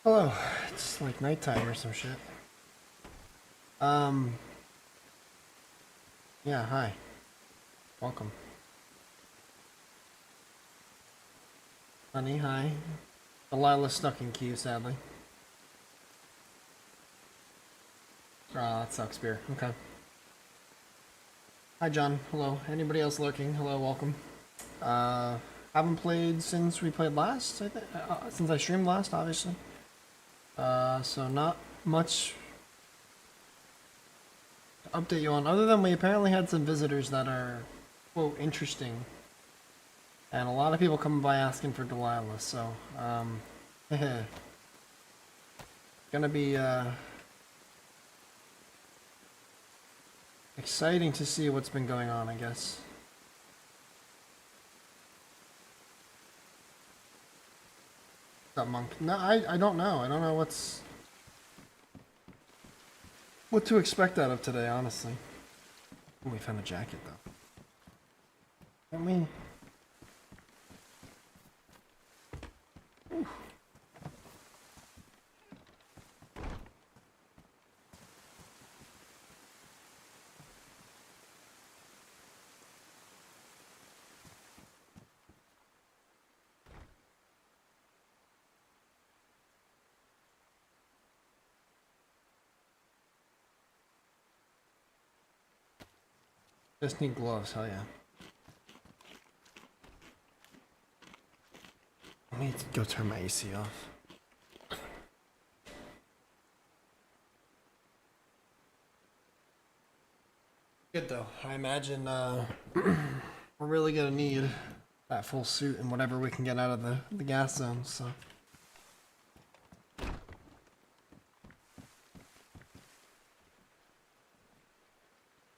Hello. It's like nighttime or some shit. Um, yeah, hi. Welcome. Honey, hi. Delilah's stuck in queue, sadly. Ah, that sucks, beer. Okay. Hi, John. Hello. Anybody else lurking? Hello, welcome. Uh, haven't played since we played last, I think. Since I streamed last, obviously. So not much to update you on, other than we apparently had some visitors that are, quote, interesting. And a lot of people coming by asking for Delilah, so, gonna be, exciting to see what's been going on, I guess. That monk. No, I don't know. I don't know what to expect out of today, honestly. Oh, we found a jacket, though. Can we? Ooh. Just need gloves, hell yeah. I need to go turn my AC off. Good though. I imagine we're really gonna need that full suit and whatever we can get out of the gas zone, so.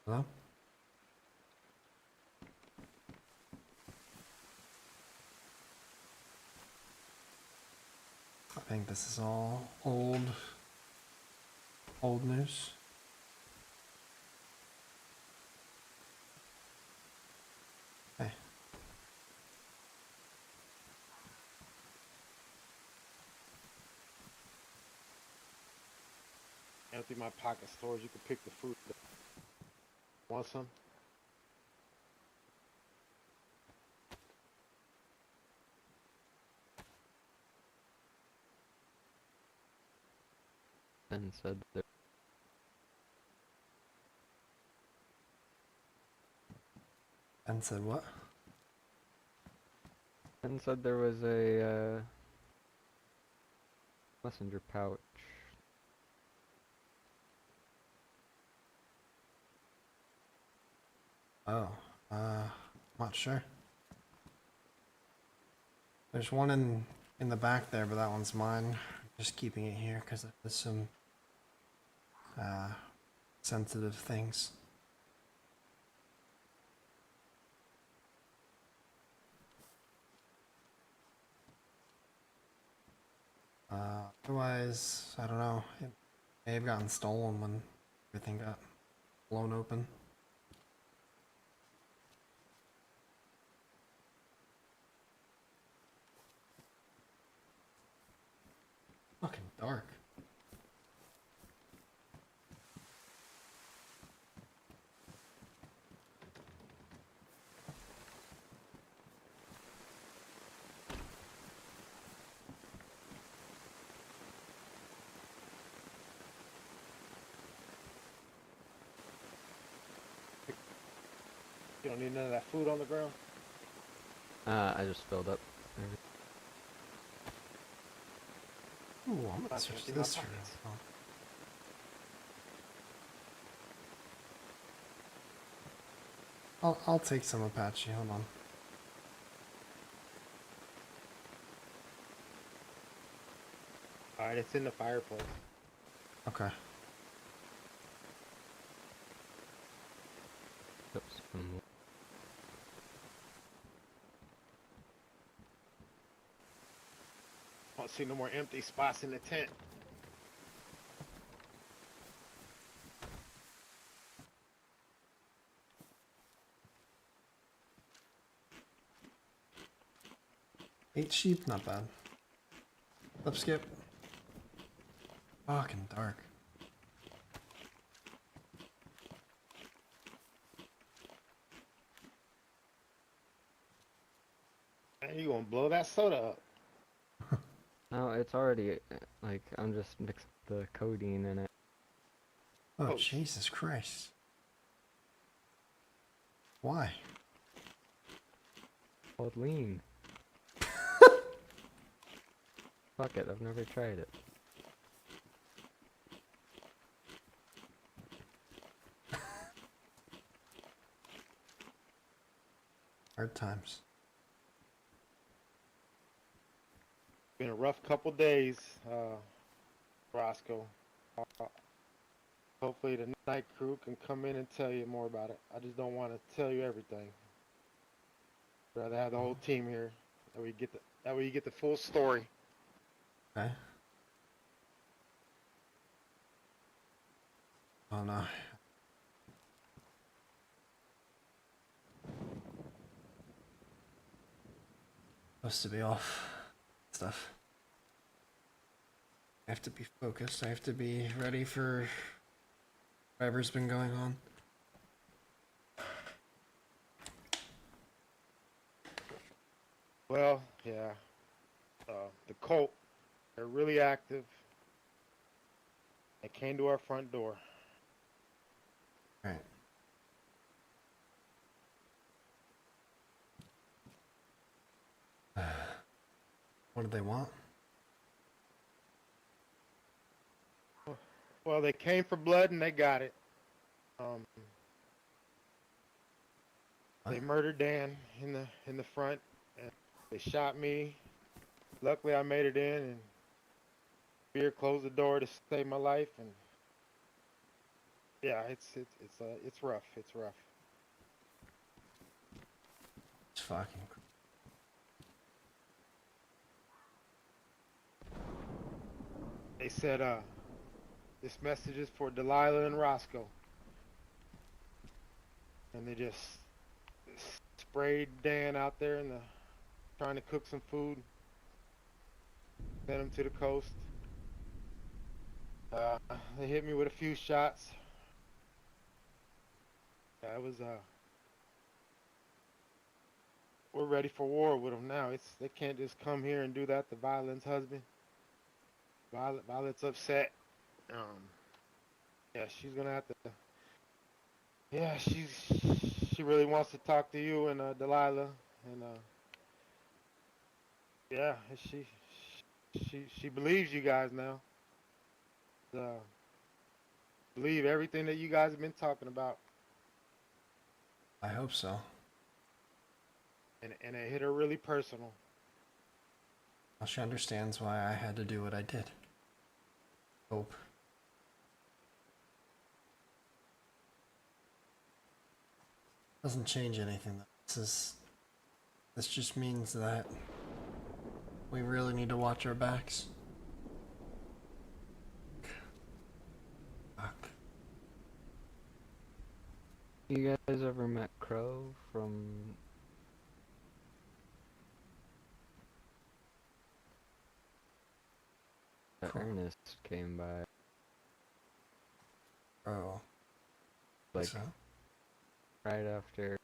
Hello? I think this is all old news. Hey. Empty my pocket storage. You can pick the fruit. Want some? And said there. And said what? And said there was a messenger pouch. Oh, not sure. There's one in the back there, but that one's mine. Just keeping it here because there's some sensitive things. Otherwise, I don't know. It may have gotten stolen when everything got blown open. Fucking dark. You don't need none of that food on the ground. I just filled up. Ooh, I'm gonna switch to this for now. I'll take some Apache. Hold on. Alright, it's in the fireplace. Okay. Oops. I don't see no more empty spots in the tent. Eight sheep, not bad. Up, Skip. Fucking dark. Man, you gonna blow that soda up. No, it's already, like, I'm just mixing the codeine in it. Oh, Oh, Jesus Christ. Why? Called lean. Fuck it, I've never tried it. Hard times. Been a rough couple days, Rosco. Uh, Hopefully the night crew can come in and tell you more about it. I just don't want to tell you everything. I'd rather have the whole team here. That way you get the full story. Okay. Oh no. Supposed to be off. Stuff. I have to be focused. I have to be ready for whatever's been going on. Well, yeah. The cult, they're really active. They came to our front door. Right. What do they want? Well, they came for blood and they got it. They murdered Dan in the front, and they shot me. Luckily, I made it in, and Beer closed the door to save my life. And yeah, it's rough. It's rough. It's fucking. They said, this message is for Delilah and Roscoe. And they just sprayed Dan out there in the trying to cook some food. Sent him to the coast. They hit me with a few shots. Yeah, it was we're ready for war with them now. They can't just come here and do that to Violet's husband. Violet's upset. Yeah, she's gonna have to. Yeah, she really wants to talk to you and Delilah, and yeah, she believes you guys now. Believe everything that you guys have been talking about, I hope so. and it hit her really personal. Well, she understands why I had to do what I did. Hope. Doesn't change anything. This just means that we really need to watch our backs. Fuck. You guys ever met Crow from... Crow. Ernest came by, Oh. like, So? right after...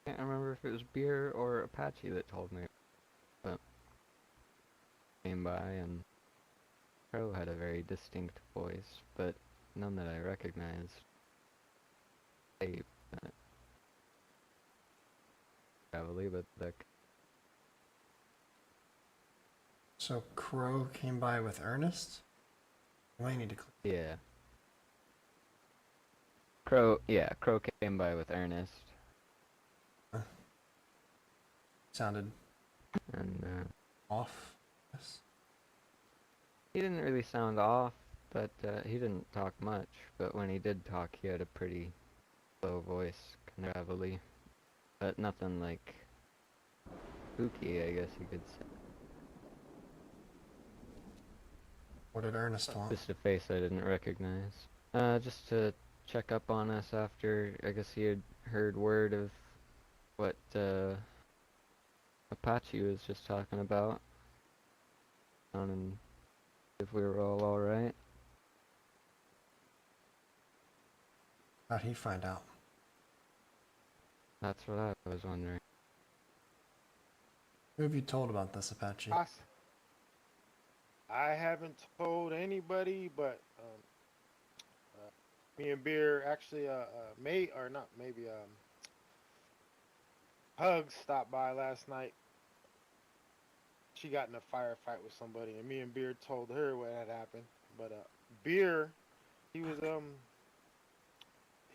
I can't remember if it was Beer or Apache that told me, but came by, and Crow had a very distinct voice, but none that I recognized. I believe it. So Crow came by with Ernest? You might need to click. Yeah. Crow came by with Ernest, Sounded and off. Yes. he didn't really sound off, but he didn't talk much. But when he did talk, he had a pretty low voice, kind of gravelly, but nothing like spooky, I guess you could say. What did Ernest want? Just a face I didn't recognize. Just to check up on us after, I guess he had heard word of what Apache was just talking about. down and if we were all alright. How'd he find out? That's what I was wondering. Who have you told about this, Apache? I haven't told anybody, but me and Beer actually, Hugs stopped by last night. She got in a firefight with somebody, and me and Beer told her what had happened. But Beer, he was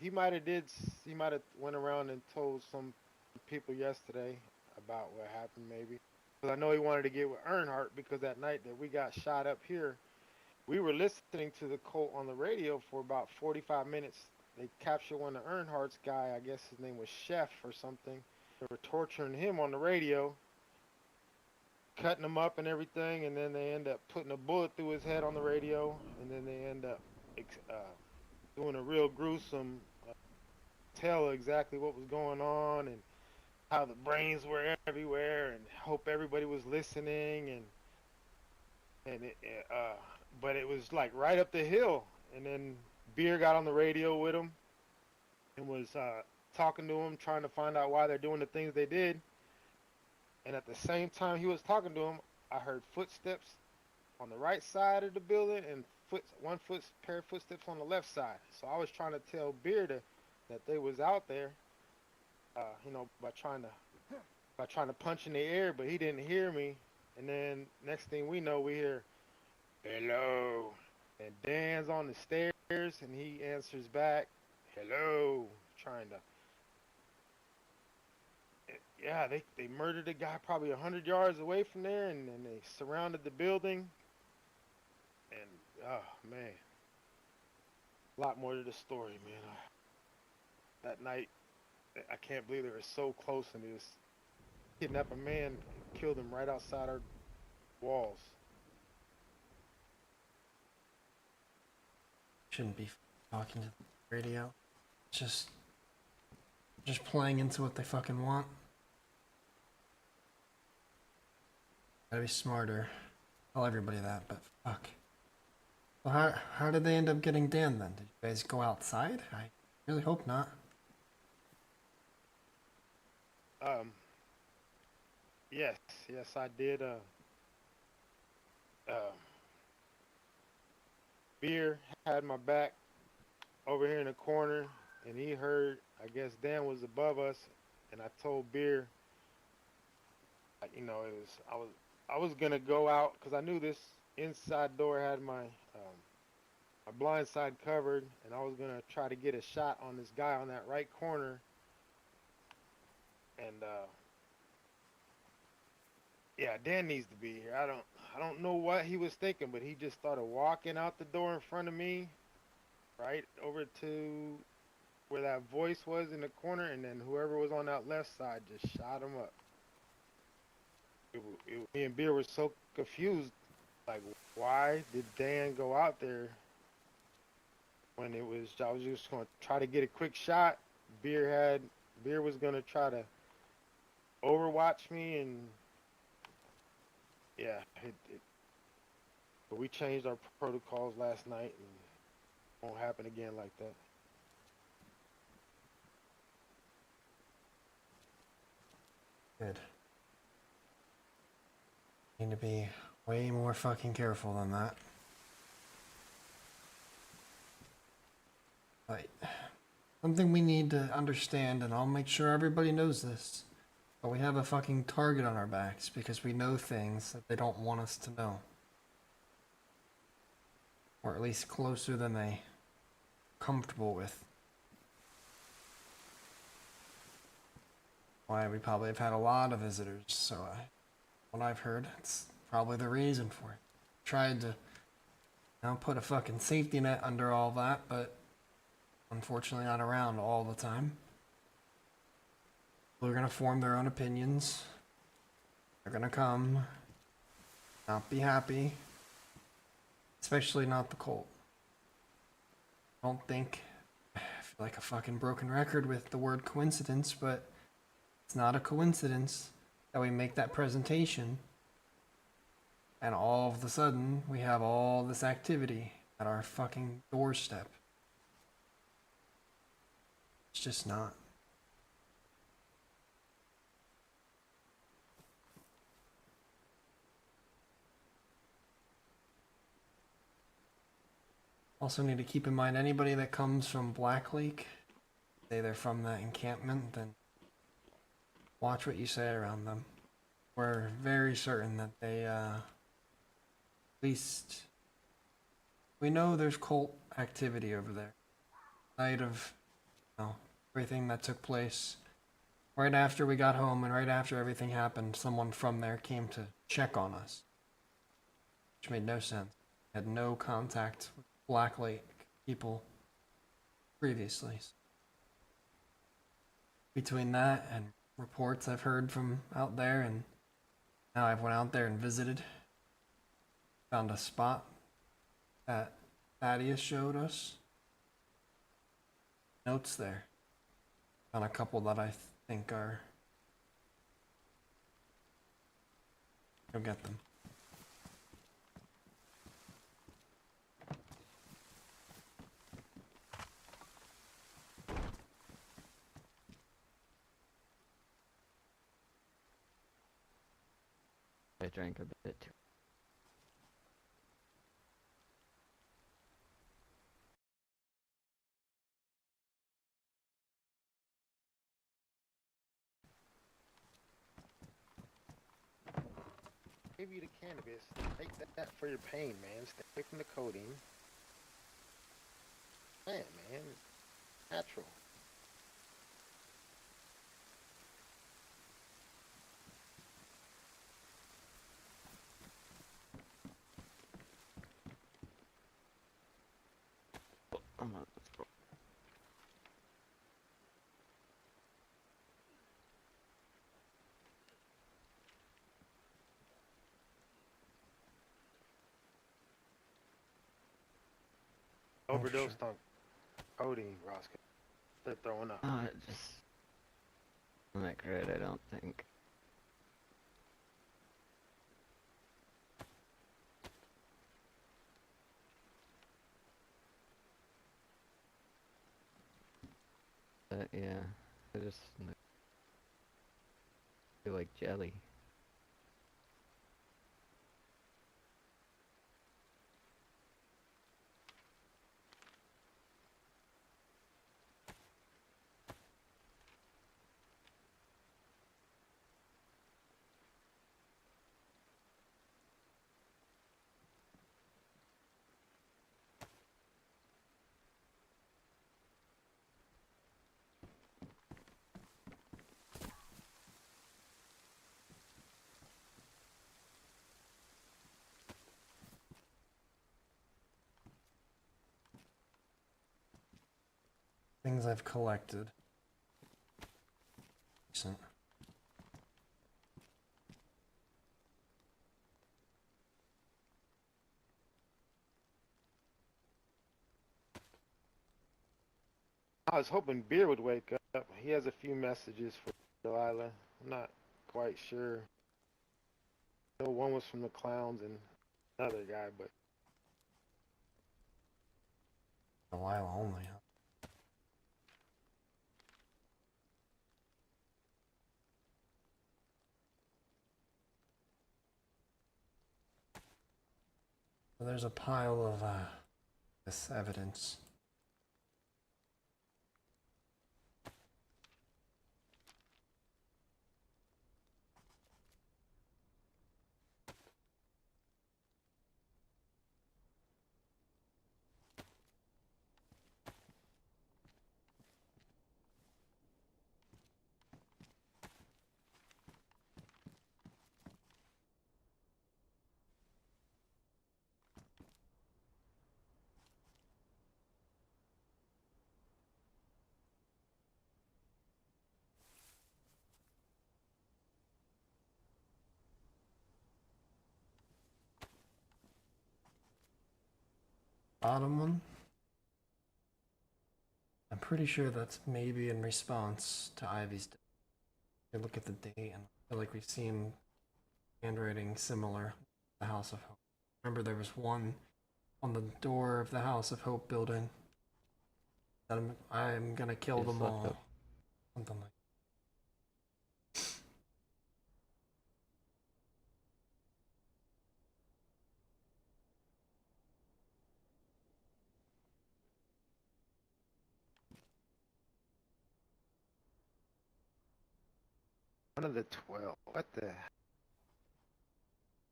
he might have went around and told some people yesterday about what happened, maybe. Because I know he wanted to get with Earnhardt because that night that we got shot up here, we were listening to the Colt on the radio for about 45 minutes. They captured one of Earnhardt's guy, I guess his name was Chef or something. They were torturing him on the radio, cutting him up and everything, and then they end up putting a bullet through his head on the radio, and then they end up doing a real gruesome tell of exactly what was going on and how the brains were everywhere, and hope everybody was listening, but it was like right up the hill. And then Beer got on the radio with him and was talking to him, trying to find out why they're doing the things they did. And at the same time he was talking to him, I heard footsteps on the right side of the building and pair of footsteps on the left side. So I was trying to tell Beer that they was out there, by trying to punch in the air, but he didn't hear me. And then next thing we know, we hear, "Hello," and Dan's on the stairs, and he answers back, "Hello," trying to. Yeah, they murdered a guy probably 100 yards away from there, and then they surrounded the building. And oh man, a lot more to the story, man. That night, I can't believe they were so close, and they just kidnapped a man and killed him right outside our walls. Shouldn't be talking to the radio. Just playing into what they fucking want. Gotta be smarter. Tell everybody that, but fuck. Well, how did they end up getting Dan then? Did you guys go outside? I really hope not. Yes, I did. Beer had my back over here in the corner, and he heard, I guess Dan was above us, and I told Beer, I was gonna go out because I knew this inside door had my blind side covered, and I was gonna try to get a shot on this guy on that right corner, and yeah, Dan needs to be here. I don't know what he was thinking, but he just started walking out the door in front of me, right over to where that voice was in the corner, and then whoever was on that left side just shot him up. Me and Beer were so confused, like, why did Dan go out there when I was just going to try to get a quick shot. Beer was going to try to overwatch me, and yeah, but we changed our protocols last night, and it won't happen again like that. Good. Need to be way more fucking careful than that. Right. Something we need to understand, and I'll make sure everybody knows this, but we have a fucking target on our backs because we know things that they don't want us to know. Or at least closer than they comfortable with. Why we probably have had a lot of visitors, so what I've heard, it's probably the reason for it. Tried to put a fucking safety net under all that, but unfortunately not around all the time. They're gonna form their own opinions. They're gonna come, not be happy, especially not the Colt. I don't think, I feel like a fucking broken record with the word coincidence, but it's not a coincidence that we make that presentation And all of a sudden, we have all this activity at our fucking doorstep. It's just not. Also need to keep in mind anybody that comes from Black Lake, say they're from that encampment, then watch what you say around them. We're very certain that they, at least, we know there's cult activity over there. Night of, you know, everything that took place. Right after we got home and right after everything happened, someone from there came to check on us. Which made no sense. We had no contact with Black Lake people previously. Between that and reports I've heard from out there, and now I've went out there and visited, found a spot that Thaddeus showed us. Notes there. Found a couple that I think are... You'll get them. I drank a bit too. Give you the cannabis. Take that for your pain, man. Stay away from the codeine. Man, natural. Let's go. Overdosed on codeine, Rosco. They're throwing up. It just... not great, I don't think. But yeah, I just feel like jelly. Things I've collected. Decent. I was hoping Beer would wake up. He has a few messages for Delilah. I'm not quite sure. I know one was from the clowns and another guy, but A while only, huh? So there's a pile of this evidence. Bottom one. I'm pretty sure that's maybe in response to Ivy's death. I look at the date and I feel like we've seen handwriting similar the House of Hope. Remember, there was one on the door of the House of Hope building. That I'm gonna kill Just them left all. up. Something like. One of the 12. What the?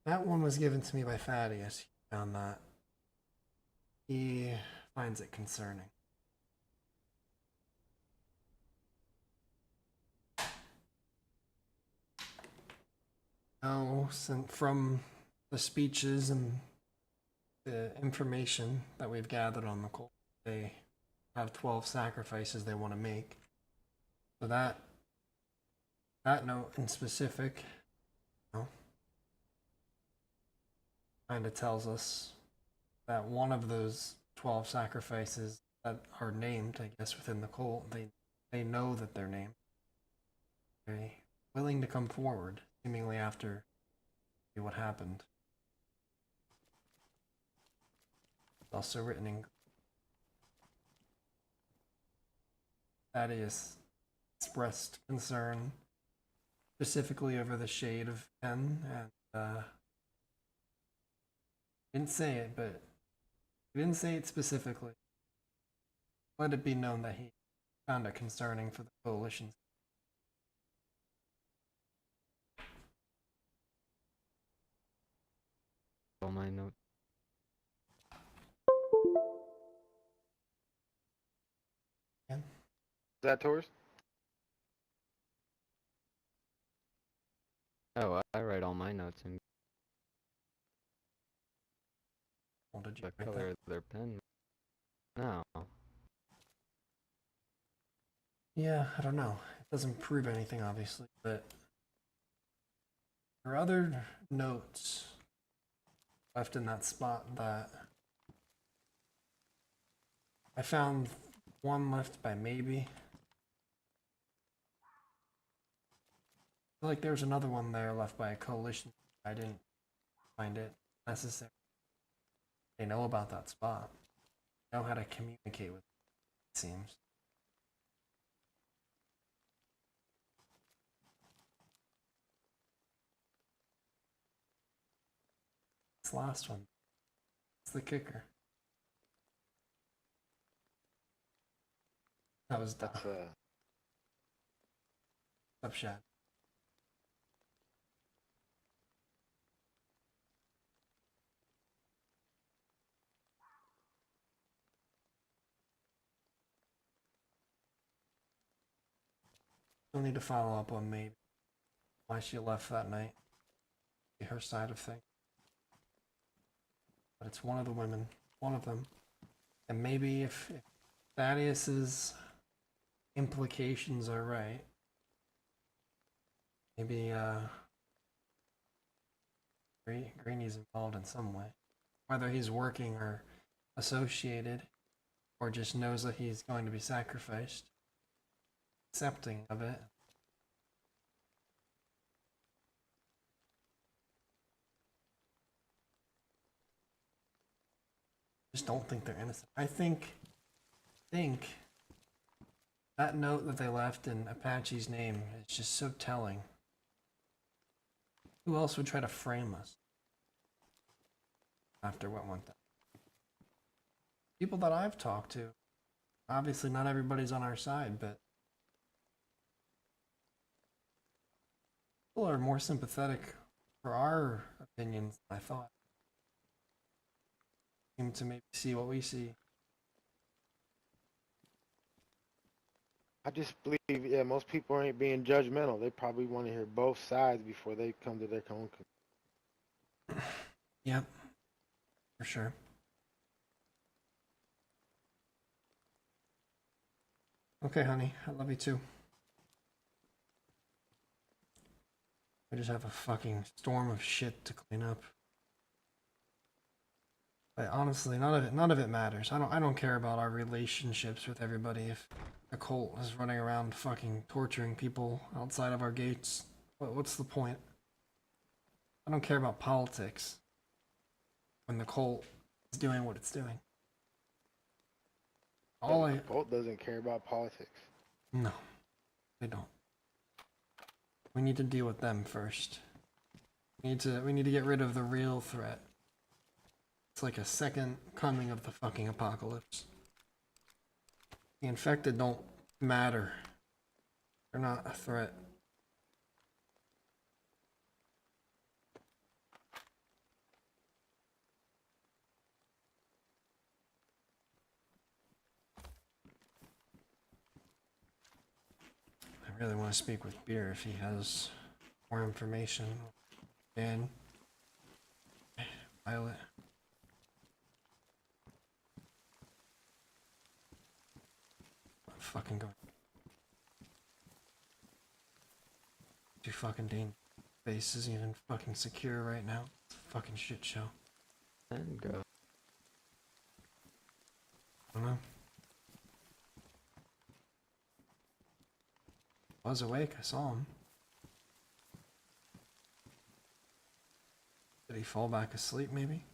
That one was given to me by Thaddeus. He found that. He finds it concerning. Oh, from the speeches and the information that we've gathered on the cult, they have 12 sacrifices they want to make. So that note in specific, you know, kind of tells us that one of those 12 sacrifices that are named, I guess, within the cult, they know that they're named. They're willing to come forward, seemingly after what happened. It's also written in Thaddeus expressed concern specifically over the shade of pen, and didn't say it, but he didn't say it specifically. Let it be known that he found it concerning for the coalition. All my notes. Is that Taurus? Oh, I write all my notes in What did you the write color that? of their pen. No. Yeah, I don't know. It doesn't prove anything, obviously, but there are other notes left in that spot that I found one left by Maybe. I feel like there was another one there left by a coalition. I didn't find it necessary. They know about that spot. They know how to communicate with it, it seems. This last one. It's the kicker. That was That's up shot. Still need to follow up on Maybe. Why she left that night. Her side of things. But it's one of the women. One of them. And maybe if Thaddeus's implications are right, maybe Greeny's involved in some way. Whether he's working or associated, or just knows that he's going to be sacrificed, accepting of it. Just don't think they're innocent. I think that note that they left in Apache's name is just so telling. Who else would try to frame us after what went down? People that I've talked to. Obviously, not everybody's on our side, but people are more sympathetic for our opinions than I thought. Seem to maybe see what we see. I just believe, yeah, most people ain't being judgmental. They probably want to hear both sides before they come to their own conclusion. Yep, for sure. Okay, honey, I love you too. I just have a fucking storm of shit to clean up. But honestly, none of it matters. I don't care about our relationships with everybody if a cult is running around fucking torturing people outside of our gates. What's the point? I don't care about politics. when the cult is doing what it's doing. The cult doesn't care about politics. No, they don't. We need to deal with them first. We need to get rid of the real threat. It's like a second coming of the fucking apocalypse. The infected don't matter. They're not a threat. I really want to speak with Beer if he has more information. Dan. Violet. I'm fucking going. Too fucking dangerous. Base isn't even fucking secure right now. It's a fucking shit show. And go. I don't know. I was awake, I saw him. Did he fall back asleep maybe?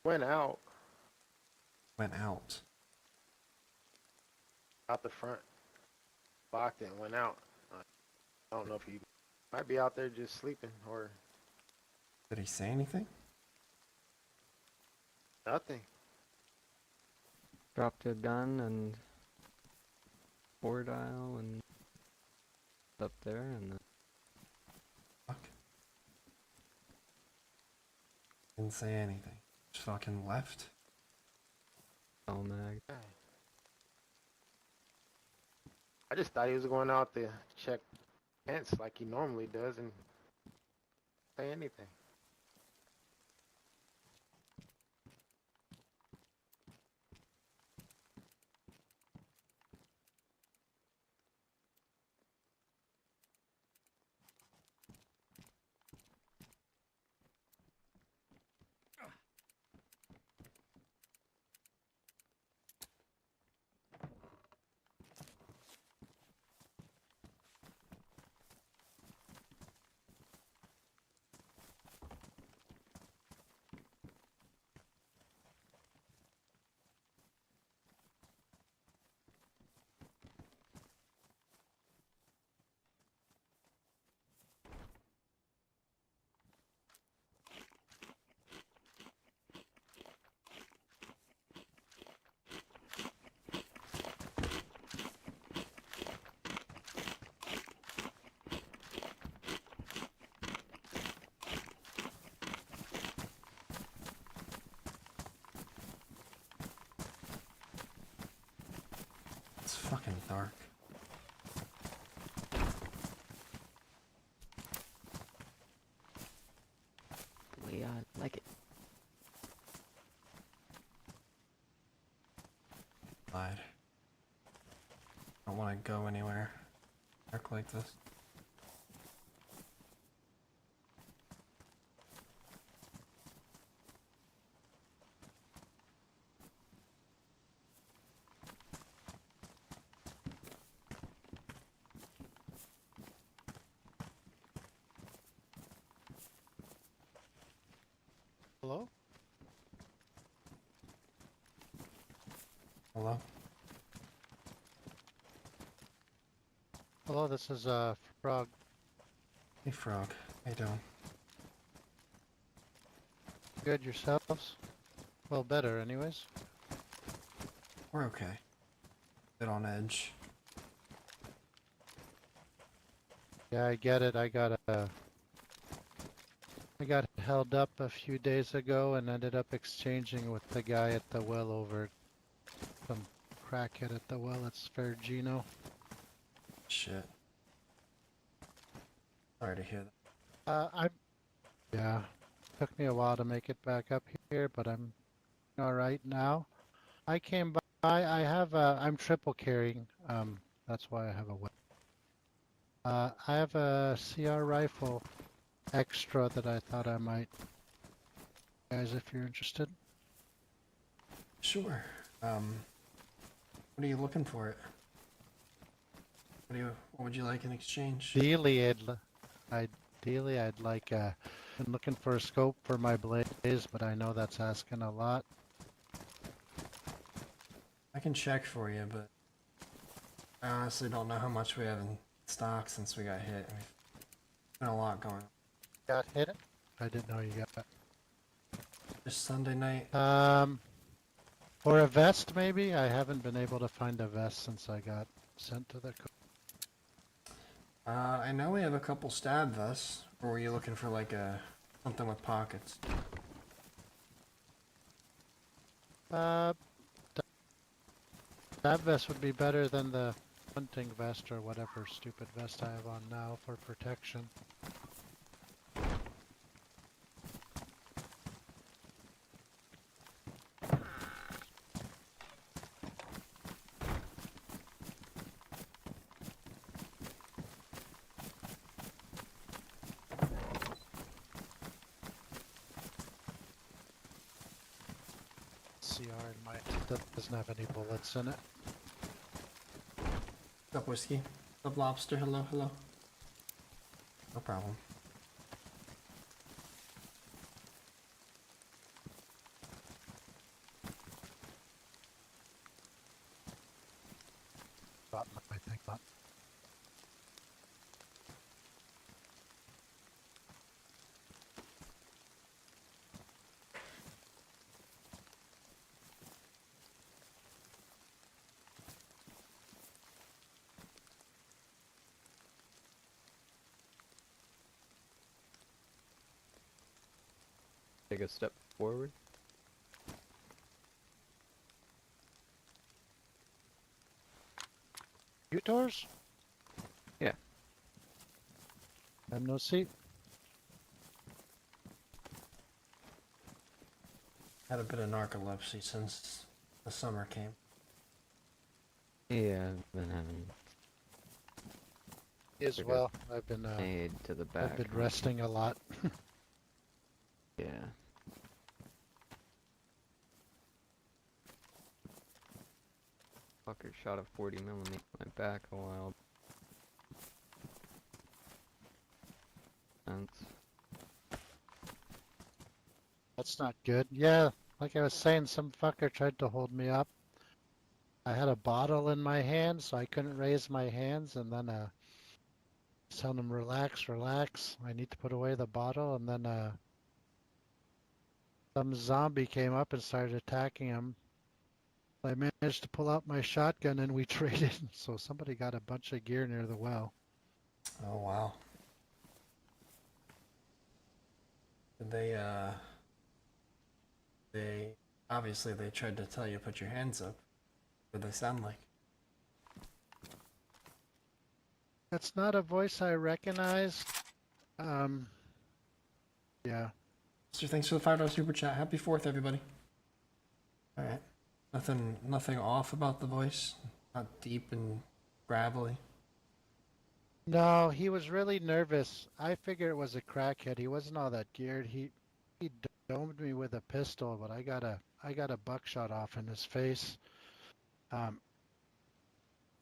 Went out Went out. the front, locked it and went out. I don't know if he might be out there just sleeping or Did he say anything? nothing. Dropped a gun and 4 dial and up there and then Fuck. Didn't say anything. Just fucking left. all mag. I just thought he was going out to check tents like he normally does and say anything. It's fucking dark. Yeah, I like it. Lied. I don't want to go anywhere. Dark like this. Hello? Hello? Hello, this is Frog. Hey Frog. How you doing? Good yourselves? Well, better anyways. We're okay. Bit on edge. Yeah, I get it. I got held up a few days ago and ended up exchanging with the guy at the well over some crackhead at the well at Scavenging. Shit. Sorry to hear that. Yeah, took me a while to make it back up here, but I'm all right now. I came by. I'm triple carrying. That's why I have a weapon. I have a CR rifle extra that I thought I might, guys, if you're interested. Sure. What are you looking for it? What would you like in exchange? Ideally, I'd like Been looking for a scope for my blaze, but I know that's asking a lot. I can check for you, but I honestly don't know how much we have in stock since we got hit. We've been a lot going on. Got hit? I didn't know you got Just Sunday night. For a vest, maybe? I haven't been able to find a vest since I got sent to the... I know we have a couple stab vests. Or were you looking for like something with pockets? That vest would be better than the hunting vest or whatever stupid vest I have on now for protection. CR in my... That doesn't have any bullets in it. What's up, Whiskey? What's up, Lobster? Hello, hello. No problem. I think not. Take a step forward. U-doors? Yeah. Have no seat. Had a bit of narcolepsy since the summer came. Yeah, I've been having As Figured. well. I've been aid to the back. I've been resting a lot. Yeah. Fucker shot a 40 millimeter in my back a while. That's not good. Yeah, like I was saying, some fucker tried to hold me up. I had a bottle in my hand, so I couldn't raise my hands, and then telling him, relax, relax. I need to put away the bottle, and then some zombie came up and started attacking him. I managed to pull out my shotgun and we traded, so somebody got a bunch of gear near the well. Oh wow. Did they obviously they tried to tell you to put your hands up. What did they sound like? That's not a voice I recognize. Yeah. Mr. Thanks for the $5 super chat. Happy 4th, everybody. Alright. Nothing off about the voice? Not deep and gravelly? No, he was really nervous. I figured it was a crackhead. He wasn't all that geared. He domed me with a pistol, but I got a buckshot off in his face.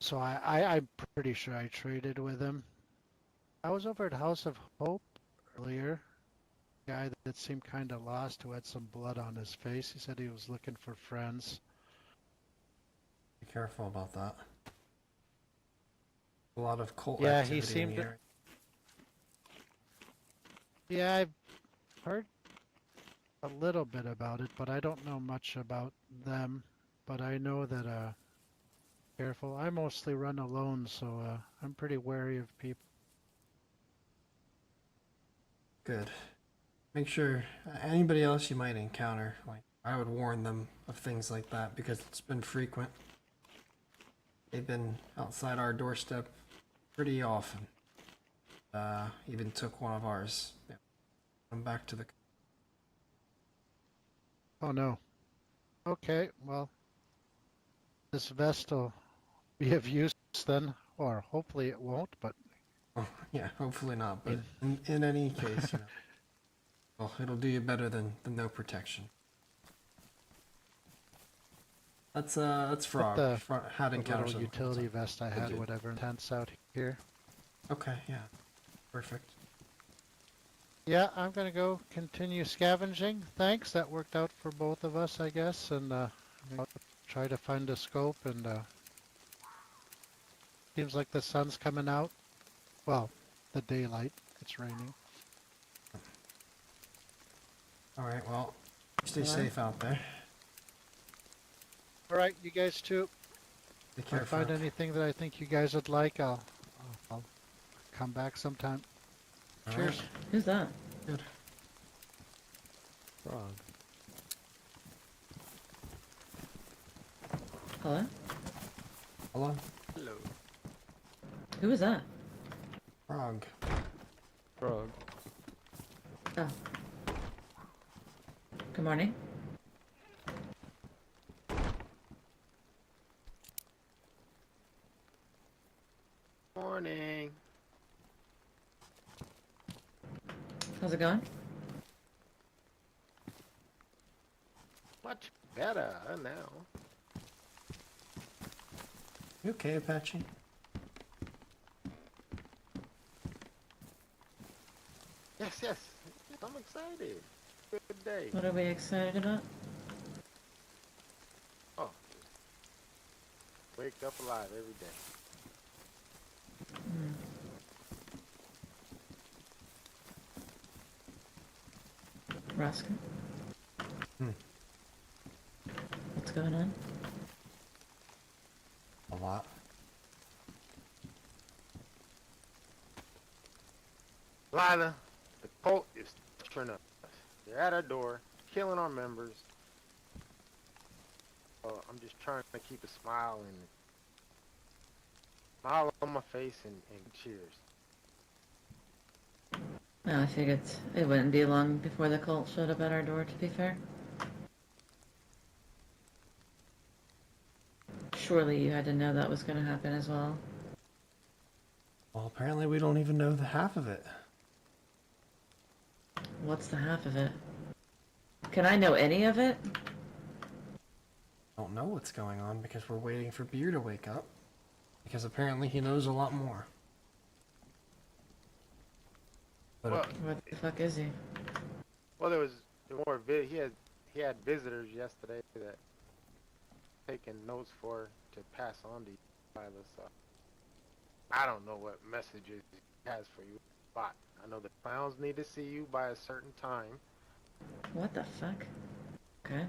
So I'm pretty sure I traded with him. I was over at House of Hope earlier. Guy that seemed kind of lost who had some blood on his face. He said he was looking for friends. Be careful about that. A lot of cult Yeah, activity he seemed in the area. Yeah, I've heard a little bit about it, but I don't know much about them. But I know that, careful. I mostly run alone, so I'm pretty wary of people. Good. Make sure anybody else you might encounter, like I would warn them of things like that because it's been frequent. They've been outside our doorstep pretty often. Even took one of ours. Yeah. Come back to the. Oh no. Okay, well, this vest will be of use then, or hopefully it won't, but Oh, yeah, hopefully not. But in any case, you know, well, it'll do you better than no protection. That's Frog. the- Had the encountered little some. utility vest I had, dude. whatever, tents out here. Okay, yeah, perfect. Yeah, I'm gonna go continue scavenging. Thanks, that worked out for both of us, I guess, and I'm gonna try to find a scope and seems like the sun's coming out. Well, the daylight. It's raining. Alright, well, stay Hello? safe out there. All right, you guys too. Be If I careful. find anything that I think you guys would like, I'll come back sometime. Cheers. Who's that? Good. Frog. Hello? Hello? Hello. Who is that? Frog. Frog. Oh. Good morning. Morning. How's it going? Much better now. You okay, Apache? Yes, yes. I'm excited. Good day. What are we excited about? Oh. Wake up alive every day. Hmm. Rosco? Hmm. What's going on? A lot. Lila, the cult is torturing us. They're at our door, killing our members. I'm just trying to keep a smile on my face and cheers. Well, I figured it wouldn't be long before the cult showed up at our door, to be fair. Surely you had to know that was going to happen as well. Well, apparently we don't even know the half of it. What's the half of it? Can I know any of it? Don't know what's going on because we're waiting for Beer to wake up. Because apparently he knows a lot more. But Well, What the fuck is he? well, there were more he had visitors yesterday that taking notes for to pass on to you, Lila. So I don't know what messages he has for you, but I know the clowns need to see you by a certain time. What the fuck? Okay.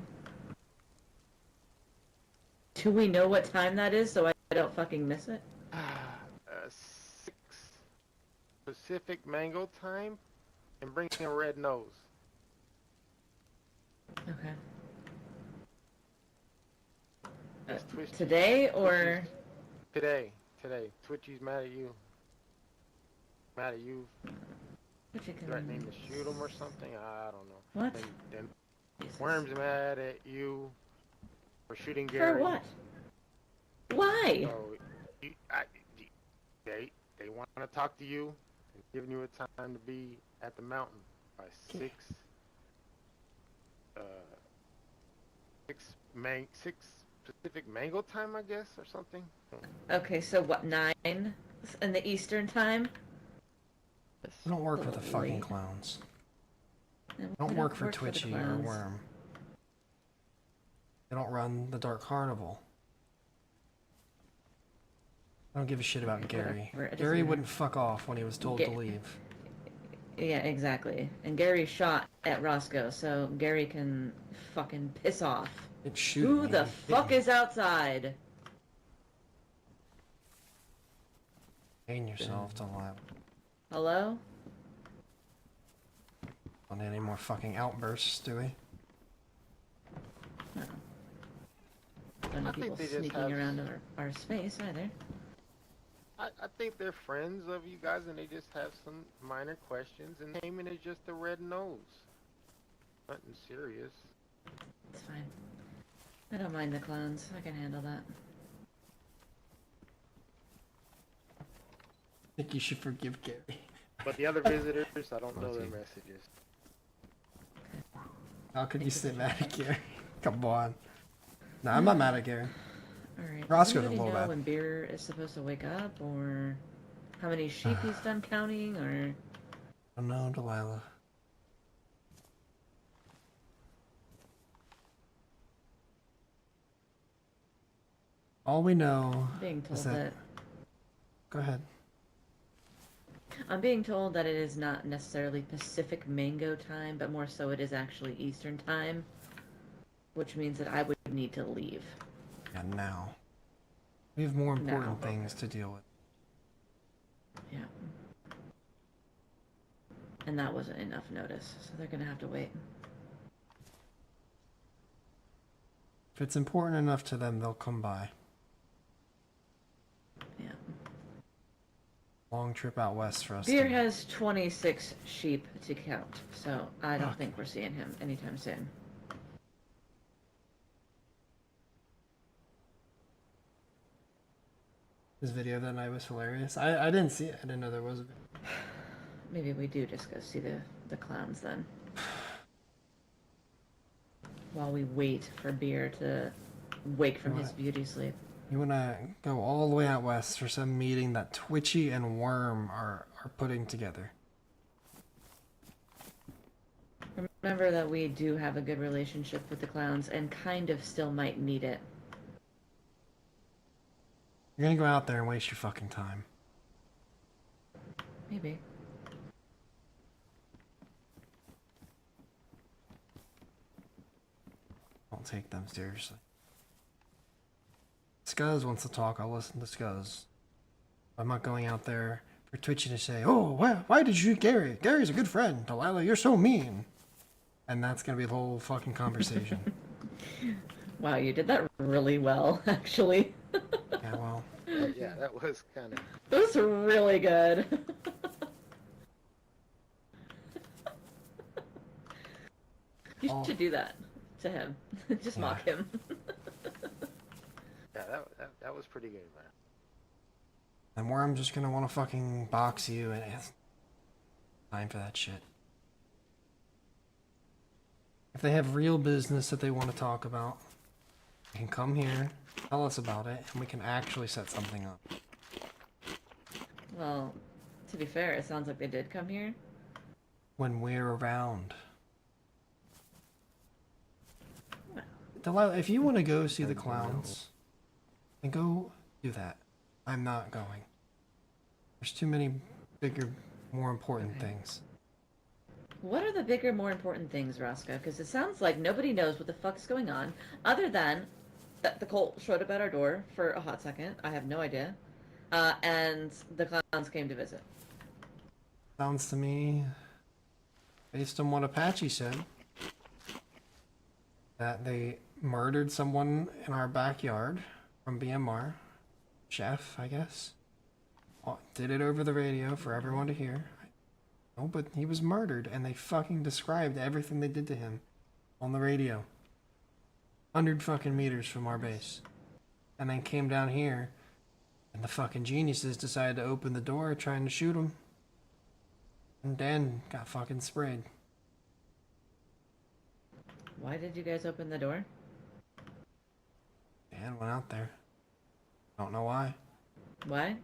Do we know what time that is so I don't fucking miss it? 6 Pacific Mango time, and bring a red nose. Okay. Yes, Twitch. Today or... Today. Twitchy's mad at you. Mad at you, What you can... threatening to shoot him or something. I don't know. What? Then Jesus. Worm's mad at you for shooting Gary. For what? Why? So they want to talk to you and giving you a time to be at the mountain by 6 Pacific Mango time, I guess, or something. Okay, so what, 9 in the Eastern time? we don't work for the fucking Late. clowns. And Don't we work for the Twitchy or clowns. Worm. They don't run the Dark Carnival. I don't give a shit about Gary. Whatever, it Gary doesn't wouldn't fuck off when he was told to leave. Yeah, exactly. And Gary shot at Rosco, so Gary can fucking piss off. It's shooting Who me. the Hit fuck me. is outside? Gain yourself to lap. Hello? Want any more fucking outbursts, do we? No. Don't I need think people they just sneaking have- around our space either. I think they're friends of you guys and they just have some minor questions and naming is just a red nose. Nothing serious. It's fine. I don't mind the clowns. I can handle that. I think you should forgive Gary. But the other visitors, I don't know their Okay. messages. How could you Thank sit mad at Gary? Come on. Nah, I'm not mad at Gary. Alright. Roscoe's Does a little anybody know bad. when Beer is supposed to wake up, or how many sheep he's done counting, or... Oh no, Delilah. All we know Being is told that. Go ahead. I'm being told that it is not necessarily Pacific Mango time, but more so it is actually Eastern time, which means that I would need to leave. Yeah, now. We have more important Now. things to deal with. Yeah. And that wasn't enough notice, so they're gonna have to wait. If it's important enough to them, they'll come by. Yeah. Long trip out west for us. Beer has 26 sheep to count, so I don't Fuck. think we're seeing him anytime soon. His video that night was hilarious. I didn't see it. I didn't know there was a video. Maybe we do just go see the clowns then. While we wait for Beer to wake from his What? beauty sleep. You wanna go all the way out west for some meeting that Twitchy and Worm are putting together. Remember that we do have a good relationship with the clowns and kind of still might need it. You're gonna go out there and waste your fucking time. Maybe. Don't take them seriously. Scuzz wants to talk. I'll listen to Scuzz. I'm not going out there for Twitchy to say, "Oh, why did you shoot Gary? Gary's a good friend. Delilah, you're so mean." And that's gonna be the whole fucking conversation. Wow, you did that really well, actually. Yeah, well. Yeah, that was kind of. That was really good. You Oh. should do that to him. Just mock him. Yeah, that was pretty good, man. And where I'm just gonna want to fucking box you, and it's time for that shit. If they have real business that they want to talk about, they can come here, tell us about it, and we can actually set something up. Well, to be fair, it sounds like they did come here. When we're around. Well. Delilah, if you want to go see the clowns, then go do that. I'm not going. There's too many bigger, more important things. What are the bigger, more important things, Rosco? Because it sounds like nobody knows what the fuck's going on, other than that the cult showed up at our door for a hot second. I have no idea. And the clowns came to visit. Sounds to me, based on what Apache said, that they murdered someone in our backyard from BMR. Chef, I guess. Did it over the radio for everyone to hear. No, but he was murdered, and they fucking described everything they did to him on the radio. 100 fucking meters from our base. And then came down here, and the fucking geniuses decided to open the door trying to shoot him. And Dan got fucking sprayed. Why did you guys open the door? Dan went out there. Don't know why. Why?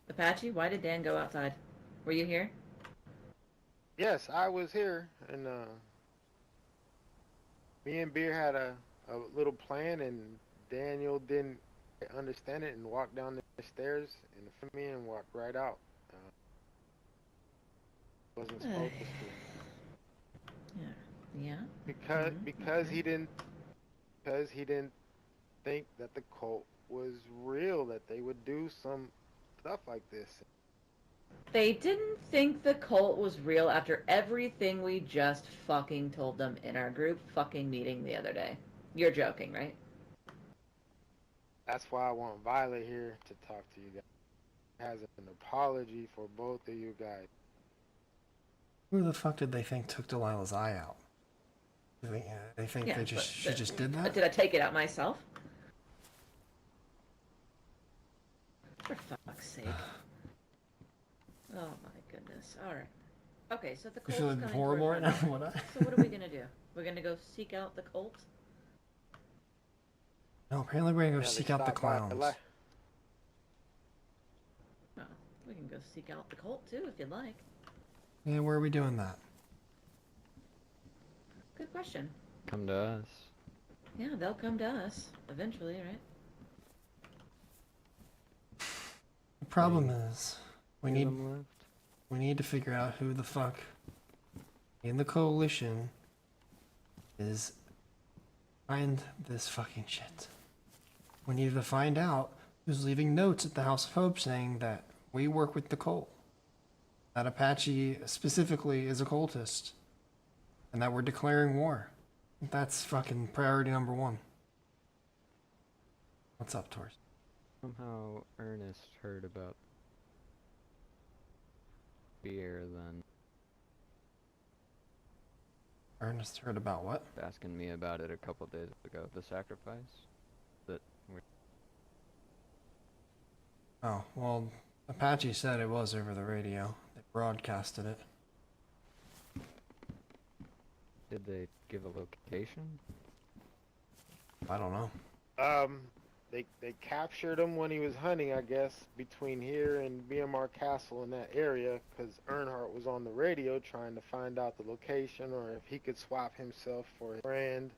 Apache, why did Dan go outside? Were you here? Yes, I was here, and me and Beer had a little plan, and Daniel didn't understand it and walked down the stairs and filmed me and walked right out. Wasn't supposed to. Yeah. Because he didn't think that the cult was real, that they would do some stuff like this. They didn't think the cult was real after everything we just fucking told them in our group fucking meeting the other day. You're joking, right? That's why I want Violet here to talk to you guys. Has an apology for both of you guys. Who the fuck did they think took Delilah's eye out? They think Yeah, she just did that? Did I take it out myself? For fuck's sake. Oh my goodness. Alright. Okay, so the You cult's feeling coming horrible right towards now? our door. What? So what are we gonna do? We're gonna go seek out the cult? No, apparently we're gonna go Yeah, they seek out the stopped by clowns. Oh, we can go seek out the cult too if you'd like. Yeah, where are we doing that? Good question. Come to us. Yeah, they'll come to us eventually, right? The problem is, we Two need of them left. we need to figure out who the fuck in the coalition is behind this fucking shit. We need to find out who's leaving notes at the House of Hope saying that we work with the cult. That Apache specifically is a cultist. And that we're declaring war. That's fucking priority number one. What's up, Torres? Somehow Ernest heard about beer, then Ernest heard about what? asking me about it a couple days ago. The sacrifice that we Oh, well, Apache said it was over the radio. They broadcasted it. did they give a location? I don't know. They captured him when he was hunting, I guess, between here and BMR Castle in that area, because Earnhardt was on the radio trying to find out the location or if he could swap himself for a friend.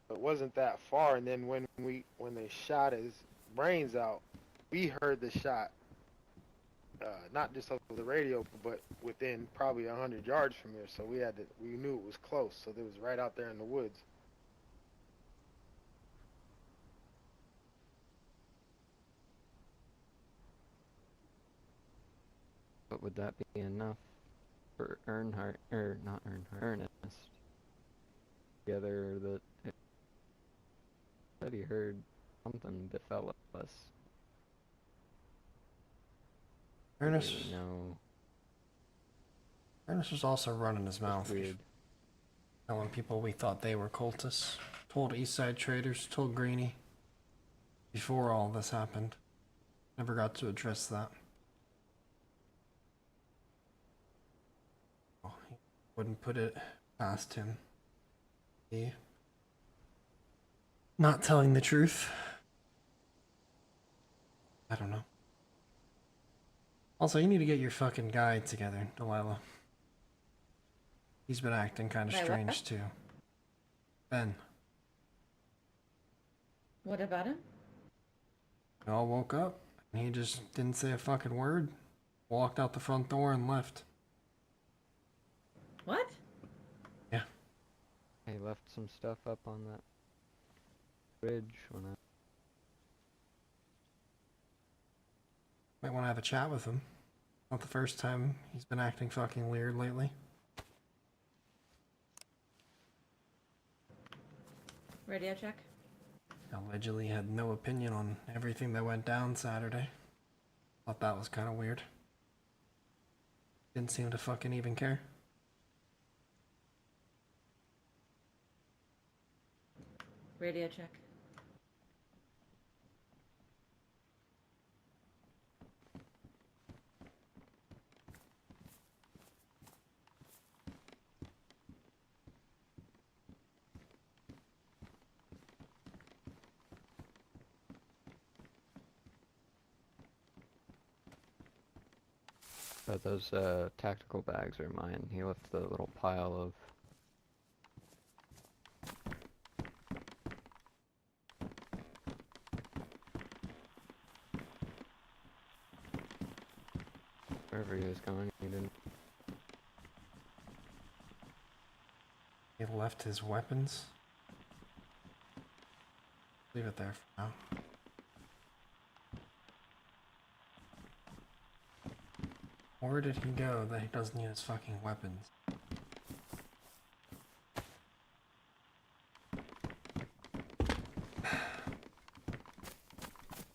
It wasn't that far, and then when they shot his brains out, we heard the shot, not just over the radio, but within probably 100 yards from here. So we knew it was close. So it was right out there in the woods. But would that be enough for Earnhardt, or not Earnhardt, Ernest? Together that it said he heard something befell us. Ernest, No, Ernest was also running his mouth, weird. telling people we thought they were cultists. Told Eastside Traders, told Greenie. Before all this happened. Never got to address that. Oh, he wouldn't put it past him. He not telling the truth. I don't know. Also, you need to get your fucking guy together, Delilah. He's been acting kind of My what? strange too. Ben, What about him? we all woke up and he just didn't say a fucking word. Walked out the front door and left. What? He left some stuff up on that bridge when I... Might want to have a chat with him. Not the first time he's been acting fucking weird lately. Radio check. Allegedly had no opinion on everything that went down Saturday. Thought that was kind of weird. Didn't seem to fucking even care. Radio check. But those tactical bags are mine. He left the little pile of... Wherever he was going, he didn't... He left his weapons. Leave it there for now. Where did he go that he doesn't need his fucking weapons?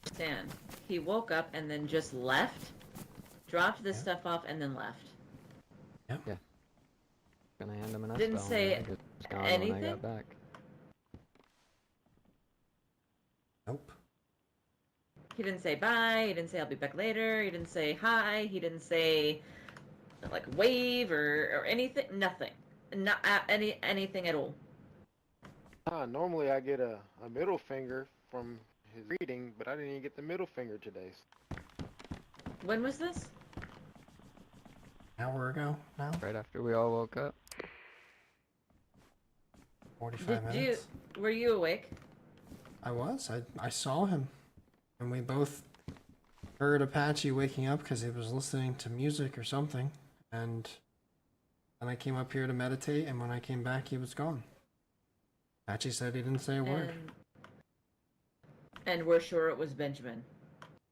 Stan. He woke up and then just left, dropped this Yeah. stuff off, and then left. Gonna hand him an Didn't S-Bell, say and he was gone when I anything? got back. Nope. He didn't say bye. He didn't say I'll be back later. He didn't say hi. He didn't say like wave or anything. Nothing. Not anything at all. Normally I get a middle finger from his reading, but I didn't even get the middle finger today. When was this? An hour ago now? Right after we all woke up. 45 Did you? minutes? Were you awake? I was. I saw him And we both heard Apache waking up because he was listening to music or something. And then I came up here to meditate, and when I came back, he was gone. Apache said he didn't say a word. And we're sure it was Benjamin.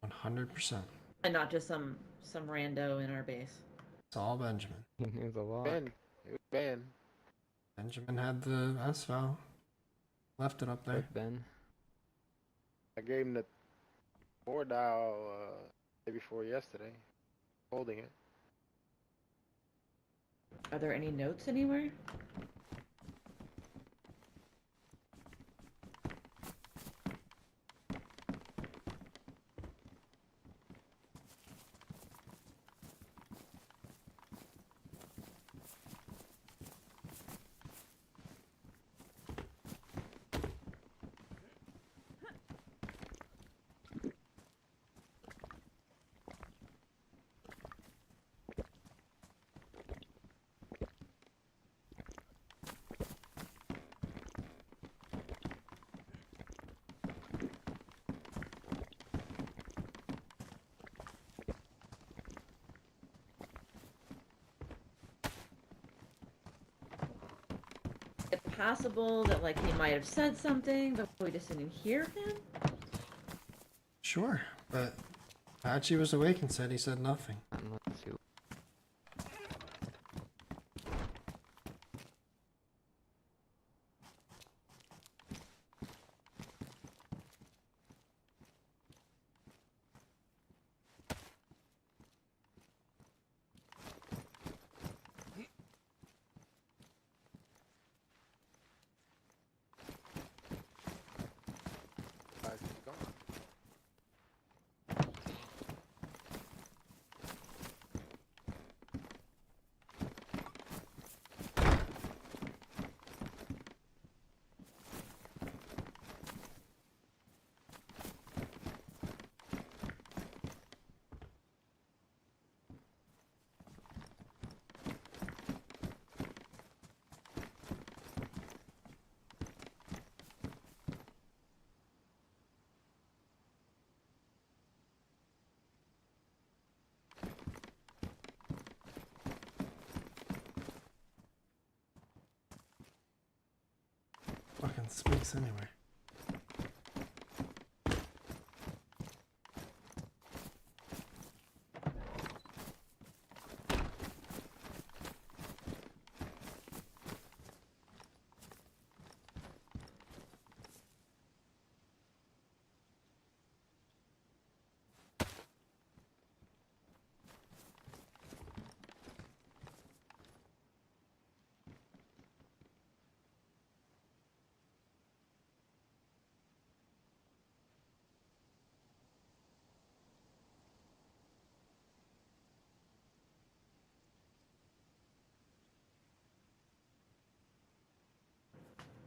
100%. And not just some rando in our base. It's all Benjamin. He knew the law. Ben. It was Ben. Benjamin had the S file. Left it up there. But Ben. I gave him the 4 dial day before yesterday. Holding it. Are there any notes anywhere? It's possible that like he might have said something, but we just didn't hear him. Sure, but Apache was awake and said he said nothing. Let's see. Guys, keep going. Fucking space anyway.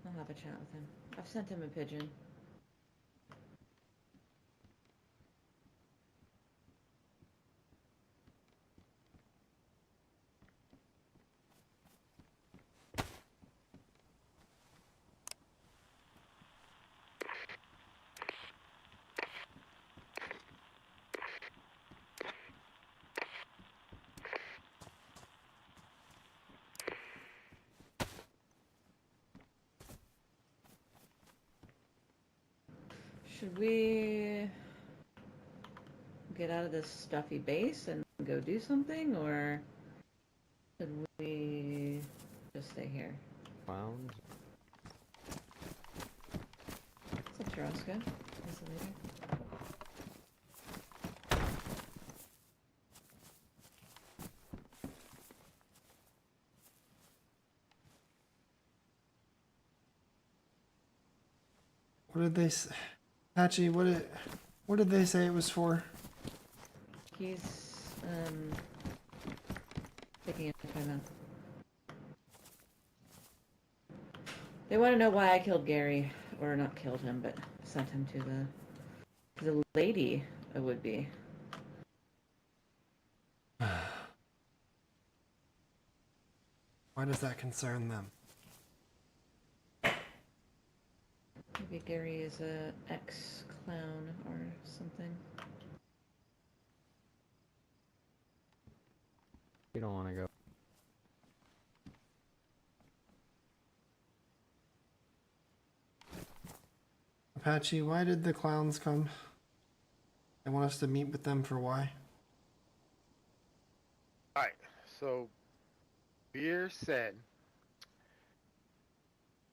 I'll have a chat with him. I've sent him a pigeon. Should we get out of this stuffy base and go do something, or should we just stay here? Clowns. What's up, Rosco? Is the leader? What did they say? Apache, what did they say it was for? He's taking a time out. They want to know why I killed Gary, or not killed him, but sent him to the lady. It would be. Why does that concern them? Maybe Gary is a ex-clown or something. You don't want to go. Apache, why did the clowns come? They want us to meet with them for why? Alright, so Beer said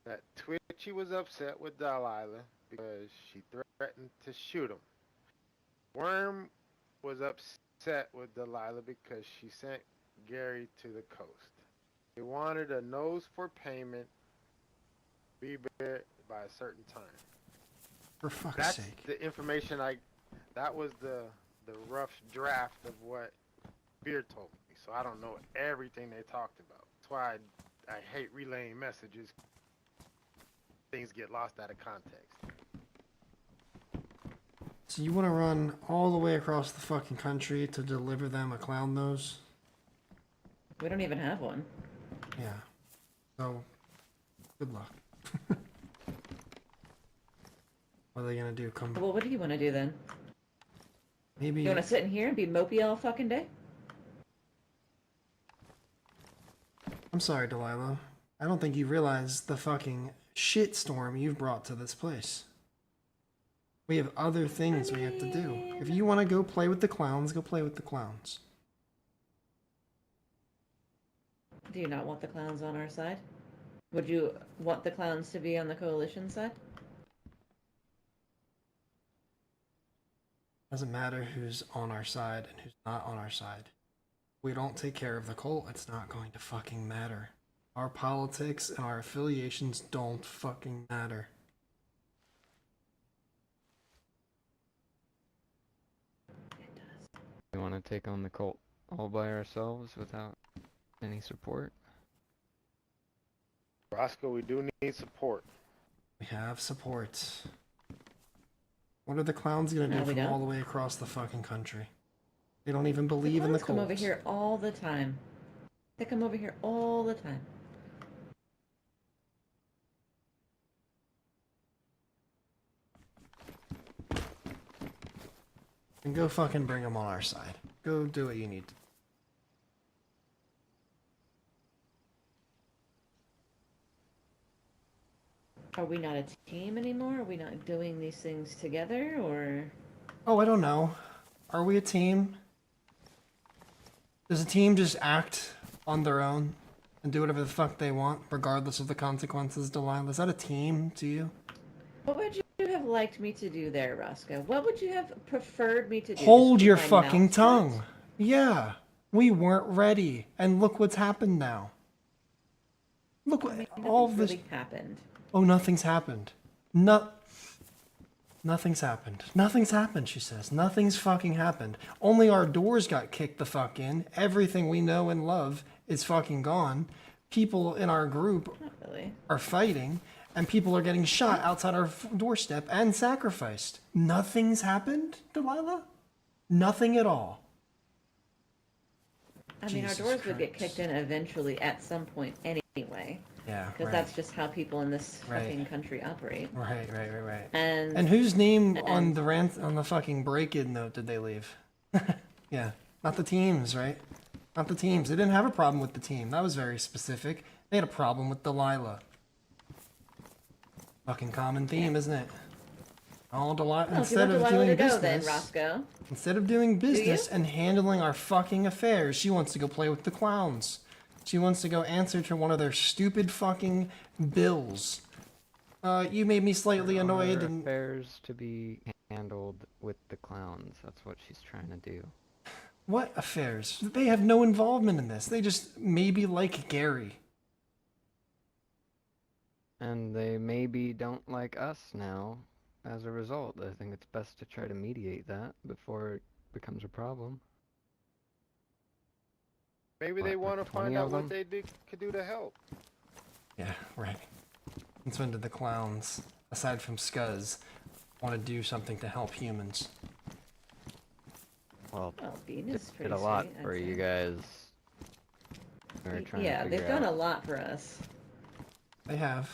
that Twitchy was upset with Delilah because she threatened to shoot him. Worm was upset with Delilah because she sent Gary to the coast. He wanted a nose for payment be buried by a certain time. For fuck's That's sake. the information that was the rough draft of what Beer told me. So I don't know everything they talked about. That's why I hate relaying messages. Things get lost out of context. So you want to run all the way across the fucking country to deliver them a clown nose? We don't even have one. Yeah. So, good luck. What are they gonna do? Come? Well, what do you want to do then? Maybe. You want to sit in here and be mopey all fucking day? I'm sorry, Delilah. I don't think you realize the fucking shitstorm you've brought to this place. We have other things we have to do. If you want to go play with the clowns, go play with the clowns. Do you not want the clowns on our side? Would you want the clowns to be on the coalition side? Doesn't matter who's on our side and who's not on our side. If we don't take care of the cult, it's not going to fucking matter. Our politics and our affiliations don't fucking matter. It does. We want to take on the cult all by ourselves without any support. Roscoe, we do need support. We have support. What are the clowns gonna do No, we from all don't. the way across the fucking country? They don't even The believe in the clowns come cult. over here all the time. They come over here all the time. And go fucking bring them on our side. Go do what you need to. Are we not a team anymore? Are we not doing these things together, or? Oh, I don't know. Are we a team? Does a team just act on their own and do whatever the fuck they want, regardless of the consequences, Delilah? Is that a team to you? What would you have liked me to do there, Roscoe? What would you have preferred me to do? Hold Just your keep my fucking mouth shut? tongue. Yeah, we weren't ready, and look what's happened now. Look what all of Nothing's this. really happened. Oh, nothing's happened. Nothing's happened. Nothing's happened, she says. Nothing's fucking happened. Only our doors got kicked the fuck in. Everything we know and love is fucking gone. People in our group Not really. are fighting, and people are getting shot outside our doorstep and sacrificed. Nothing's happened, Delilah? Nothing at all. I mean, our Jesus doors would get Christ. kicked in eventually at some point anyway, Yeah, because right. that's just how people in this Right. fucking country operate. Right. And And whose name on And- the on the fucking break-in note did they leave? Yeah, not the teams, right? Not the teams. They didn't have a problem with the team. That was very specific. They had a problem with Delilah. Fucking common theme, isn't it? All Delilah. well, if you Instead want of Delilah doing to go, then business, Roscoe. instead of doing business and handling our fucking affairs, she wants to go play with the clowns. She wants to go answer to one of their stupid fucking bills. You made me slightly There annoyed are and affairs to be handled with the clowns. That's what she's trying to do. what affairs? They have no involvement in this. They just maybe like Gary. And they maybe don't like us now as a result. I think it's best to try to mediate that before it becomes a problem. Maybe What, they with want to 20 find out of what them? they could do to help. Yeah, right. Since when did the clowns, aside from Scuzz, want to do something to help humans? Well, Well, Bean did, is pretty did a lot sweet, I'd for you say. guys. We were trying Yeah, to they've figure done out. a lot for us. They have.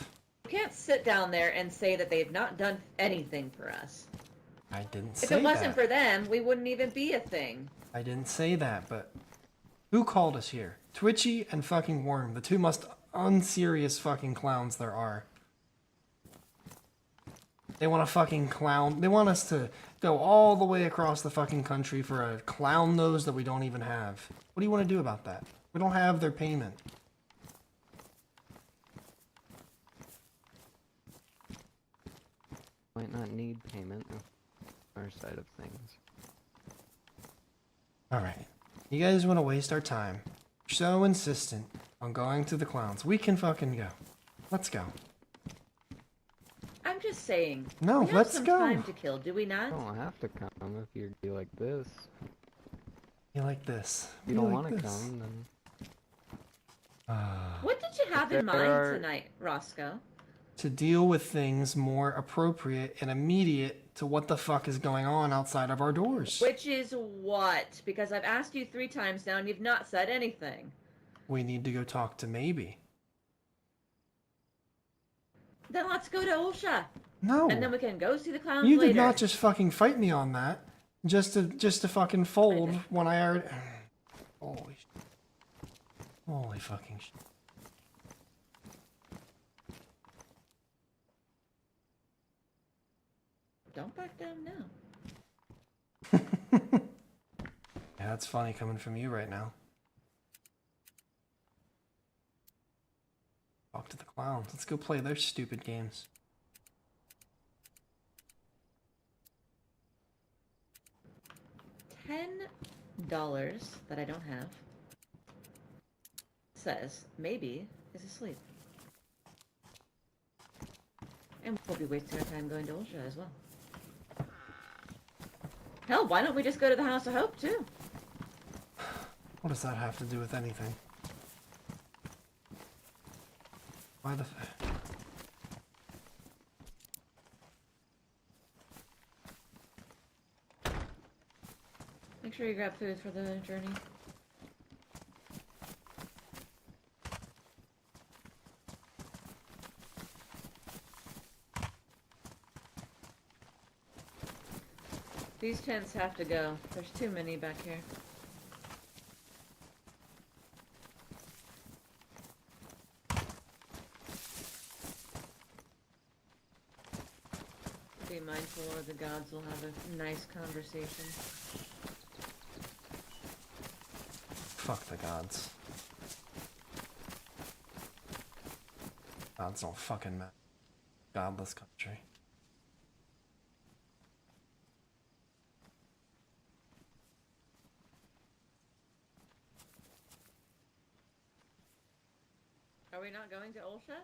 can't sit down there and say that they've not done anything for us. I didn't If say it wasn't that. for them, we wouldn't even be a thing. I didn't say that, but who called us here? Twitchy and fucking Worm, the two most unserious fucking clowns there are. They want to fucking clown. They want us to go all the way across the fucking country for a clown nose that we don't even have. What do you want to do about that? We don't have their payment. Might not need payment on our side of things. Alright. You guys want to waste our time. You're so insistent on going to the clowns. We can fucking go. Let's go. I'm just saying. No, we have let's some go. time to kill, do we You not? don't have to come if you be like this. You like this. If you don't want to come, then What did you have in There mind are- tonight, Rosco? To deal with things more appropriate and immediate to what the fuck is going on outside of our doors. Which is what? Because I've asked you 3 times now and you've not said anything. We need to go talk to Maybe. Then let's go to Olsha. No. And then we can go see the clowns You later. did not just fucking fight me on that. Just to fucking fold when I already... Holy shit. Holy fucking shit. Don't back down now. Yeah, that's funny coming from you right now. Talk to the clowns. Let's go play their stupid games. $10 that I don't have says maybe is asleep. And we'll be wasting our time going to Olsha as well. Hell, why don't we just go to the House of Hope too? What does that have to do with anything? Why the... Make sure you grab food for the journey. These tents have to go. There's too many back here. Be mindful or the gods will have a nice conversation. Fuck the gods. Gods don't fucking matter. Godless country. Are we not going to Olsha?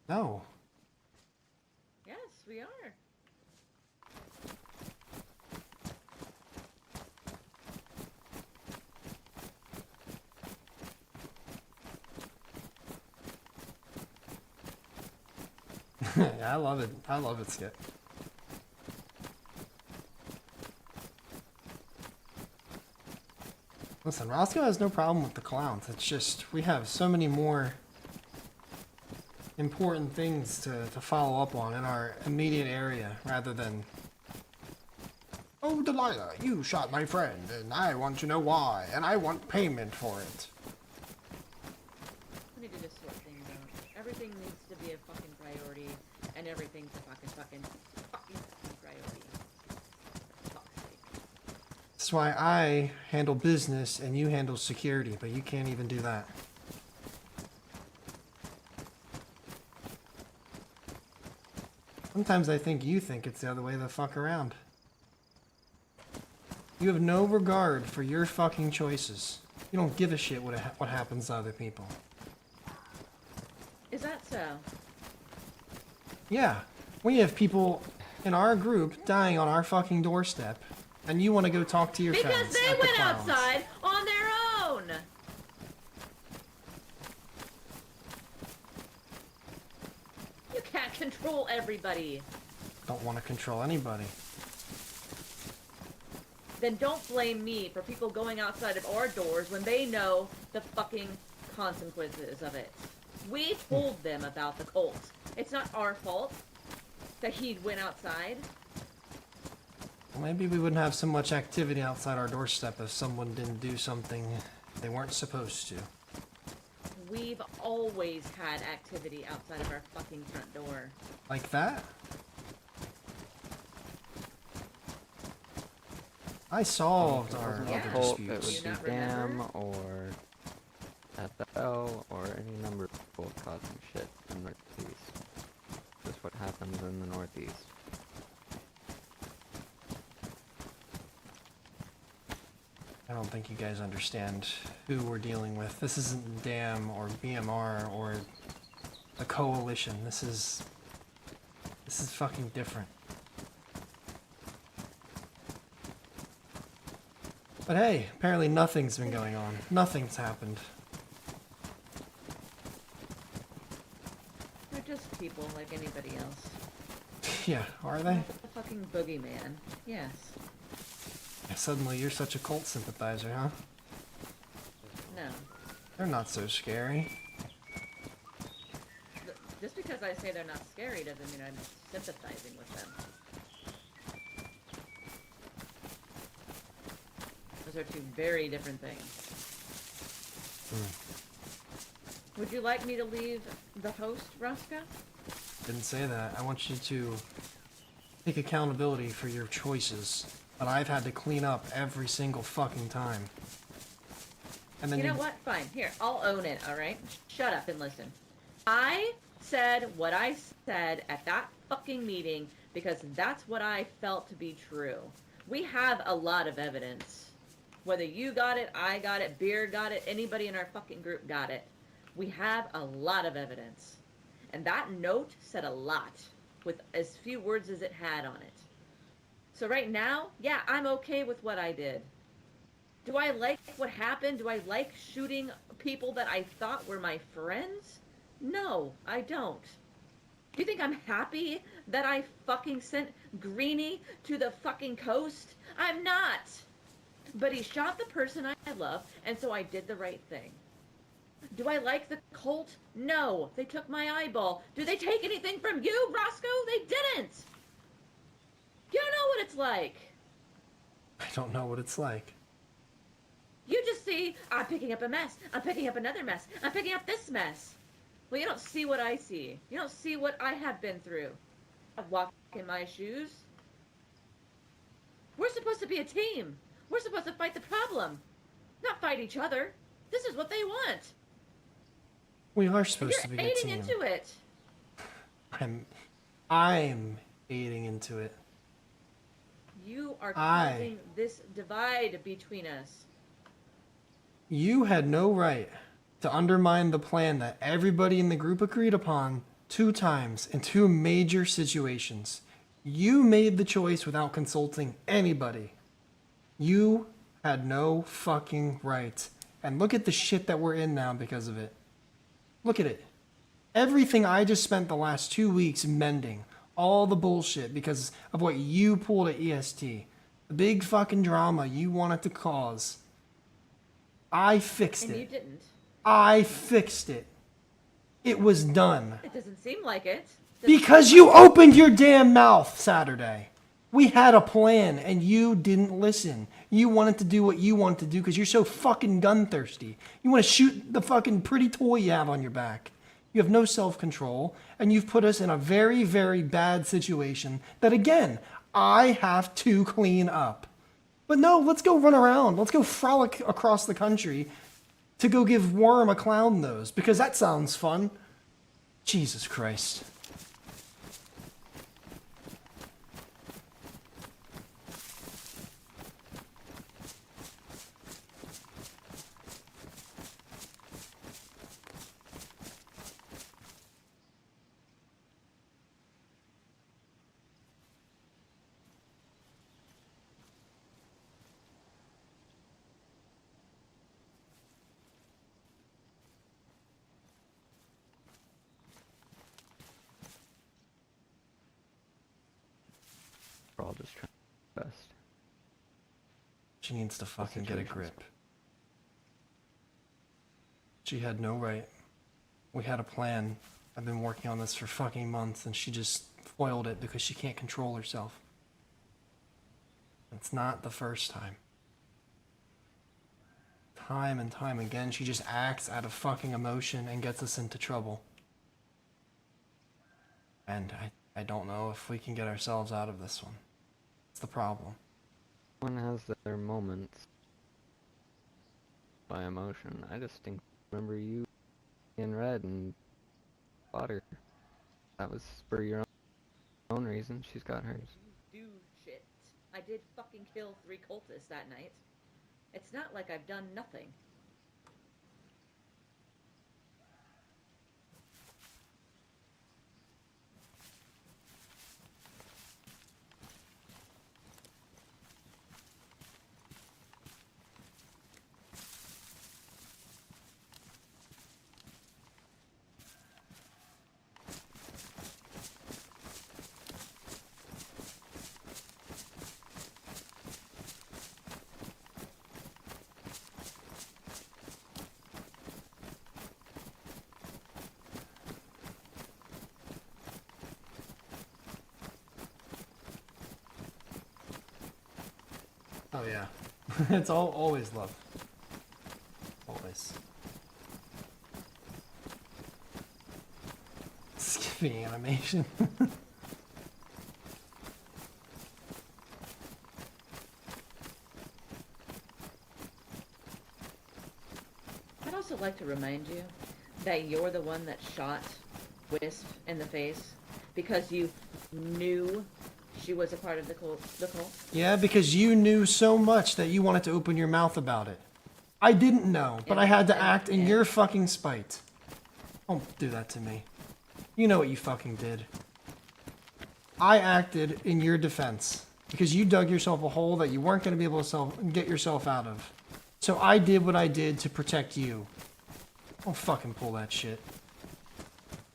No. Yes, we are. Yeah, I love it. I love it, Skip. Listen, Roscoe has no problem with the clowns. It's just, we have so many more important things to follow up on in our immediate area, rather than... Oh, Delilah, you shot my friend, and I want to know why, and I want payment for it. We need to just sort things out. Everything needs to be a fucking priority, and everything's a fucking priority. For fuck's sake. That's why I handle business and you handle security, but you can't even do that. Sometimes I think you think it's the other way the fuck around. You have no regard for your fucking choices. You don't give a shit what happens to other people. Is that so? Yeah, we have people in our group dying on our fucking doorstep, and you want to go talk to your Because friends they at the went clowns. outside on their own! You can't control everybody. Don't want to control anybody. Then don't blame me for people going outside of our doors when they know the fucking consequences of it. We told them about the cult. It's not our fault that he went outside. Well, maybe we wouldn't have so much activity outside our doorstep if someone didn't do something they weren't supposed to. We've always had activity outside of our fucking front door. Like that? I solved our Wasn't Yeah. a other cult, it disputes. would Do you be not DAM remember? or FL or any number of people causing shit in the Northeast. That's what happens in the Northeast. I don't think you guys understand who we're dealing with. This isn't DAM or BMR or the coalition. This is fucking different. But hey, apparently nothing's been going on. Nothing's happened. They're just people like anybody else. Yeah, are they? Not a fucking boogeyman. Yes. Suddenly you're such a cult sympathizer, huh? No. They're not so scary. Just because I say they're not scary doesn't mean I'm sympathizing with them. Those are two very different things. Would you like me to leave the host, Rosco? Didn't say that. I want you to take accountability for your choices. But I've had to clean up every single fucking time. And then You know what? Fine. Here, I'll own it, alright? Shut up and listen. I said what I said at that fucking meeting because that's what I felt to be true. We have a lot of evidence. Whether you got it, I got it, Beer got it, anybody in our fucking group got it. We have a lot of evidence. And that note said a lot with as few words as it had on it. So right now, yeah, I'm okay with what I did. Do I like what happened? Do I like shooting people that I thought were my friends? No, I don't. Do you think I'm happy that I fucking sent Greenie to the fucking coast? I'm not. But he shot the person I love, and so I did the right thing. Do I like the cult? No. They took my eyeball. Do they take anything from you, Rosco? They didn't. You don't know what it's like. I don't know what it's like. You just see, I'm picking up a mess. I'm picking up another mess. I'm picking up this mess. Well, you don't see what I see. You don't see what I have been through. I've walked in my shoes. We're supposed to be a team. We're supposed to fight the problem, not fight each other. This is what they want. We are supposed You're to be a aiding team. into it. I'm aiding into it. You are causing this divide between us. You had no right to undermine the plan that everybody in the group agreed upon 2 times in 2 major situations. You made the choice without consulting anybody. You had no fucking right. And look at the shit that we're in now because of it. Look at it. Everything I just spent the last 2 weeks mending. All the bullshit because of what you pulled at EST. The big fucking drama you wanted to cause. I fixed And it. you didn't. I fixed it. It was done. It doesn't seem like it. Because you opened your damn mouth Saturday. We had a plan and you didn't listen. You wanted to do what you wanted to do because you're so fucking gun thirsty. You want to shoot the fucking pretty toy you have on your back. You have no self-control and you've put us in a very, very bad situation that again, I have to clean up. But no, let's go run around. Let's go frolic across the country to go give Worm a clown nose because that sounds fun. Jesus Christ. We're all just trying to best. She needs to fucking get a situation's grip. She had no right We had a plan. I've been working on this for fucking months, and she just foiled it because she can't control herself. It's not the first time. Time and time again, she just acts out of fucking emotion and gets us into trouble. And I don't know if we can get ourselves out of this one. It's the problem. One has their moments by emotion. I distinctly remember you in red and water. That was for your own reason. She's got hers. You do shit. I did fucking kill 3 cultists that night. It's not like I've done nothing. Oh yeah. It's always love. Always. Skipping animation. I'd also like to remind you that you're the one that shot Wisp in the face because you knew she was a part of the cult. Yeah, because you knew so much that you wanted to open your mouth about it. I didn't know, but I had to act in your fucking spite. Don't do that to me. You know what you fucking did. I acted in your defense because you dug yourself a hole that you weren't going to be able to get yourself out of. So I did what I did to protect you. Don't fucking pull that shit.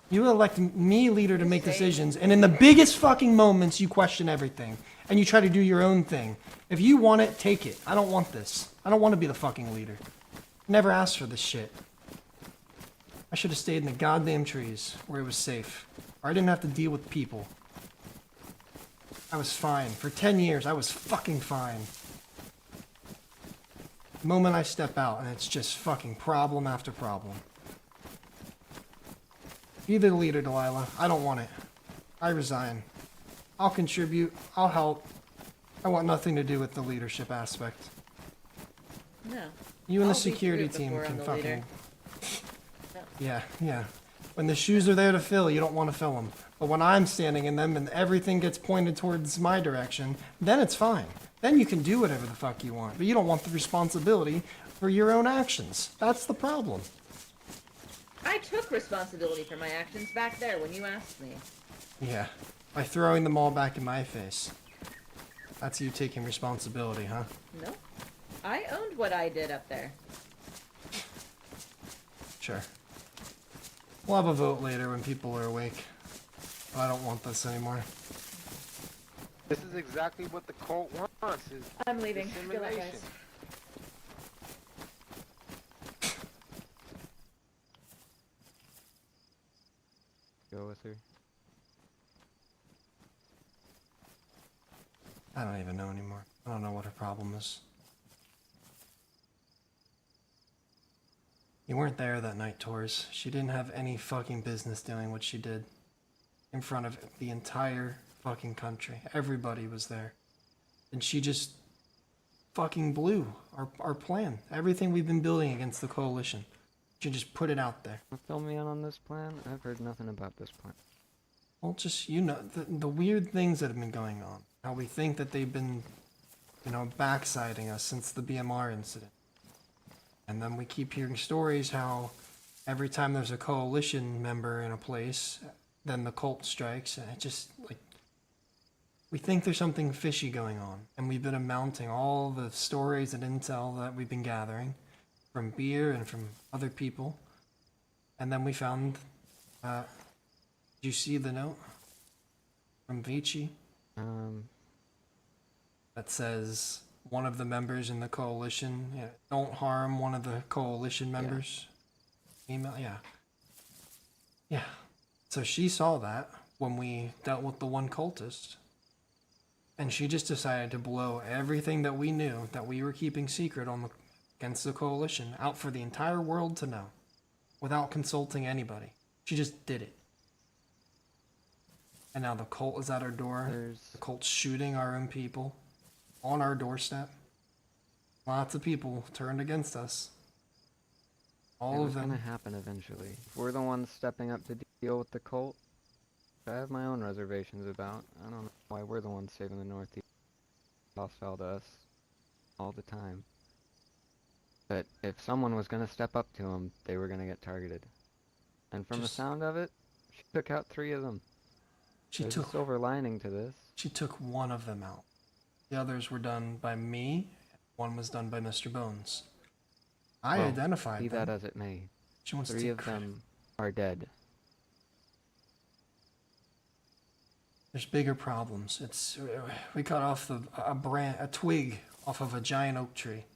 You elect me leader to make decisions, and in the biggest fucking moments, you question everything. And you try to do your own thing. If you want it, take it. I don't want this. I don't want to be the fucking leader. Never asked for this shit. I should have stayed in the goddamn trees, where it was safe. Or I didn't have to deal with people. I was fine. For 10 years, I was fucking fine. The moment I step out, and it's just fucking problem after problem. Be the leader, Delilah. I don't want it. I resign. I'll contribute. I'll help. I want nothing to do with the leadership aspect. No. You and the I'll be security through team before I'm can the fucking... leader. Yeah, yeah. When the shoes are there to fill, you don't want to fill them. But when I'm standing in them and everything gets pointed towards my direction, then it's fine. Then you can do whatever the fuck you want. But you don't want the responsibility for your own actions. That's the problem. I took responsibility for my actions back there when you asked me. Yeah. By throwing them all back in my face. That's you taking responsibility, huh? No. I owned what I did up there. Sure. We'll have a vote later when people are awake. But I don't want this anymore. This is exactly what the cult wants. Is I'm leaving. Good luck, dissemination. guys. Go with her. I don't even know anymore. I don't know what her problem is. You weren't there that night, Torres. She didn't have any fucking business doing what she did. In front of the entire fucking country. Everybody was there. And she just fucking blew our plan. Everything we've been building against the coalition. She just put it out there. Fill me in on this plan. I've heard nothing about this plan. Well, just, you know, the weird things that have been going on. How we think that they've been, you know, backsiding us since the BMR incident. And then we keep hearing stories how every time there's a coalition member in a place, then the cult strikes, and it just, like, we think there's something fishy going on. And we've been amounting all the stories and intel that we've been gathering from Beer and from other people. And then we found, did you see the note from Vici that says one of the members in the coalition, don't harm one of the coalition members? Email, yeah. So she saw that when we dealt with the one cultist. And she just decided to blow everything that we knew that we were keeping secret against the coalition out for the entire world to know without consulting anybody. She just did it. And now the cult is at our door. The cult's shooting our own people on our doorstep. Lots of people turned against us. All of them. It's gonna happen eventually. If we're the ones stepping up to deal with the cult, I have my own reservations about. I don't know why we're the ones saving the Northeast. Hostile to us all the time. But if someone was gonna step up to them, they were gonna get targeted. And from the sound of it, she took out 3 of them. There's a silver lining to this. She took one of them out. The others were done by me. One was done by Mr. Bones. I identified them. Be that as it may, She wants 3 of them are dead. There's bigger problems. We cut off a twig off of a giant oak tree,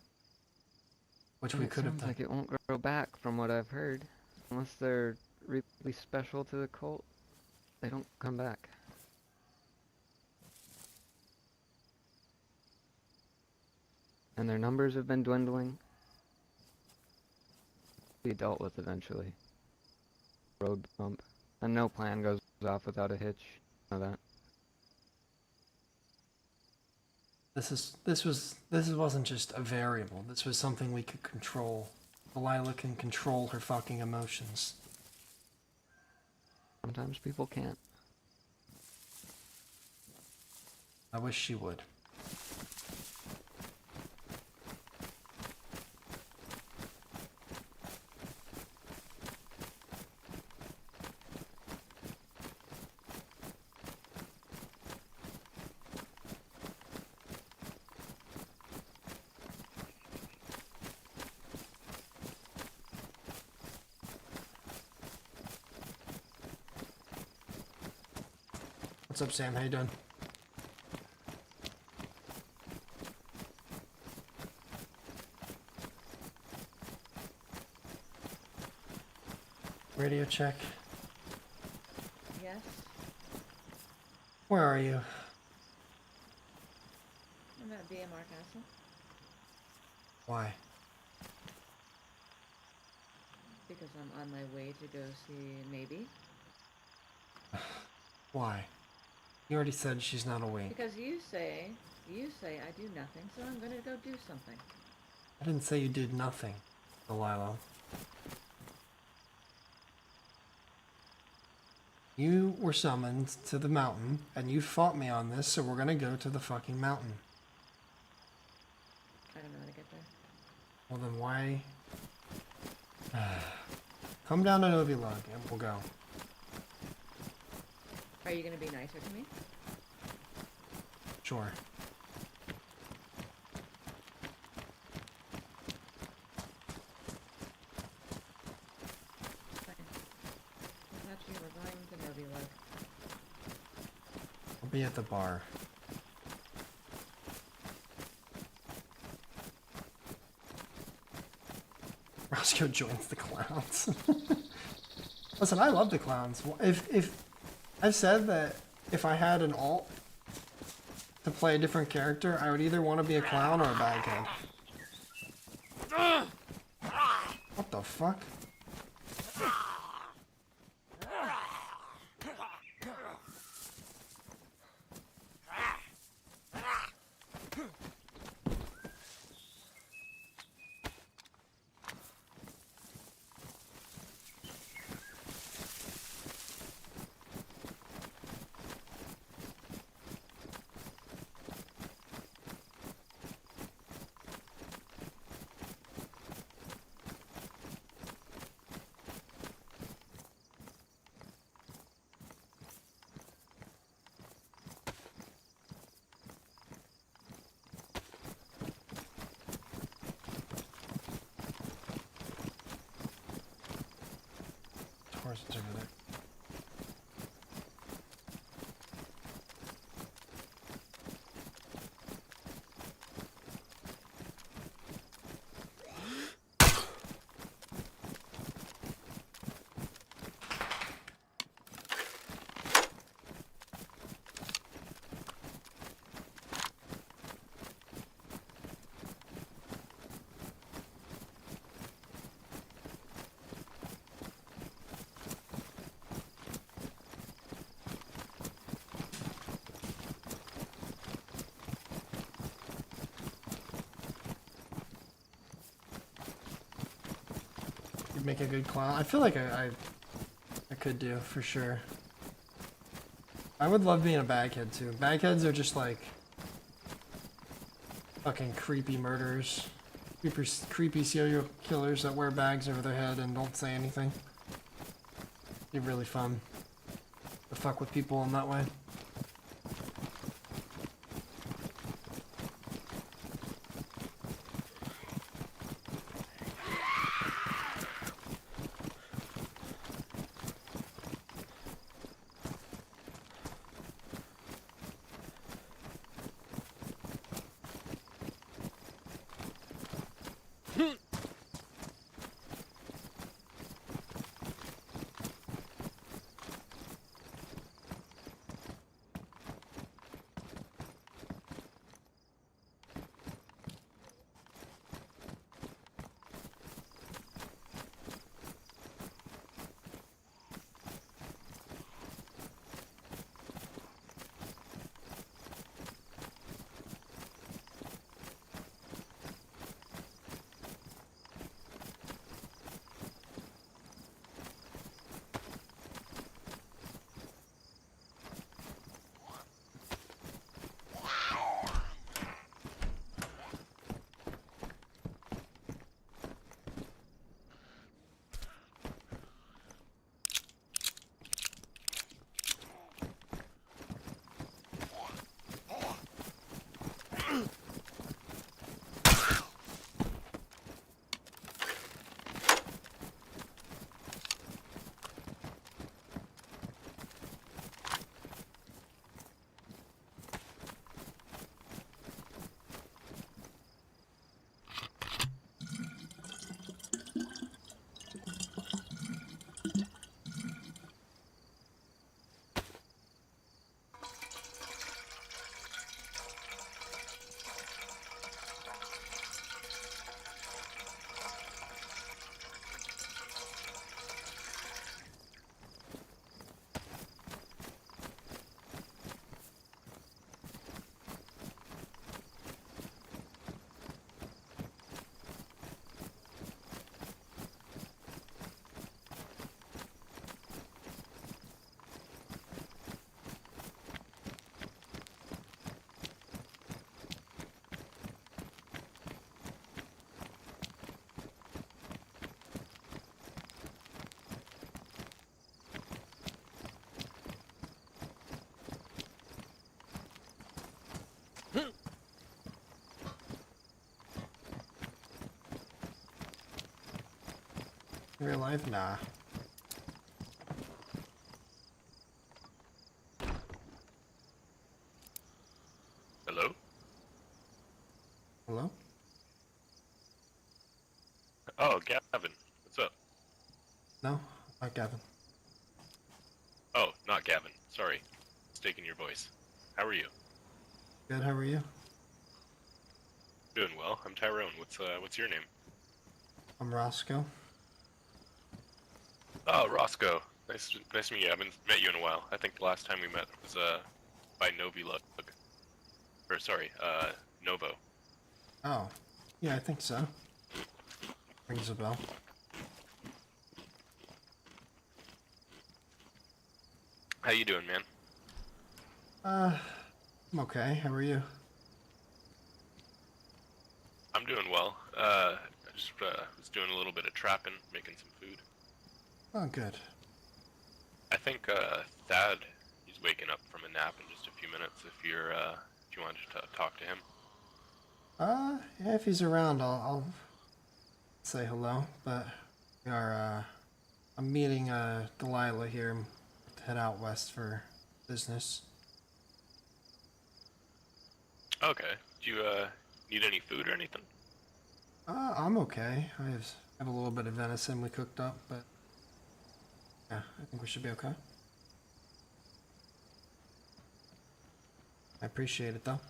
which we could have done. Sounds like it won't grow back, from what I've heard, unless they're really special to the cult. They don't come back. And their numbers have been dwindling. Be dealt with eventually. Road bump. And no plan goes off without a hitch. You know that. This wasn't just a variable. This was something we could control. Delilah can control her fucking emotions. Sometimes people can't. I wish she would. What's up, Sam? How you doing? Radio check. Yes. Where are you? I'm at BMR Castle. Why? Because I'm on my way to go see maybe. Why? You already said she's not awake. Because you say I do nothing, so I'm gonna go do something. I didn't say you did nothing, Delilah. You were summoned to the mountain, and you fought me on this, so we're gonna go to the fucking mountain. I don't know how to get there. Well then why... Come down to Novilog and we'll go. Are you gonna be nicer to me? Sure. Fine. I thought you were going to Novilog. I'll be at the bar. Rosco joins the clowns. Listen, I love the clowns. If I've said that if I had an alt to play a different character, I would either want to be a clown or a bad guy. What the fuck? Horses over there. make a good clown. I feel like I could do, for sure. I would love being a baghead, too. Bagheads are just, like, fucking creepy murderers. Creepy serial killers that wear bags over their head and don't say anything. Be really fun to fuck with people in that way. In real life? Nah. Hello? Hello? Oh, Gavin. What's up? No? Not Gavin. Oh, not Gavin. Sorry. Mistaken your voice. How are you? Good, how are you? Doing well. I'm Tyrone. What's your name? I'm Rosco. Oh, Rosco. Nice to meet you. I haven't met you in a while. I think the last time we met was by Novilug. Or sorry, Novo. Oh. Yeah, I think so. Rings a bell. How you doing, man? I'm okay. How are you? I'm doing well. I just was doing a little bit of trapping, making some food. Oh, good. I think Thad, he's waking up from a nap in just a few minutes. If you wanted to talk to him. Yeah, if he's around, I'll say hello, but we are, I'm meeting, Delilah here to head out west for business. Okay. Do you need any food or anything? I'm okay. I have a little bit of venison we cooked up, but yeah, I think we should be okay. I appreciate it, though.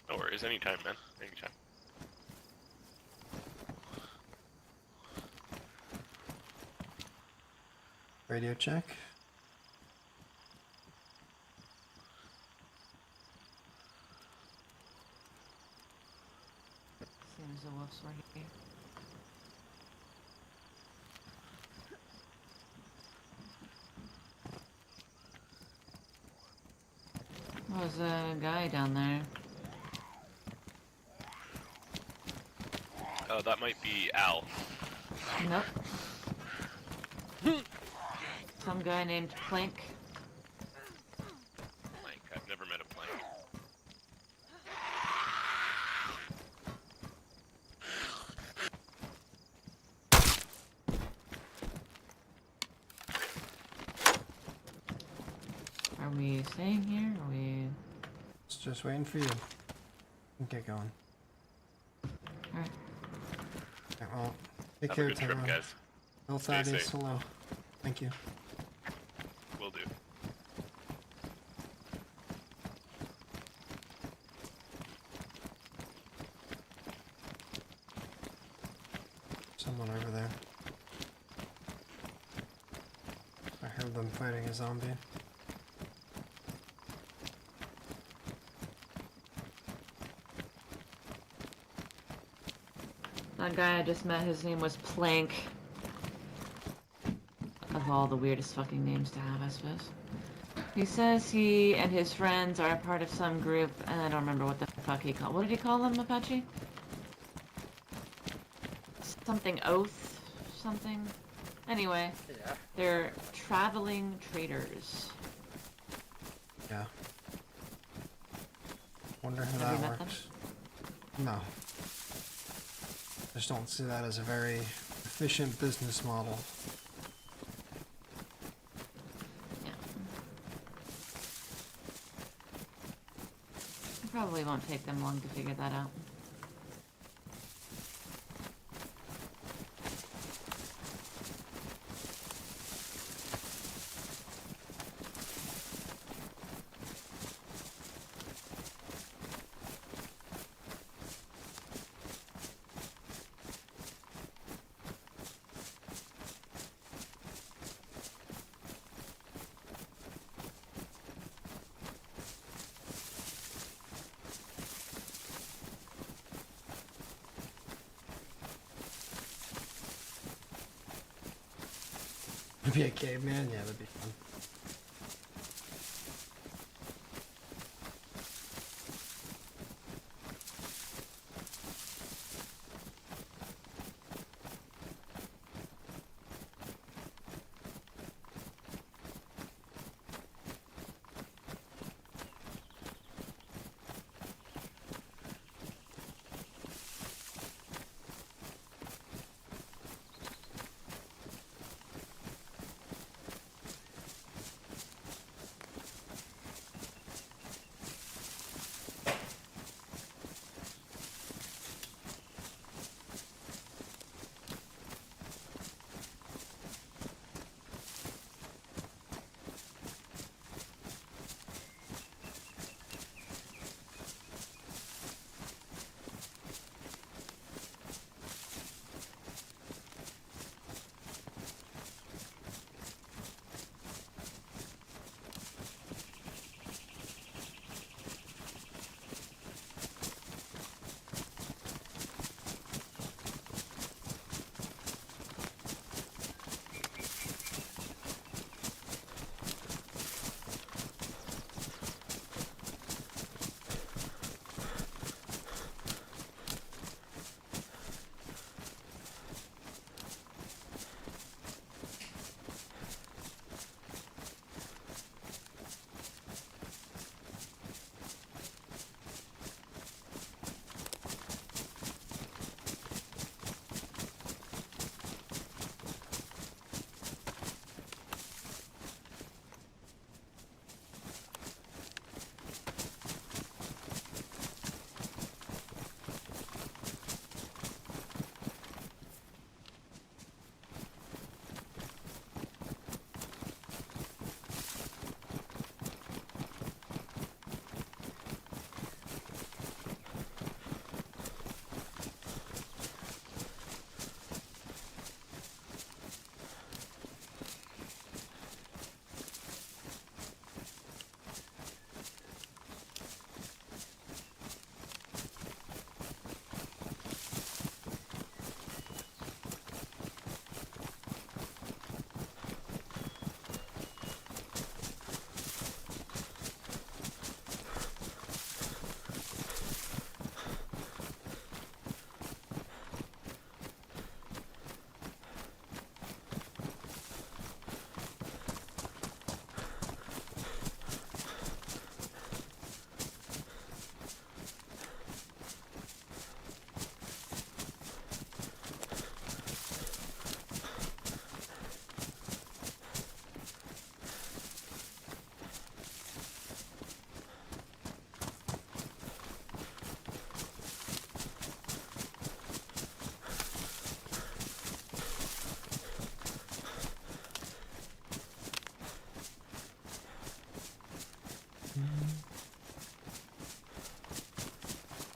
No worries. Anytime, man. Anytime. Radio check. Seems the wolves were here. There's a guy down there. Oh, that might be Al. Nope. Some guy named Plank. Plank. I've never met a plank. Are we staying here? Are we... It's just waiting for you. Get going. Alright. Okay, well, take Have a care, good trip, Tyrone. guys. Tell Stay Thaddeus safe. hello. Thank you. Will do. Someone over there. I heard them fighting a zombie. That guy I just met, his name was Plank. Of all the weirdest fucking names to have, I suppose. He says he and his friends are a part of some group, and I don't remember what the fuck he called. What did he call them, Apache? Something Oath? Something? Anyway, Yeah. they're traveling traders. Yeah. Wonder how Have you that met them? works. No. Just don't see that as a very efficient business model. Yeah. It probably won't take them long to figure that out. Be a caveman? Yeah, that'd be fun.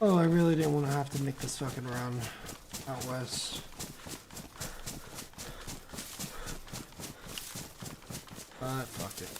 Oh, I really didn't want to have to make this fucking round out west. But fuck it.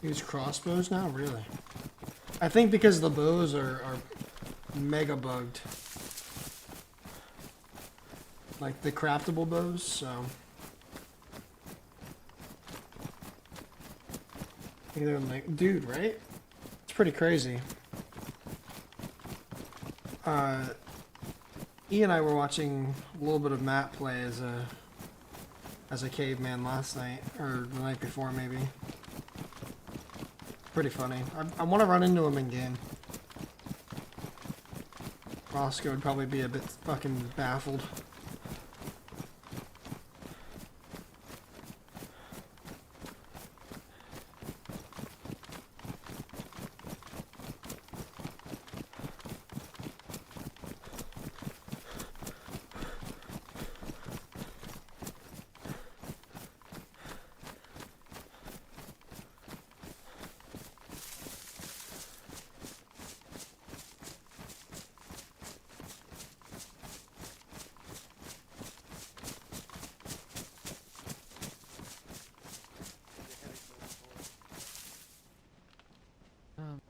Use crossbows now? Really? I think because the bows are mega bugged. Like the craftable bows, so. I think they're like, dude, right? It's pretty crazy. E and I were watching a little bit of Matt play as a caveman last night, or the night before maybe. Pretty funny. I want to run into him in game. Rosco would probably be a bit fucking baffled. Alright.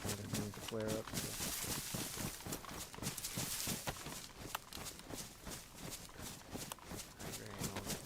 I didn't need to flare up. Hydrating all the time.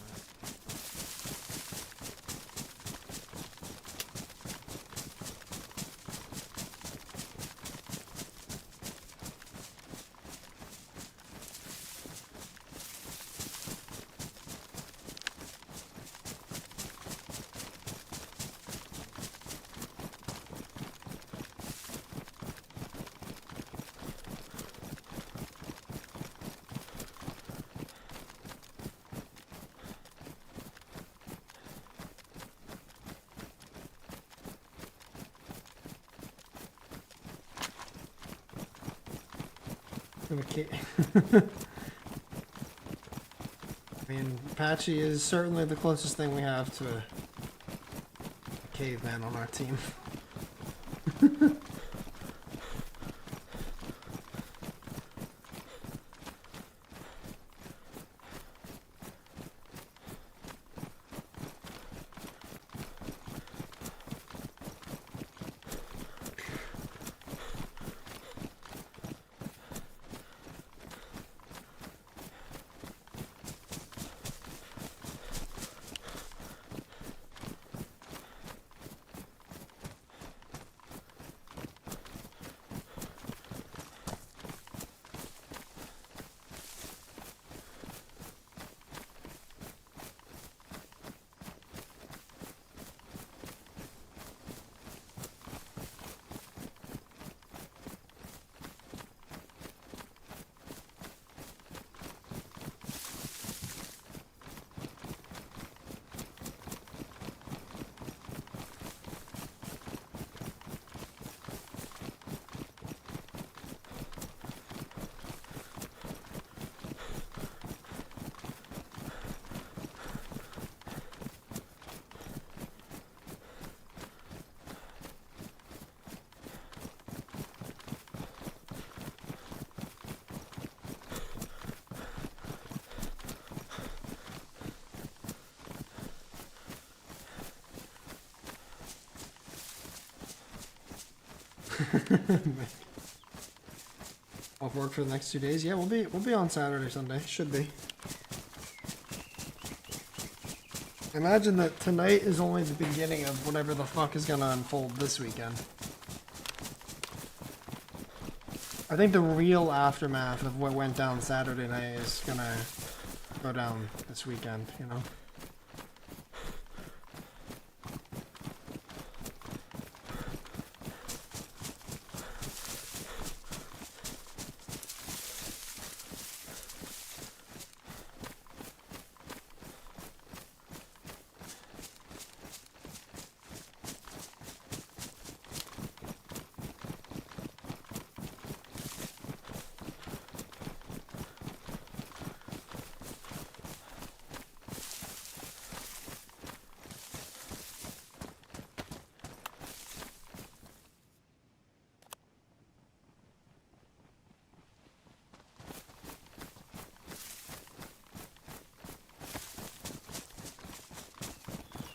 Okay. I mean, Apache is certainly the closest thing we have to a caveman on our team. Off work for the next 2 days. Yeah, we'll be on Saturday, Sunday. Should be. Imagine that tonight is only the beginning of whatever the fuck is gonna unfold this weekend. I think the real aftermath of what went down Saturday night is gonna go down this weekend, you know?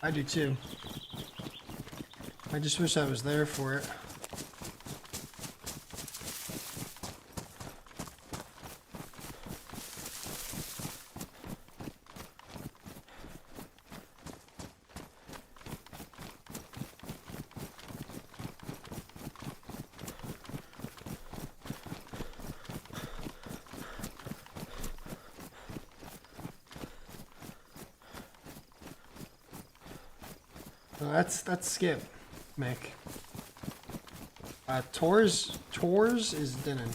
I do too. I just wish I was there for it. No, that's Skip, Mick. Tours is Denon.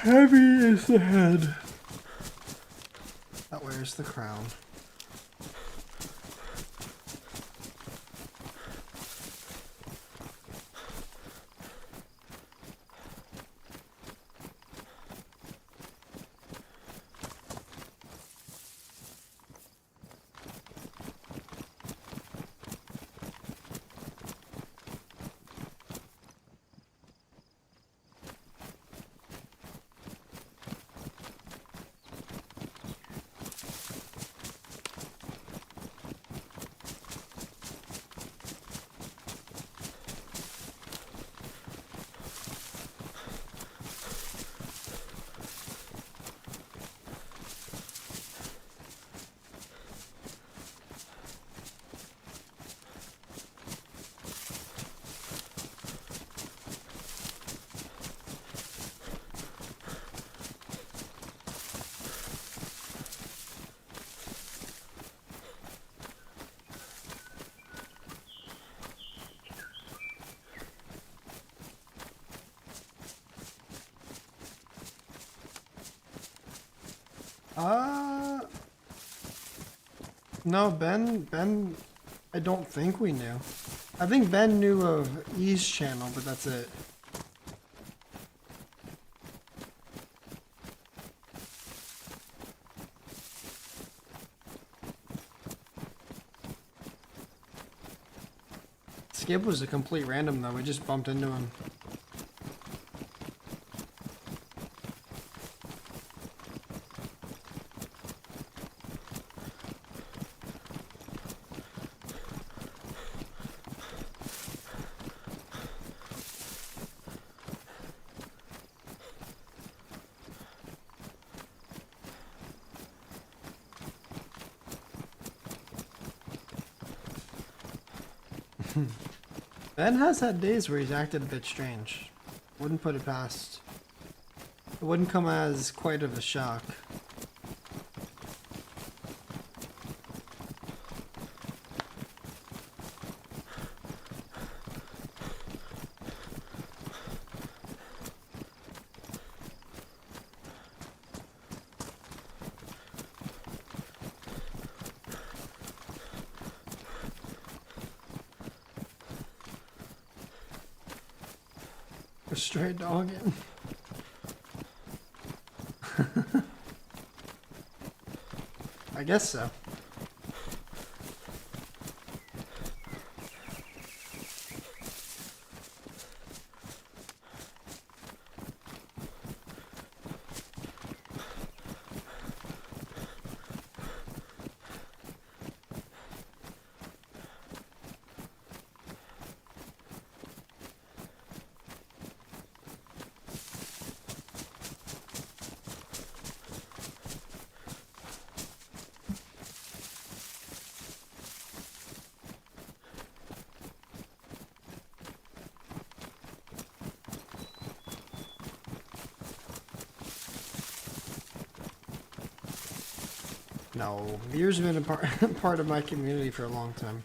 Heavy is the head that wears the crown. No, Ben, I don't think we knew. I think Ben knew of E's channel, but that's it. Skip was a complete random though, we just bumped into him. Ben has had days where he's acted a bit strange. Wouldn't put it past. It wouldn't come as quite of a shock. stray dog in. I guess so. No, beer's been a part of my community for a long time.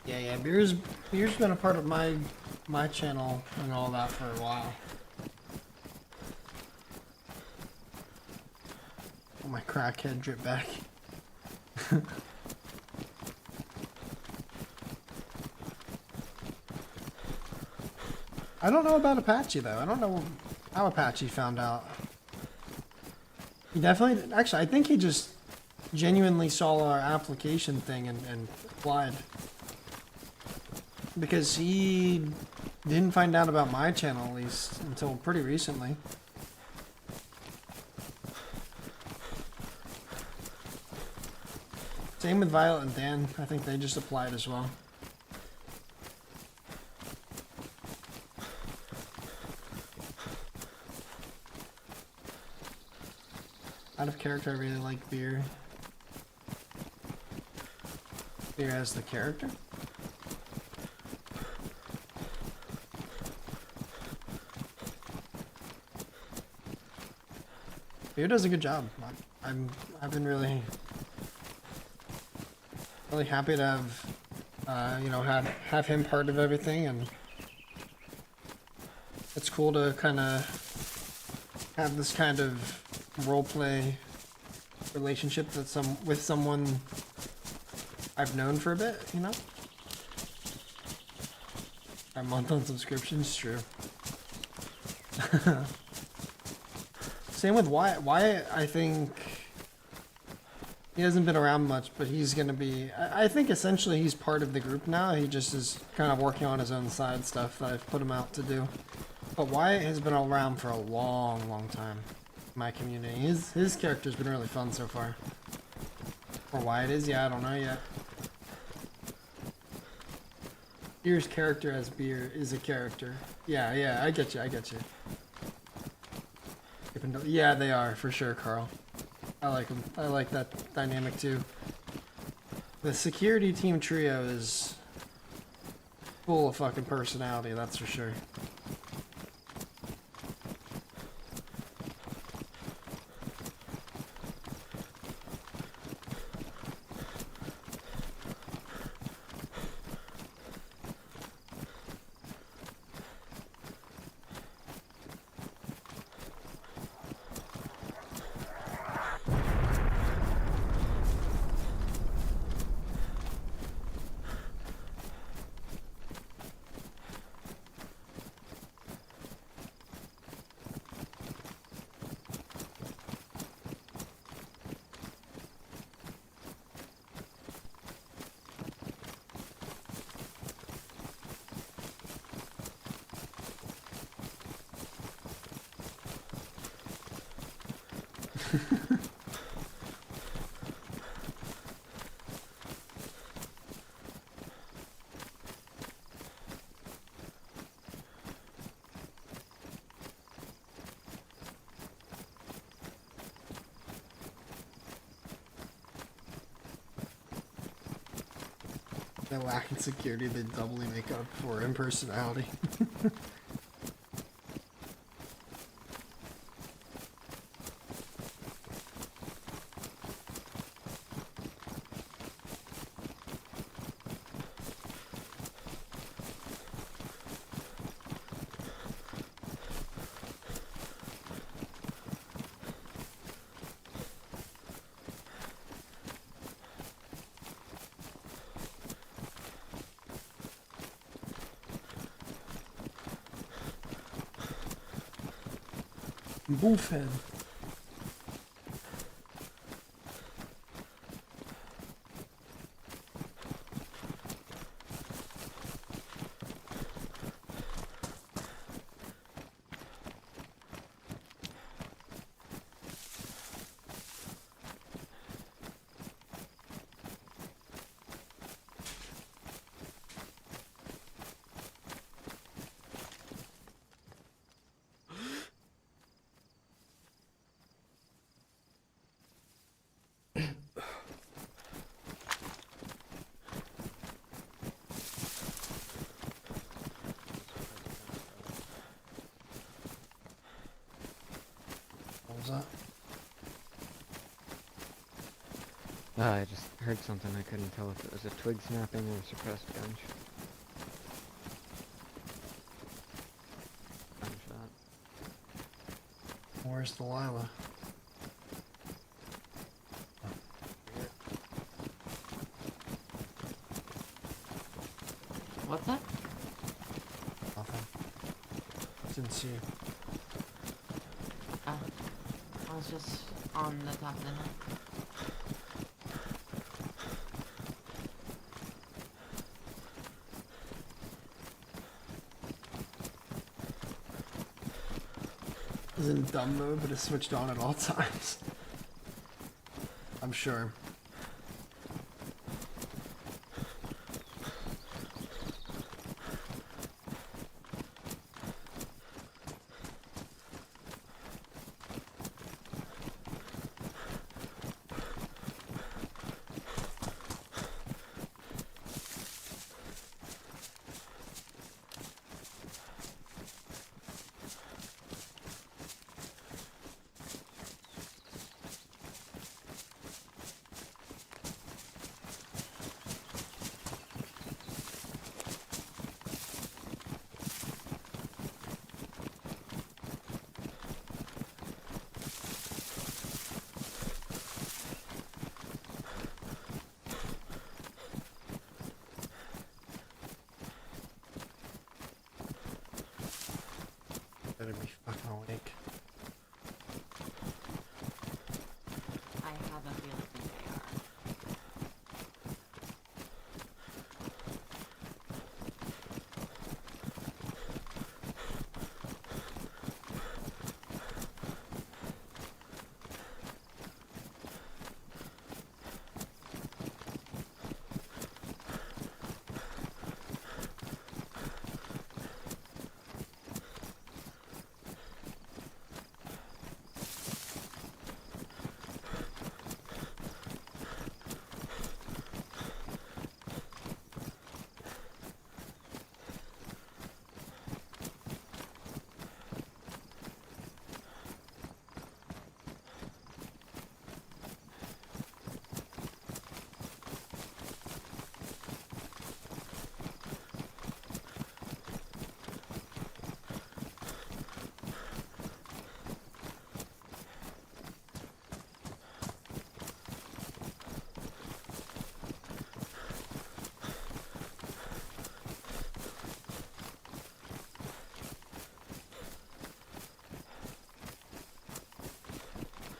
Yeah, beer's been a part of my channel and all that for a while. Oh, my crackhead drip back. I don't know about Apache though. I don't know how Apache found out. He definitely, actually, I think he just genuinely saw our application thing and applied. Because he didn't find out about my channel, at least, until pretty recently. Same with Violet and Dan. I think they just applied as well. Out of character, I really like beer. Beer as the character? Beer does a good job. I've been really happy to have you know, have him part of everything, and it's cool to kind of have this kind of roleplay relationship with someone I've known for a bit, you know. A month on subscriptions, true. Same with Wyatt. Wyatt, I think he hasn't been around much, but he's gonna be. I think essentially he's part of the group now. He just is kind of working on his own side stuff that I've put him out to do. But Wyatt has been around for a long time in my community. His character's been really fun so far. Or Wyatt is, yeah, I don't know yet. Beer's character as Beer is a character. Yeah, I get you. Yeah, they are, for sure, Carl. I like them. I like that dynamic, too. The security team trio is full of fucking personality, that's for sure. They lack in security, they doubly make up for impersonality. Bullhead. What was that? I just heard something. I couldn't tell if it was a twig snapping or a suppressed gunshot. Where's Delilah? What's that? Nothing. Didn't see you. Oh, I was just on the top of the hill. It's in dumb mode, but it's switched on at all times. I'm sure. Better be fucking awake. I have a feeling they are.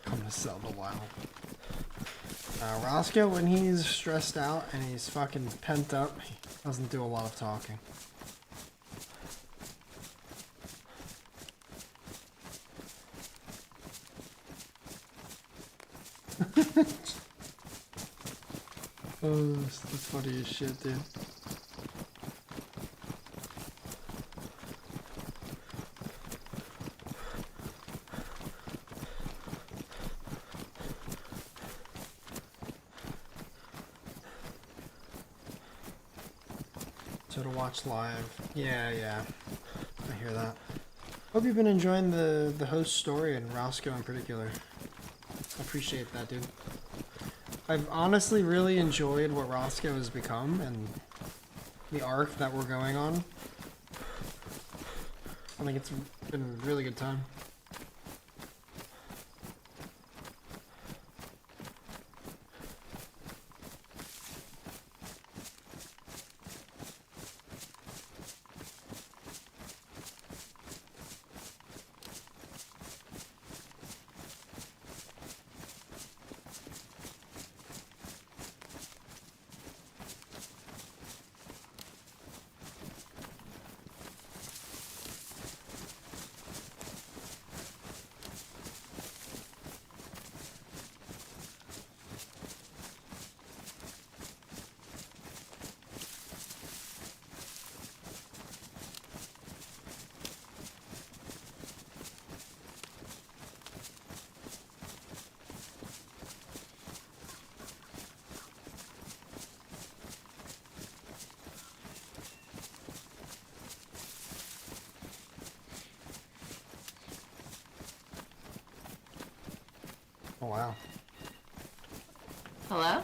Come to sell the WoW. Rosco, when he's stressed out and he's fucking pent up, he doesn't do a lot of talking. Oh, that's the funniest shit, dude. So to watch live. Yeah. I hear that. Hope you've been enjoying the host story and Rosco in particular. I appreciate that, dude. I've honestly really enjoyed what Rosco has become and the arc that we're going on. I think it's been a really good time. Oh wow. Hello?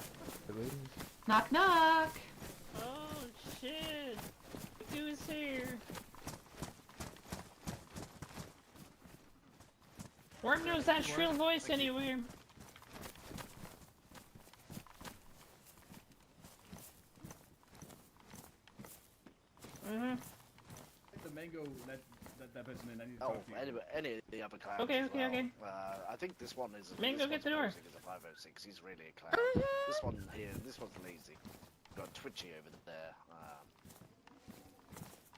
Knock knock. Oh shit! Who's here? Where knows that shrill voice anywhere? The mango that person in. I need to Oh, talk to you. any of the other clans. Okay, as okay, well. okay. I think this one is. Mango, this get the door. one's posing as a 506. He's really a clown. This one here, this one's lazy. Got Twitchy over there.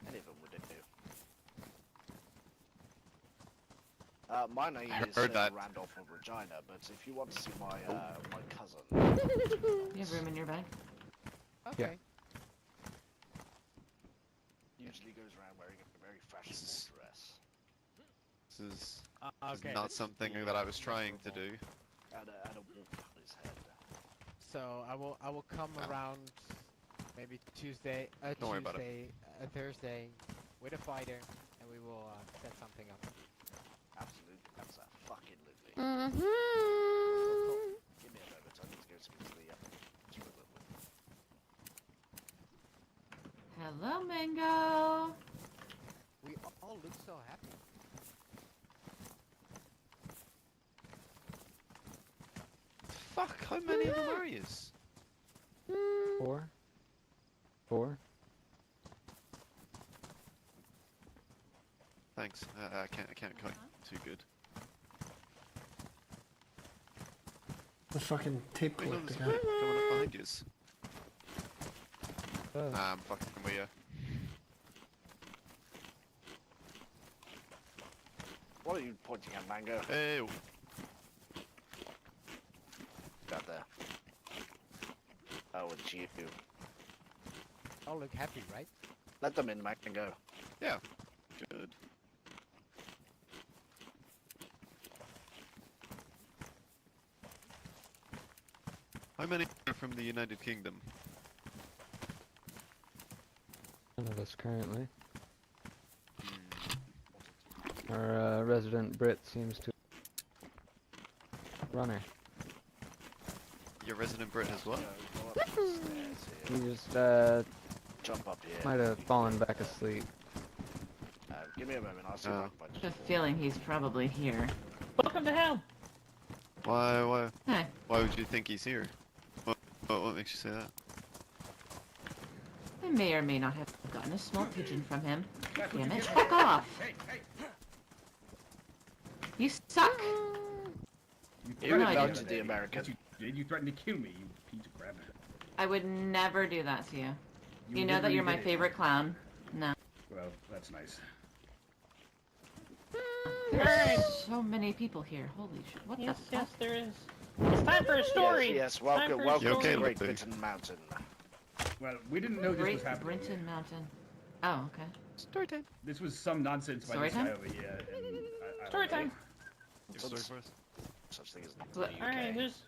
Any of them would do. My name is Randolph of Regina, but if you want to see my my cousin, You have room in your bag? okay. Usually goes around wearing a very fashionable dress. This is Okay. not something that I was trying to do. And a wolf on his head. So I will come around maybe Tuesday, Don't worry about Thursday with a fighter, and we will set something up. Absolutely, that's a fucking lovely. Give me a moment, I need to go speak to the Hello, Mango. We all look so happy. Fuck, how many of them are yous? 4? 4? Thanks. I can't cut too good. The fucking tape Wait, no, collector there's a guy. whip coming up behind yous. Oh. I'm fucking with ya. What are you pointing at, Mango? Hey, Got there. Oh, it's you. All look happy, right? Let them in, Mango. yeah, good. How many are from the United Kingdom? None of us currently. Our resident Brit seems to runner. Your resident Brit as well? Go up the stairs He here. just Jump up here. might have fallen back asleep. Give me a moment, I'll see if I can find I have a feeling he's probably here. Welcome to hell. Why Hey, would you think he's here? What makes you say that? I may or may not have gotten a small pigeon from him. That's what Damn you it, get. fuck off! Hey, hey! You suck! You No, I about didn't. to the American. Yes, you did. You threatened to kill me, you piece of crap. I would never do that to you. You know that literally you're my did it. favorite clown. No. Well, that's nice. There's so many people here. Holy shit. What Yes, the fuck? yes, there is. It's time for a story. Yes, Time for welcome, a welcome You to okay, the Great Luke? Britain Mountain. Well, we didn't know this was Great Oh, happening. Brinton Mountain. Oh, okay. Story time. This was some nonsense by Story this guy time? over here. And I Story don't know. time. Your story for us? Such thing as the Look, UK. Alright, who's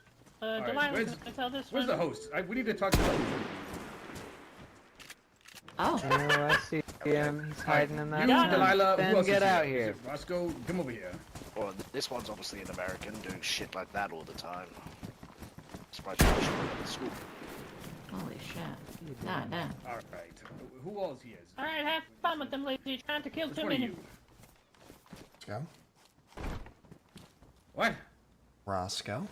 right, Delilah's where's- gonna tell this Where's one. the host? We need to talk to the host. Oh. Oh, I see him. He's hiding in that You, tent. Delilah, who Ben, else get is out Is here. it Roscoe, come over here. Well, this one's obviously an American doing shit like that all the time. Surprised you should at the school. Holy shit. Nah, nah. Alright. Who else he is? Alright, have fun with them, lady. Trying to kill Which too one are many. you? Let's go. What? Roscoe.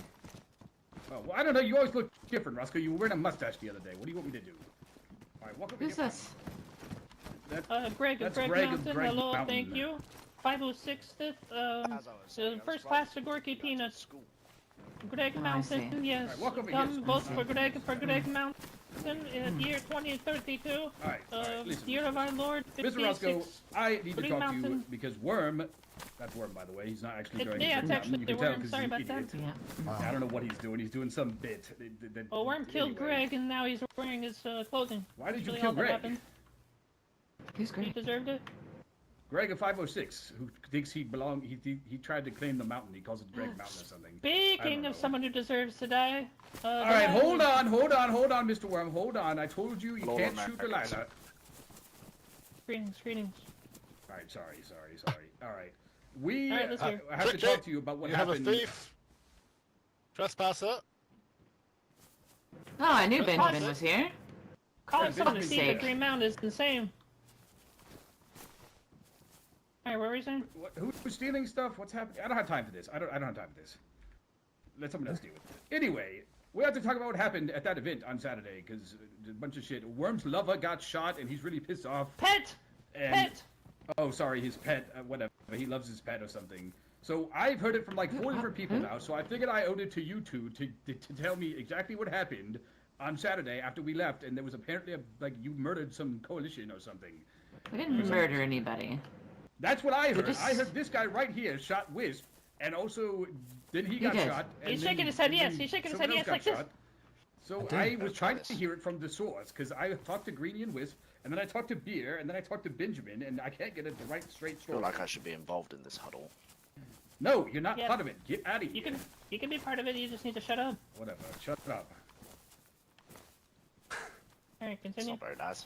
Oh, well, I don't know. You always look different, Roscoe. You were wearing a mustache the other day. What do you want me to do? Alright, walk over Who's here. this? Greg, That's Greg Greg- Mountain, Greg hello, Mountain. thank you. 506th, As I was saying, first I'm class surprised Gorky you guys at Peanuts. school. Greg Oh, I Mountain, see. yes. Alright, walk over Come here. vote for Greg Mountain in year 2032. Alright, listen. Year of our Lord, Mr. Roscoe, 56. I need to Greg talk to you Mountain. because Worm, that's Worm by the way, he's not actually joining Yeah, us. it's actually you can Worm. tell 'cause Sorry he's an about that. idiot. Yeah. I don't know what he's doing. He's doing some bit. Well, Worm killed anyway. Greg, and now he's wearing his clothing. Why did you Really kill all that Greg? happened. Who's He Greg? deserved it. Greg of 506, who thinks he belonged. He tried to claim the mountain. He calls it Greg Mountain or something. I Speaking don't of know. someone who deserves to die. All right, hold on, Mr. Worm, hold on. I told you Lord can't shoot Americans. Delilah. Greetings. All right, sorry. All right, we. All right, let's hear. I have to talk to you about what happened. Trespasser. Oh, I knew Benjamin was here. Calling Yeah, someone to Benjamin's see the here. Green Mountain is insane. Alright, what were you saying? Who's stealing stuff? What's happening? I don't have time for this. I don't have time for this. Let someone else deal with it. Anyway, we have to talk about what happened at that event on Saturday because a bunch of shit. Worm's lover got shot and he's really pissed off. Pet! And, Pet! Oh, sorry, his pet. Whatever. He loves his pet or something. So I've heard it from like 4 different people now. So I figured I owed it to you two to tell me exactly what happened on Saturday after we left. And there was apparently like you murdered some coalition or something. We didn't murder anybody. That's what I heard. just- I heard this guy right here shot Wisp, and also then he got did. shot. And He's then- shaking his head, and yes. then He's shaking his someone head, else yes, got like this. shot. So I I did. was trying to hear it from the source because I talked to Greenie and Wisp, and then I talked to Beer, and then I talked to Benjamin, and I can't get it the right straight I feel story. like I should be involved in this huddle. No, you're not Yeah. part of it. Get out of here. You can be part of it, you just need to shut up. Whatever. Shut up. Alright, It's continue. not very nice.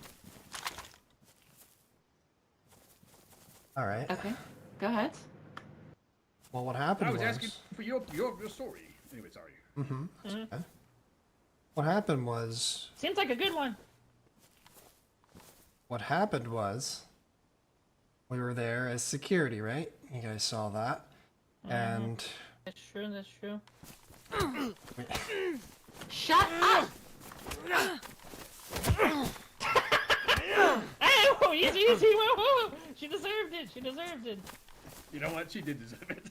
All right. Okay. Go ahead. Well, what happened I was asking for your story. Anyway, sorry. What happened was. Seems like a good one. What happened was. We were there as security, right? You guys saw that. And That's true. Shut up! Oh, easy, whoa. She deserved it. You know what? She did deserve it.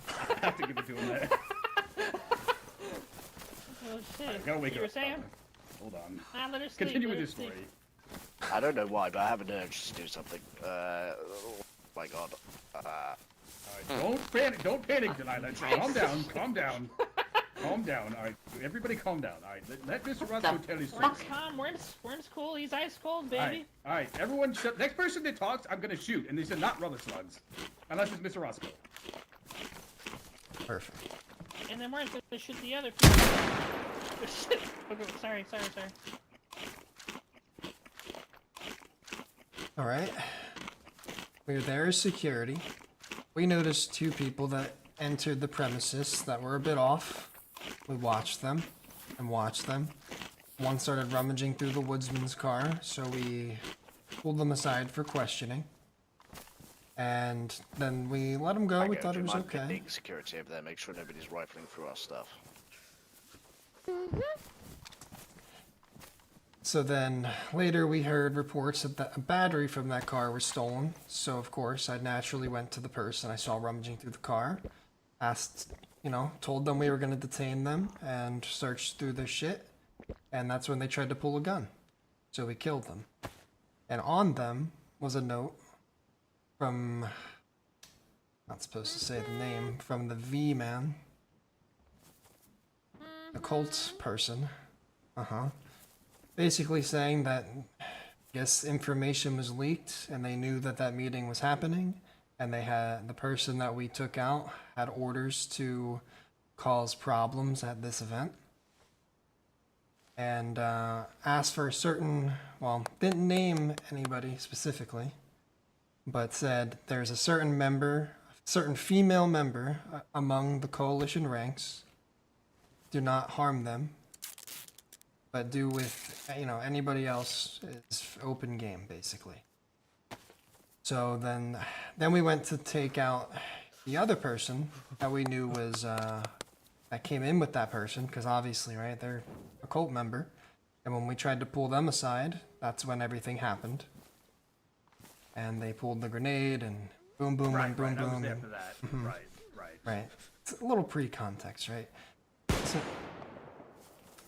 I have to give it to him there. Oh shit. I gotta wake you her were up. saying? Hold on. Let her sleep. Continue let with her this sleep. story. I don't know why, but I have an urge to do something. Oh my god. Don't panic, Delilah. Calm down. Calm down. All right, everybody calm down. All right, let Mr. Roscoe tell his story. Worm's calm. Worm's cool. He's ice cold, baby. All right, everyone shut. Next person that talks, I'm gonna shoot. And these are not rubber slugs. Unless it's Mr. Roscoe. perfect. And then Worm's gonna shoot the other people. Shit. Okay, sorry. All right. We were there as security. We noticed 2 people that entered the premises that were a bit off. We watched them and watched them. One started rummaging through the woodsman's car, so we pulled them aside for questioning. And then we let him go. We thought it was okay. Pending security over there, make sure nobody's rifling through our stuff. So then later we heard reports that a battery from that car was stolen. So of course I naturally went to the person I saw rummaging through the car, asked, told them we were going to detain them and search through their shit. And that's when they tried to pull a gun. So we killed them. And on them was a note from, not supposed to say the name, from the V-man. The cult person. Basically saying that, yes, information was leaked and they knew that meeting was happening, and the person that we took out had orders to cause problems at this event. and asked for a certain, well, didn't name anybody specifically, but said there's a certain member, a certain female member among the coalition ranks. Do not harm them, but do with, you know, anybody else is open game, basically. So then we went to take out the other person that we knew was, that came in with that person, because obviously, right, they're a cult member. And when we tried to pull them aside, that's when everything happened. And they pulled the grenade, and boom, boom, and boom, I was boom. there and- for that. Mhm. Right. Right. It's a little pre-context, right?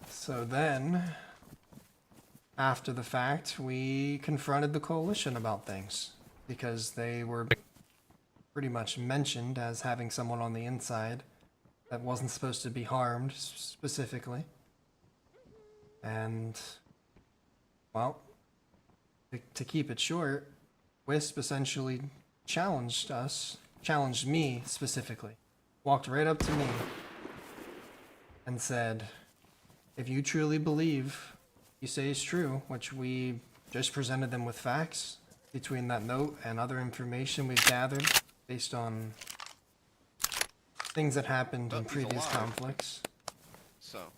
So then, after the fact, we confronted the coalition about things, because they were pretty much mentioned as having someone on the inside that wasn't supposed to be harmed specifically. And, well, to keep it short, Wisp essentially challenged me specifically, walked right up to me and said, if you truly believe you say is true, which we just presented them with facts between that note and other information we've gathered based on things that happened in But he's previous alive. conflicts. So,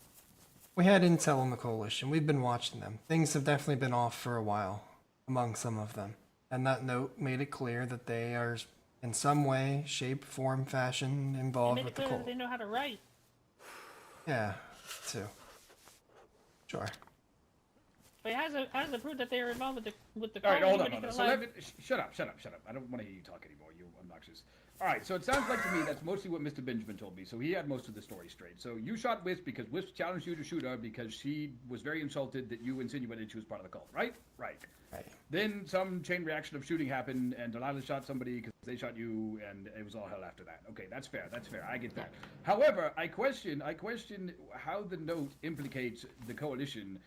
We had intel on the coalition. We've been watching them. Things have definitely been off for a while among some of them. And that note made it clear that they are in some way, shape, form, fashion They involved made with it the clear that cult. they know how to write. Yeah, too. Sure. But how does it prove that they are involved with the All right, cult? hold on. Anybody So could let me, shut up. I don't want to hear you talk anymore. You obnoxious. All right, so it sounds like to me that's mostly what Mr. Benjamin told me. So he had most of the story straight. So you shot Wisp because Wisp challenged you to shoot her because she was very insulted that you insinuated she was part of the cult, right? Right. Right. Then some chain reaction of shooting happened, and Delilah shot somebody because they shot you, and it was all hell after that. Okay, that's fair. That's fair. I get that. However, I question how the note implicates the coalition.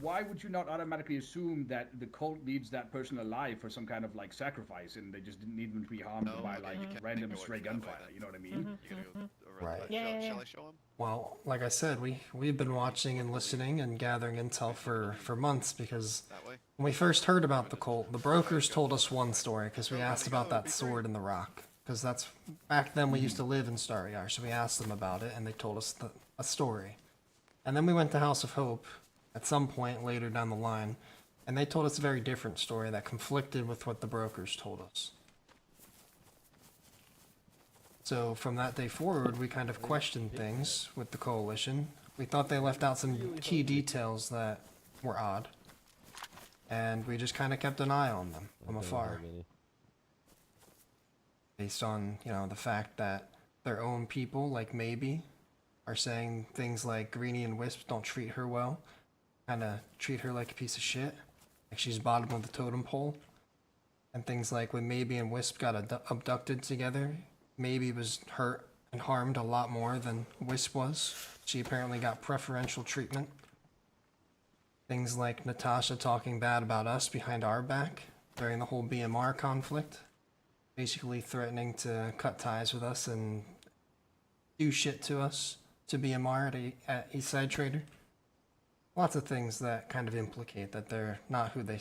Why would you not automatically assume that the cult needs that person alive for some kind of like sacrifice, and they just didn't need them to be harmed by like random stray gunfire? You know what I mean? you gonna go over Right. that? Yeah. Shall I show him? Well, like I said, we've been watching and listening and gathering intel for months, because That way? when we first heard about the cult, the brokers told us one story because we asked about that sword in the rock. Because that's back then we used to live in Star Yard, so we asked them about it and they told us a story. And then we went to House of Hope at some point later down the line, and they told us a very different story that conflicted with what the brokers told us. So from that day forward, we kind of questioned things with the coalition. We thought they left out some key details that were odd, and we just kind of kept an eye on them from afar, based on, you know, the fact that their own people, like Maybe, are saying things like Greenie and Wisp don't treat her well, kind of treat her like a piece of shit, like she's bottom of the totem pole, and things like when Maybe and Wisp got abducted together, Maybe was hurt and harmed a lot more than Wisp was. She apparently got preferential treatment. Things like Natasha talking bad about us behind our back during the whole BMR conflict, basically threatening to cut ties with us and do shit to us, to BMR at Eastside Trader. Lots of things that kind of implicate that they're not who they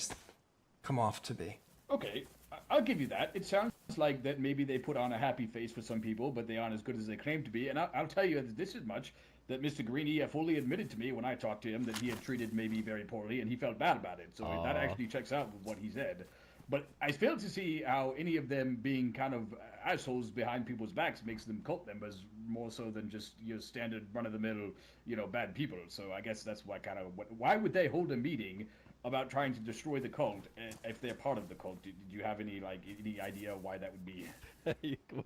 come off to be. Okay, I'll give you that. It sounds like that maybe they put on a happy face for some people, but they aren't as good as they claim to be. And I'll tell you this as much, that Mr. Greenie fully admitted to me when I talked to him that he had treated Maybe very poorly, and he felt bad about it. So that actually checks out with what he said. But I fail to see how any of them being kind of assholes behind people's backs makes them cult members more so than just your standard run-of-the-mill, bad people. So I guess that's why would they hold a meeting about trying to destroy the cult if they're part of the cult? Did you have any idea why that would be?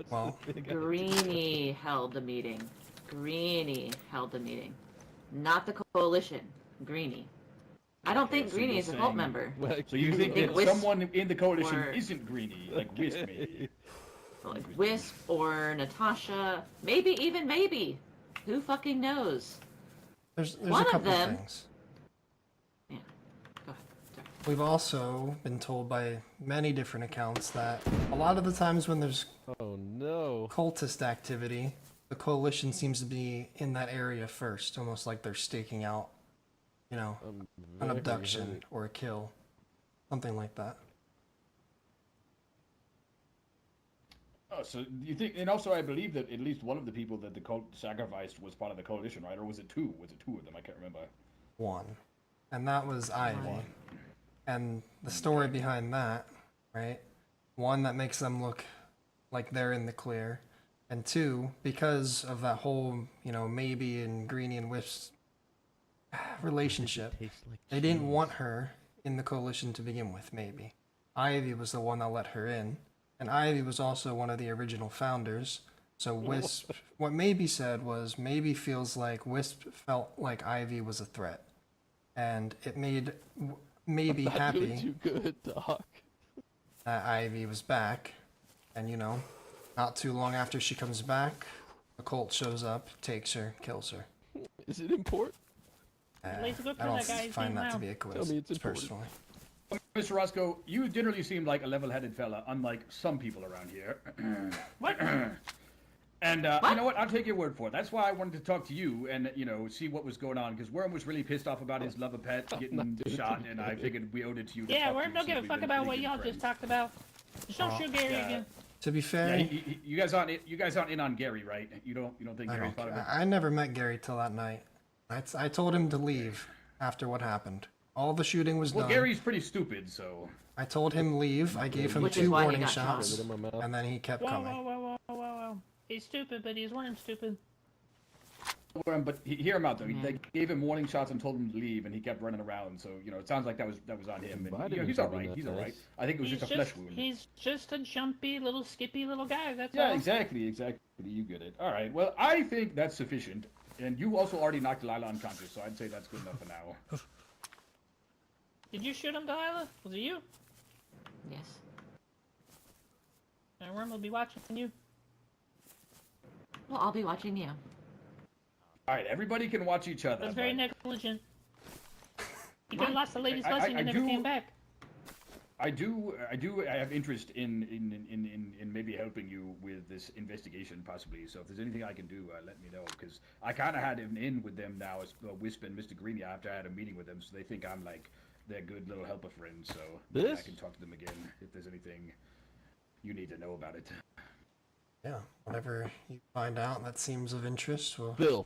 Well, Greenie held the meeting. Not the coalition. Greenie. I don't think so Greenie you're is a cult saying- member. So you think think that Wisp someone in the coalition or- isn't Greenie, like Wisp maybe? Like Wisp or Natasha. Maybe. Who fucking knows? there's One a of couple them- things. Yeah. Go ahead. Sorry. We've also been told by many different accounts that a lot of the times when there's cultist activity, the coalition seems to be in that area first, almost like they're staking out you know, an abduction or a kill, something like that. Oh, so you think, and also I believe that at least one of the people that the cult sacrificed was part of the coalition, right? Or was it two? Was it two of them? I can't remember. One, and that was Ivy. And the story behind that, right? One, that makes them look like they're in the clear, and two, because of that whole, you know, maybe and Greenie and Wisp relationship, they didn't want her in the coalition to begin with. Maybe Ivy was the one that let her in. And Ivy was also one of the original founders. So Wisp, what Maybe said was, Maybe feels like Wisp felt like Ivy was a threat. And it made Maybe happy Too good, Doc. that Ivy was back. And, you know, not too long after she comes back, the cult shows up, takes her, kills her. Is it important? Let's look I for don't that guy's find name that to now. be a Tell me coincidence, it's important. personally. Mr. Roscoe, you generally seem like a level-headed fella, unlike some people around here. What? And you know what? I'll take your word for it. That's why I wanted to talk to you and, you know, see what was going on. Because Worm was really pissed off about his love of pet getting shot, and I figured we owed it to you. Yeah, Worm don't give a fuck about what y'all just talked about. Just don't shoot Gary again. To be fair, Yeah, you guys aren't in on Gary, right? You don't think I Gary's don't part of it? I never met Gary till that night. I told him to leave after what happened. All the shooting was Well, done. Gary's pretty stupid, so. I told him leave. I gave him Which is 2 why he warning got shots, shot. and then he kept Whoa, coming. whoa, whoa, whoa, whoa, whoa. He's stupid, but he's Worm stupid. Worm, but hear him out though. They gave him warning shots and told him to leave, and he kept running around. So you know, it sounds like that was on him. And, you know, he's all right. He's all right. I think it was just a flesh wound. He's just a jumpy, little skippy little guy, that's Yeah, all. exactly. You get it. All right. Well, I think that's sufficient. And you also already knocked Delilah unconscious, so I'd say that's good enough for now. Did you shoot him, Delilah? Was it you? Yes. And Worm will be watching you. Well, I'll be watching you. All right, everybody can watch each other. That's very but negligent. You could have lost the ladies' blessing and never came back. I have interest in maybe helping you with this investigation, possibly. So if there's anything I can do, let me know. Because I kind of had him in with them now as Wisp and Mr. Greenie after I had a meeting with them, so they think I'm like their good little helper friend. So maybe I can talk to them again if there's anything you need to know about it. Yeah, whatever you find out that seems of interest, we're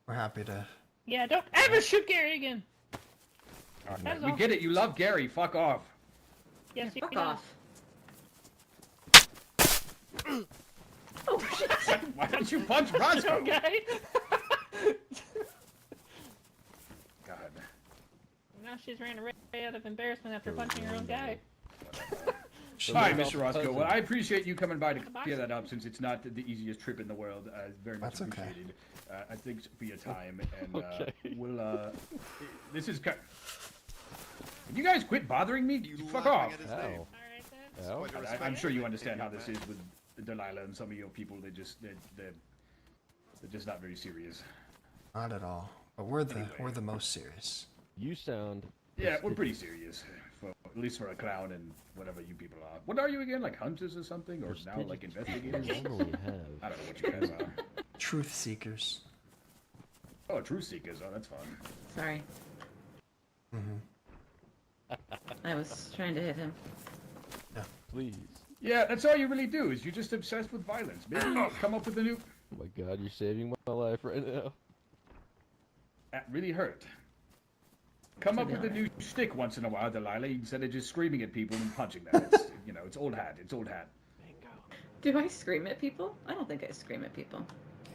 happy to. Yeah, don't ever shoot Gary again. All right, That's we all. get it. You love Gary. Fuck off. Yes, he Fuck does. off. Oh shit! Why don't you punch Roscoe? Okay. God. Now she's ran away out of embarrassment after punching her own guy. All right, Mr. Roscoe. Well, I appreciate you coming by to clear that up, since it's not the easiest trip in the world. Very much That's okay. appreciated. I think for your time, and we'll. This is. Can you guys quit bothering me? Fuck off. Alright then. I'm sure you understand how this is with Delilah and some of your people. They're just not very serious. Not at all. But we're the most serious. You sound. Yeah, we're pretty serious. At least for a clown and whatever you people are. What are you again? Like hunters or something? Or now like investigators? Normally have. I don't know what you guys are. Truth seekers. Oh, truth seekers. Oh, that's fun. Sorry. I was trying to hit him. Please. Yeah, that's all you really do, is you're just obsessed with violence. Maybe you come up with a new... Oh my god, you're saving my life right now. That really hurt. Come up with a new stick once in a while, Delilah, instead of just screaming at people and punching them. It's, you know, it's old hat. It's old hat. Do I scream at people? I don't think I scream at people.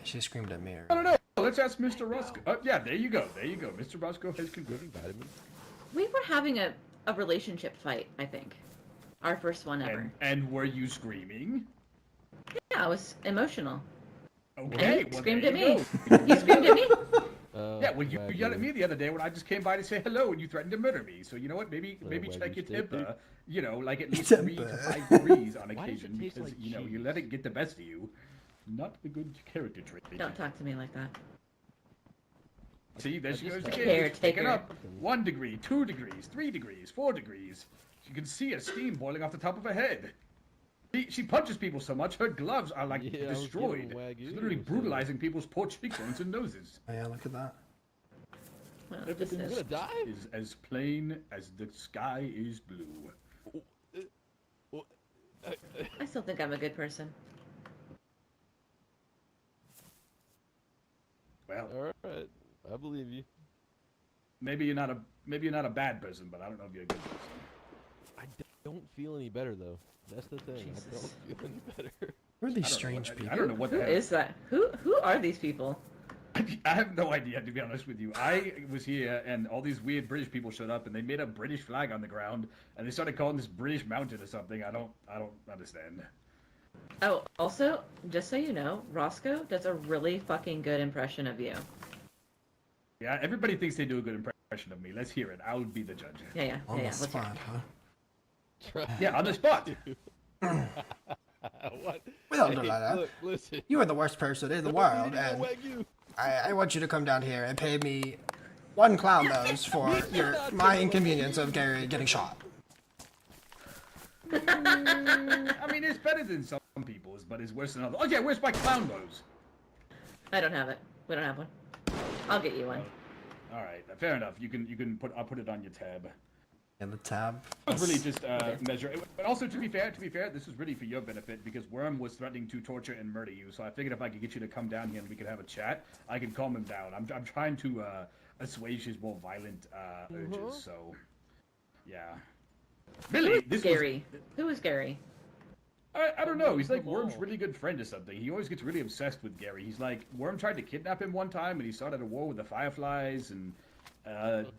She screamed at me. I don't know. Let's ask Mr. Roscoe. Yeah, there you go. There you go. Mr. Roscoe has concluded. We were having a relationship fight, I think. Our first one ever. And were you screaming? Yeah, I was emotional. Okay, And he well, screamed there at you me. go. You screamed at me? Yeah, well, you yelled at me the other day when I just came by to say hello and you threatened to murder me. So you know what? Maybe check your temper. You know, like at least 3 to 5 degrees on occasion, because you know you let it get the best of you. Not a good character trait. Don't talk to me like that. See, there she goes again. Caretaker. Taking up 1 degree, 2 degrees, 3 degrees, 4 degrees. You can see a steam boiling off the top of her head. She punches people so much, her gloves are like destroyed. She's literally brutalizing people's poor cheekbones and noses. Oh, yeah, look at that. Well, this Everything's is. gonna die? is as plain as the sky is blue. I still think I'm a good person. Well, Alright, I believe you. maybe you're not a bad person, but I don't know if you're a good person. I don't feel any better though. That's the thing. I Jesus. don't feel any better. Who are these I don't know strange what- people? I don't know what the Who hell. is that? Who are these people? I have no idea, to be honest with you. I was here, and all these weird British people showed up, and they made a British flag on the ground, and they started calling this British Mountain or something. I don't understand. Oh, also, just so you know, Rosco does a really fucking good impression of you. Yeah, everybody thinks they do a good impression of me. Let's hear it. I'll be the judge. Yeah. On the Let's hear spot, it. huh? Yeah, on the spot. What? We don't do like that. Look, listen. You are the worst person in the world, and Wagyu. I want you to come down here and pay me 1 clown nose for my inconvenience of Gary getting shot. I mean, it's better than some people's, but it's worse than others. Oh yeah, where's my clown nose? I don't have it. We don't have one. I'll get you one. All right, fair enough. You can put. I'll put it on your tab. And the tab. It was really just measure. But also, to be fair, this was really for your benefit because Worm was threatening to torture and murder you. So I figured if I could get you to come down here and we could have a chat, I could calm him down. I'm trying to assuage his more violent urges. So, yeah. Billy, this Gary. Who is Gary? I don't know. He's like Worm's really good friend or something. He always gets really obsessed with Gary. He's like, Worm tried to kidnap him one time, and he started a war with the Fireflies, and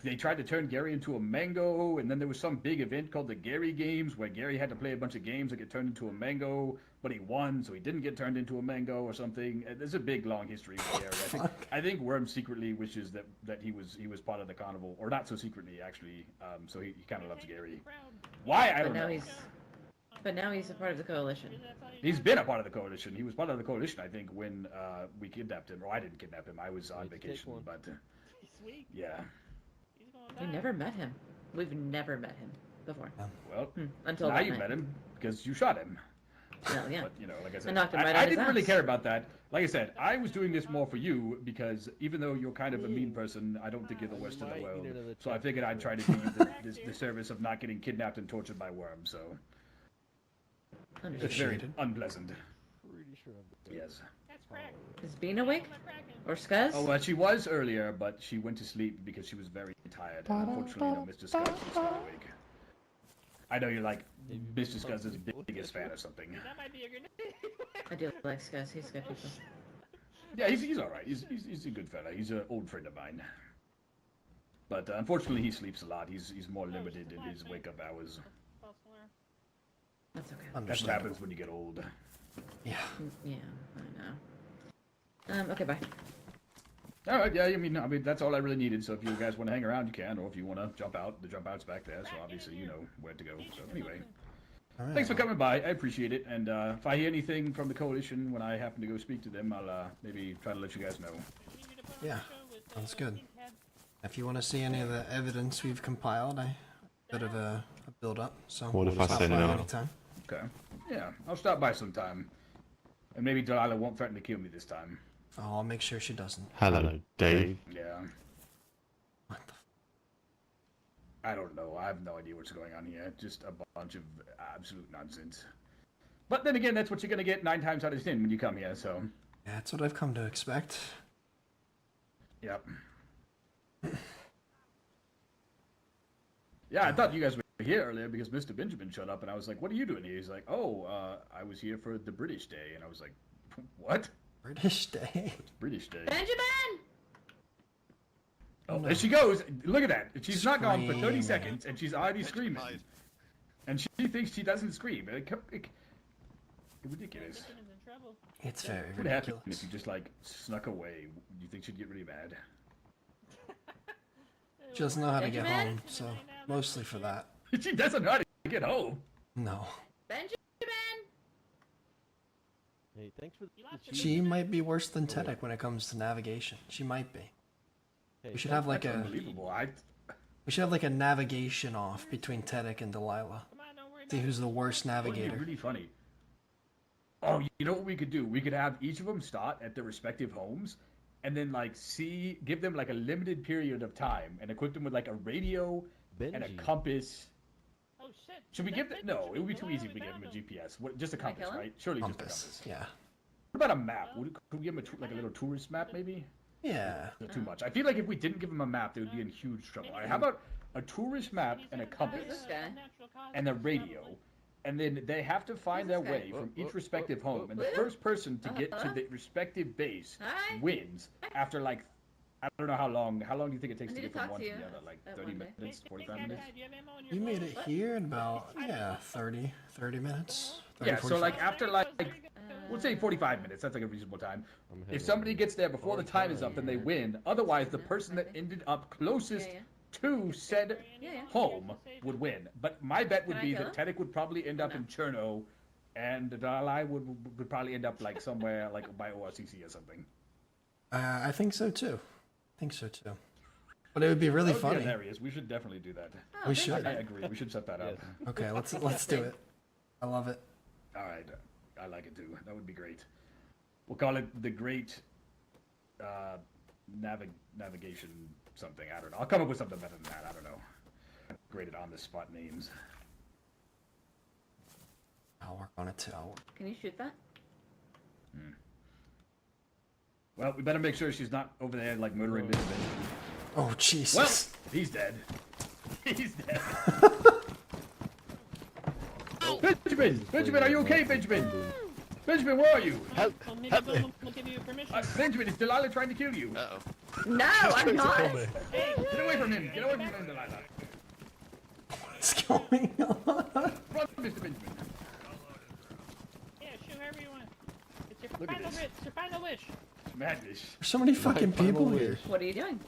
they tried to turn Gary into a mango, and then there was some big event called the Gary Games, where Gary had to play a bunch of games that get turned into a mango, but he won, so he didn't get turned into a mango or something. There's a big, long history with Gary. I think Worm secretly wishes that he was part of the carnival, or not so secretly, actually. So he kind of loves Gary. Why? I don't know. But now he's a part of the coalition. He's been a part of the coalition. He was part of the coalition, I think, when we kidnapped him. Or I didn't kidnap him. I was on vacation. But yeah. We never met him. We've never met him before. Well, until now that you night. met him because you shot him. No, yeah. But you know, like I said, I knocked him right on I his didn't really ass. care about that. Like I said, I was doing this more for you because even though you're kind of a mean person, I don't think you're the worst in the world. So I figured I'd try to do you the service of not getting kidnapped and tortured by Worm. So it's very unpleasant. Pretty sure Yes. Is Bean awake? Or Scuzz? Oh, well, she was earlier, but she went to sleep because she was very tired. And unfortunately, you know, Mr. Scuzz is not awake. I know you're like Mr. Scuzz's biggest fan or something. That might be a good name. I do like Scuzz. He's good people. Yeah, he's all right. He's a good fella. He's an old friend of mine. But unfortunately, he sleeps a lot. He's more limited in his wake-up hours. That's okay. That's what happens when you get old. Yeah. Yeah, I know. Okay, bye. All right, yeah, I mean, that's all I really needed. So if you guys want to hang around, you can. Or if you want to jump out, the jump out's back there. So obviously, you know where to go. So anyway, All right. thanks for coming by. I appreciate it. And if I hear anything from the coalition when I happen to go speak to them, I'll maybe try to let you guys know. Yeah, sounds good. If you want to see any of the evidence we've compiled, bit of a build-up. So What if I stop say by no? anytime. Okay. Yeah, I'll stop by sometime. And maybe Delilah won't threaten to kill me this time. Oh, I'll make sure she doesn't. Hello, Dave. Yeah. What the? I don't know. I have no idea what's going on here. Just a bunch of absolute nonsense. But then again, that's what you're going to get 9 times out of 10 when you come here, so. Yeah, that's what I've come to expect. Yep. Yeah, I thought you guys were here earlier because Mr. Benjamin showed up, and I was like, what are you doing here? He's like, oh, I was here for the British Day. And I was like, what? British Day? It's British Day. Benjamin! Oh, there she goes. Look at that. She's not gone for 30 Screaming. seconds, and she's already screaming. And she thinks she doesn't scream. Ridiculous. It's very What would happen ridiculous. if you just, like, snuck away? Do you think she'd get really mad? She doesn't know how to get Benjamin? home, so mostly for that. She doesn't know how to get home. No. Benjamin! Hey, thanks for the cheese. She might be worse than Tedek when it comes to navigation. She might be. Hey, We should have like That's a unbelievable. we should have like a navigation off between Tedek and Delilah. See who's the worst That would be navigator. really funny. Oh, you know what we could do? We could have each of them start at their respective homes, and then like give them like a limited period of time, and equip them with like a radio and a compass. Oh shit. Should we give them? No, it would be too easy if we we gave them a found GPS. What, just a Can I compass, kill him? right? Surely just a Compass. compass. Yeah. What about a map? Could we give him like a little tourist map, maybe? Yeah. Not too much. I feel like if we didn't give him a map, they would be in huge trouble. All right, how about a tourist map and a compass This guy. and a radio, and then they have to find their Who's this way guy? from each respective home, and the first person to get to the respective base Hi. wins after like I don't know how long. How long do you think it takes I to need get to from talk one to to you the other? Like at 30 one day. minutes, 45 minutes? Do you have ammo in your You made phone? it here in about 30 minutes. 30, Yeah, so 45. like after like we'll say 45 minutes. That's like a reasonable time. If somebody gets there before the time is up, then they win. Otherwise, the person that ended up closest Yeah, to said Yeah. home would win. But my bet would Can I be kill that Tedek would probably end up No. in Cherno, and Dalai would probably end up like somewhere like by ORCC or something. I think so too. But it would be really That would be funny. hilarious. We should definitely do that. Oh, We thank should. you. I agree. We should set that up. Okay, let's do it. I love it. All right, I like it too. That would be great. We'll call it the Great Navigation something. I don't know. I'll come up with something better than that. I don't know. Graded on the spot names. I'll work on it too. Can you shoot that? Well, we better make sure she's not over there like murdering Benjamin. Oh Jesus. Well, he's dead. He's dead. Benjamin, are you okay, Benjamin? Benjamin, where are you? Well, maybe someone will give you permission. Benjamin, is Delilah trying to kill you? Uh-oh. No, I'm not. Hey, Get away from him! Get away from him, Delilah! What's going on? Run, Mr. Benjamin! yeah, shoot whoever you want. It's your Look at final this. wish. It's your final wish. Madness. There's so many fucking people here. What are you doing?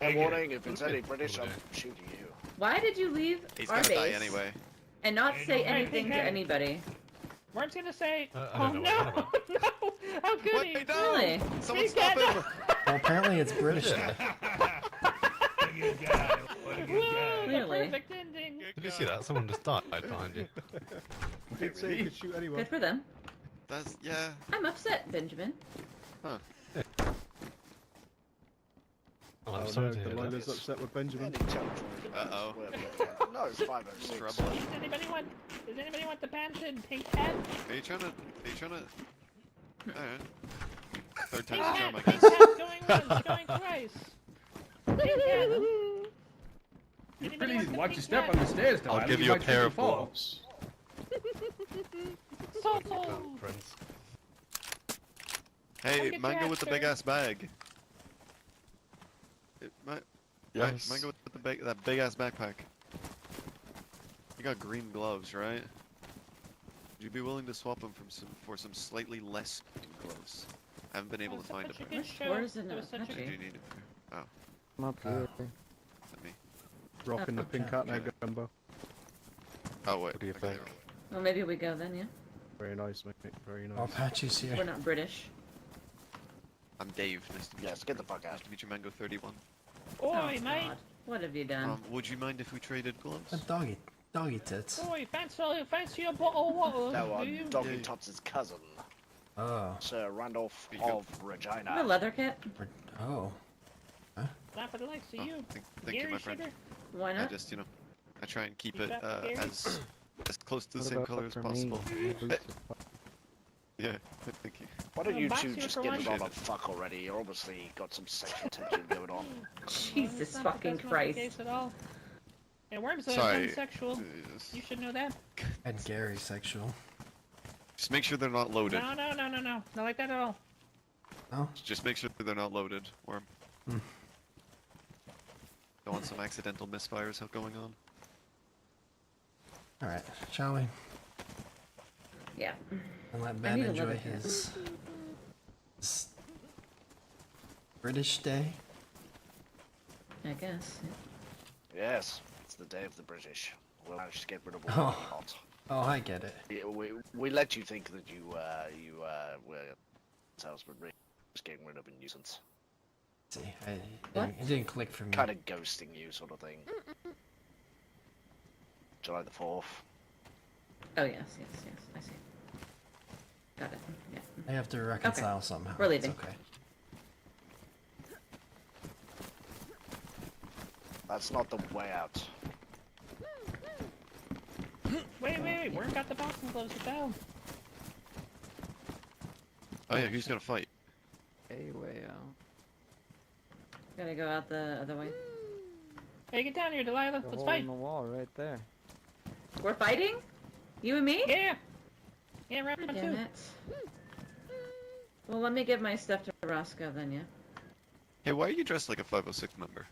A warning, if it's any British, I'm shooting you. Why did you leave He's our gonna die base anyway. and not say Hey, anything to hey. anybody? Worm's gonna say, I oh don't know no, what you're no, how could he? Wait, no! Really? Someone We stop got him! Well, apparently it's British. Yeah. Whoa, Clearly. the perfect ending. Did you see that? Someone just died behind you. Wait, really? Shoot anyone. Good for them. That's, yeah. I'm upset, Benjamin. Oh, Oh no, sorry to hear that. Delilah's upset with Benjamin. Any territory. Uh-oh. No, it's 506. Trouble. Does anybody want the pants and pink hat? Are you trying to... Alright. Third Pink time's a hat, charm, I pink guess. hat, going once, going twice. Pink hat. You Anybody really want need to the watch pink your step hat? on the stairs, Delilah. I'll give you a might pair trip of and fall. gloves. So, Prince. Hey, get Mango your with the hat, big sir. ass bag. Yes. Mango with that big ass backpack. You got green gloves, right? Would you be willing to swap them for some slightly less green gloves? I haven't been able to find such a them. good Which show. floor is it It was not such a Do touching? you need it? Oh, I'm up here. let me. Rocking the pink hat now, Gumbo. Oh wait. What do you okay, think? never mind. Well, maybe we go then, yeah? Very nice, mate. Very Oh, nice. Apache's We're here. not British. I'm Dave. Nice to meet you. Yes, get the fuck out. Nice to meet you, Mango 31. Oi, mate. God. What have you done? Would you mind if we traded gloves? Doggy tits. Oi, fancy a bottle of water, No, do you? Doggy Tots' cousin, Oh. Sir Randolph There you go. of Regina. The leather kit? Oh. Not for the likes of Oh, you. thank you, Gary my friend. Sugar? Why I not? just, I try and keep You it got Gary? as close to the What same about color as for me? possible. My boots are Yeah, thank you. Why don't you box two you just for get it one. on a fuck already? You're obviously got some sexual tension going on. Jesus That's not fucking the Christ. case at all. And Worm's Sorry. pansexual. You should know that. And Gary sexual. Just make sure they're not loaded. No. Not like that at all. No? Just make sure they're not loaded, Worm. Hmm. Don't want some accidental misfires going on. Alright, shall we? Yeah. And let I Ben need a enjoy leather kit. his British day. I guess. Yeah. Yes, it's the day of the British. We'll manage to get rid of all Oh. the lot. Oh, I get it. Yeah, we let you think that you were salesman, really just getting rid of a nuisance. See, What? it didn't click for me. Kind of ghosting you, sort of thing. July the 4th. Oh, yes. I see. Got it. Yeah. I have to reconcile somehow. We're leaving. It's okay. That's not the way out. Wait, where got the boxing gloves with that? Oh yeah, who's gonna fight? Way out. Gotta go out the other way. Hey, get down here, Delilah. The Let's hole fight. in the wall right there. We're fighting? You and me? Yeah. Yeah, round God two. damn it. Well, let me give my stuff to Rosco then, yeah? Hey, why are you dressed like a 506 member?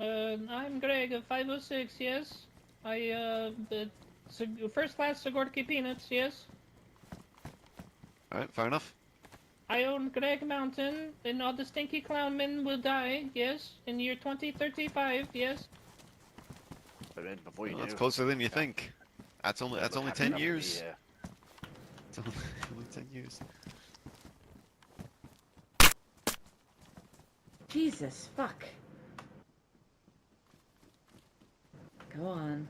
I'm Greg of 506, yes. The first class Sigorki Peanuts, yes. Alright, fair enough. I own Greg Mountain, and all the stinky clown men will die, yes. In year 2035, yes. But then before you Well, that's do, closer than you think. That's only look, 10 happy years. enough It's only 10 years. Jesus, fuck. Go on.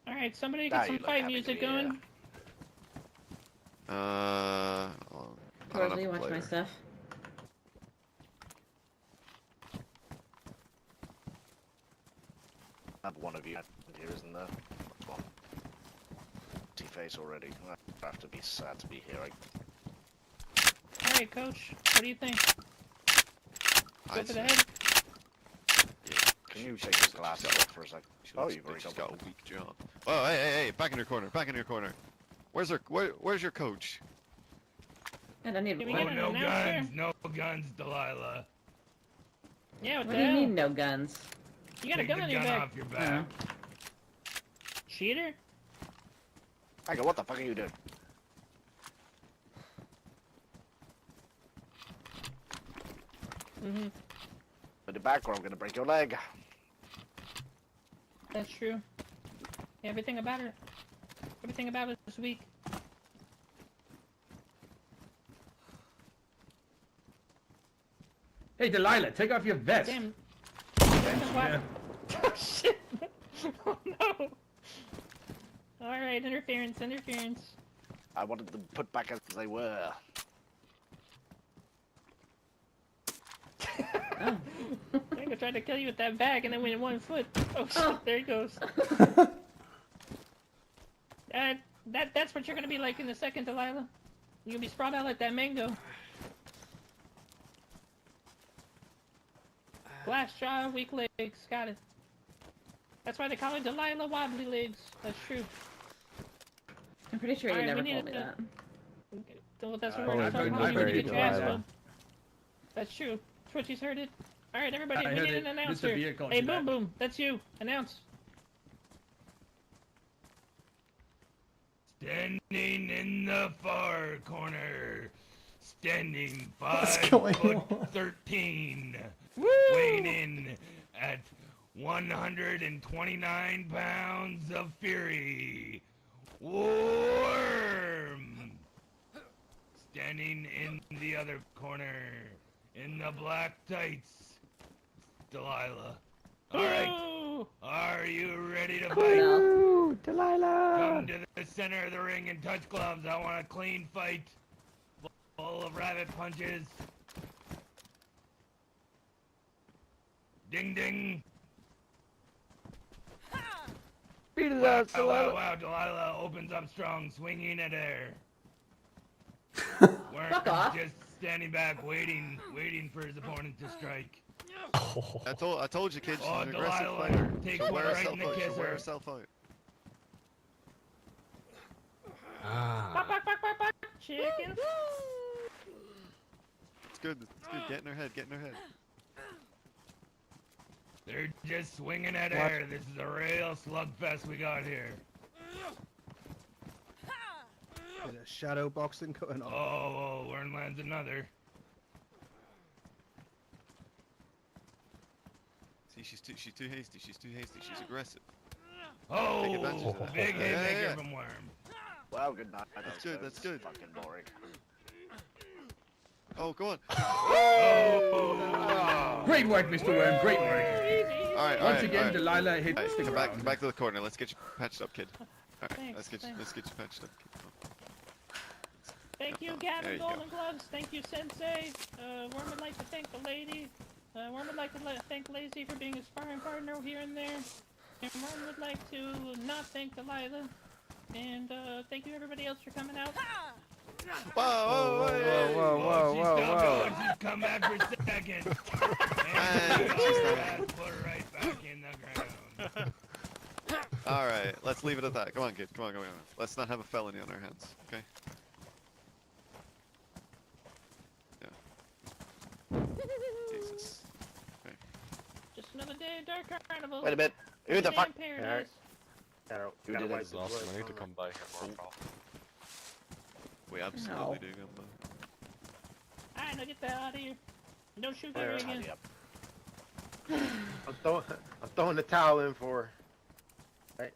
Alright, somebody Now get some you look fight happy to music be here. going. Well, I don't Corley, have a watch my player. stuff. I have one of you here, isn't there? One. T-face already. I have to be sad to be here. Alright, coach, what do you think? Go I'd for the say- head? Can you take his glasses off for a sec? She Oh, looks you've like already she's got got one. a weak job. Oh, hey, back in your corner, back in your corner. Where's your coach? I don't need Can we one. get an announcer? No guns, Delilah. Yeah, what What the do you hell? mean, no guns? You got a Take gun the on your gun back. off your back. Cheater? Hang on, what the fuck are you doing? Mm-hmm. In the back or I'm gonna break your leg. That's true. Everything about it is weak. Hey, Delilah, take off your vest. Damn. Yeah. Oh, shit. Oh, no. Alright, interference. I wanted them put back as they were. Oh. I think I tried to kill you with that bag and then went in 1 foot. Oh, shit, Oh. there he goes. That's what you're gonna be like in a second, Delilah. You're gonna be sprawled out like that mango. Glass jaw, weak legs. Got it. That's why they call it Delilah Wobbly Legs. That's true. I'm pretty sure you Alright, never we told need me to- that. Well, that's what Oh, we're I've talking been about. You need to very get your ass Delilah. whooped. That's true. Twitchy's heard it. Alright, everybody, I we heard need an it. Mr. announcer. Beer called Hey, you Boom that. Boom, that's you. Announce. Standing in the far corner. Standing What's 5 going foot on? 13. Weighing in at 129 pounds of fury. Worm. Standing in the other corner. In the black tights. Delilah. Alright. Ooh. Are you ready to No. fight? Ooh, Delilah! Come to the center of the ring and touch gloves. I want a clean fight. Full of rabbit punches. Ding ding. Beat his Wow, ass, wow, Delilah! wow. Delilah opens up strong, swinging at air. Fuck off. Just standing back, waiting for his opponent to strike. I told you, kid, she's Oh, an aggressive Delilah, fighter. take She'll one wear right herself in the out. She'll wear kisser. herself out. Quack, quack, quack, quack, quack. Chicken. It's good. Get in her head. They're just swinging at What? air. This is a real slugfest we got here. Is it shadow boxing going on? Oh, Wern lands another. See, she's too hasty. She's aggressive. Oh, advantage of that. big Yeah, haymaker yeah. from Worm. Well, good night. That's good, that's good. Fucking boring. Oh, go on. Oh. Great work, Mr. Worm. Great work. All right. Once again, Delilah hit Alright, the come ground. back to the corner. Let's get you patched up, kid. Alright, Thanks, let's get you thanks. patched up, kid. Thank you, There Gavin you go. Golden Gloves. Thank you, Sensei. Worm would like to thank the lady. Worm would like to thank Lazy for being a sparring partner here and there. And Worm would like to not thank Delilah. And thank you everybody else for coming out. Whoa, Stop going. Just come back for a second. And put her right back in the ground. Alright, let's leave it at that. Come on, kid. Come on. Let's not have a felony on our hands, okay? Yeah. Jesus. Okay. Just another day of Dark Carnival. Wait a minute. Who the fuck? Paradise. Who did it? Awesome. I need to come by here more often. We absolutely do, Gumbo. Alright, now get that out of here. And don't shoot Gary again. I'm throwing the towel in for her. Right?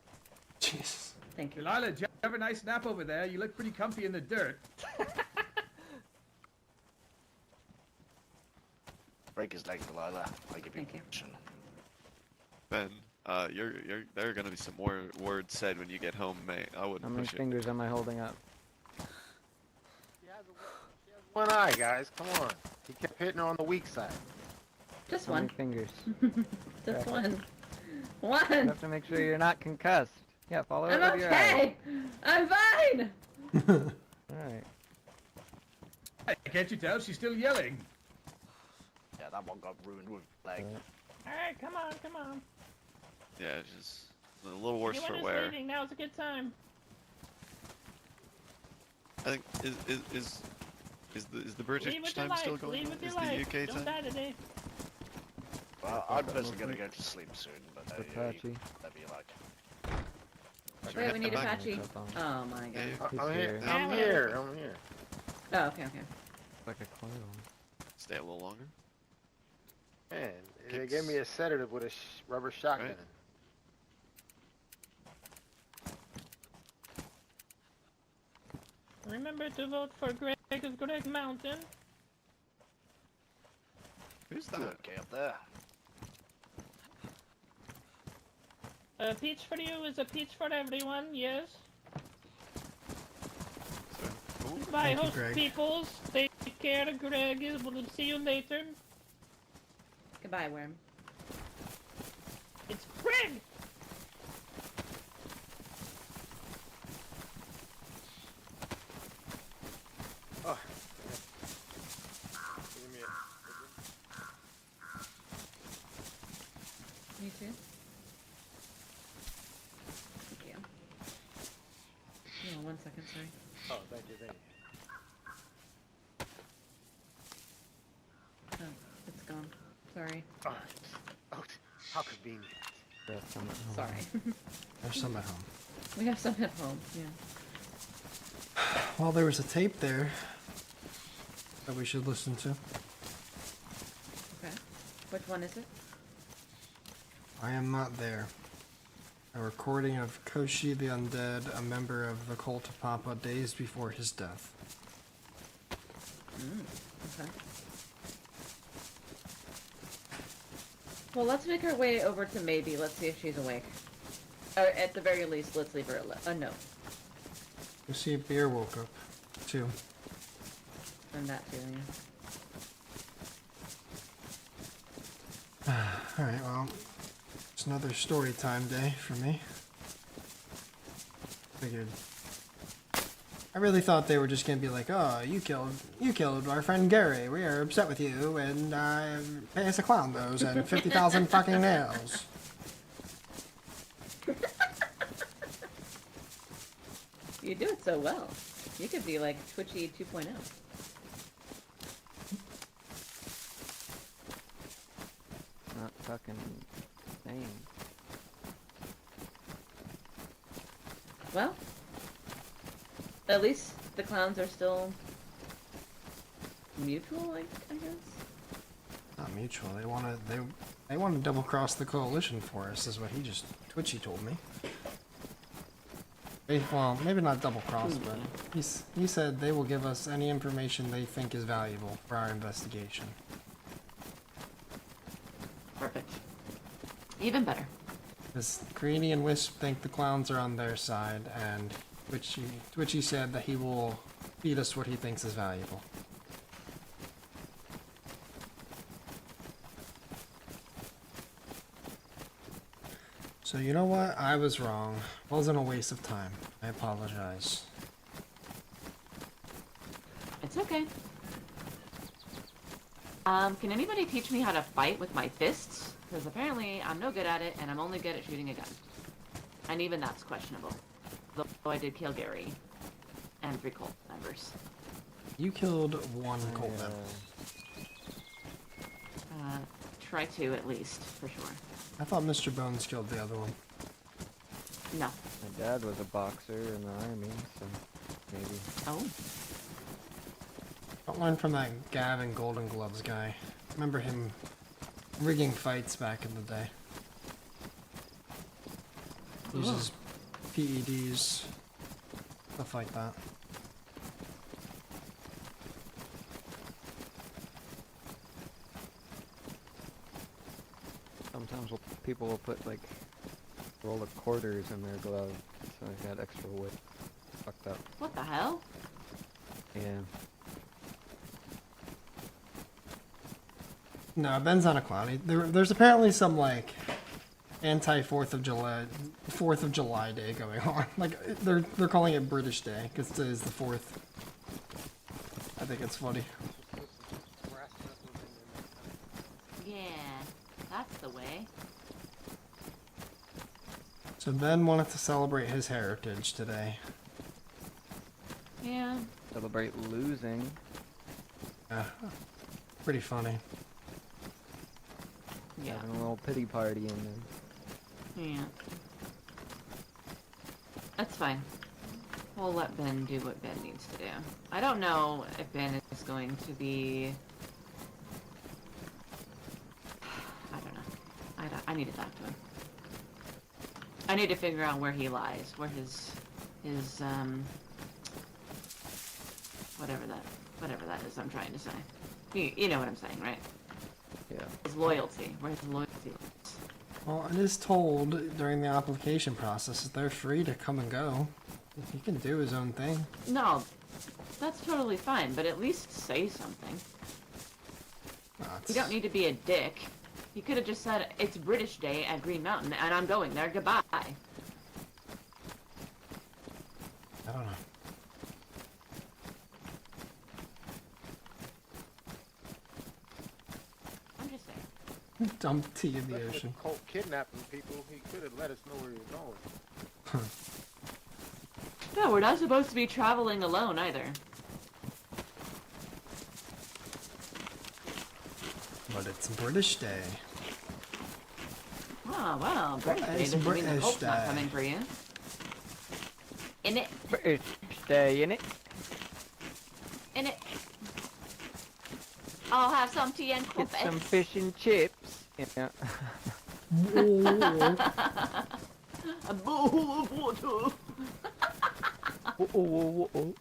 Jesus. Thank you. Delilah, did you have a nice nap over there? You look pretty comfy in the dirt. Break his leg, Delilah. I give you Thank you. permission. Ben, there are gonna be some more words said when you get home, mate. I How wouldn't many push it. fingers am I holding up? One eye, guys. Come on. He kept hitting her on the weak side. Just How one. many fingers? Just Yeah. one. You One. have to make sure you're not concussed. Yeah, follow it I'm with your eyes. okay. I'm fine. Alright. Hey, can't you tell? She's still yelling. Yeah, that one got ruined with leg. Alright, come on. Yeah, it's just a little worse for Anyone wear. who's leaving, now's a good time. I think is the British Leave with your time still life. going? Leave with Is your the life. UK Don't time? die today. Well, I'm personally gonna go to sleep soon, but Apache. that'd be like. Should Wait, head we need back? Apache. Oh my god. Yeah, I'm here. here. I'm here. I'm here. Oh, okay. Like a coil. Stay a little longer. Man, they gave me a sedative with a rubber shotgun. Right. Remember to vote for Greg of Greg Mountain. Who's that? Okay, up there. A peach for you is a peach for everyone, yes. Cool. Goodbye, Thank you, host Greg. peoples. Take care, Greg. We'll see you later. Goodbye, Worm. It's Greg! Oh. Give me Me too. Thank you. No, 1 second, sorry. Oh, thank you. Oh, it's gone. Sorry. Oh, how convenient. Yeah, some at home. Sorry. There's some at home. We have some at home, yeah. Well, there was a tape there that we should listen to. Okay. Which one is it? I am not there. A recording of Koshi the Undead, a member of the cult of Papa, days before his death. Okay. Well, let's make our way over to Maybe. Let's see if she's awake. Or at the very least, let's leave her a note. You see, Beer woke up, too. And that feeling. Alright, well, it's another story time day for me. Figured. I really thought they were just gonna be like, oh, you killed our friend Gary. We are upset with you, and pay us a clown nose and 50,000 fucking nails. You do it so well. You could be like Twitchy 2.0. Not fucking insane. Well, at least the clowns are still mutual, I guess. Not mutual. They want to double cross the coalition for us, is what Twitchy told me. Well, maybe not double cross, but he said they will give us any information they think is valuable for our investigation. Perfect. Even better. Because Greenie and Wisp think the clowns are on their side, and which he said that he will feed us what he thinks is valuable. So you know what? I was wrong. It wasn't a waste of time. I apologize. It's okay. Can anybody teach me how to fight with my fists? Because apparently I'm no good at it, and I'm only good at shooting a gun. And even that's questionable. Though I did kill Gary. And 3 cult members. You killed 1 cult member. Try to at least, for sure. I thought Mr. Bones killed the other one. No. My dad was a boxer in the army, so maybe. Oh. Don't learn from that Gavin Golden Gloves guy. Remember him rigging fights back in the day. Uses PEDs, stuff like that. Sometimes people will put like a roll of quarters in their glove, so I got extra wood. Fucked up. What the hell? Yeah. No, Ben's not a clown. There's apparently some like anti-4th of July day going on. Like they're calling it British Day because today is the 4th. I think it's funny. Yeah, that's the way. So Ben wanted to celebrate his heritage today. Yeah. Celebrate losing. Yeah, pretty funny. Yeah. Having a little pity party in there. Yeah. That's fine. We'll let Ben do what Ben needs to do. I don't know if Ben is going to be... I don't know. I need to talk to him. I need to figure out where he lies, where his whatever that is I'm trying to say. You know what I'm saying, right? Yeah. His loyalty, where his loyalty lies. Well, it is told during the application process that they're free to come and go. He can do his own thing. No, that's totally fine, but at least say something. You don't need to be a dick. You could have just said, it's British Day at Green Mountain, and I'm going there, goodbye. I don't know. I'm just saying. Dump tea in the Especially ocean. with Colt kidnapping people, he could have let us know where he was going. No, we're not supposed to be traveling alone either. But it's British Day. Oh, well, British Day It's doesn't mean the British Colt's not Day. coming for you. In it. British Day, innit? In it. I'll have some tea and Get crumpets. some fish and chips. Yeah. A bowl of water. Oh.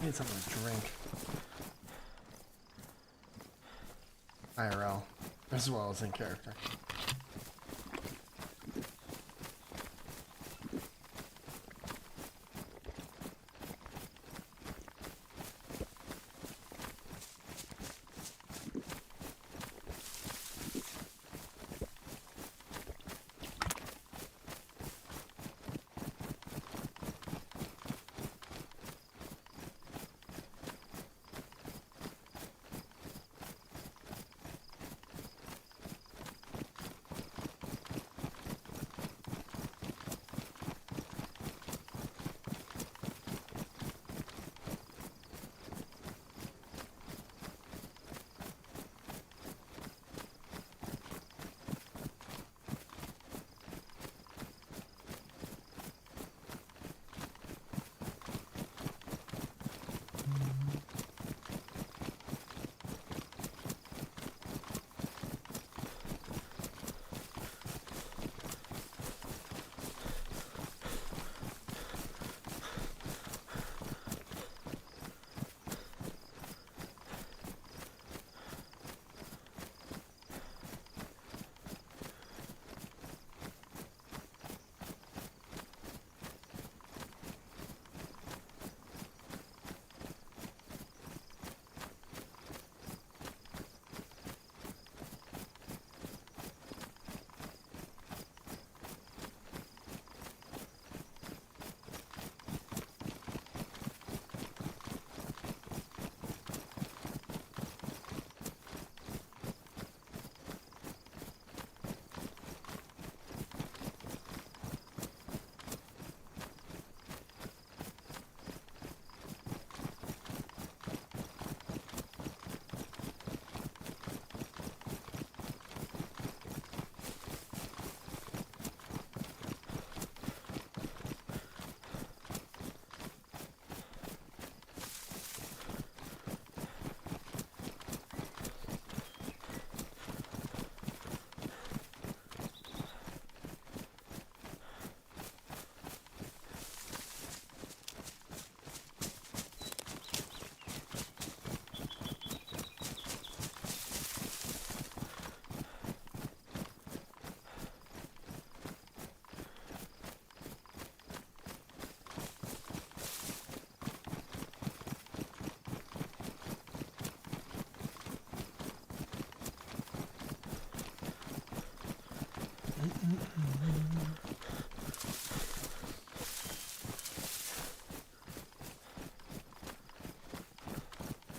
need something to drink. IRL, as well as in character.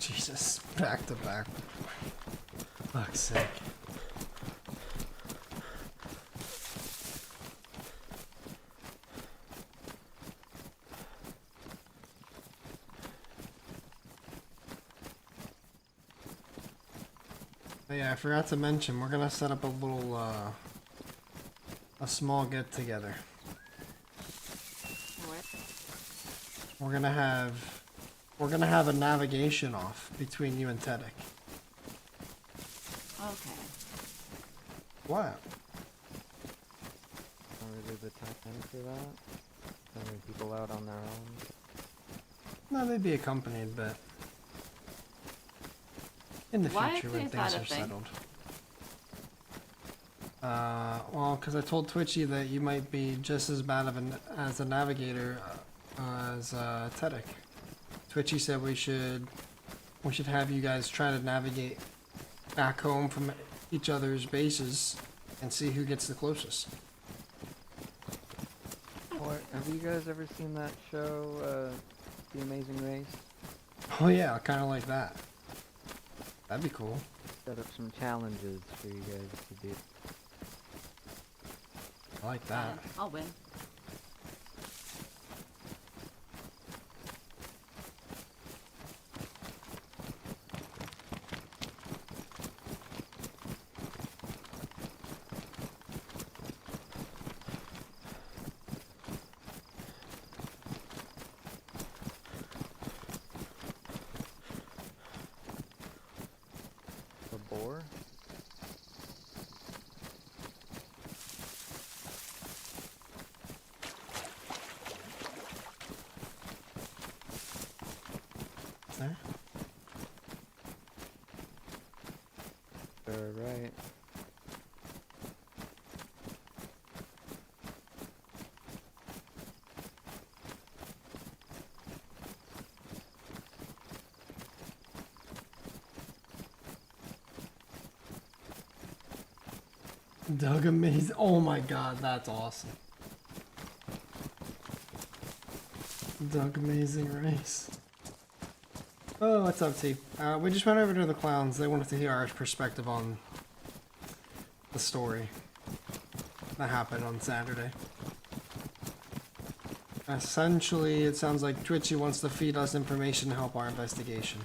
Jesus, back to back. Fuck's sake. Oh yeah, I forgot to mention, we're gonna set up a little, a small get-together. We're gonna have a navigation off between you and Tedek. Okay. What? Not really the time for that. Sending people out on their own. No, they'd be accompanied, but in the Why future when is that things a are thing? settled. Well, because I told Twitchy that you might be just as bad of as a navigator as Tedek. Twitchy said we should have you guys try to navigate back home from each other's bases and see who gets the closest. Or have you guys ever seen that show, The Amazing Race? Oh yeah, kind of like that. That'd be cool. Set up some challenges for you guys to do. I like that. I'll win. The boar? there. Right. Doug amazing. Oh my god, that's awesome. Doug amazing race. Oh, what's up, T? We just went over to the clowns. They wanted to hear our perspective on the story that happened on Saturday. Essentially, it sounds like Twitchy wants to feed us information to help our investigation.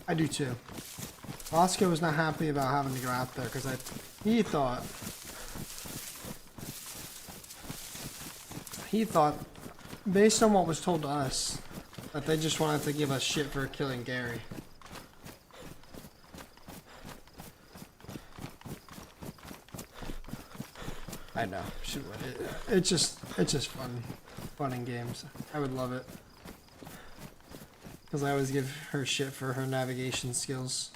I do too. Rosco was not happy about having to go out there because he thought, based on what was told to us, that they just wanted to give us shit for killing Gary. I know, she would. It's just fun in games. I would love it. Because I always give her shit for her navigation skills.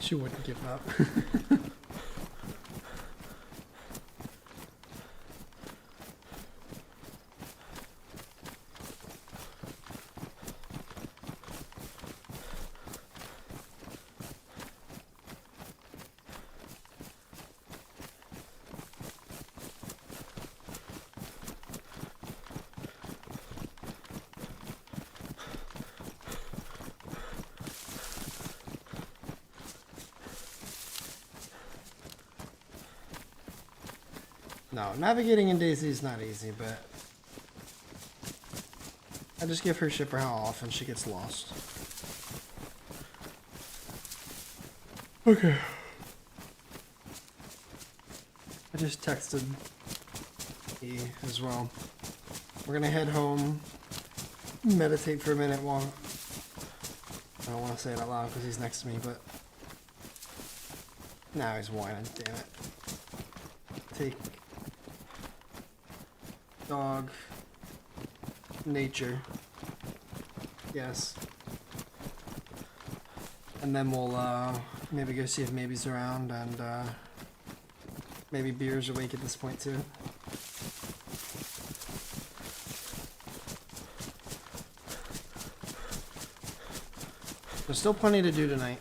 She wouldn't give up. No, navigating in DayZ is not easy, but I just give her shit for how often she gets lost. Okay. I just texted E as well. We're gonna head home, meditate for a minute while... I don't want to say it out loud because he's next to me, but... Now he's whining, damn it. Take... dog, nature, yes, and then we'll maybe go see if Maybe's around, and maybe Beer's awake at this point too. There's still plenty to do tonight.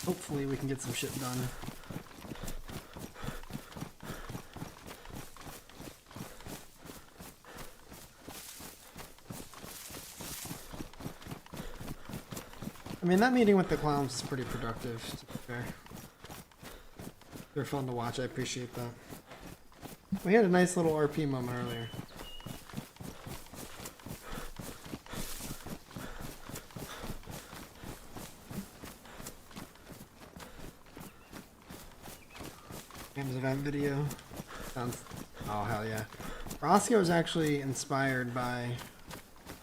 Hopefully we can get some shit done. I mean, that meeting with the clowns is pretty productive, to be fair. They're fun to watch, I appreciate that. We had a nice little RP moment earlier. Games event video. Sounds... oh, hell yeah. Rosco was actually inspired by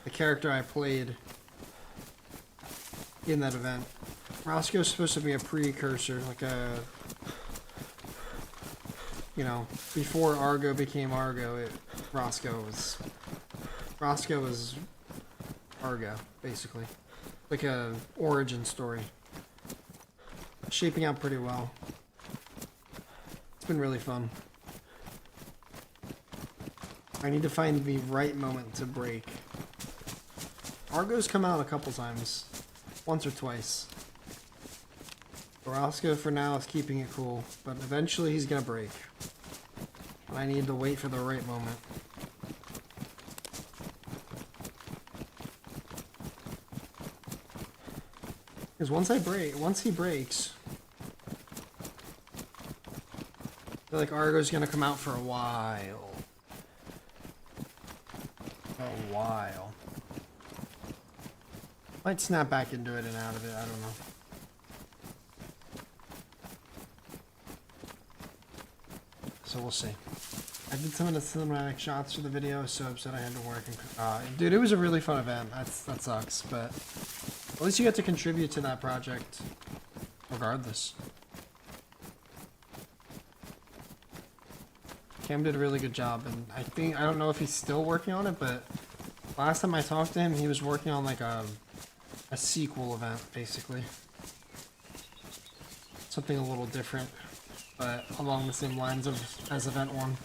the character I played in that event. Roscoe's supposed to be a precursor, like a... you know, before Argo became Argo, Rosco was Argo, basically. Like a origin story. Shaping out pretty well. It's been really fun. I need to find the right moment to break. Argo's come out a couple times. Once or twice. Rosco for now is keeping it cool, but eventually he's gonna break. And I need to wait for the right moment. Because once he breaks, I feel like Argo's gonna come out for a while. A while. Might snap back into it and out of it, I don't know. So we'll see. I did some of the cinematic shots for the video, so upset I had to work. And, dude, it was a really fun event. That sucks, but at least you get to contribute to that project, regardless. Cam did a really good job, and I don't know if he's still working on it, but last time I talked to him, he was working on like a sequel event, basically. Something a little different, but along the same lines as event 1.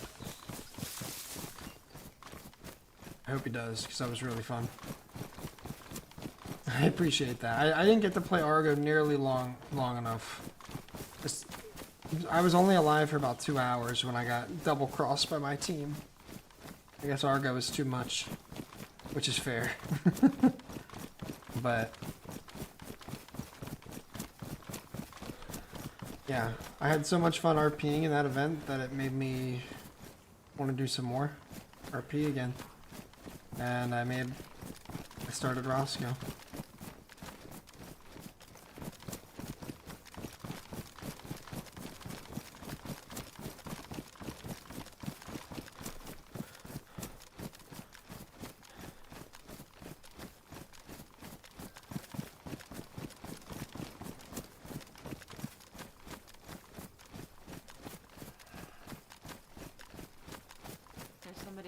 I hope he does, because that was really fun. I appreciate that. I didn't get to play Argo nearly long enough. I was only alive for about 2 hours when I got double crossed by my team. I guess Argo was too much, which is fair. But yeah, I had so much fun RPing in that event that it made me want to do some more RP again. And I started Rosco.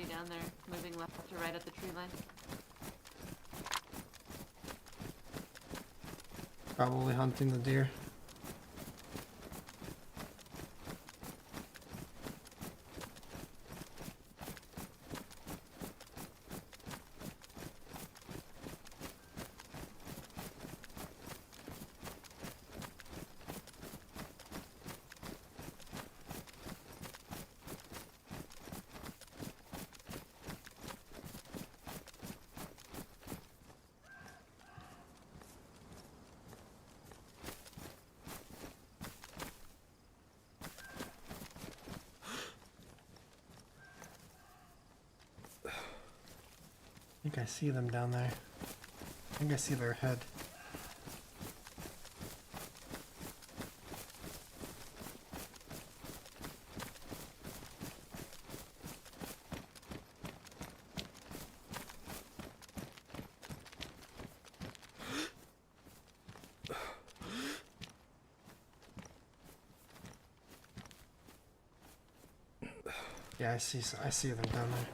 Down there, moving left to right at the tree line. Probably hunting the deer. I think I see them down there. I think I see their head. Yeah, I see them down there.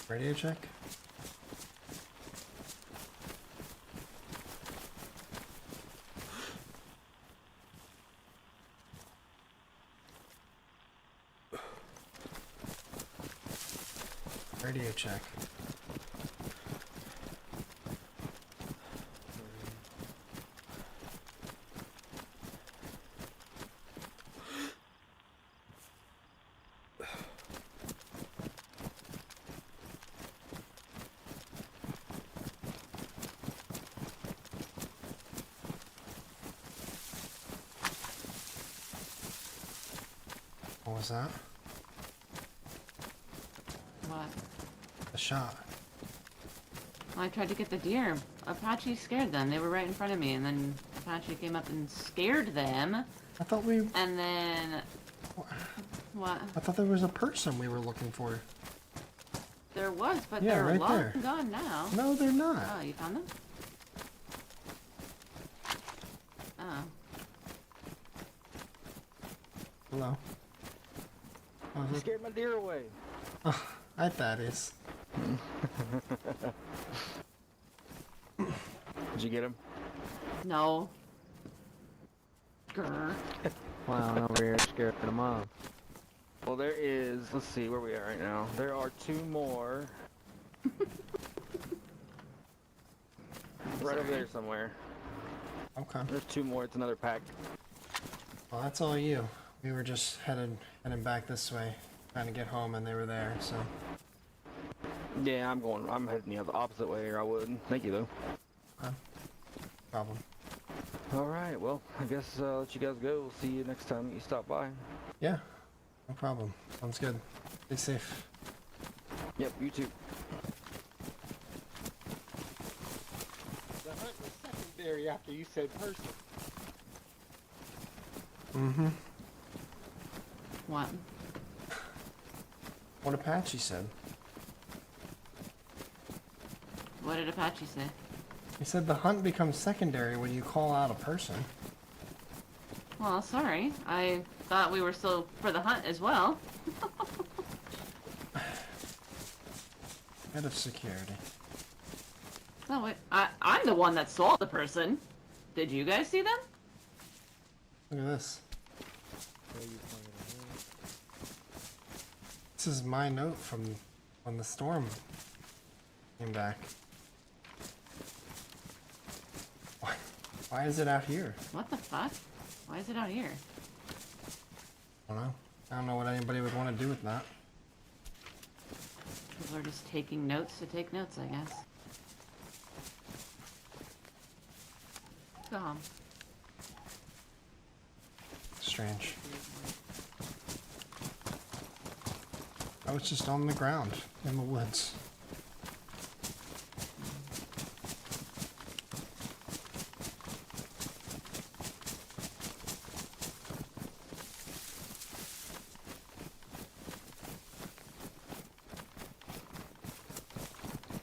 Radio check. Radio check. What was that? What? A shot. Well, I tried to get the deer. Apache scared them. They were right in front of me, and then Apache came up and scared them. I thought we... And then... What? I thought there was a person we were looking for. There was, but Yeah, they're right long there. gone now. No, they're not. Oh, you found them? Oh. Hello. Oh, You scared my deer away. oh, hi, Thaddeus. Did you get him? No. Grr. Wow, over here scared them off. Well, there is. Let's see where we are right now. There are 2 more. Right over there somewhere. Okay. There's 2 more. It's another pack. Well, that's all you. We were just heading back this way, trying to get home, and they were there. So. Yeah, I'm heading the other opposite way, or I would. Thank you, though. Okay. Problem. All right. Well, I guess I'll let you guys go. We'll see you next time you stop by. Yeah. No problem. Sounds good. Stay safe. Yep. You too. The hunt was secondary after you said person. Mm-hmm. What? What Apache said. What did Apache say? He said the hunt becomes secondary when you call out a person. Well, sorry. I thought we were still for the hunt as well. Head of security. Oh, wait. I'm the one that saw the person. Did you guys see them? Look at this. This is my note from when the storm came back. Why is it out here? What the fuck? Why is it out here? I don't know. I don't know what anybody would want to do with that. People are just taking notes to take notes, I guess. Go home. Strange. I was just on the ground in the woods.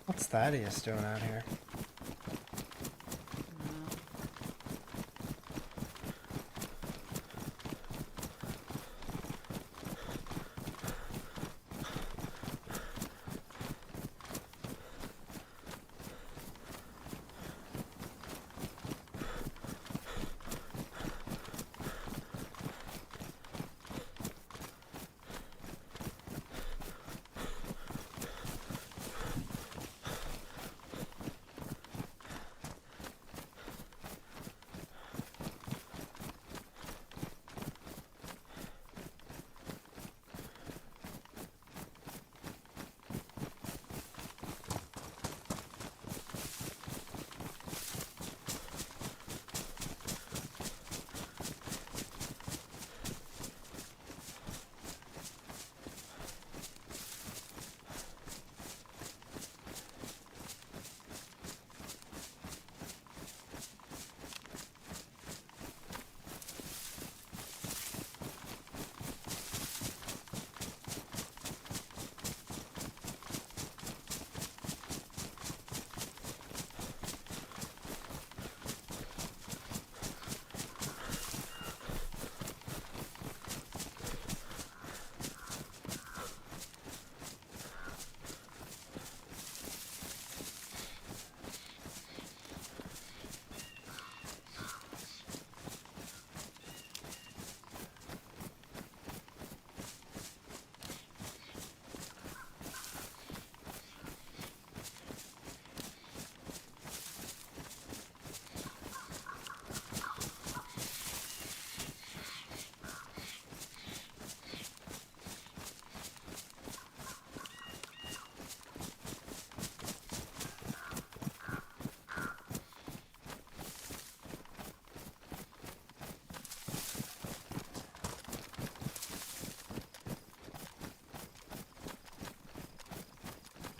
What's Thaddeus doing out here?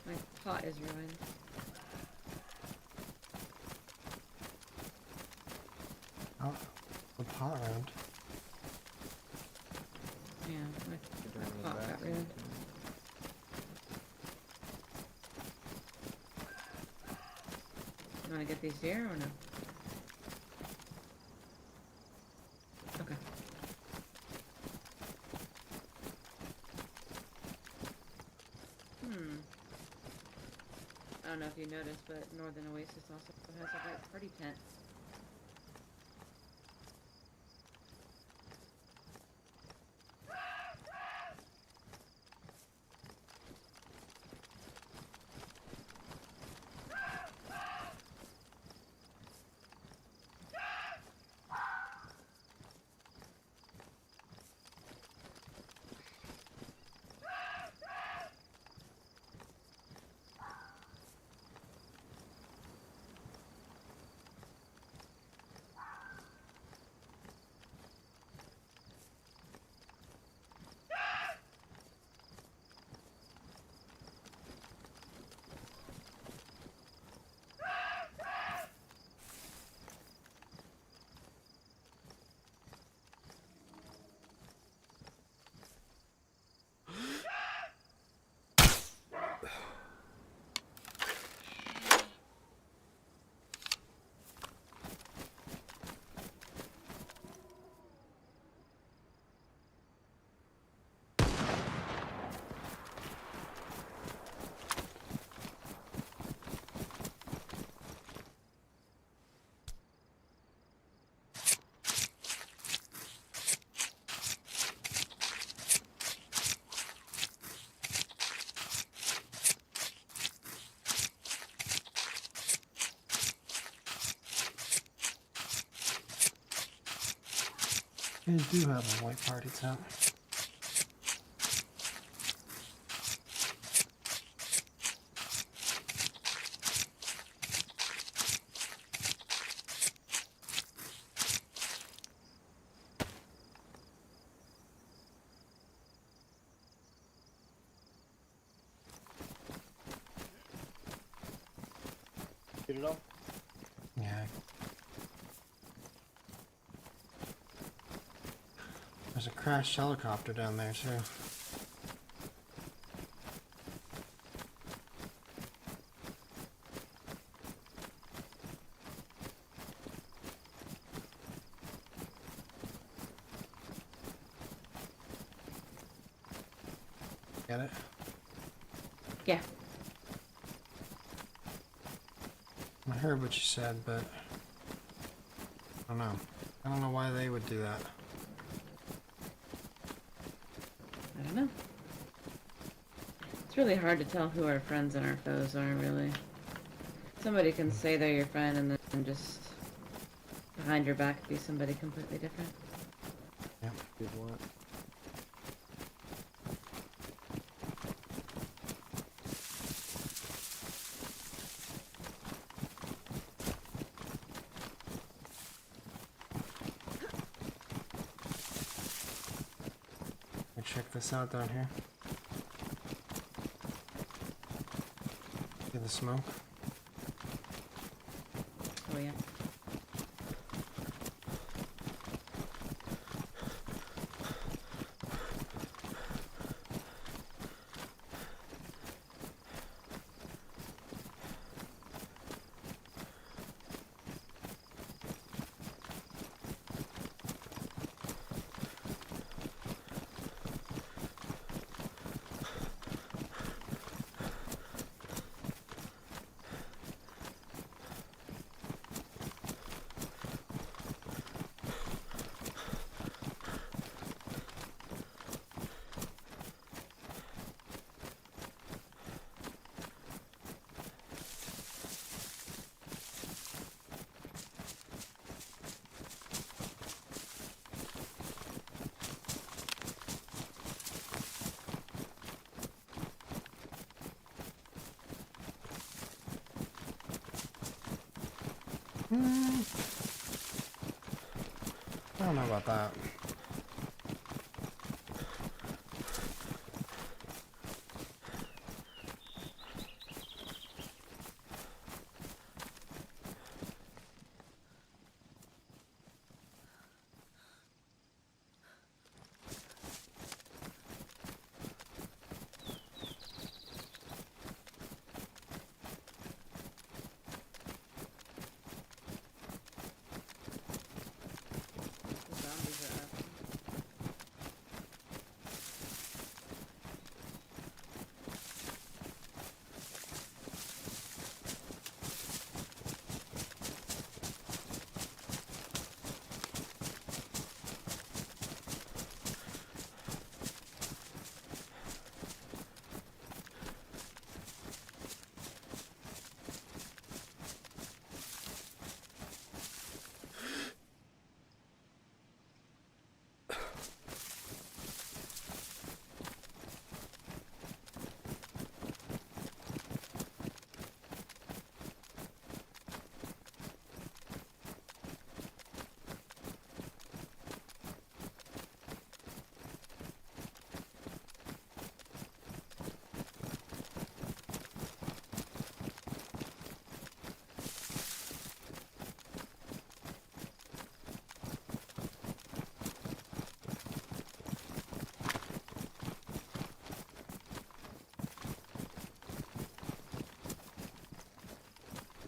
My pot is ruined. Oh, the pot round. Yeah, my pot got ruined. You wanna get these here or no? Okay. I don't know if you noticed, but Northern Oasis also has a white party tent. I do have a white party tent. Get it all? Yeah. There's a crashed helicopter down there too. Get it? Yeah. I heard what you said, but I don't know. I don't know why they would do that. I don't know. It's really hard to tell who our friends and our foes are, really. Somebody can say they're your friend and then just behind your back be somebody completely different. Yep. Good one. Check this out down here. See the smoke? Oh yeah. I don't know about that. The zombies are up.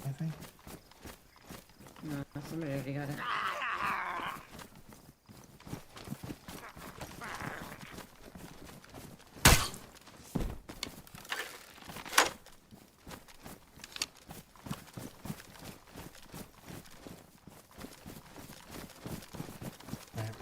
I think. No, somebody already got it. Right.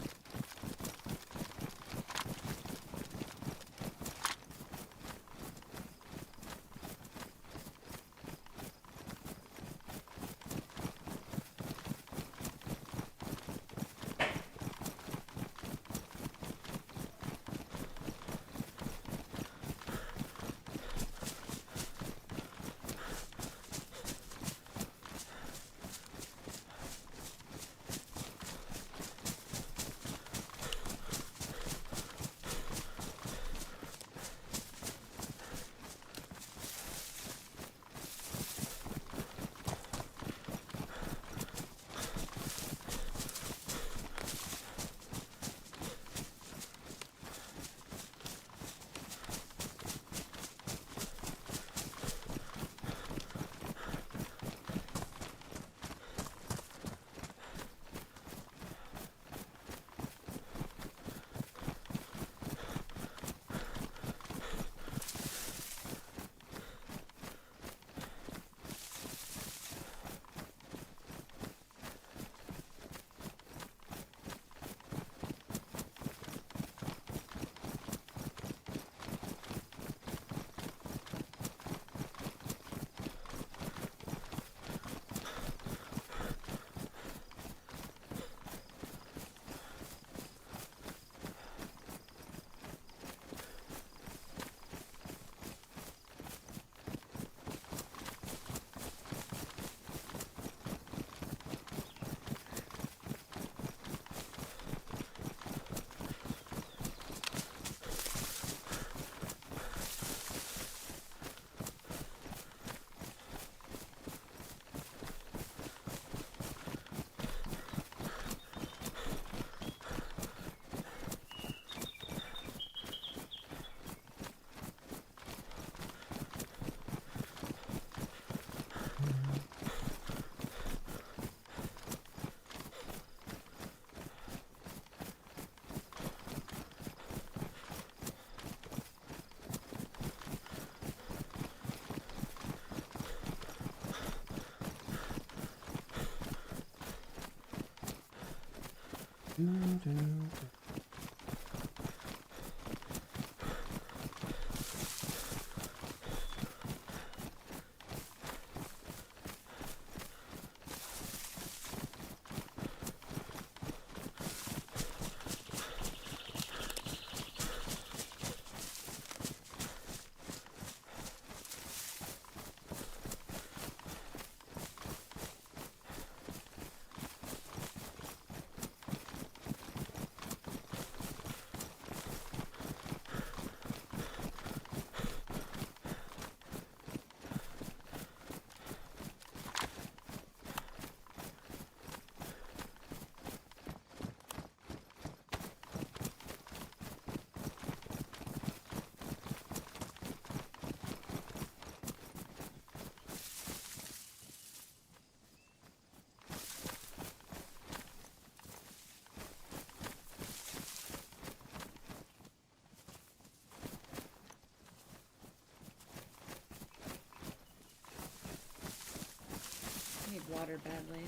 I need water badly.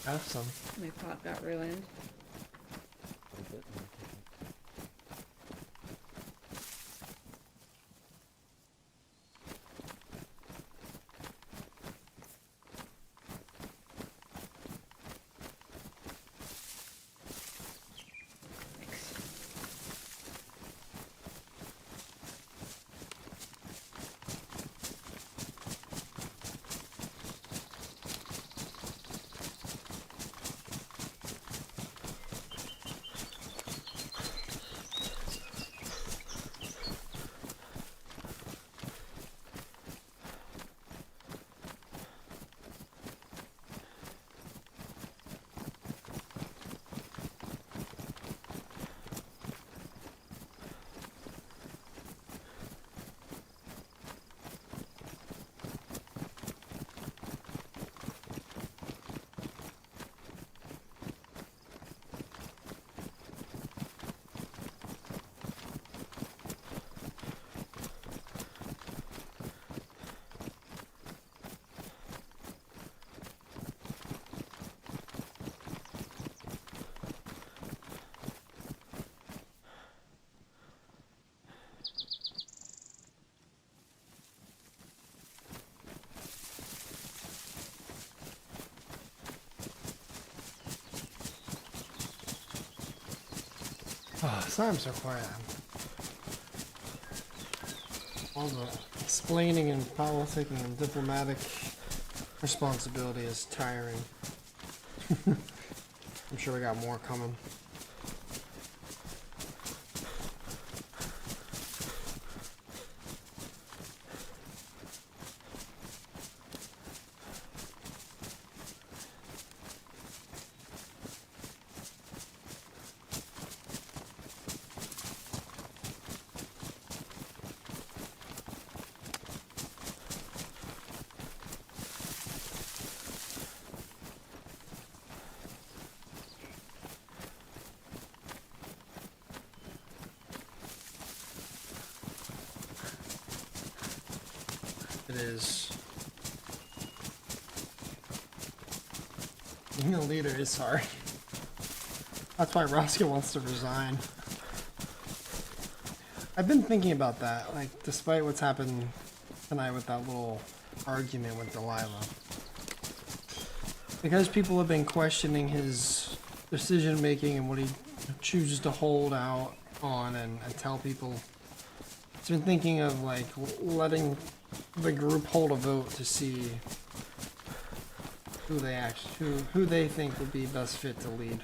Have some. My pot got ruined. Oh, sorry I'm so quiet. All the explaining and politicking and diplomatic responsibility is tiring. I'm sure we got more coming. It is. Being a leader is hard. That's why Rosco wants to resign. I've been thinking about that, like, despite what's happened tonight with that little argument with Delilah. Because people have been questioning his decision making and what he chooses to hold out on and tell people. It's been thinking of, like, letting the group hold a vote to see who they think would be best fit to lead.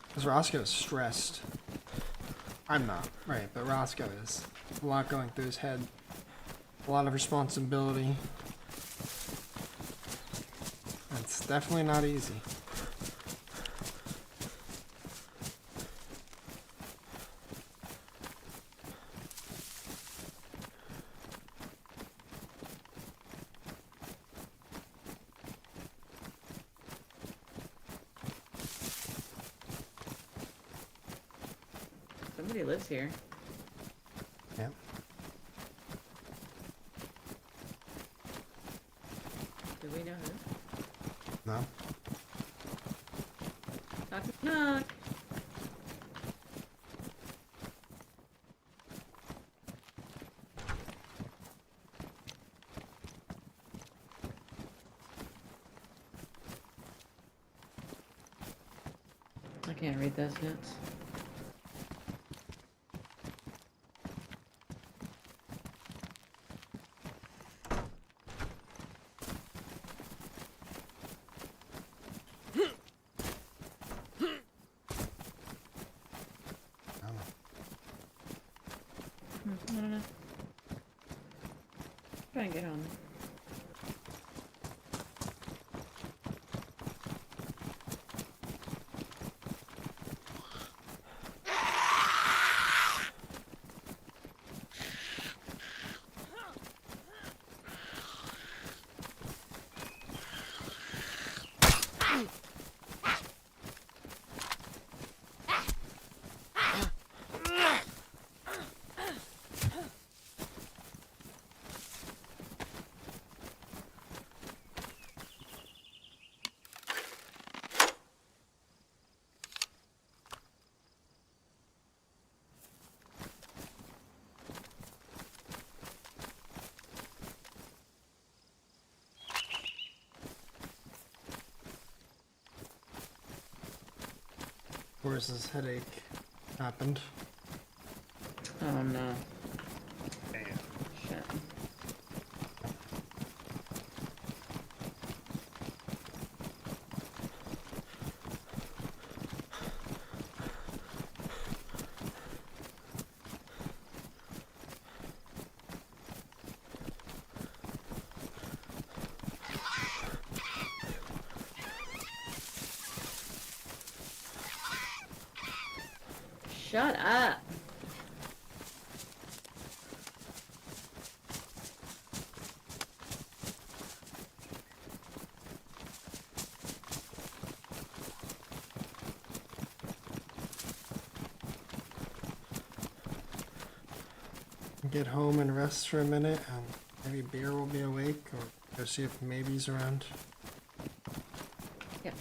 Because Roscoe's stressed. I'm not, right, but Roscoe is. A lot going through his head. A lot of responsibility. It's definitely not easy. Somebody lives here. Yeah. Do we know who? No. Talk to Can't read those notes. I don't know. Try and get home. Where's this headache happened? Oh no. Damn. Shit. Shut up. Get home and rest for a minute, and maybe Beer will be awake, or go see if Maybe's around. Yep.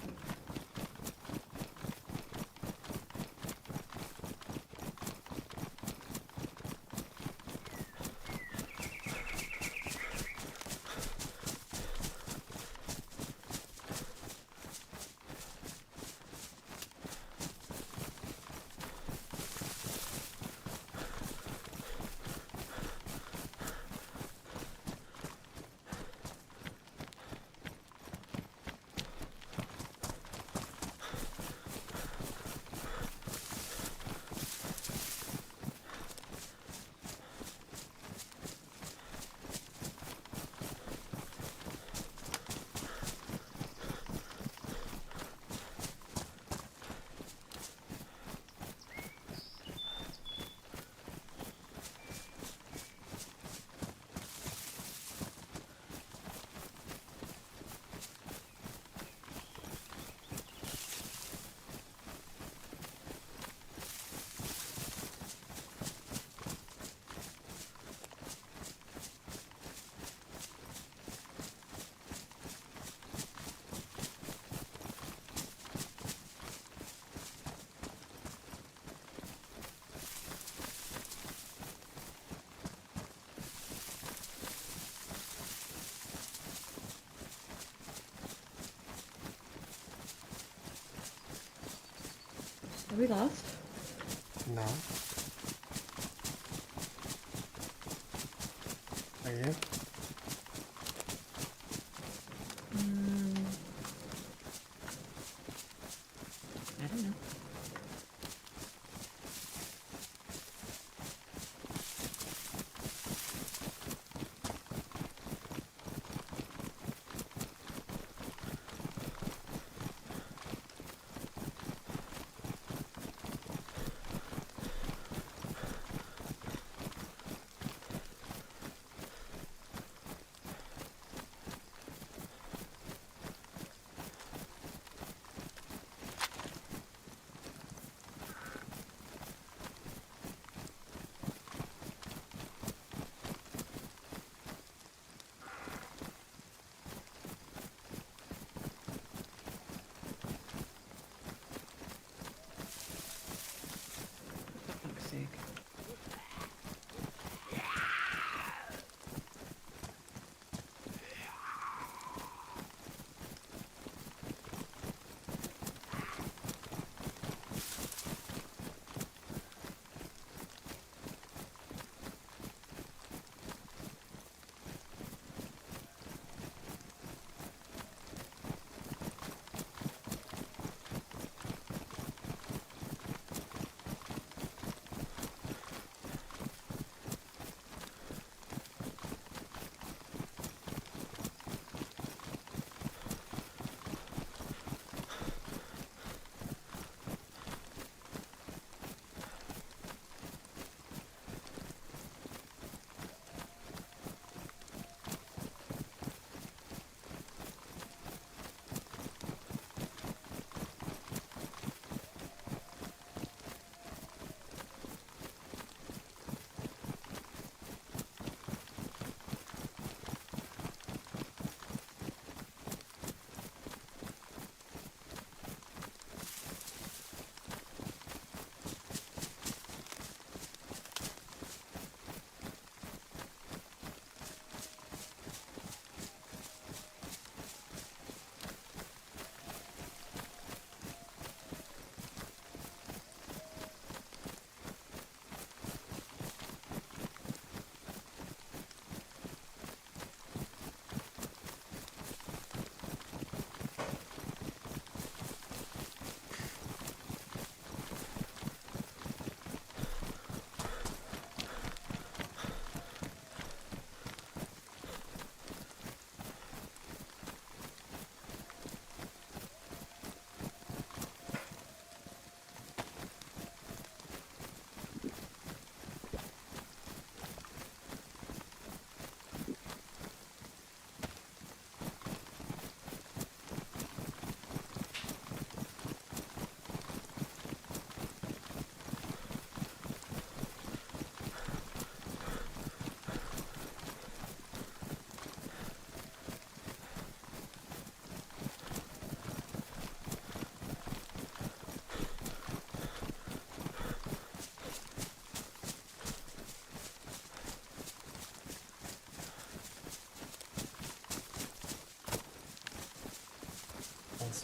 Are we lost? No. Are you? I don't know.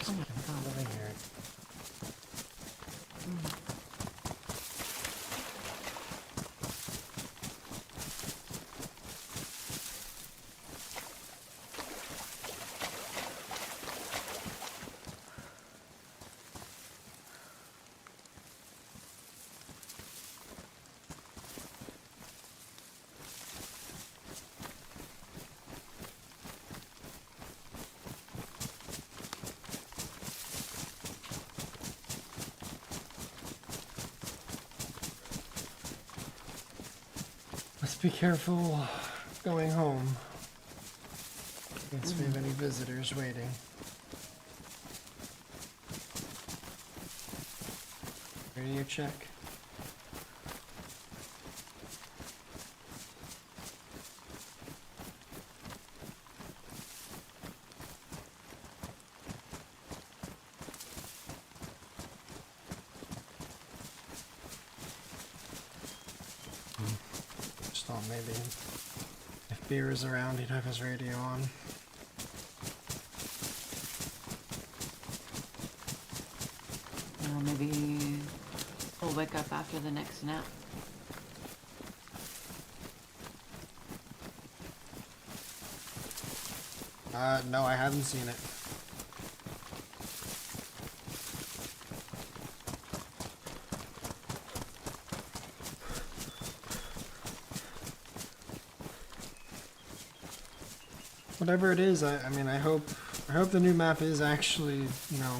Oh my god. Living here. Let's be careful going home. In case we have any visitors waiting. Radio check. Just thought maybe if Beer is around, he'd have his radio on. Maybe we'll wake up after the next nap. No, I haven't seen it. Whatever it is, I mean, I hope the new map is actually, you know,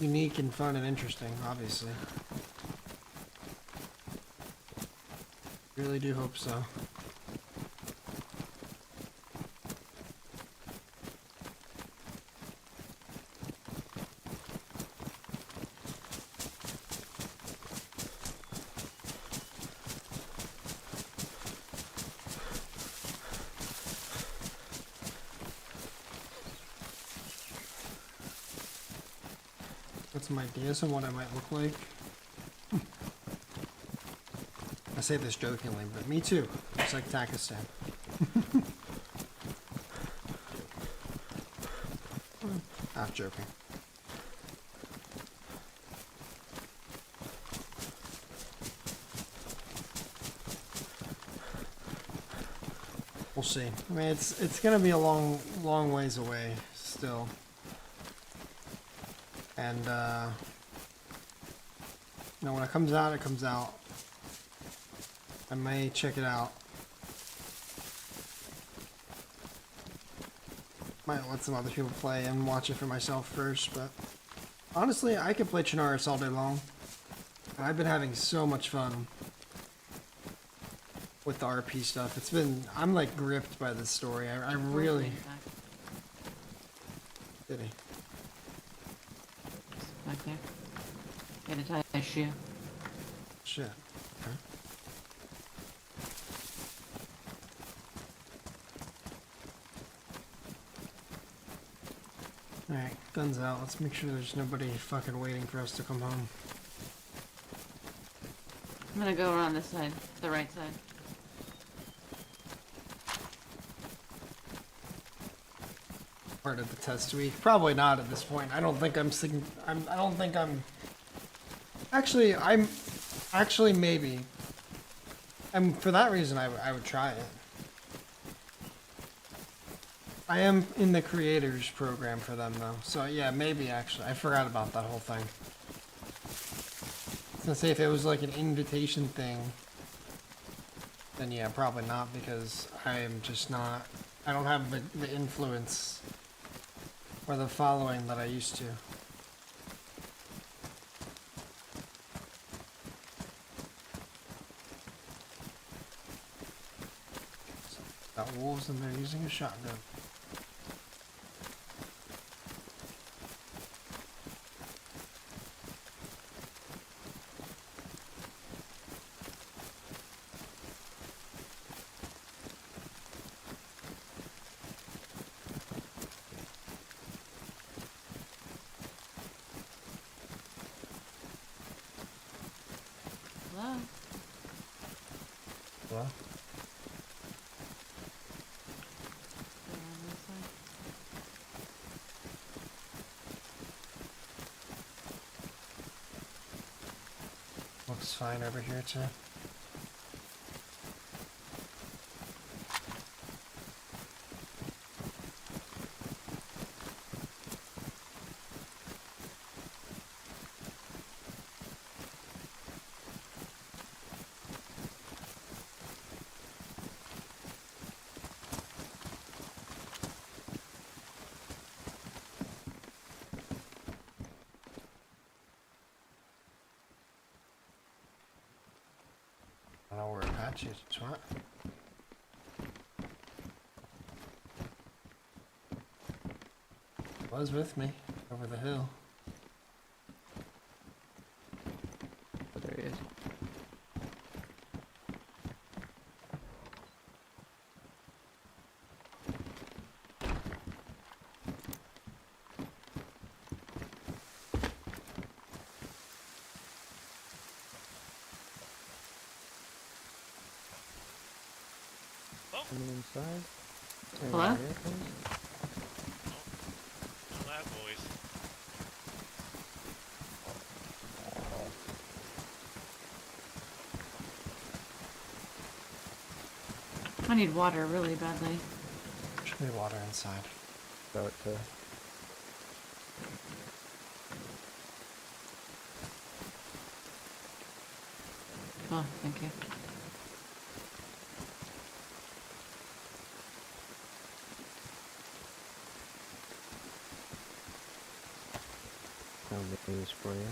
unique and fun and interesting, obviously. Really do hope so. Got some ideas on what I might look like. I say this jokingly, but me too. Just like Takistan. Not joking. We'll see. I mean, it's gonna be a long ways away still. And, you know, when it comes out, it comes out. I may check it out. Might let some other people play and watch it for myself first, but honestly, I could play Chinaris all day long. And I've been having so much fun with the RP stuff. It's been, I'm like gripped by this story. I really... Did he? Back there. Gotta tie a shoe. Shit. Okay. Alright, guns out. Let's make sure there's nobody fucking waiting for us to come home. I'm gonna go around this side, the right side. Part of the test week? Probably not at this point. I don't think I'm actually maybe. And for that reason I would try it. I am in the creators program for them though. So yeah, maybe actually. I forgot about that whole thing. I was gonna say if it was like an invitation thing, then yeah, probably not, because I am just not, I don't have the influence or the following that I used to. Got wolves and they're using a shotgun. Hello? Hello? looks fine over here too. I don't know where Apache just went. Was with me over the hill. Oh, there he is. Coming inside. Hello? There it is. Loud voice. I need water really badly. Should be water inside. About to. Oh, thank you. Found the news for you.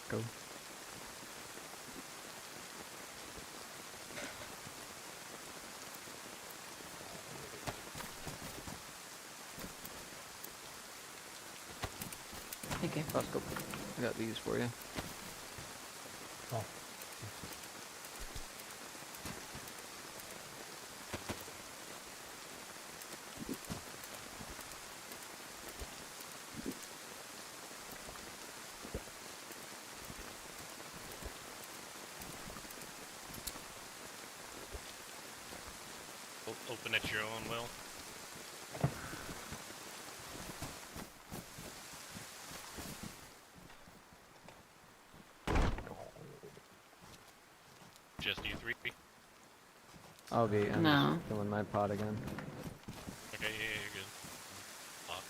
Go. Thank you. Rosco, I got these for you. Oh. Open at your own will. Just you three? I'll be. I'm No. just filling my pot again. Okay, yeah, you're good. Lock.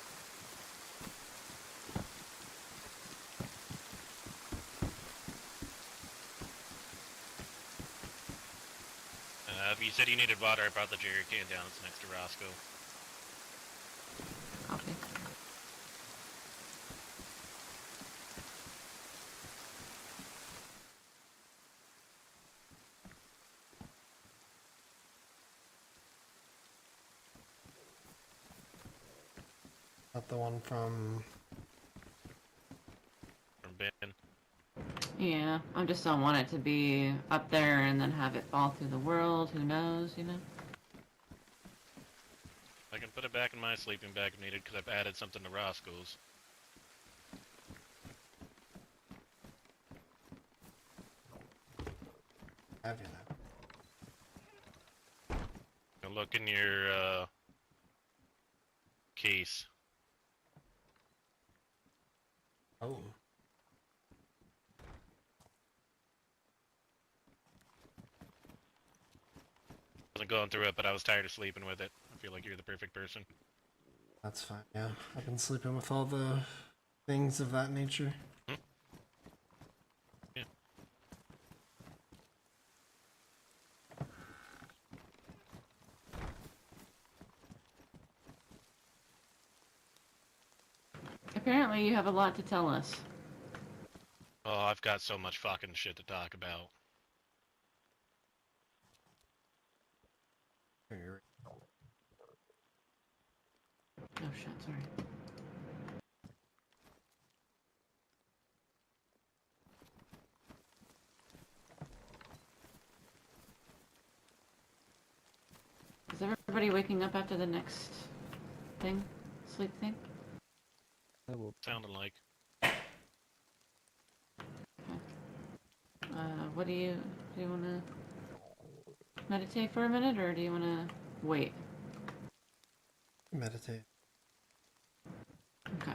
If you said you needed water, I brought the jerry can down. It's next to Roscoe. Copy. Not the one from. From Ben. Yeah, I just don't want it to be up there and then have it fall through the world. Who knows, you know? I can put it back in my sleeping bag if needed, because I've added something to Roscoe's. Have you now? Now look in your, case. Oh. Wasn't going through it, but I was tired of sleeping with it. I feel like you're the perfect person. That's fine, yeah. I've been sleeping with all the things of that nature. Hmm? Yeah. Apparently you have a lot to tell us. Oh, I've got so much fucking shit to talk about. Here, Oh shit, sorry. Is everybody waking up after the next thing? Sleep thing? I will. Sounding like. What do you wanna meditate for a minute or do you wanna wait? meditate. Okay.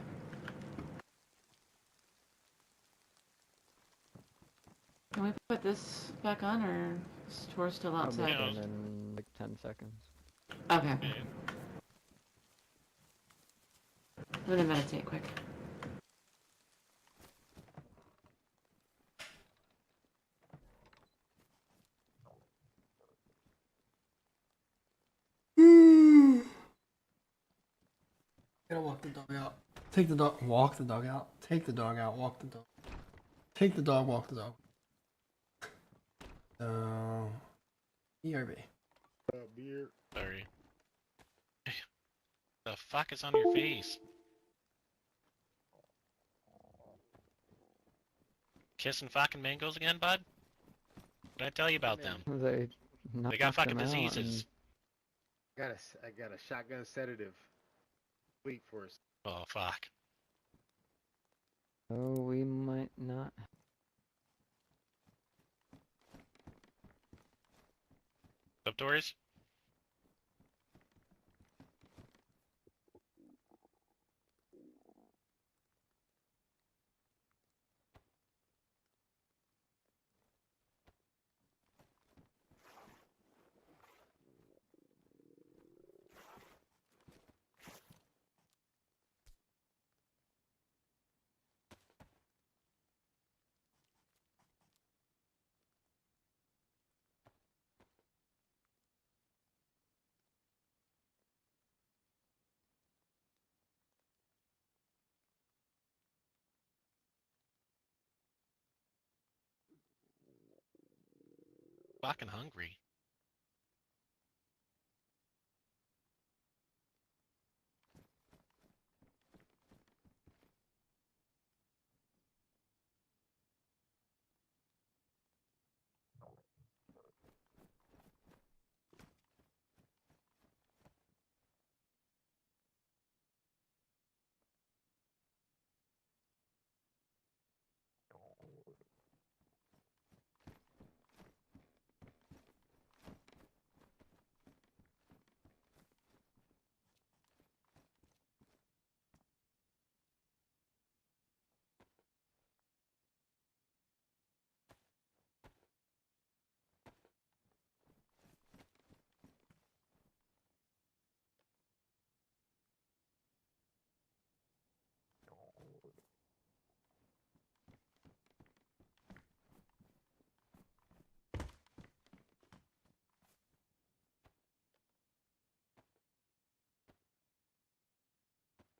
this back on, or is Tor still I'll be outside? done in like 10 seconds. Okay. I'm gonna meditate quick. Gotta walk the dog out. Take the dog. Walk the dog out. Take the dog out. Walk the dog. Take the dog. Walk the dog. So, ERB. Beer. Sorry. The fuck is on your face? Kissing fucking mangoes again, bud? What did I tell you about them? They They got fucking knocked him out diseases. I got a shotgun sedative. Wait for us. Oh fuck. Oh, we might not. Up doors? Fucking hungry.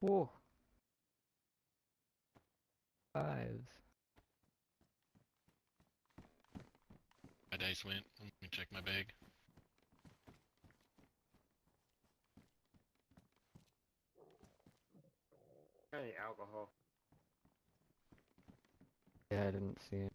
Whoa. Fives. My dice went. Let me check my bag. Hey, alcohol. Yeah, I didn't see it.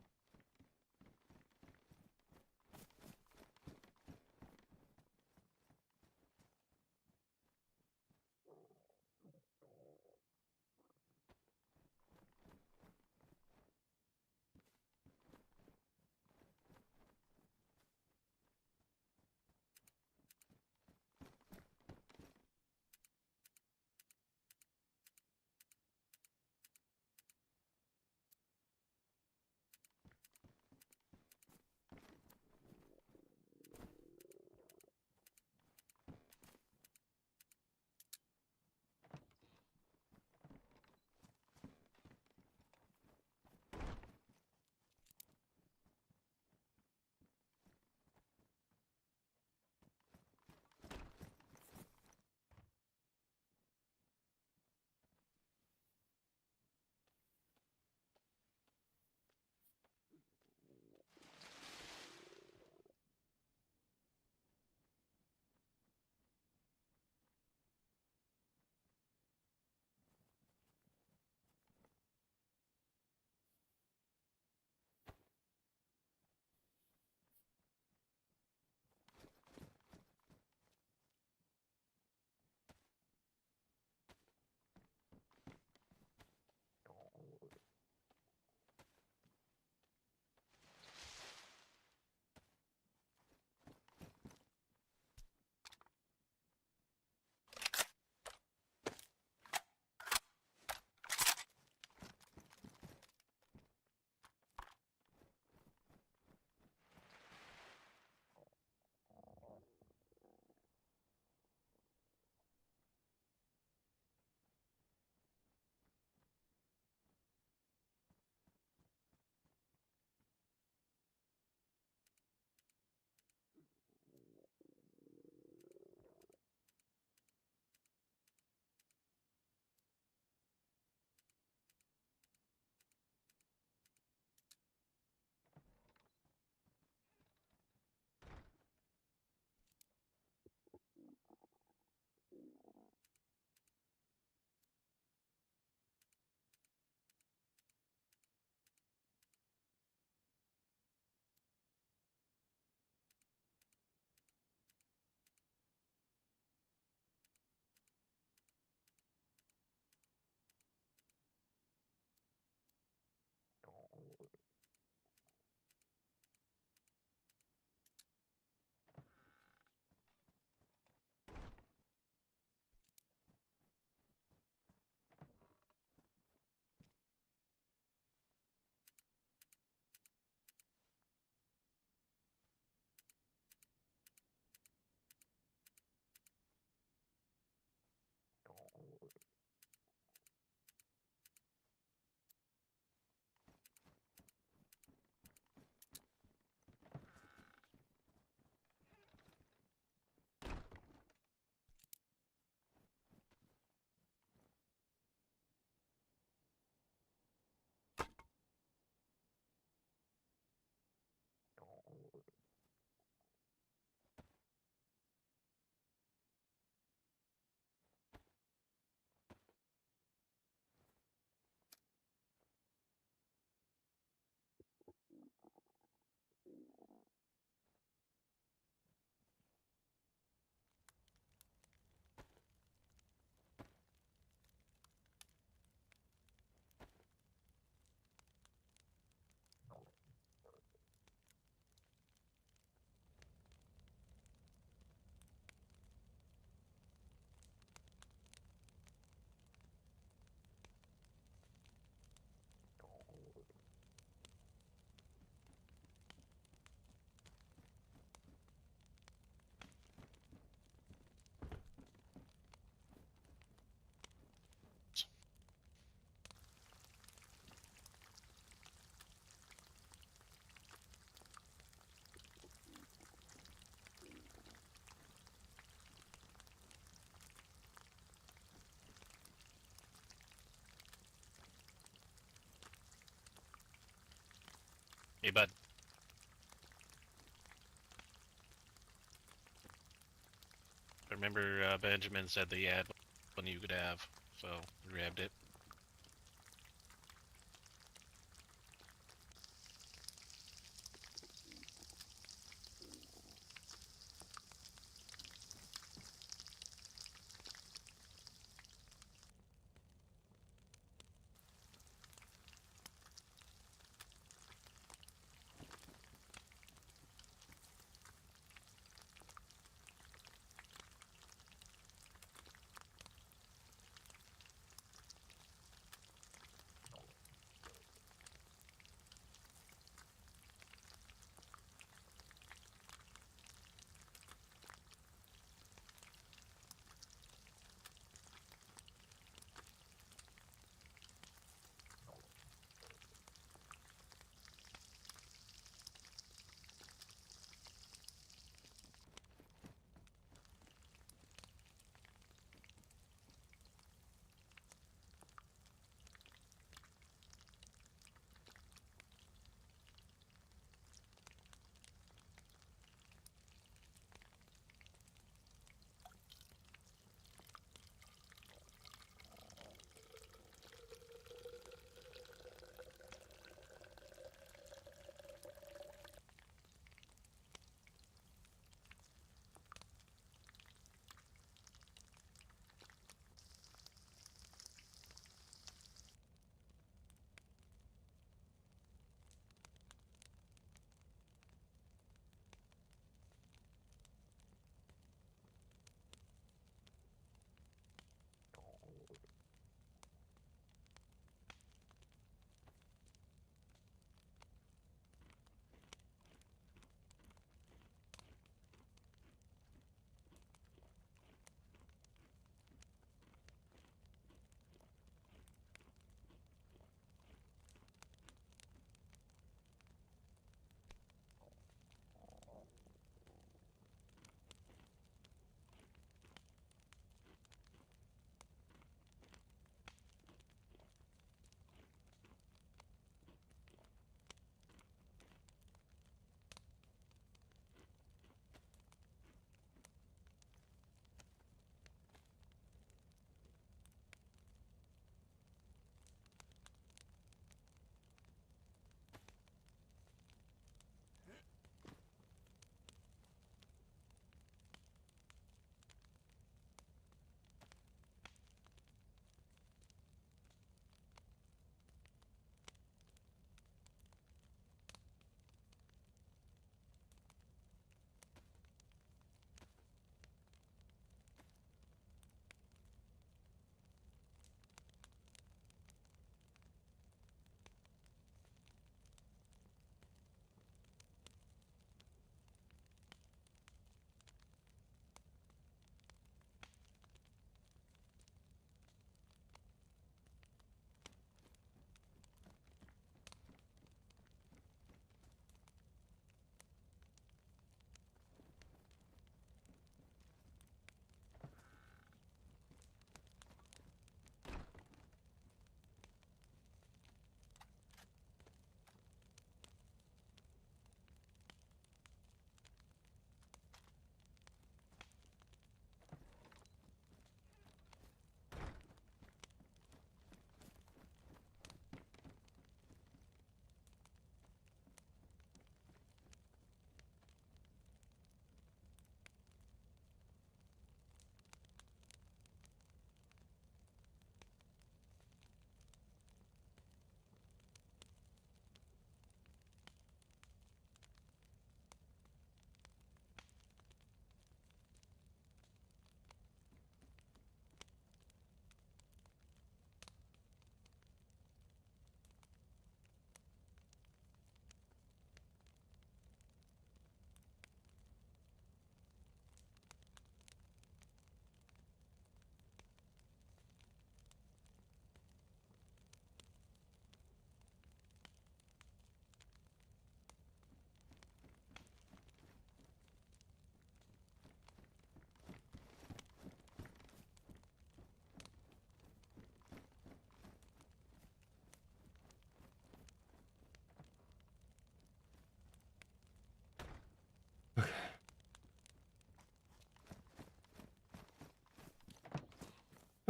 Hey, bud. Remember, Benjamin said that he had one you could have, so we grabbed it.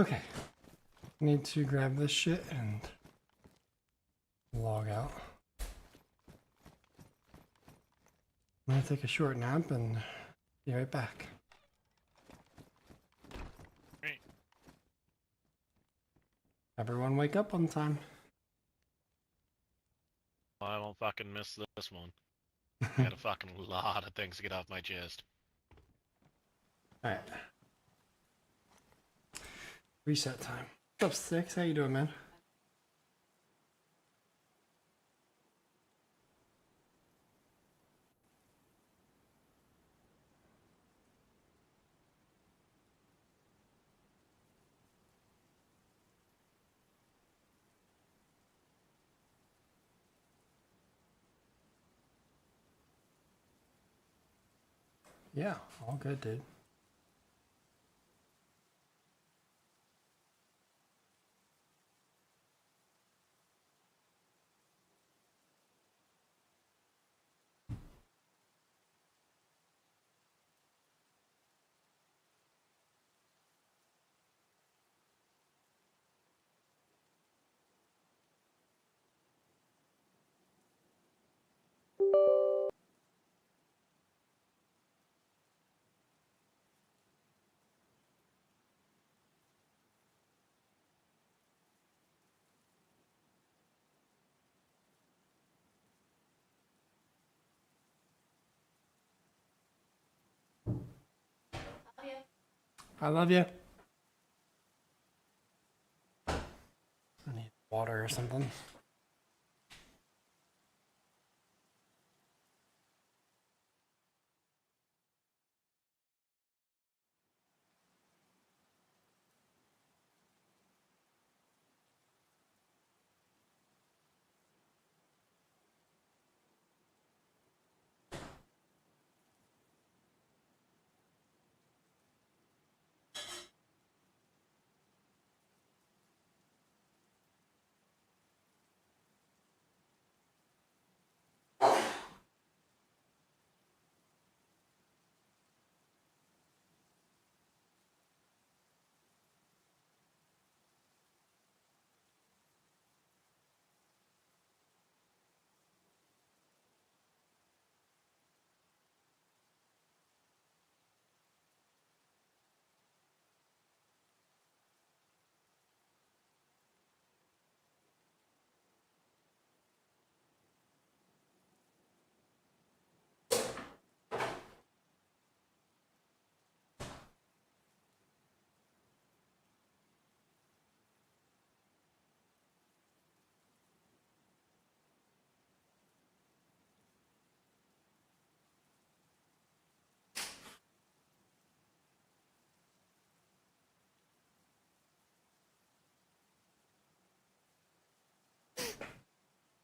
Okay. Need to grab this shit and log out. I'm gonna take a short nap and be right back. Great. Everyone wake up on time. Well, I won't fucking miss this one. I got a fucking lot of things to get off my chest. Alright. Reset time. What's up, Six? How you doing, man? Yeah, all good, dude. I love you. I need water or something.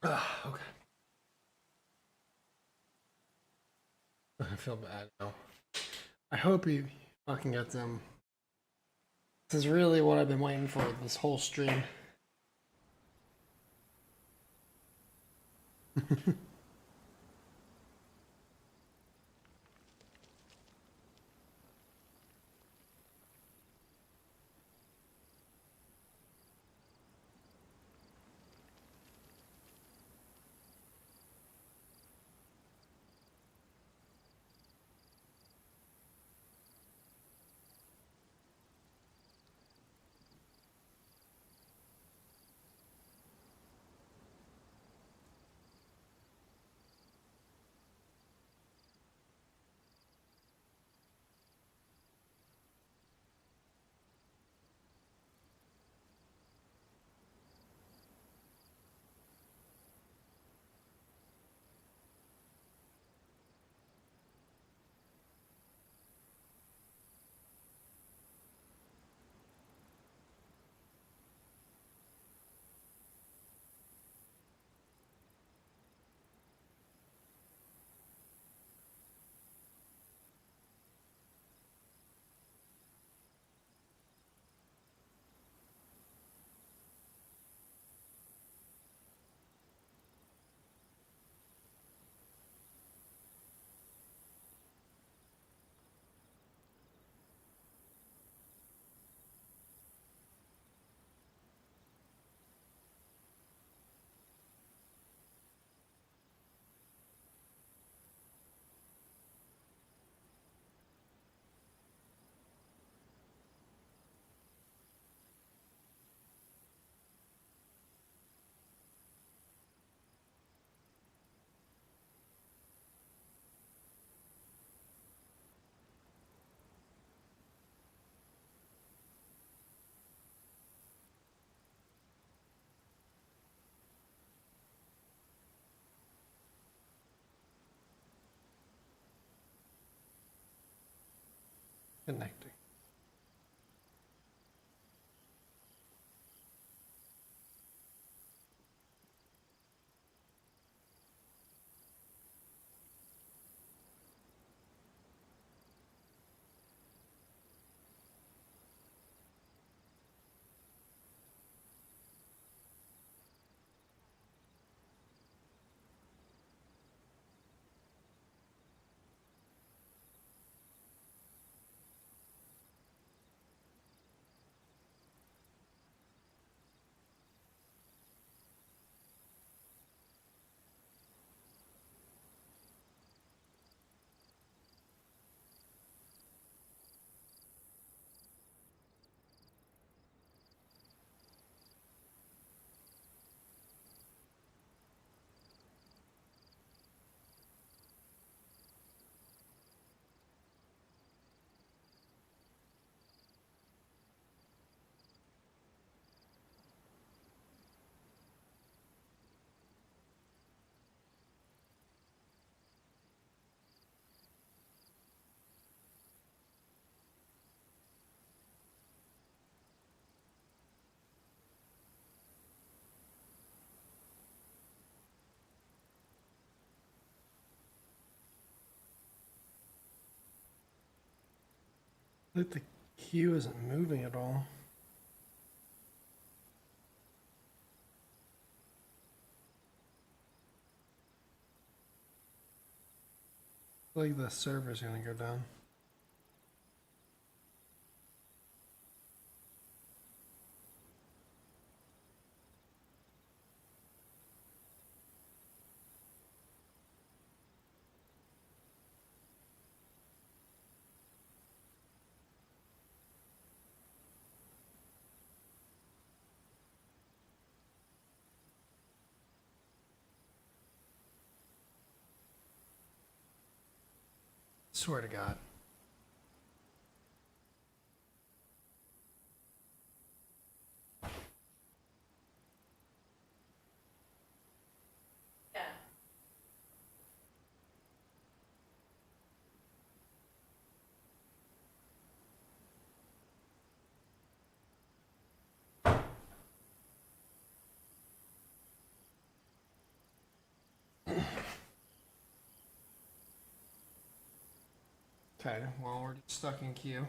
Okay. I feel bad now. I hope he fucking gets him. This is really what I've been waiting for this whole stream. Connecting. Like the queue isn't moving at all. Like the server's gonna go down. Swear to God. Okay, well, we're stuck in queue.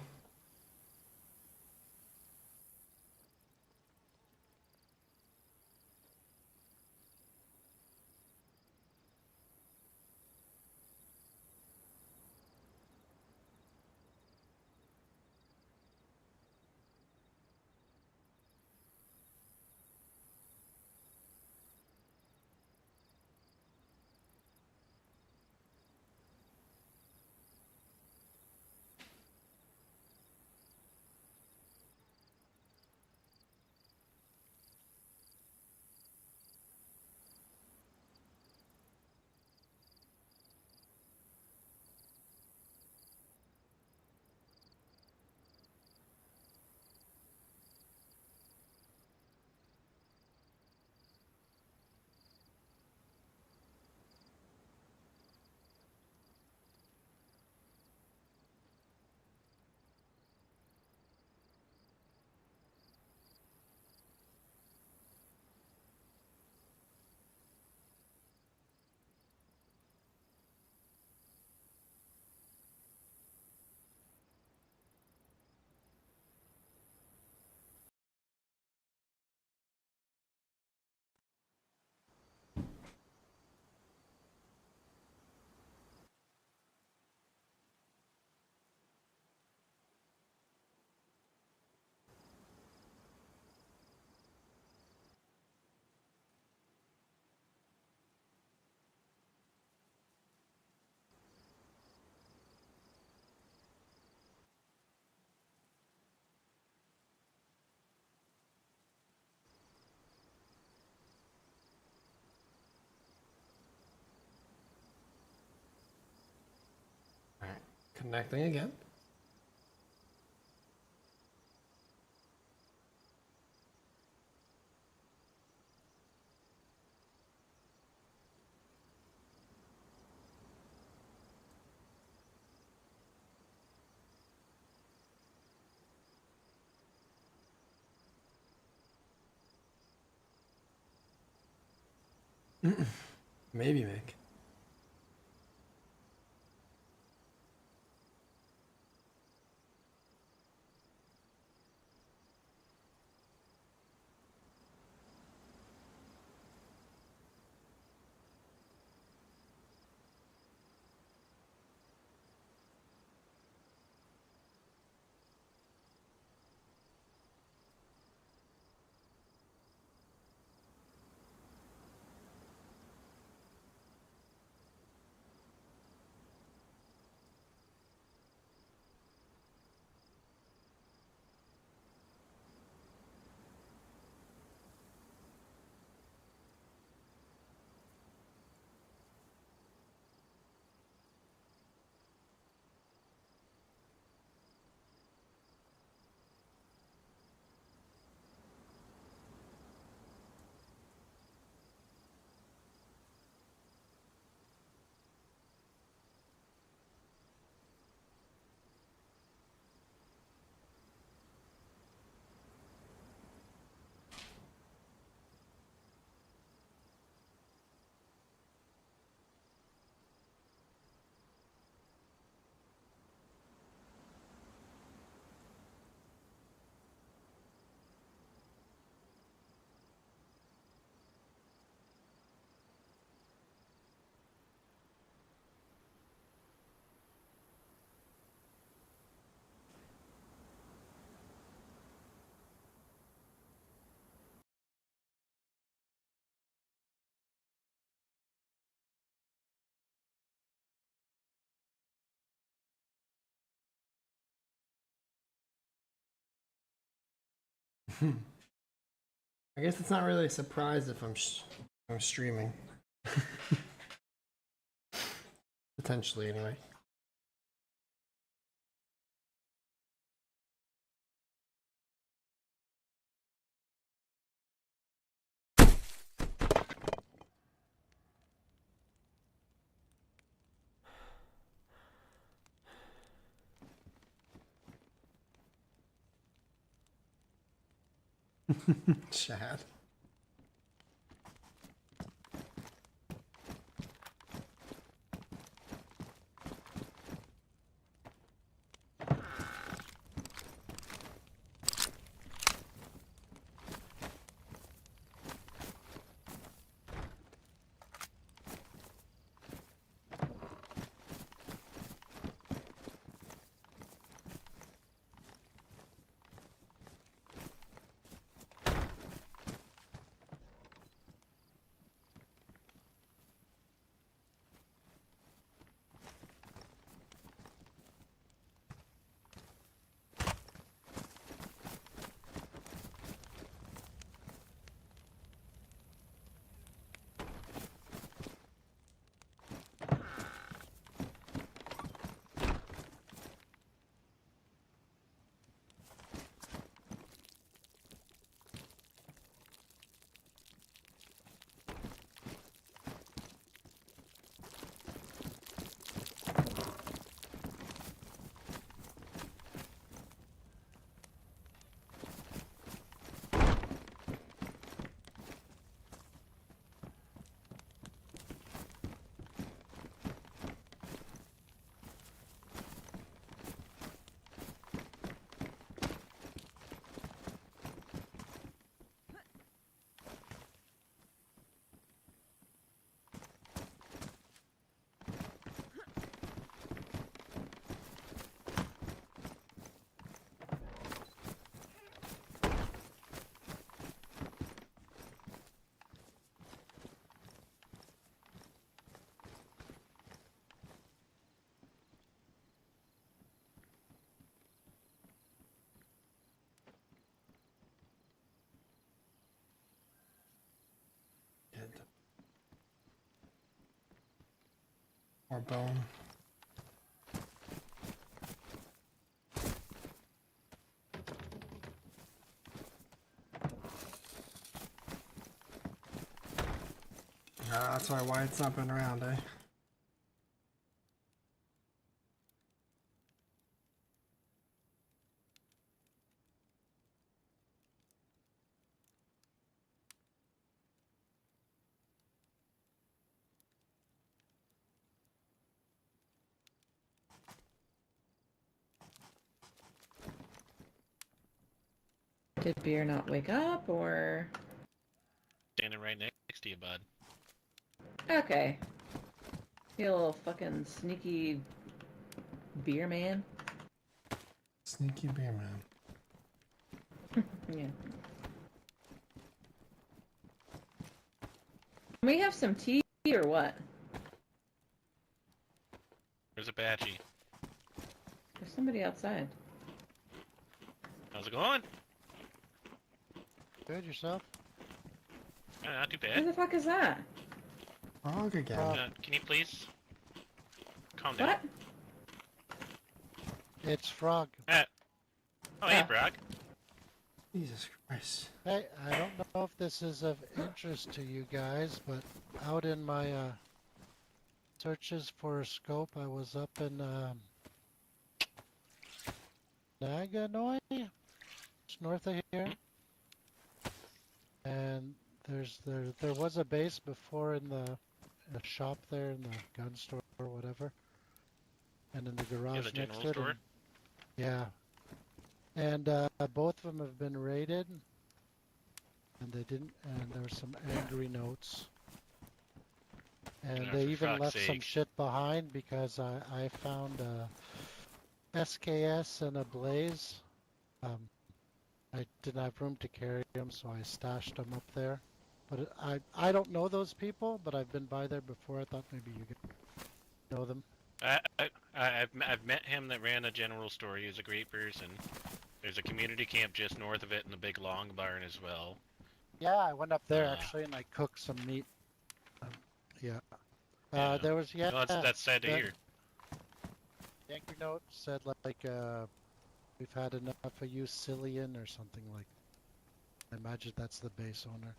Alright, connecting again. Maybe Mick. I guess it's not really a surprise if I'm streaming. Potentially, anyway. Chad. Or bone. Ah, that's why Wyatt's not been around, eh? Did Beer not wake up, or? Standing right next to you, bud. Okay. You little fucking sneaky beer man. Sneaky beer man. Yeah. Can we have some tea or what? Where's Apache? There's somebody outside. How's it going? Good, yourself? Not too Who bad. the fuck is that? Frog again. Can you please calm down? What? It's Frog. Oh, hey, Brock. Jesus Christ. Hey, I don't know if this is of interest to you guys, but out in my searches for a scope, I was up in Naganoy, just north of here, and there was a base before in the shop there in the gun store or whatever, and in the garage the next general to it. store? Yeah, and both of them have been raided, and they didn't. And there were some angry notes, and Yeah, they for even fuck's left some sake. shit behind because I found SKS and a blaze. I didn't have room to carry them, so I stashed them up there. But I don't know those people, but I've been by there before. I thought maybe you could know them. I've met him that ran a general store. He was a great person. There's a community camp just north of it and a big long barn as well. Yeah, I went up there actually, and I cooked some meat. Yeah. There was No, that's sad to hear. The angry note said like we've had enough of you, Cillian, or something like. I imagine that's the base owner.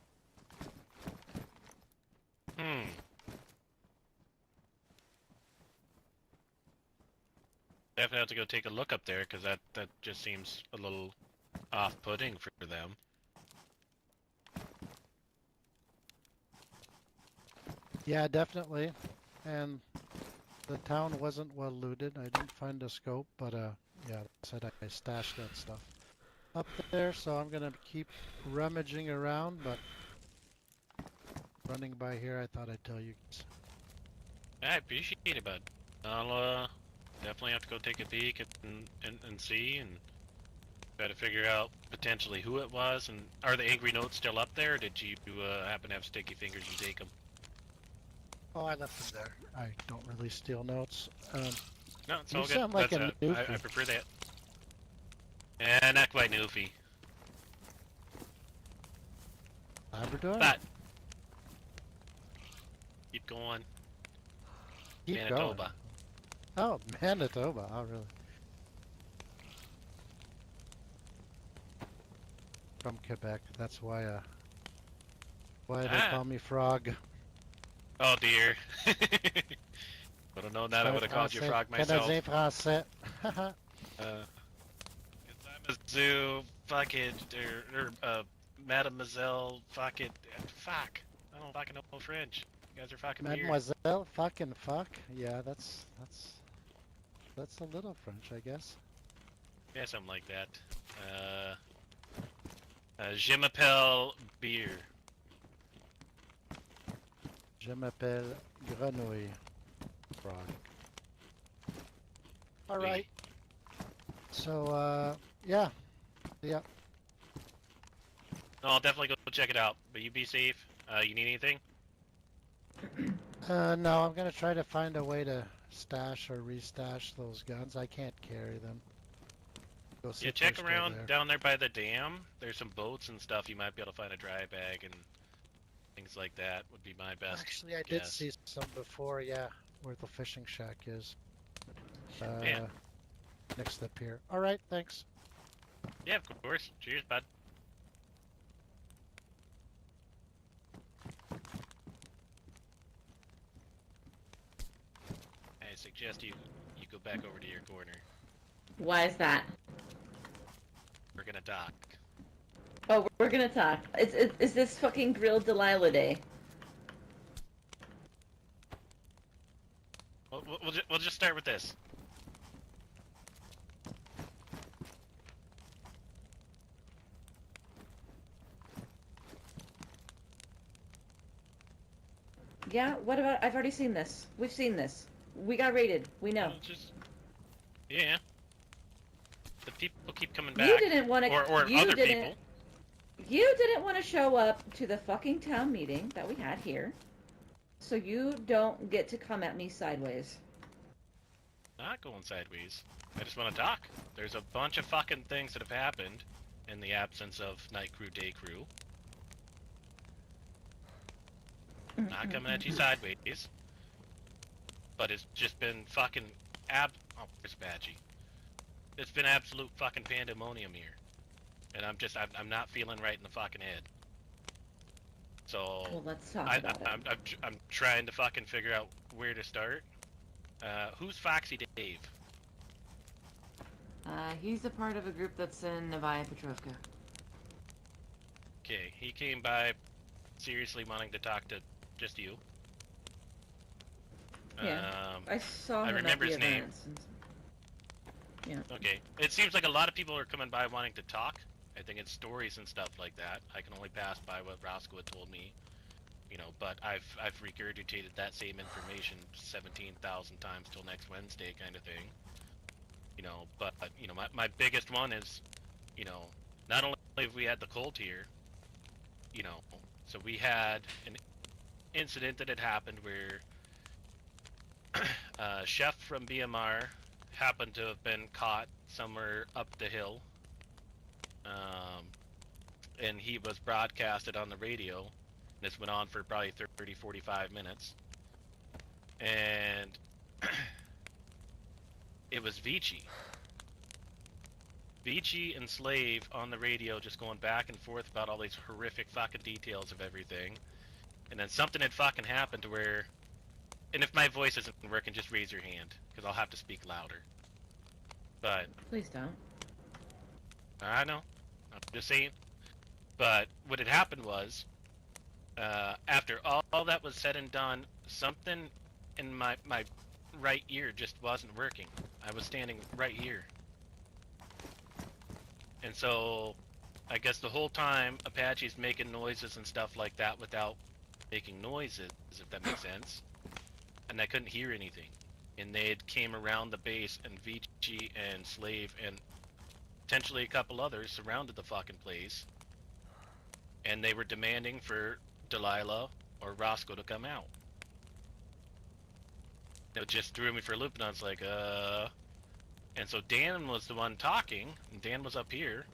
Definitely have to go take a look up there because that just seems a little off-putting for them. Yeah, definitely. And the town wasn't well looted. I didn't find a scope, but yeah, said I stashed that stuff up there, so I'm gonna keep rummaging around, but running by here, I thought I'd tell you guys. I appreciate it, bud. I'll definitely have to go take a peek and see and try to figure out potentially who it was. And are the angry notes still up there, or did you happen to have sticky fingers and take them? Oh, I left them there. I don't really steal notes. No, it's you all good. sound like That's, a I newfie. prefer that. Not quite newfie. Labrador? But keep going. Keep Manitoba. going. Oh, Manitoba. Oh, really? From Quebec. That's why they call me Frog. Oh dear. Would have known that, I would have called you Frog myself. Canadien français. I'm a zoo, fuck it, or mademoiselle, fuck it, fuck. I don't fucking know French. You guys are fucking weird. Mademoiselle, fucking fuck. Yeah, that's a little French, I guess. Yeah, something like that. Je m'appelle Beer. Je m'appelle Grenouille. Frog. All right. So, yeah. Yeah. No, I'll definitely go check it out. But you be safe. You need anything? No, I'm gonna try to find a way to stash or restash those guns. I can't carry them. Go Yeah, sit check there, around still there. down there by the dam. There's some boats and stuff. You might be able to find a dry bag and things like that would be my best Actually, I did guess. see some before, yeah, where the fishing shack is. Yeah. Next to the pier. All right, thanks. Yeah, of course. Cheers, bud. I suggest you go back over to your corner. Why is that? We're gonna dock. Oh, we're gonna talk. Is this fucking grilled Delilah day? We'll just start with this. Yeah, what about, I've already seen this. We've seen this. We got raided. We know. Yeah. The people keep coming You back. didn't want to, Or other people. You didn't want to show up to the fucking town meeting that we had here. So you don't get to come at me sideways. Not going sideways. I just want to talk. There's a bunch of fucking things that have happened in the absence of night crew, day crew. Not coming at you sideways. But it's just been fucking oh, where's Badgie? It's been absolute fucking pandemonium here. And I'm not feeling right in the fucking head. So Well, let's talk about it. I'm trying to fucking figure out where to start. Who's Foxy Dave? He's a part of a group that's in Novaya Petrovka. Okay, he came by seriously wanting to talk to just you. Yeah, I saw him I remember at the his name. events. Yeah. Okay, it seems like a lot of people are coming by wanting to talk. I think it's stories and stuff like that. I can only pass by what Rosco had told me, you know. But I've regurgitated that same information 17,000 times till next Wednesday, kind of thing. You know, but you know, my biggest one is, you know, not only have we had the cult here, you know, so we had an incident that had happened where a chef from BMR happened to have been caught somewhere up the hill. And he was broadcasted on the radio. This went on for probably 30-45 minutes. And it was Vici. Vici and Slave on the radio just going back and forth about all these horrific fucking details of everything. And then something had fucking happened to where... And if my voice isn't working, just raise your hand, because I'll have to speak louder. But... Please don't. I know. I'm just saying. But what had happened was, after all that was said and done, something in my right ear just wasn't working. I was standing right here. And so, I guess the whole time, Apache's making noises and stuff like that without making noises, if that makes sense. And I couldn't hear anything. And they had came around the base, and Vici and Slave and potentially a couple others surrounded the fucking place. And they were demanding for Delilah or Rosco to come out. It just threw me for a loop, and I was like, And so Dan was the one talking, and Dan was up here.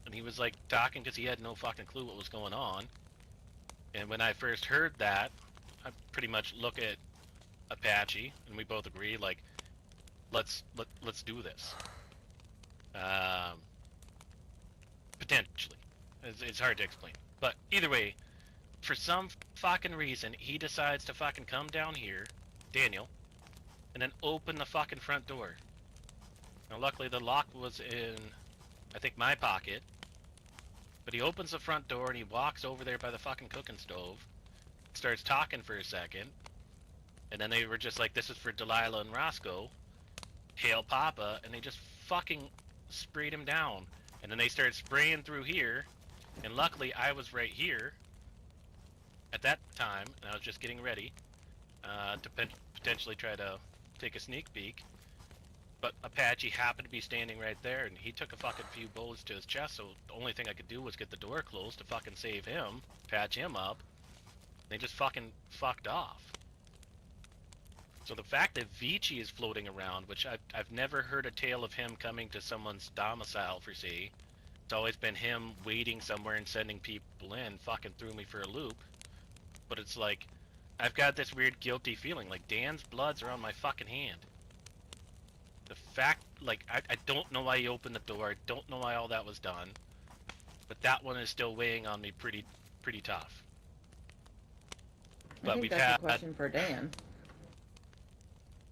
And he was like talking because he had no fucking clue what was going on. And when I first heard that, I pretty much look at Apache, and we both agree, like, let's do this. Potentially. It's hard to explain. But either way, for some fucking reason, he decides to fucking come down here, Daniel, and then open the fucking front door. Now luckily the lock was in, I think, my pocket. But he opens the front door and he walks over there by the fucking cooking stove, starts talking for a second, and then they were just like, this is for Delilah and Roscoe, hail Papa, and they just fucking sprayed him down. And then they started spraying through here, and luckily I was right here at that time, and I was just getting ready to potentially try to take a sneak peek. But Apache happened to be standing right there, and he took a fucking few bullets to his chest, so the only thing I could do was get the door closed to fucking save him, patch him up. They just fucking fucked off. So the fact that Vici is floating around, which I've never heard a tale of him coming to someone's domicile for say. It's always been him waiting somewhere and sending people in, fucking threw me for a loop. But it's like, I've got this weird guilty feeling, like Dan's bloods are on my fucking hand. The fact, like, I don't know why he opened the door, I don't know why all that was done. But that one is still weighing on me pretty tough. But I think that's a question for Dan.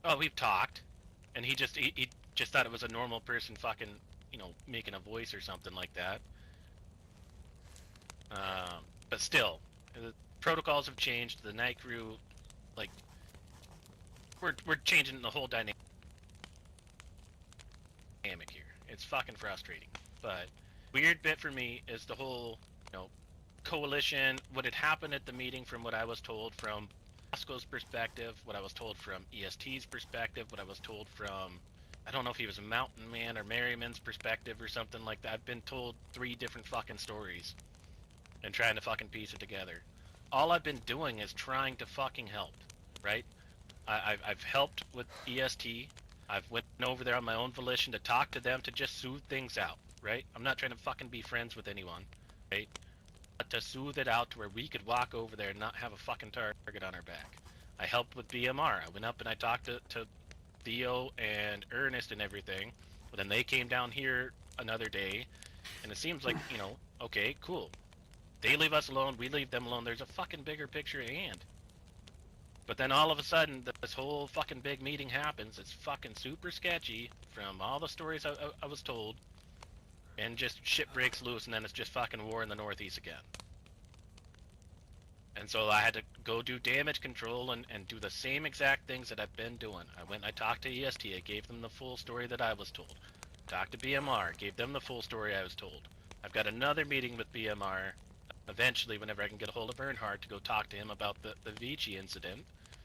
Oh, we've talked, and he just thought it was a normal person fucking, you know, making a voice or something like that. But still, the protocols have changed. The night crew, like, we're changing the whole dynamic here. It's fucking frustrating. But weird bit for me is the whole, you know, coalition. What had happened at the meeting, from what I was told from Roscoe's perspective, what I was told from EST's perspective, what I was told from, I don't know if he was a Mountain Man or Merriman's perspective or something like that. I've been told 3 different fucking stories and trying to fucking piece it together. All I've been doing is trying to fucking help, right? I've helped with EST. I've went over there on my own volition to talk to them to just soothe things out, right? I'm not trying to fucking be friends with anyone, right? But to soothe it out to where we could walk over there and not have a fucking target on our back. I helped with BMR. I went up and I talked to Theo and Ernest and everything, but then they came down here another day, and it seems like, you know, okay, cool. They leave us alone, we leave them alone. There's a fucking bigger picture at hand. But then all of a sudden, this whole fucking big meeting happens. It's fucking super sketchy from all the stories I was told. And just shit breaks loose, and then it's just fucking war in the Northeast again. And so I had to go do damage control and do the same exact things that I've been doing. I went and I talked to EST. I gave them the full story that I was told. Talked to BMR. Gave them the full story I was told. I've got another meeting with BMR eventually whenever I can get a hold of Earnhardt to go talk to him about the Vici incident.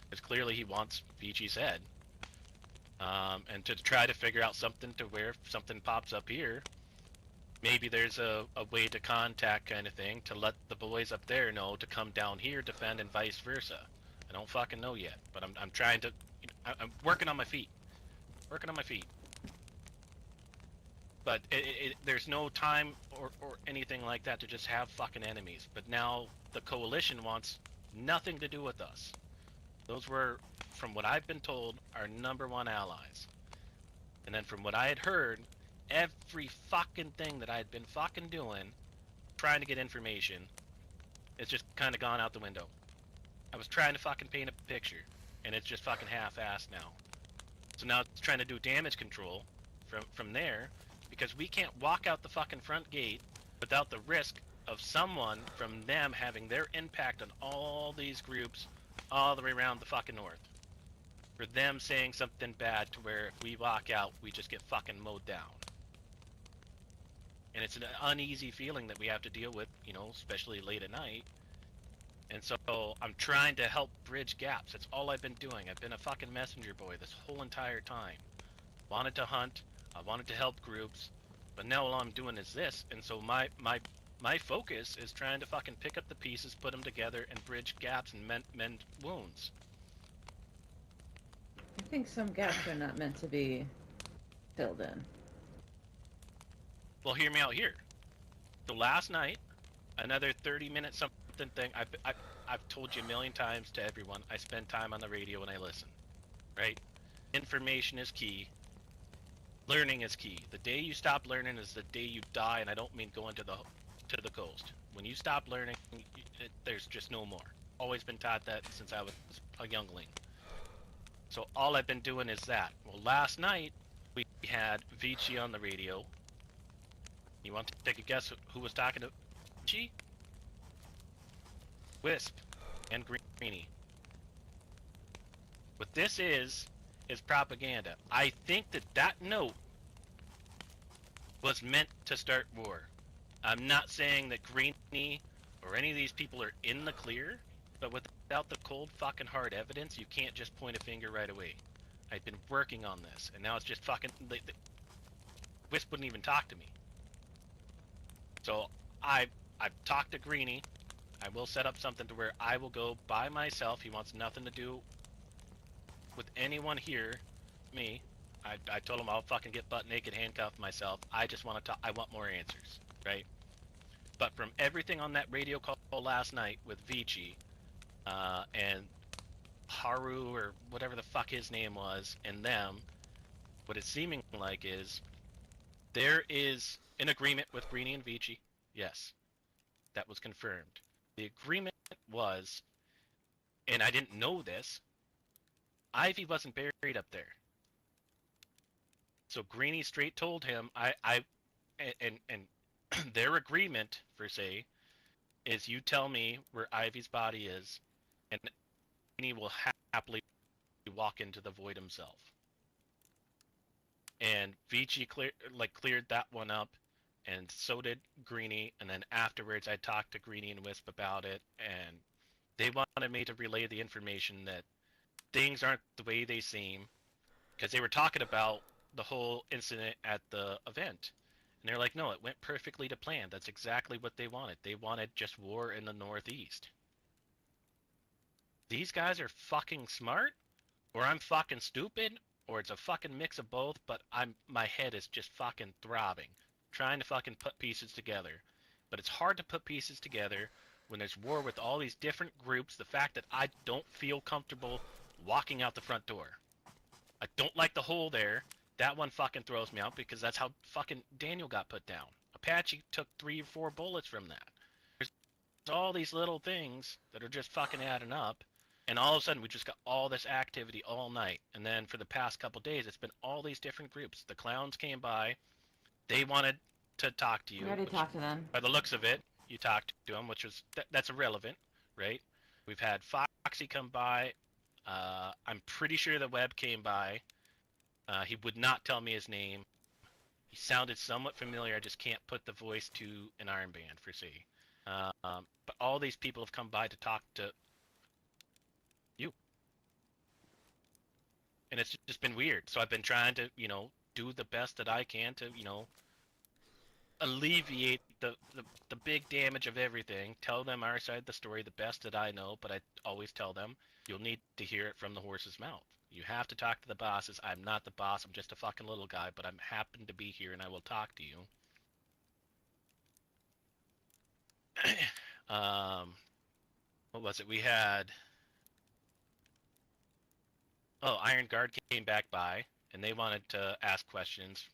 Because clearly he wants Vici's head. And to try to figure out something to where if something pops up here, maybe there's a way to contact kind of thing to let the boys up there know to come down here, defend, and vice versa. I don't fucking know yet, but I'm trying to, you know, I'm working on my feet. Working on my feet. But there's no time or anything like that to just have fucking enemies. But now the coalition wants nothing to do with us. Those were, from what I've been told, our #1 allies. And then from what I had heard, every fucking thing that I had been fucking doing, trying to get information, it's just kind of gone out the window. I was trying to fucking paint a picture, and it's just fucking half-assed now. So now it's trying to do damage control from there, because we can't walk out the fucking front gate without the risk of someone from them having their impact on all these groups all the way around the fucking north. For them saying something bad to where if we walk out, we just get fucking mowed down. And it's an uneasy feeling that we have to deal with, you know, especially late at night. And so I'm trying to help bridge gaps. That's all I've been doing. I've been a fucking messenger boy this whole entire time. Wanted to hunt, I wanted to help groups, but now all I'm doing is this. And so my focus is trying to fucking pick up the pieces, put them together, and bridge gaps and mend wounds. I think some gaps are not meant to be filled in. Well, hear me out here. So last night, another 30-minute something thing. I've told you a million times to everyone. I spend time on the radio and I listen. Right? Information is key. Learning is key. The day you stop learning is the day you die, and I don't mean going to the coast. When you stop learning, there's just no more. Always been taught that since I was a youngling. So all I've been doing is that. Well, last night we had Vici on the radio. You want to take a guess who was talking to Vici? Wisp and Greenie. What this is propaganda. I think that note was meant to start war. I'm not saying that Greenie or any of these people are in the clear, but without the cold fucking hard evidence, you can't just point a finger right away. I've been working on this, and now it's just fucking... Wisp wouldn't even talk to me. So I've talked to Greenie. I will set up something to where I will go by myself. He wants nothing to do with anyone here. Me. I told him I'll fucking get butt naked, handcuff myself. I just want to talk. I want more answers, right? But from everything on that radio call last night with Vici, and Haru or whatever the fuck his name was, and them, what it's seeming like is there is an agreement with Greenie and Vici. Yes, that was confirmed. The agreement was, and I didn't know this, Ivy wasn't buried up there. So Greenie straight told him, and their agreement, per se, is you tell me where Ivy's body is, and Greenie will happily walk into the void himself. And Vici cleared that one up, and so did Greenie, and then afterwards I talked to Greenie and Wisp about it, and They wanted me to relay the information that things aren't the way they seem, because they were talking about the whole incident at the event. And they're like, no, it went perfectly to plan. That's exactly what they wanted. They wanted just war in the Northeast. These guys are fucking smart, or I'm fucking stupid, or it's a fucking mix of both, but my head is just fucking throbbing, trying to fucking put pieces together. But it's hard to put pieces together when there's war with all these different groups, the fact that I don't feel comfortable walking out the front door. I don't like the hole there. That one fucking throws me out because that's how fucking Daniel got put down. Apache took 3 or 4 bullets from that. There's all these little things that are just fucking adding up. And all of a sudden, we just got all this activity all night. And then for the past couple days, it's been all these different groups. The clowns came by. They wanted to talk to you. We already talked to them. By the looks of it, you talked to them, which was that's irrelevant, right? We've had Foxy come by. I'm pretty sure the Web came by. He would not tell me his name. He sounded somewhat familiar. I just can't put the voice to an armband for C. But all these people have come by to talk to you. And it's just been weird. So I've been trying to, do the best that I can to, alleviate the big damage of everything. Tell them our side of the story the best that I know, but I always tell them, you'll need to hear it from the horse's mouth. You have to talk to the bosses. I'm not the boss. I'm just a fucking little guy, but I'm happen to be here and I will talk to you. What was it? We had... Oh, Iron Guard came back by, and they wanted to ask questions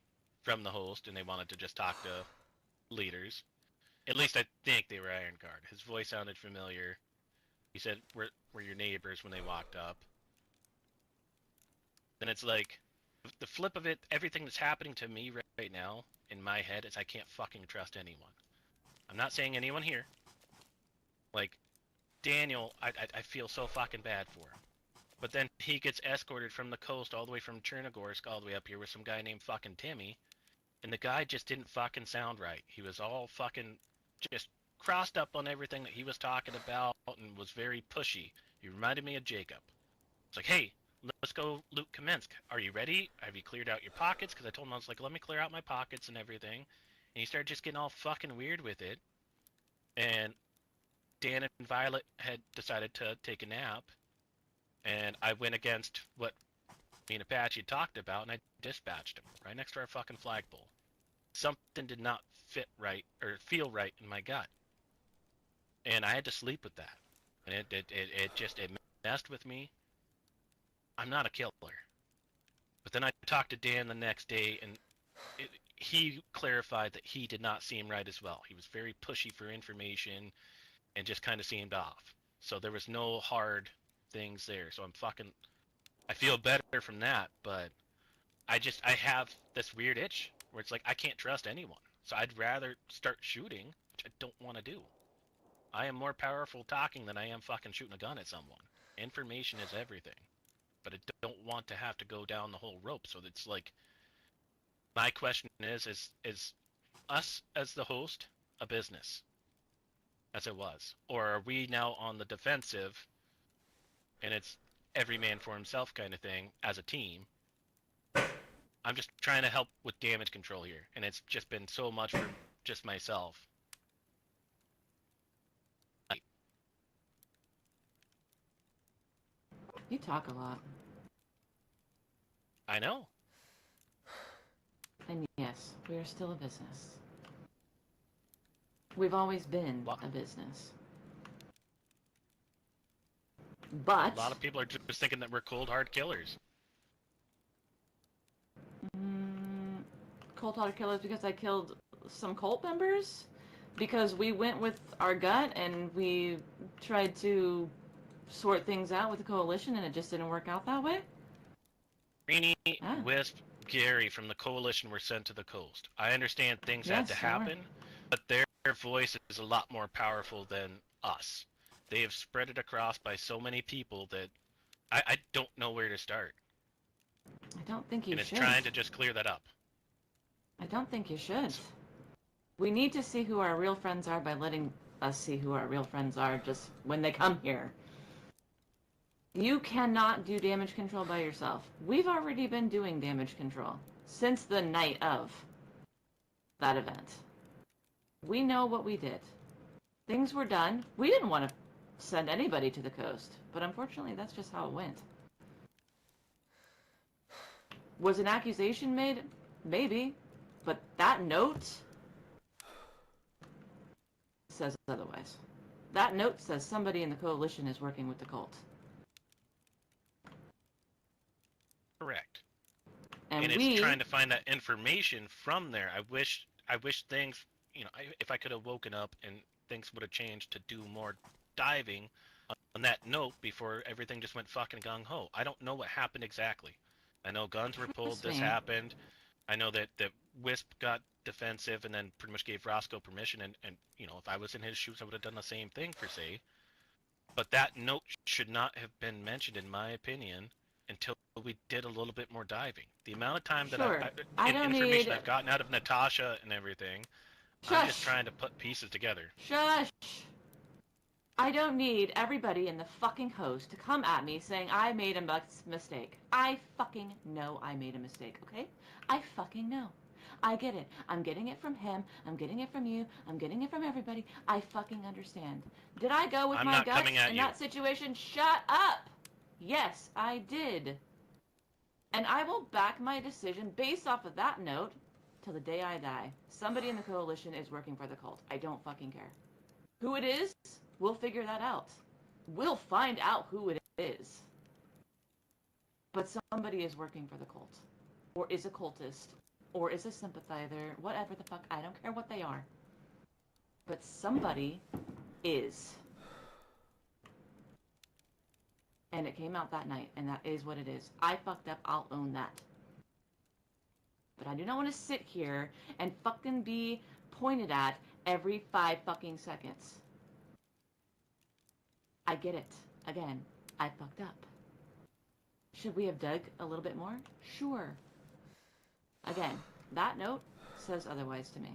from the host, and they wanted to just talk to leaders. At least I think they were Iron Guard. His voice sounded familiar. He said, we're your neighbors when they walked up. Then it's like, the flip of it, everything that's happening to me right now, in my head, is I can't fucking trust anyone. I'm not saying anyone here. Like, Daniel, I feel so fucking bad for him. But then he gets escorted from the coast all the way from Chernogorsk all the way up here with some guy named fucking Timmy. And the guy just didn't fucking sound right. He was all fucking just crossed up on everything that he was talking about and was very pushy. He reminded me of Jacob. It's like, hey, let's go loot Kamensk. Are you ready? Have you cleared out your pockets? Because I told him, I was like, let me clear out my pockets and everything. And he started just getting all fucking weird with it. And Dan and Violet had decided to take a nap. And I went against what me and Apache had talked about, and I dispatched him right next to our fucking flagpole. Something did not fit right, or feel right in my gut. And I had to sleep with that. And it messed with me. I'm not a killer. But then I talked to Dan the next day, and he clarified that he did not seem right as well. He was very pushy for information, and just kind of seemed off. So there was no hard things there. So I feel better from that, but I have this weird itch where it's like I can't trust anyone. So I'd rather start shooting, which I don't want to do. I am more powerful talking than I am fucking shooting a gun at someone. Information is everything. But I don't want to have to go down the whole rope. So it's like, my question is us as the host a business? As it was. Or are we now on the defensive and it's every man for himself kind of thing as a team? I'm just trying to help with damage control here, and it's just been so much for just myself. You talk a lot. I know. And yes, we are still a business. We've always been a business. But a lot of people are just thinking that we're cold hard killers. Cold-hearted killers because I killed some cult members? Because we went with our gut and we tried to sort things out with the coalition and it just didn't work out that way? Greenie, Wisp, Gary from the coalition were sent to the coast. I understand things had to happen, but their voice is a lot more powerful than us. They have spread it across by so many people that I don't know where to start. I don't think you should. And it's trying to just clear that up. I don't think you should. We need to see who our real friends are by letting us see who our real friends are just when they come here. You cannot do damage control by yourself. We've already been doing damage control since the night of that event. We know what we did. Things were done. We didn't want to send anybody to the coast, but unfortunately that's just how it went. Was an accusation made? Maybe. But that note says otherwise. That note says somebody in the coalition is working with the cult. Correct. And it's trying to find that information from there. I wish things, if I could have woken up and things would have changed to do more diving on that note before everything just went fucking gung-ho. I don't know what happened exactly. I know guns were pulled, this happened. I know that Wisp got defensive and then pretty much gave Rosco permission, and if I was in his shoes, I would have done the same thing, per se. But that note should not have been mentioned, in my opinion, until we did a little bit more diving. The amount of time that information I've gotten out of Natasha and everything, I'm just trying to put pieces together. Shush! I don't need everybody in the fucking host to come at me saying I made a mistake. I fucking know I made a mistake, okay? I fucking know. I get it. I'm getting it from him. I'm getting it from you. I'm getting it from everybody. I fucking understand. Did I go with my guts in that situation? Shut up! Yes, I did. And I will back my decision based off of that note till the day I die. Somebody in the coalition is working for the cult. I don't fucking care. Who it is, we'll figure that out. We'll find out who it is. But somebody is working for the cult. Or is a cultist. Or is a sympathizer. Whatever the fuck. I don't care what they are. But somebody is. And it came out that night. And that is what it is. I fucked up. I'll own that. But I do not want to sit here and fucking be pointed at every 5 fucking seconds. I get it. Again, I fucked up. Should we have dug a little bit more? Sure. Again, that note says otherwise to me.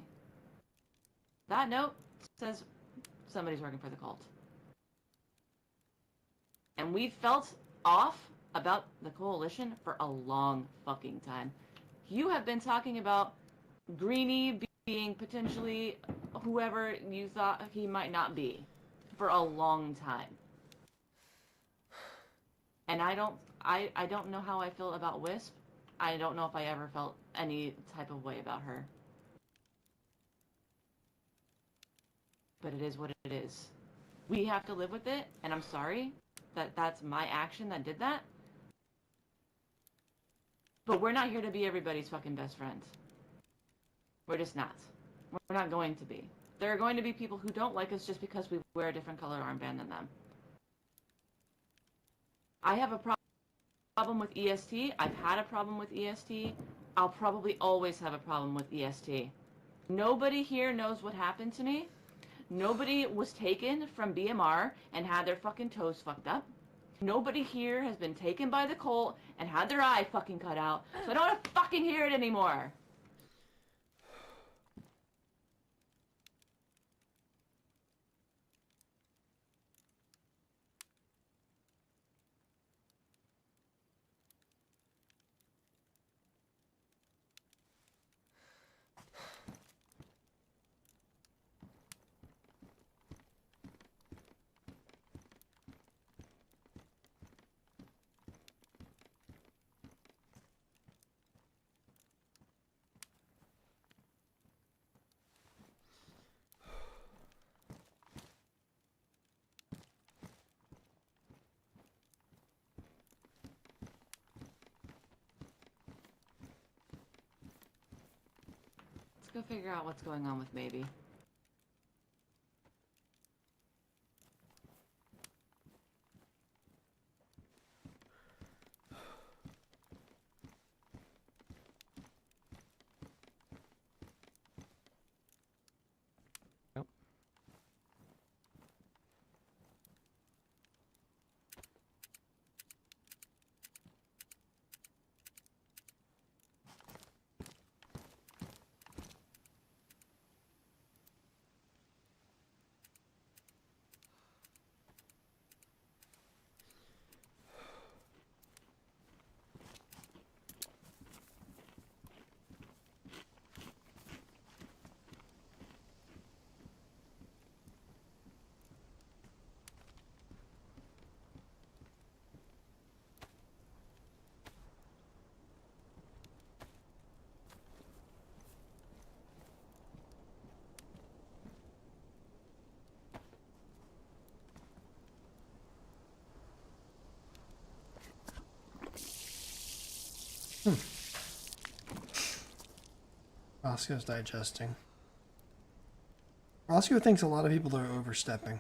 That note says somebody's working for the cult. And we felt off about the coalition for a long fucking time. You have been talking about Greenie being potentially whoever you thought he might not be for a long time. And I don't know how I feel about Wisp. I don't know if I ever felt any type of way about her. But it is what it is. We have to live with it, and I'm sorry that that's my action that did that. But we're not here to be everybody's fucking best friends. We're just not. We're not going to be. There are going to be people who don't like us just because we wear a different color armband than them. I have a problem with EST. I've had a problem with EST. I'll probably always have a problem with EST. Nobody here knows what happened to me. Nobody was taken from BMR and had their fucking toes fucked up. Nobody here has been taken by the cult and had their eye fucking cut out. So I don't want to fucking hear it anymore. Go figure out what's going on with Maybe. Yep. Roscoe's digesting. Roscoe thinks a lot of people are overstepping.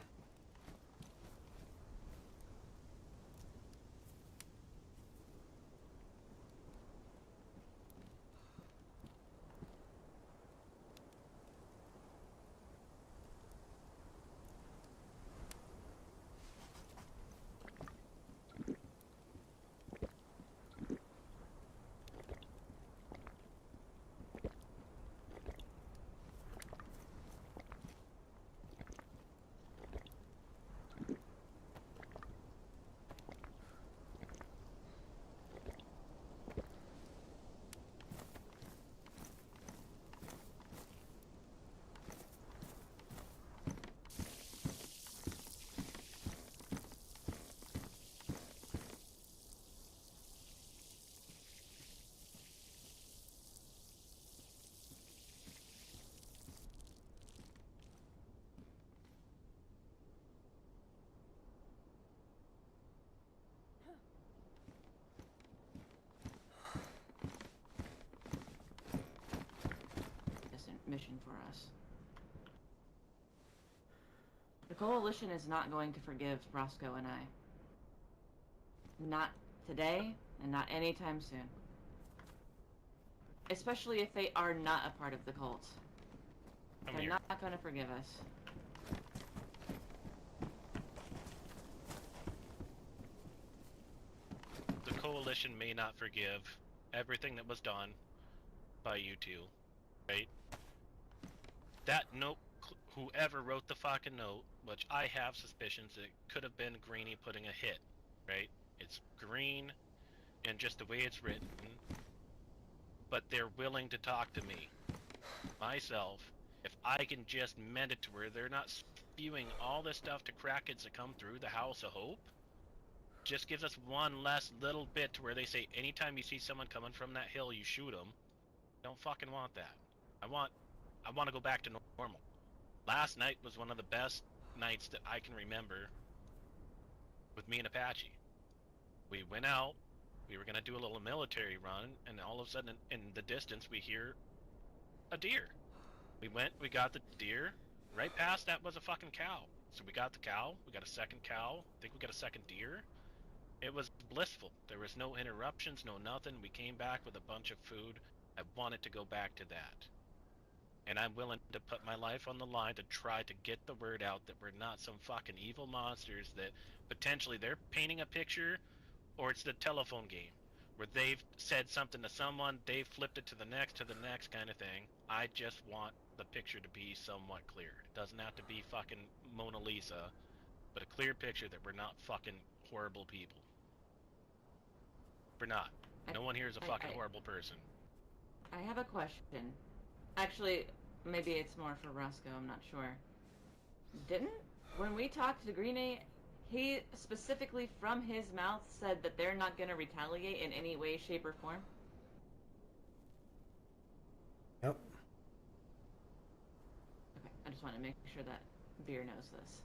Mission for us. The Coalition is not going to forgive Roscoe and I. Not today, and not anytime soon. Especially if they are not a part of the cult. They're not going to forgive us. The Coalition may not forgive everything that was done by you two, right? That note, whoever wrote the fucking note, which I have suspicions it could have been Greenie putting a hit, right? It's green, and just the way it's written, but they're willing to talk to me. Myself, if I can just mend it to where they're not spewing all this stuff to crackheads that come through the House of Hope, just gives us one less little bit to where they say anytime you see someone coming from that hill, you shoot them. Don't fucking want that. I want to go back to normal. Last night was one of the best nights that I can remember with me and Apache. We went out, we were going to do a little military run, and all of a sudden in the distance we hear a deer. We went, we got the deer, right past that was a fucking cow. So we got the cow, we got a second cow, I think we got a second deer. It was blissful. There was no interruptions, no nothing. We came back with a bunch of food. I wanted to go back to that. And I'm willing to put my life on the line to try to get the word out that we're not some fucking evil monsters that potentially they're painting a picture, or it's the telephone game where they've said something to someone, they've flipped it to the next kind of thing. I just want the picture to be somewhat clear. It doesn't have to be fucking Mona Lisa, but a clear picture that we're not fucking horrible people. We're not. No one here is a fucking horrible person. I have a question. Actually, maybe it's more for Roscoe, I'm not sure. When we talked to Greenie, he specifically from his mouth said that they're not going to retaliate in any way, shape, or form? Yep. Okay, I just want to make sure that Beer knows this.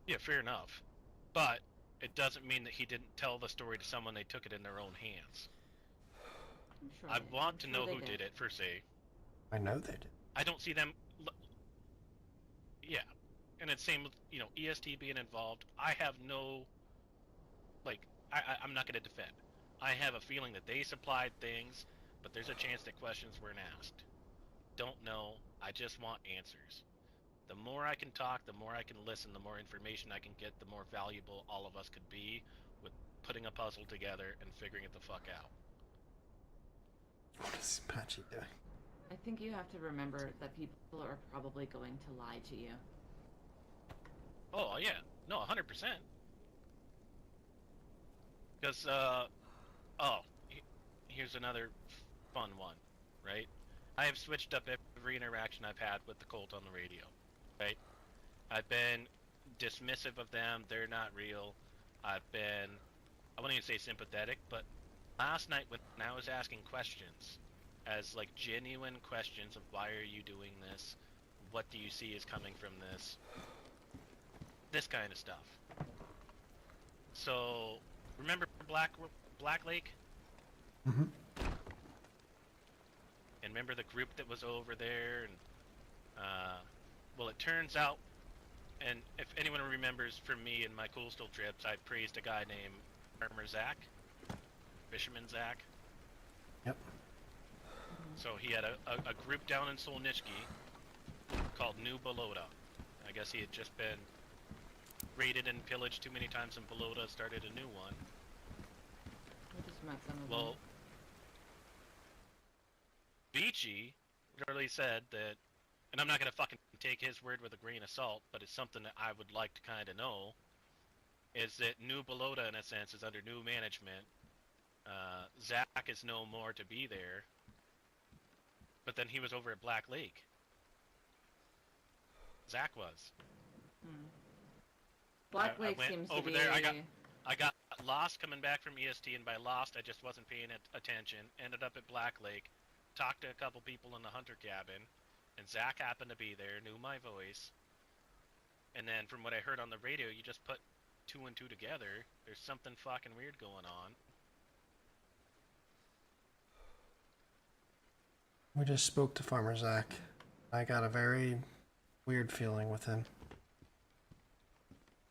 Yeah, fair enough. But it doesn't mean that he didn't tell the story to someone they took it in their own hands. Sure I want to know who did it, per se. I know they did. I don't see them... Yeah. And it's same with, EST being involved. I have no... I'm not going to defend. I have a feeling that they supplied things, but there's a chance that questions weren't asked. Don't know. I just want answers. The more I can talk, the more I can listen, the more information I can get, the more valuable all of us could be with putting a puzzle together and figuring it the fuck out. What is Apache doing? I think you have to remember that people are probably going to lie to you. Oh, yeah. No, 100%. Because, here's another fun one, right? I have switched up every interaction I've had with the cult on the radio, right? I've been dismissive of them, they're not real. I've been, I wouldn't even say sympathetic, but last night when I was asking questions, as like genuine questions of why are you doing this, what do you see is coming from this kind of stuff. So, remember Black Lake? Mm-hmm. And remember the group that was over there? And well, it turns out, and if anyone remembers from me and my coastal trips, I praised a guy named Farmer Zach, Fisherman Zach. Yep. So he had a group down in Solnitsky called New Bolota. I guess he had just been raided and pillaged too many times in Bolota, started a new one. What is my son of Well, Vici literally said that, and I'm not gonna fucking take his word with a grain of salt, but it's something that I would like to kind of know, is that New Bolota, in a sense, is under new management. Zach is no more to be there, but then he was over at Black Lake. Zach was. Black I Lake went seems to over be. there. I got lost coming back from EST, and by lost, I just wasn't paying attention. Ended up at Black Lake, talked to a couple people in the hunter cabin, and Zach happened to be there, knew my voice. And then from what I heard on the radio, you just put 2 and 2 together. There's something fucking weird going on. We just spoke to Farmer Zach. I got a very weird feeling with him.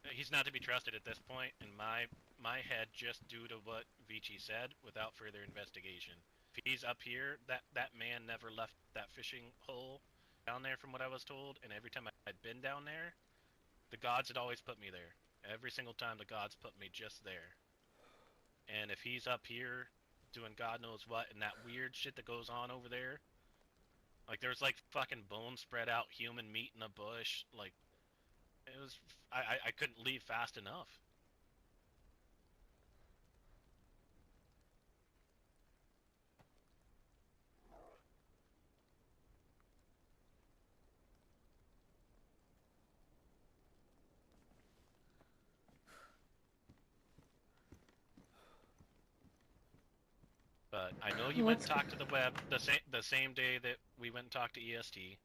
He's not to be trusted at this point, in my head, just due to what Vici said, without further investigation. If he's up here, that man never left that fishing hole down there from what I was told, and every time I'd been down there, the gods had always put me there. Every single time the gods put me just there. And if he's up here doing God knows what, and that weird shit that goes on over there, like there's like fucking bones spread out, human meat in a bush, like, it was, I couldn't leave fast enough. But I know you went and talked to the web the same day that we went and talked to EST.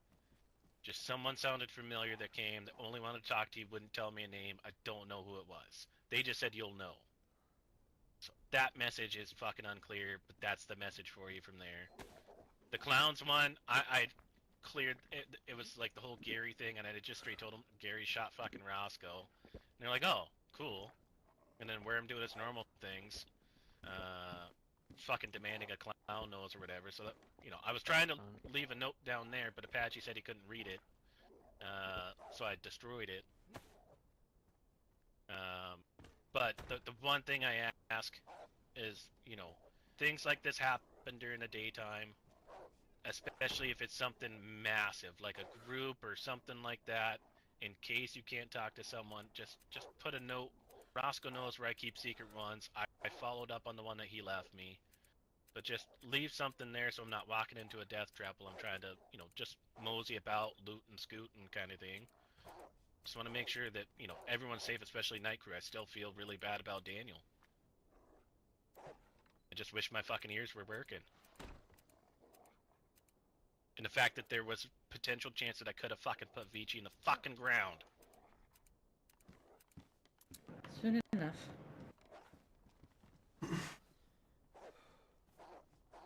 Just someone sounded familiar that came, that only wanted to talk to you, wouldn't tell me a name. I don't know who it was. They just said you'll know. So that message is fucking unclear, but that's the message for you from there. The clowns one, I cleared it. It was like the whole Gary thing, and I just straight told them Gary shot fucking Rosco. And they're like, oh, cool. And then where I'm doing his normal things, fucking demanding a clown nose or whatever. So that, you know, I was trying to leave a note down there, but Apache said he couldn't read it, so I destroyed it. But the one thing I ask is, you know, things like this happen during the daytime, especially if it's something massive, like a group or something like that. In case you can't talk to someone, just put a note. Rosco knows where I keep secret ones. I followed up on the one that he left me. But just leave something there so I'm not walking into a death trap while I'm trying to, you know, just mosey about, loot and scoot and kind of thing. Just want to make sure that, you know, everyone's safe, especially night crew. I still feel really bad about Daniel. I just wish my fucking ears were working. And the fact that there was potential chance that I could have fucking put Vici in the fucking ground. Soon enough.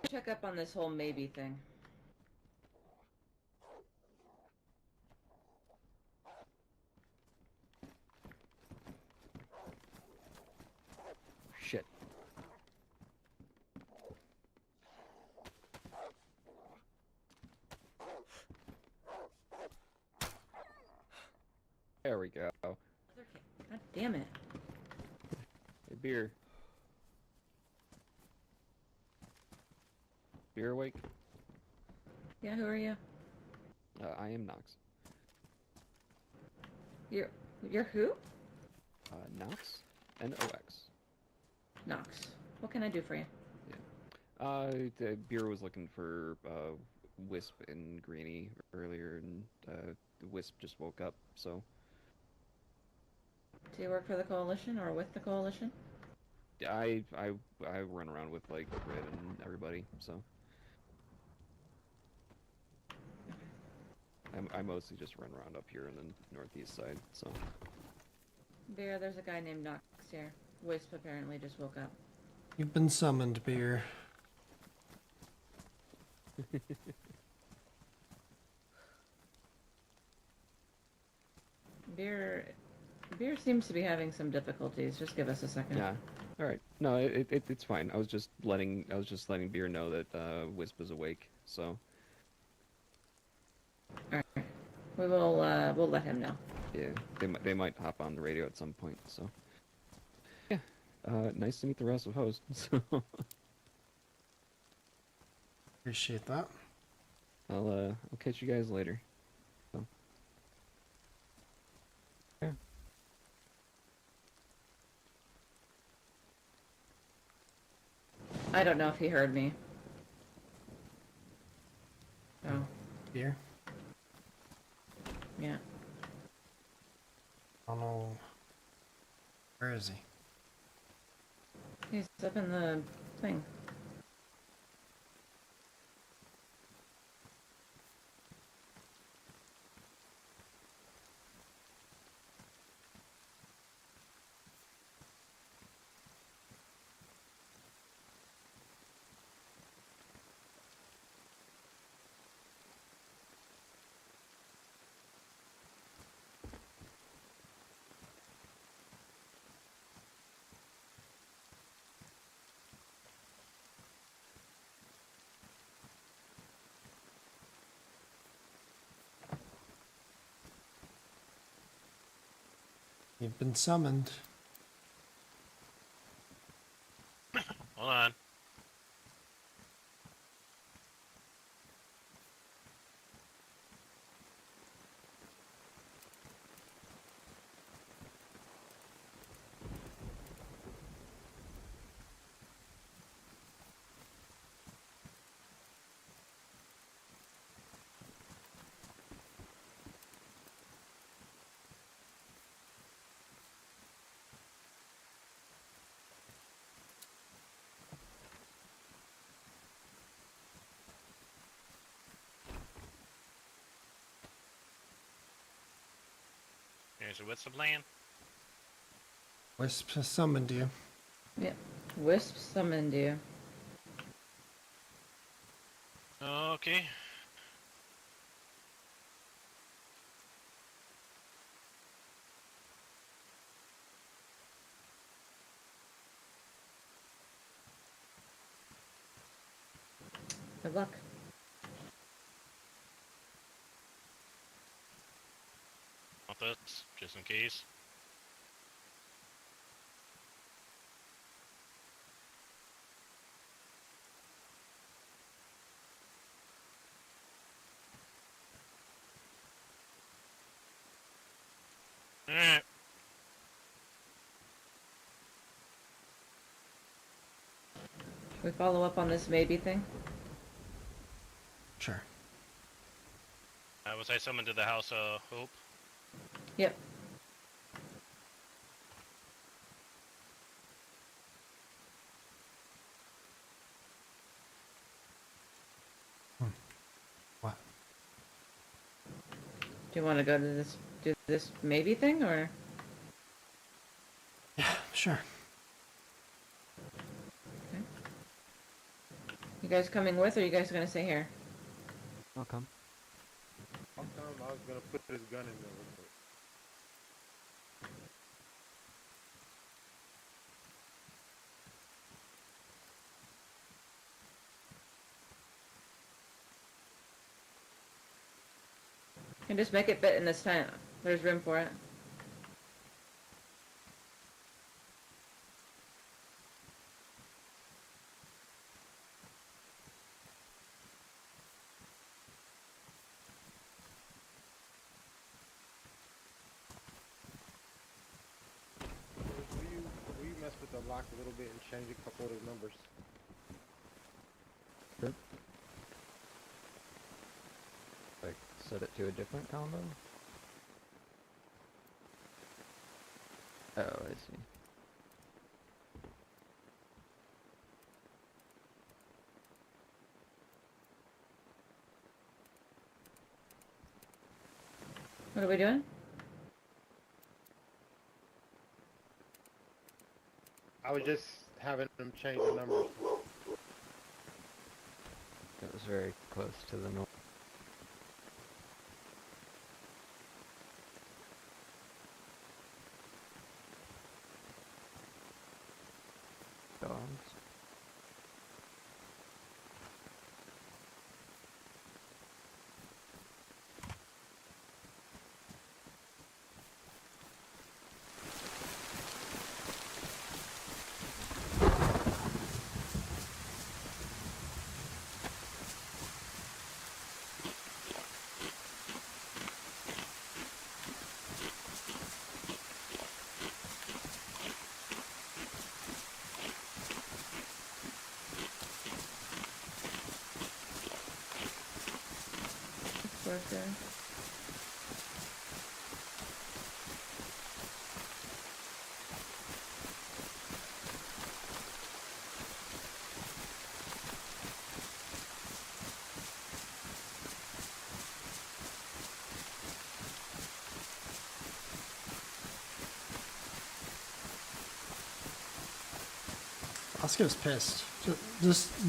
Check up on this whole maybe thing. Shit. There we go. God damn it. Hey, beer. Beer awake? Yeah, who are you? I am Nox. You're who? Nox? N-O-X. Nox. What can I do for you? The beer was looking for Wisp and Greenie earlier, and the Wisp just woke up, so. Do you work for the coalition or with the coalition? I run around with like Red and everybody, so. I mostly just run around up here in the northeast side, so. Beer, there's a guy named Nox here. Wisp apparently just woke up. You've been summoned, Beer. Beer seems to be having some difficulties. Just give us a second. Yeah. All right. No, it's fine. I was just letting Beer know that Wisp is awake. So. All right. We will we'll let him know. Yeah, they might hop on the radio at some point. So. Yeah. Nice to meet the rest of hosts. So. Appreciate that. I'll catch you guys later. So. Yeah. I don't know if he heard me. Oh. Here. Yeah. I don't know. Where is he? He's up in the thing. You've been summoned. Hold on. Okay, so what's the plan? Wisp has summoned you. Yep. Wisp summoned you. Okay. Good luck. Want this, just in case. Alright. Should we follow up on this maybe thing? Sure. Was I summoned to the House of Hope? Yep. What? Do you want to go to do this maybe thing, or? Yeah, sure. Okay. You guys coming with, or are you guys gonna stay here? I'll come. I'll come. I was gonna put this gun in there real quick. And just make it fit in this tent. There's room for it. Will you mess with the lock a little bit and change a couple of the numbers? Sure. Like, set it to a different combo? Oh, I see. What are we doing? I was just having them change the numbers. was very close to the north. Dogs. Worker. Roscoe's pissed. Just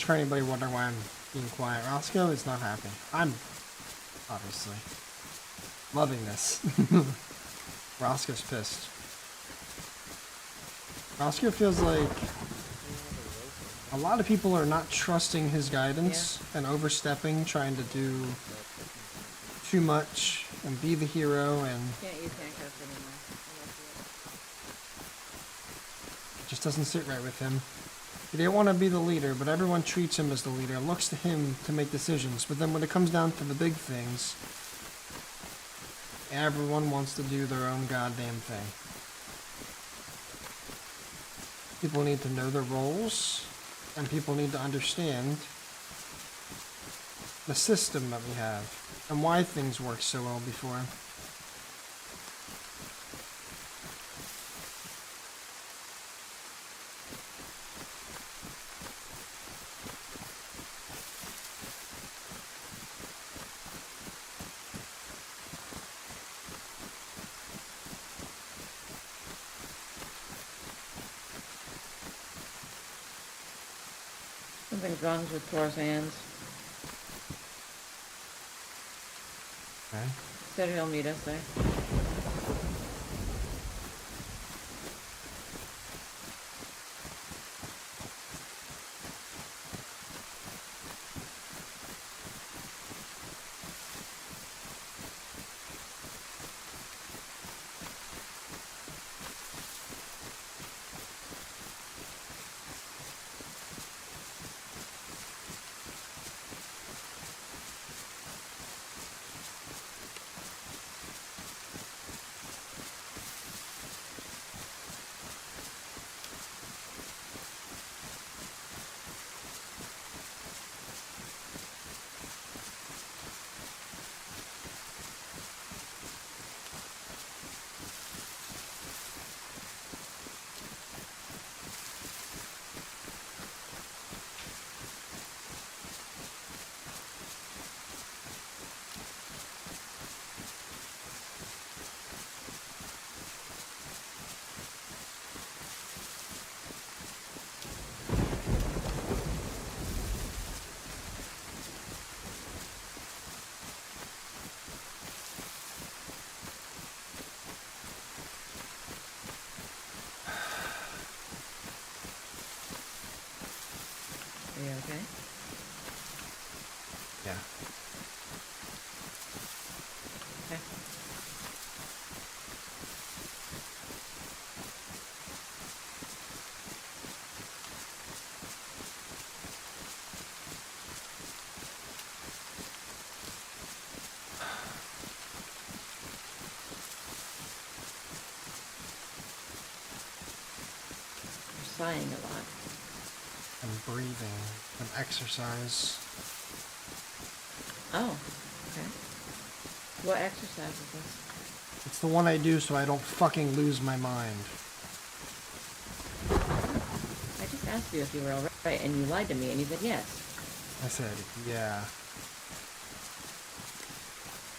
for anybody wondering why I'm being quiet, Roscoe is not happy. I'm obviously loving this. Roscoe's pissed. Roscoe feels like a lot of people are not trusting his guidance and overstepping, trying to do too much and be the hero, and Can't use handcuffs anymore. it just doesn't sit right with him. He didn't want to be the leader, but everyone treats him as the leader, looks to him to make decisions. But then when it comes down to the big things, everyone wants to do their own goddamn thing. People need to know their roles, and people need to understand the system that we have, and why things worked so well before. Something's wrong with Thor's hands. Okay. Said he'll meet us there. Are you okay? Yeah. Okay. You're sighing a lot. And breathing and exercise. Oh, okay. What exercise is this? It's the one I do so I don't fucking lose my mind. I just asked you if you were alright, and you lied to me, and you said yes. I said, yeah.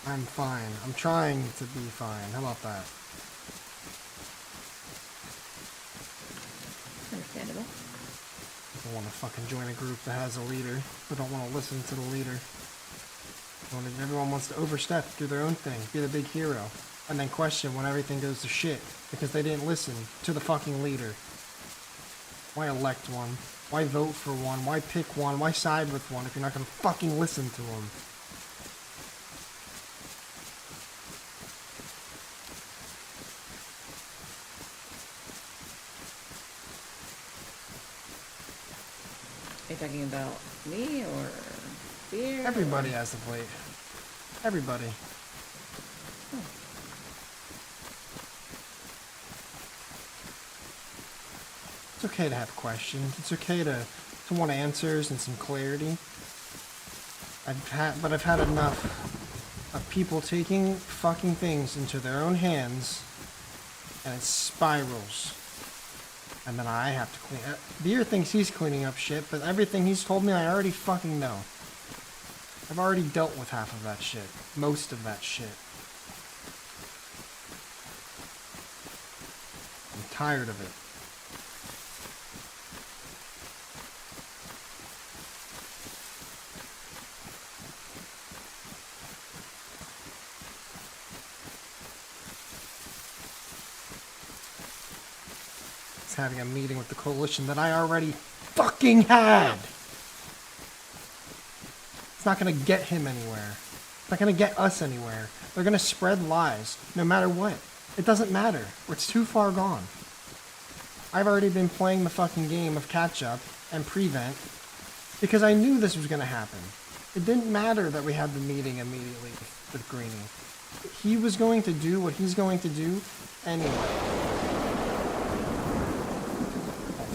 I'm fine. I'm trying to be fine. How about that? Understandable. people want to fucking join a group that has a leader, but don't want to listen to the leader. Everyone wants to overstep, do their own thing, be the big hero, and then question when everything goes to shit because they didn't listen to the fucking leader. Why elect one? Why vote for one? Why pick one? Why side with one if you're not gonna fucking listen to them? Are you talking about me or beer? Everybody or... as of late. Everybody. It's okay to have questions. It's okay to want answers and some clarity. But I've had enough of people taking fucking things into their own hands, and it spirals. And then I have to clean up. Beer thinks he's cleaning up shit, but everything he's told me I already fucking know. I've already dealt with half of that shit. Most of that shit. I'm tired of it. Having a meeting with the coalition that I already fucking had. It's not gonna get him anywhere. It's not gonna get us anywhere. They're gonna spread lies, no matter what. It doesn't matter. It's too far gone. I've already been playing the fucking game of catch up and prevent because I knew this was gonna happen. It didn't matter that we had the meeting immediately with Greenie. He was going to do what he's going to do anyway.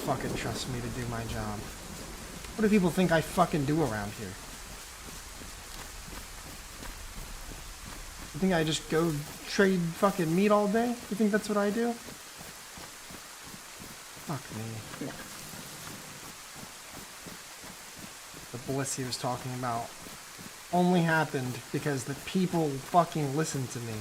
Fucking trust me to do my job. What do people think I fucking do around here? You think I just go trade fucking meat all day? You think that's what I do? Fuck me. No. The bliss he was talking about only happened because the people fucking listened to me.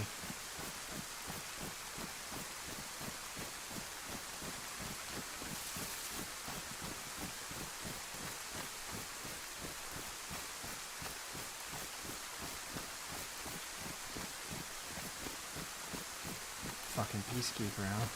Fucking peacekeeper, huh?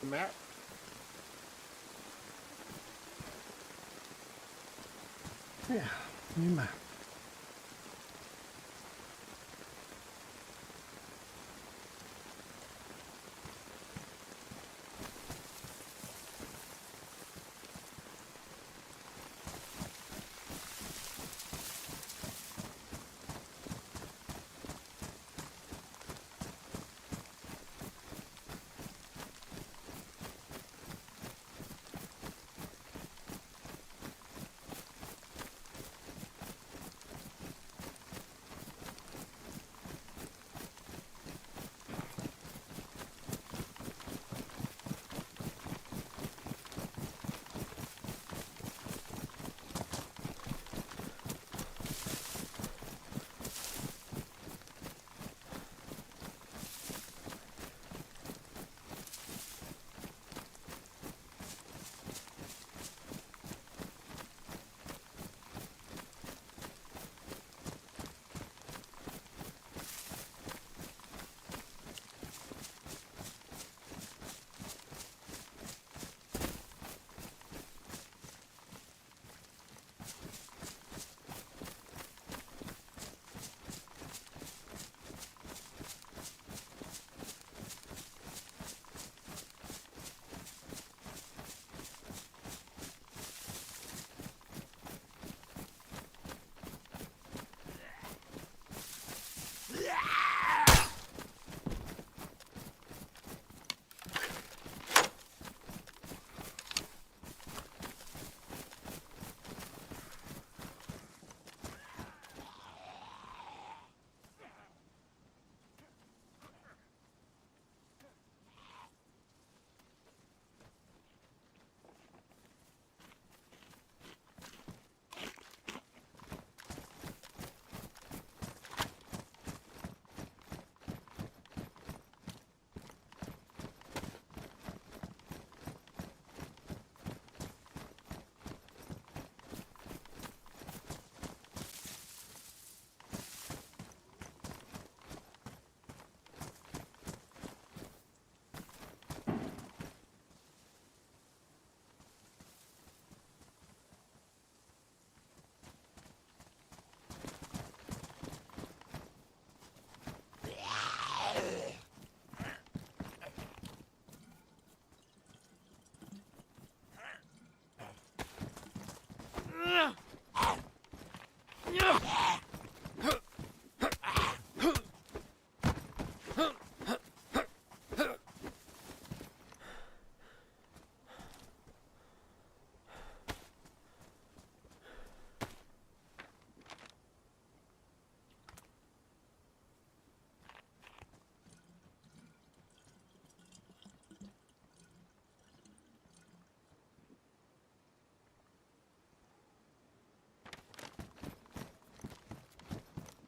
The map. Yeah, new map.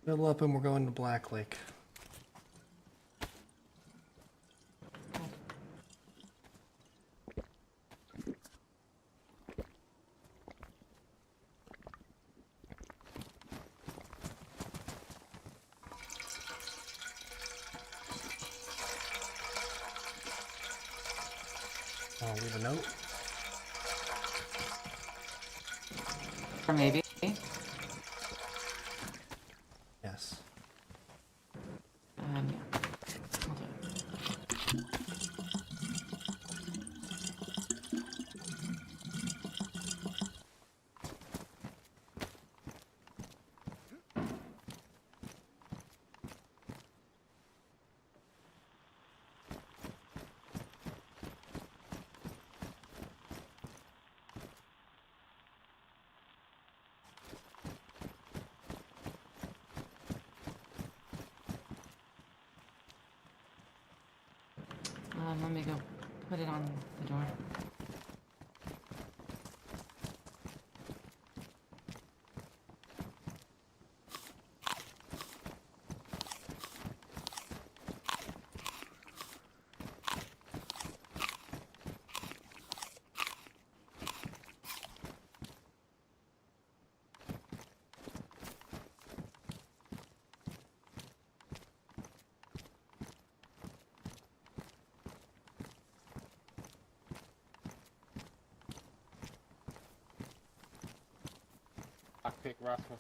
Fill up and we're going to Black Lake. I'll leave a note. Or maybe. Yes. Yeah. Let me go put it on the door. think, Rosco?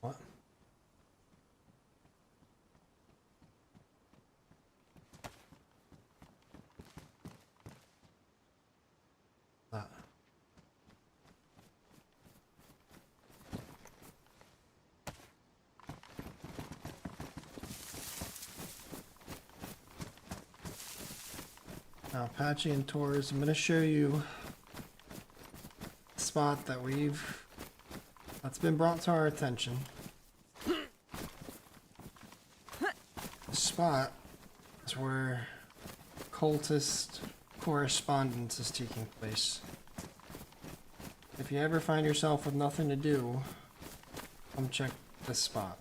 What? That. Now, Apache and Taurus, I'm going to show you a spot that's been brought to our attention. The spot is where cultist correspondence is taking place. If you ever find yourself with nothing to do, come check this spot.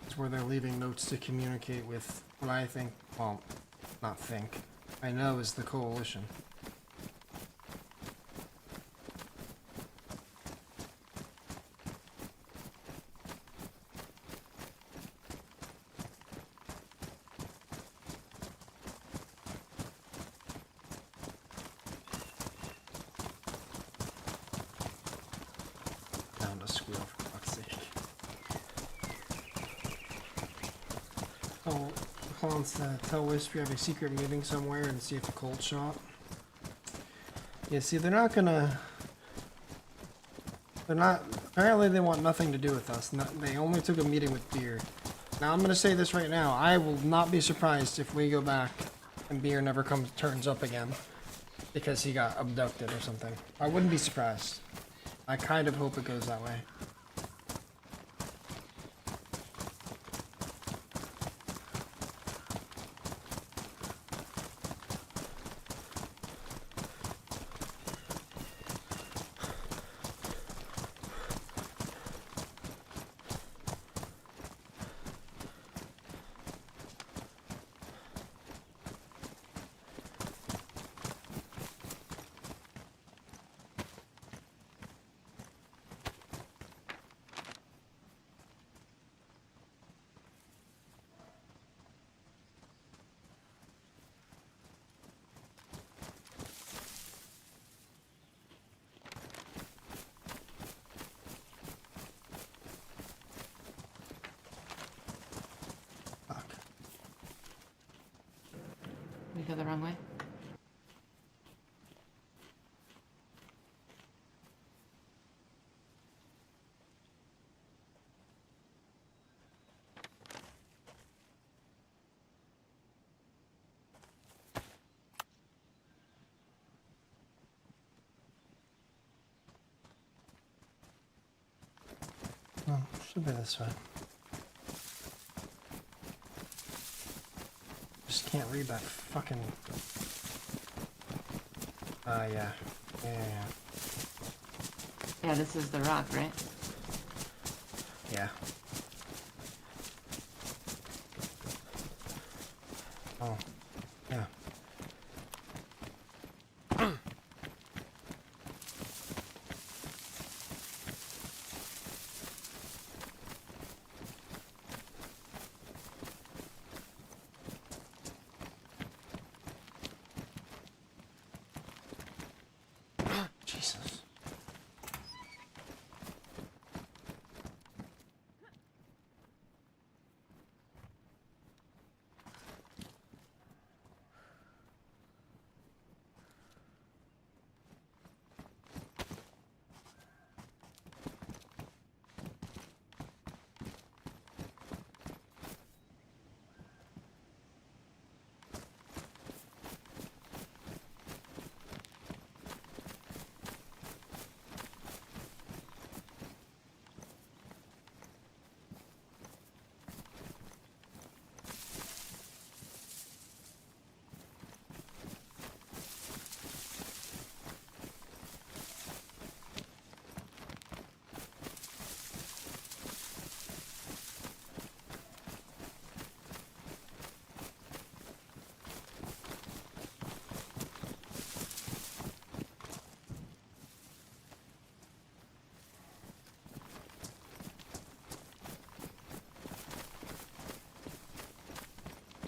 It's where they're leaving notes to communicate with what I think, well, not think, I know is the coalition. Down to squeal for fuck's sake. Oh, wants to tell Wisp you have a secret meeting somewhere and see if a cold shot. Yeah, see, they're not, apparently they want nothing to do with us. They only took a meeting with Beer. Now, I'm gonna say this right now, I will not be surprised if we go back and Beer never turns up again because he got abducted or something. I wouldn't be surprised. I kind of hope it goes that way. We go the wrong way? Oh, should be this way. Just can't read that fucking... yeah. Yeah. Yeah, this is the rock, right? Yeah. Oh. Yeah. Jesus.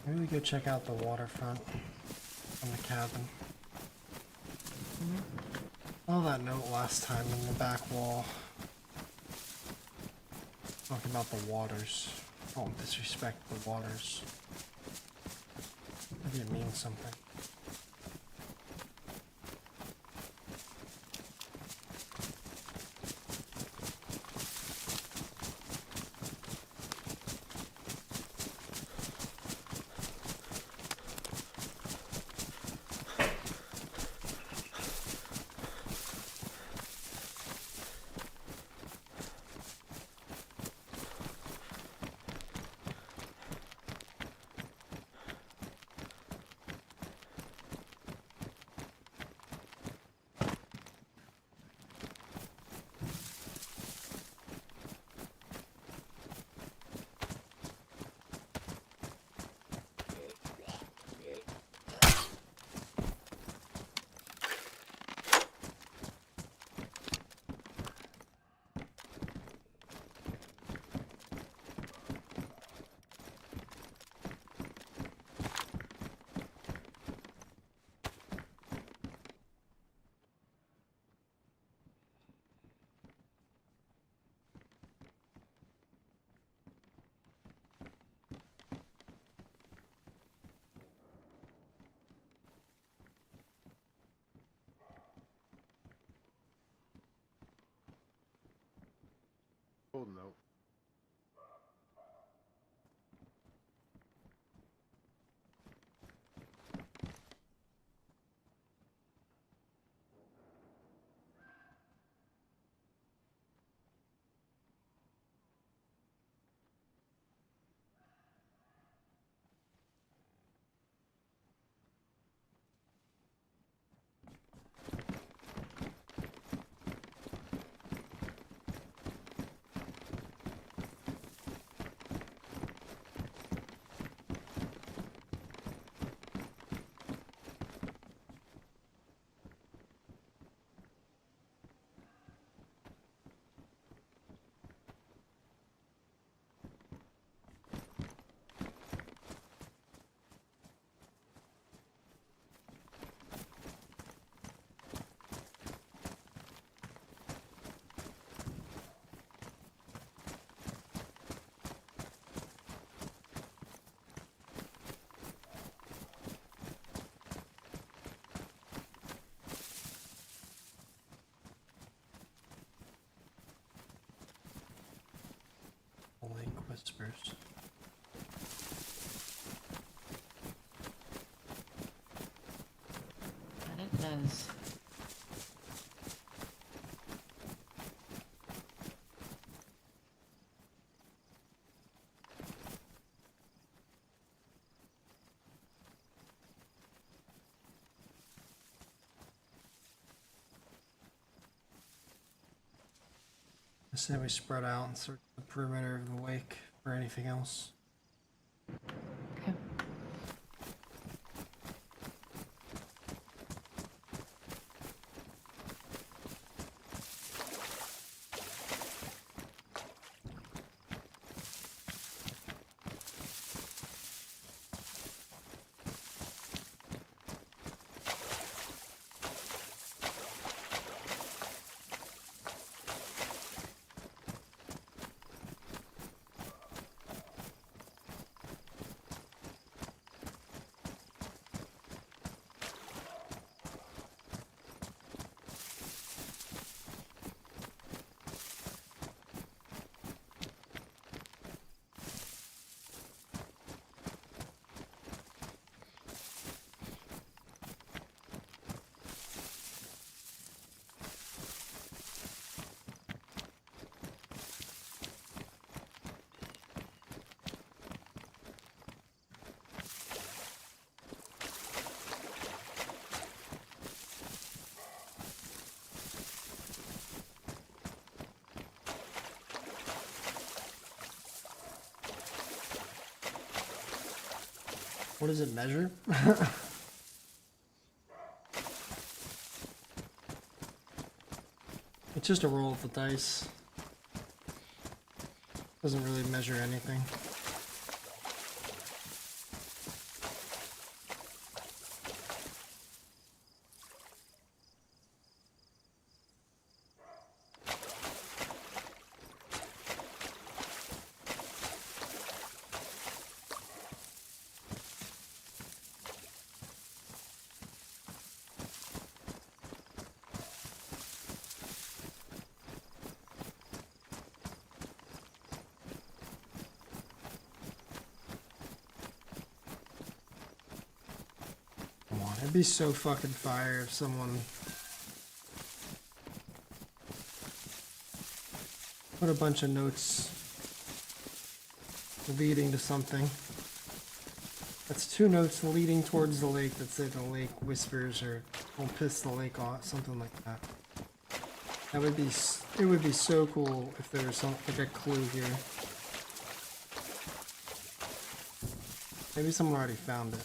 Maybe we go check out the waterfront from the cabin. Mm-hmm. Saw that note last time in the back wall. Talking about the waters. Don't disrespect the waters. Maybe it means something. Cold note. Lake whispers. I didn't know. I say we spread out and search the perimeter of the lake for anything else. What does it measure? It's just a roll of the dice. Doesn't really measure anything. It'd be so fucking fire if someone put a bunch of notes leading to something. That's 2 notes leading towards the lake that say the lake whispers or will piss the lake off, something like that. That would be, it would be so cool if there was some, like a clue here. Maybe someone already found it.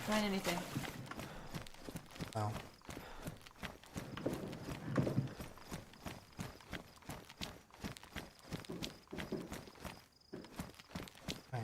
Find anything? No. Right.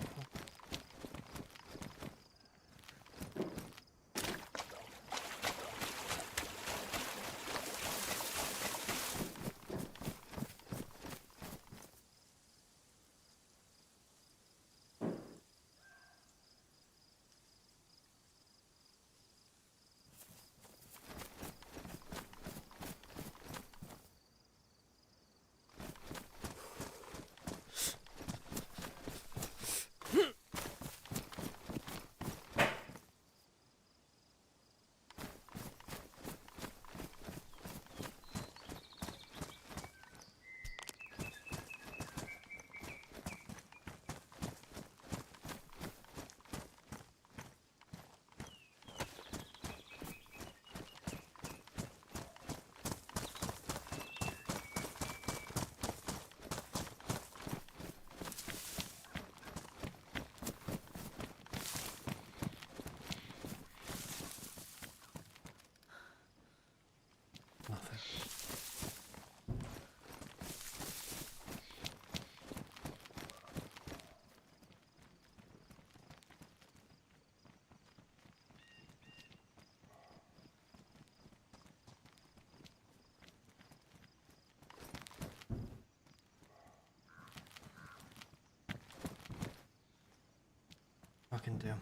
fucking do?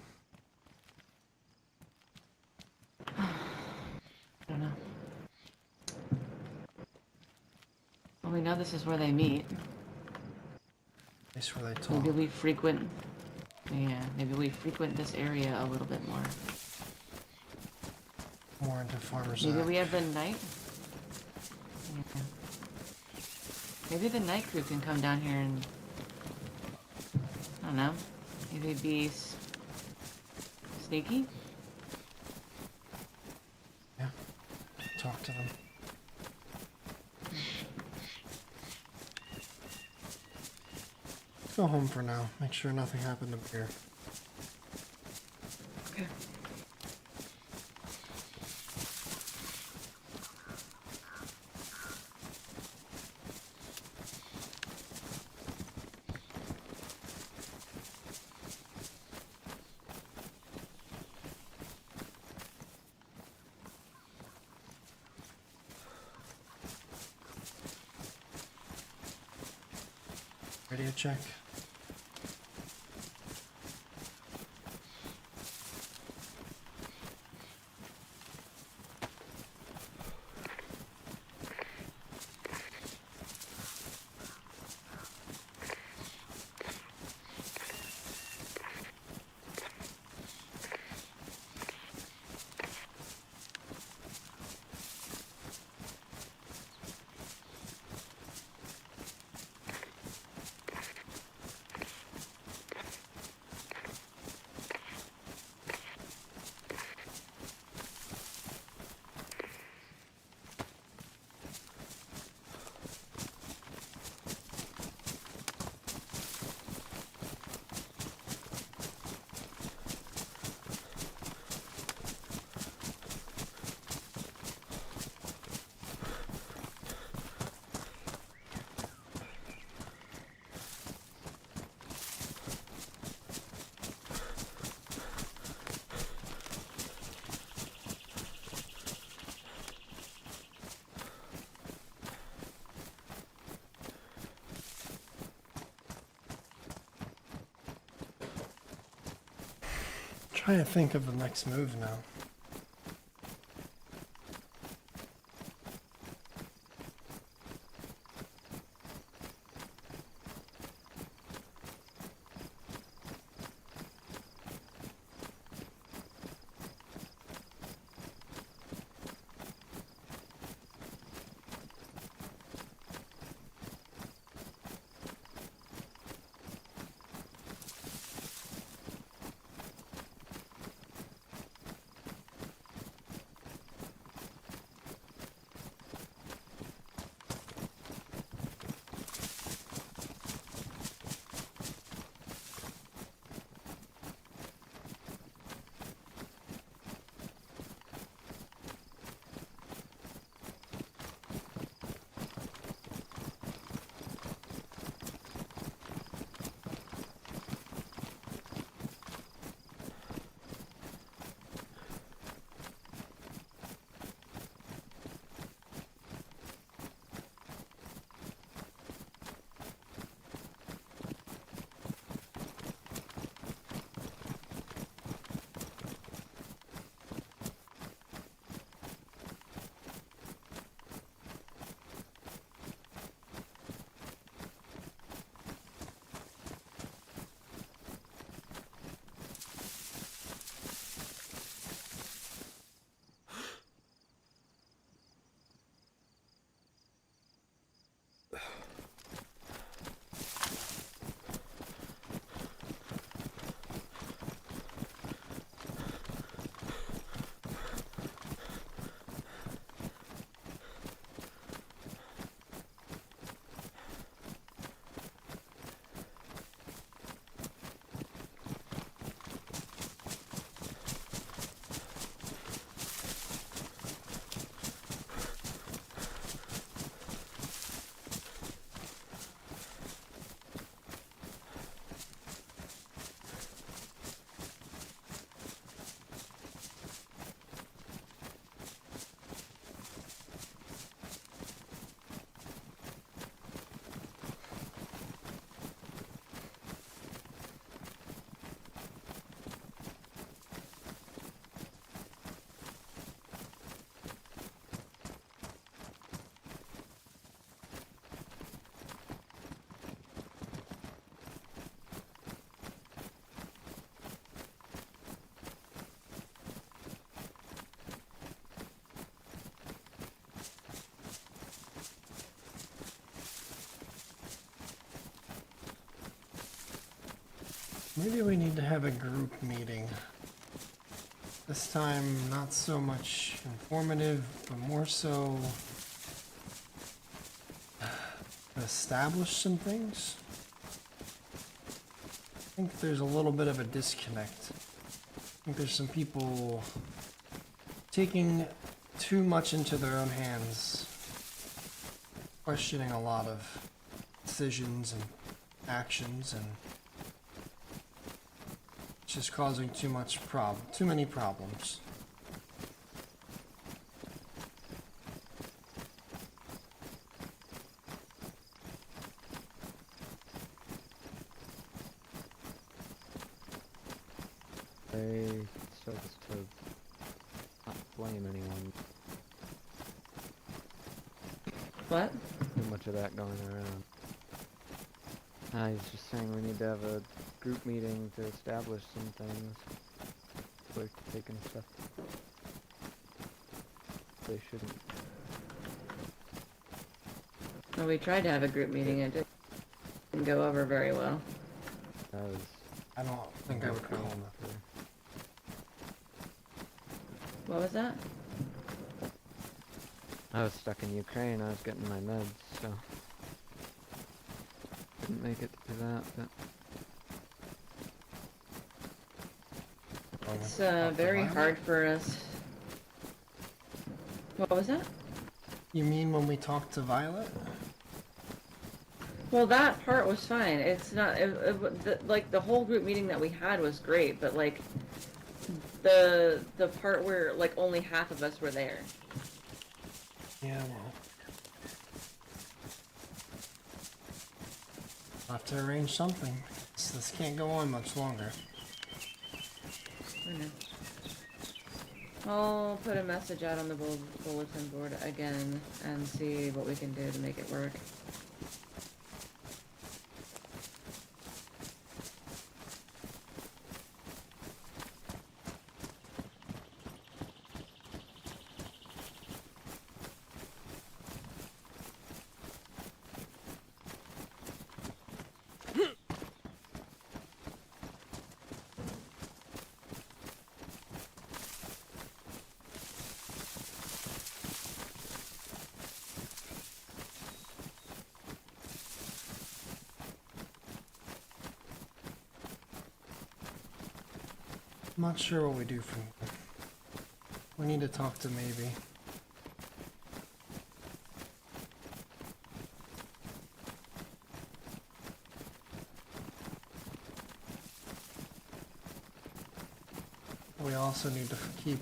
I don't know. Well, we know this is where they meet. Place where they talk. Maybe we frequent. Yeah, maybe we frequent this area a little bit more. More into farmers. Maybe we have the night. Yeah. Maybe the night crew can come down here and I don't know. Maybe be sneaky. Yeah. Talk to them. Let's go home for now. Make sure nothing happened up here. Okay. Radio check. Trying to think of the next move now. Maybe we need to have a group meeting. This time, not so much informative, but more so to establish some things. I think there's a little bit of a disconnect. I think there's some people taking too much into their own hands, questioning a lot of decisions and actions, and it's just causing too many problems. They still just to not blame anyone. What? Too much of that going around. I was just saying we need to have a group meeting to establish some things. Like taking stuff. They shouldn't. Well, we tried to have a group meeting and it didn't go over very well. That was. I don't think I would call them. What was that? I was stuck in Ukraine. I was getting my meds, so didn't make it to that. But It's very hard for us. What was that? You mean when we talked to Violet? Well, that part was fine. It's not like the whole group meeting that we had was great, but like the part where like only half of us were there. Yeah, well, I'll have to arrange something. This can't go on much longer. I know. I'll put a message out on the bulletin board again and see what we can do to make it work. I'm not sure what we do from here. We need to talk to maybe. We also need to keep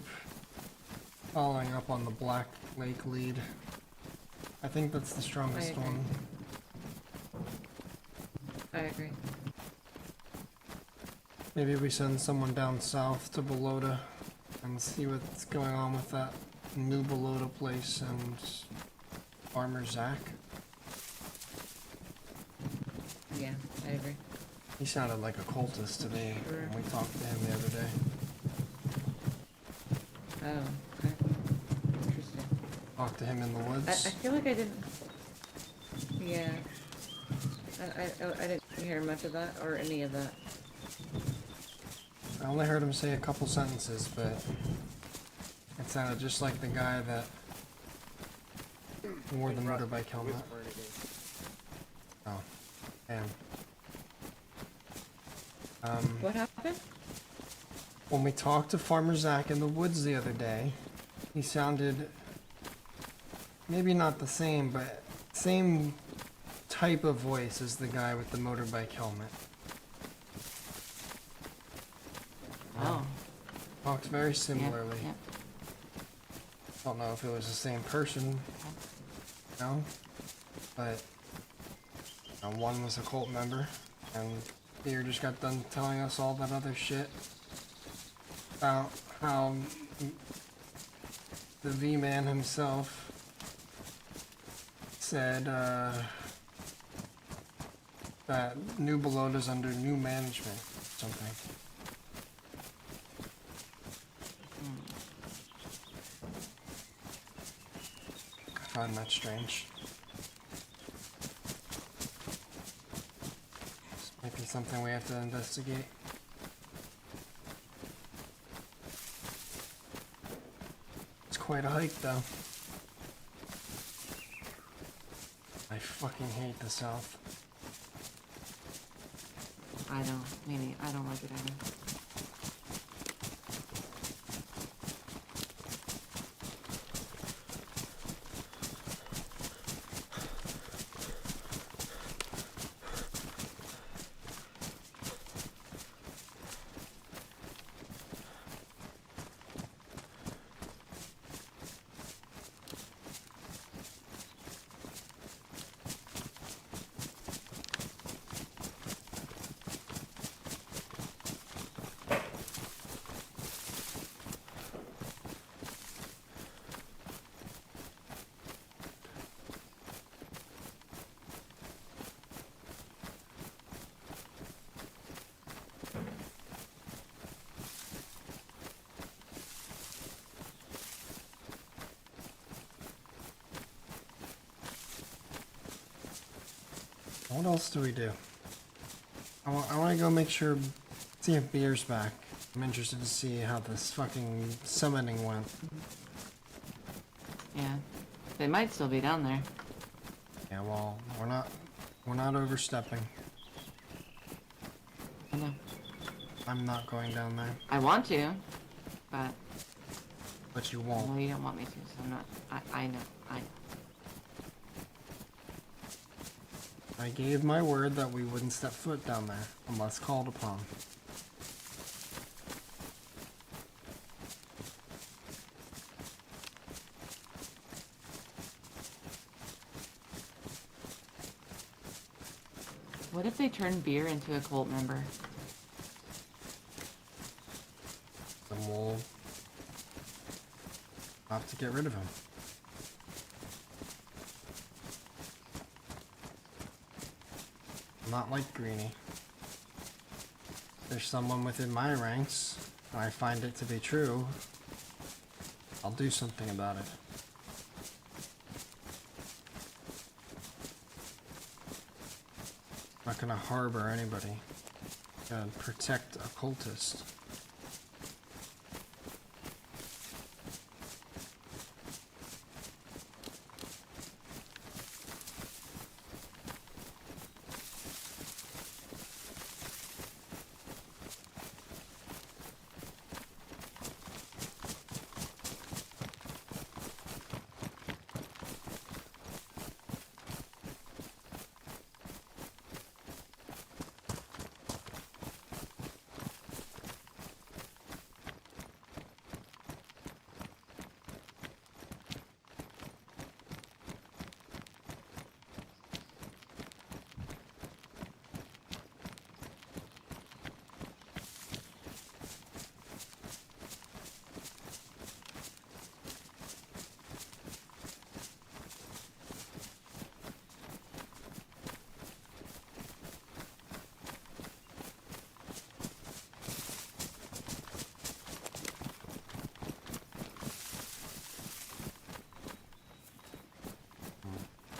following up on the Black Lake lead. I think that's the strongest one. I agree. Maybe we send someone down south to Belota and see what's going on with that new Belota place and Farmer Zach. Yeah, I agree. He sounded like a cultist to me when we talked to him the other day. Oh, okay. Interesting. Talked to him in the I woods. feel like I didn't. Yeah. I didn't hear much of that or any of that. I only heard him say a couple sentences, but it sounded just like the guy that wore the motorbike helmet. Oh, damn. What happened? When we talked to Farmer Zach in the woods the other day, he sounded maybe not the same, but same type of voice as the guy with the motorbike helmet. Oh. Talks very similarly. Yeah. Don't know if it was the same person, no, but one was a cult member, and Peter just got done telling us all that other shit about how the V-Man himself said that New Belota's under new management or something. I find that strange. Might be something we have to investigate. It's quite a hike, though. I fucking hate the South. I don't, maybe, I don't like it either. What else do we do? I want to go make sure, see if Beer's back. I'm interested to see how this fucking summoning went. Yeah. They might still be down there. Yeah, well, we're not overstepping. I know. I'm not going down there. I want to, but... But you won't. No, you don't want me to, so I'm not... I know. I gave my word that we wouldn't step foot down there unless called upon. What if they turn Beer into a cult member? Then we'll have to get rid of him. Not like Greenie. If there's someone within my ranks, and I find it to be true, I'll do something about it. I'm not gonna harbor anybody. I'm gonna protect a cultist.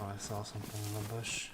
I saw something in the bush.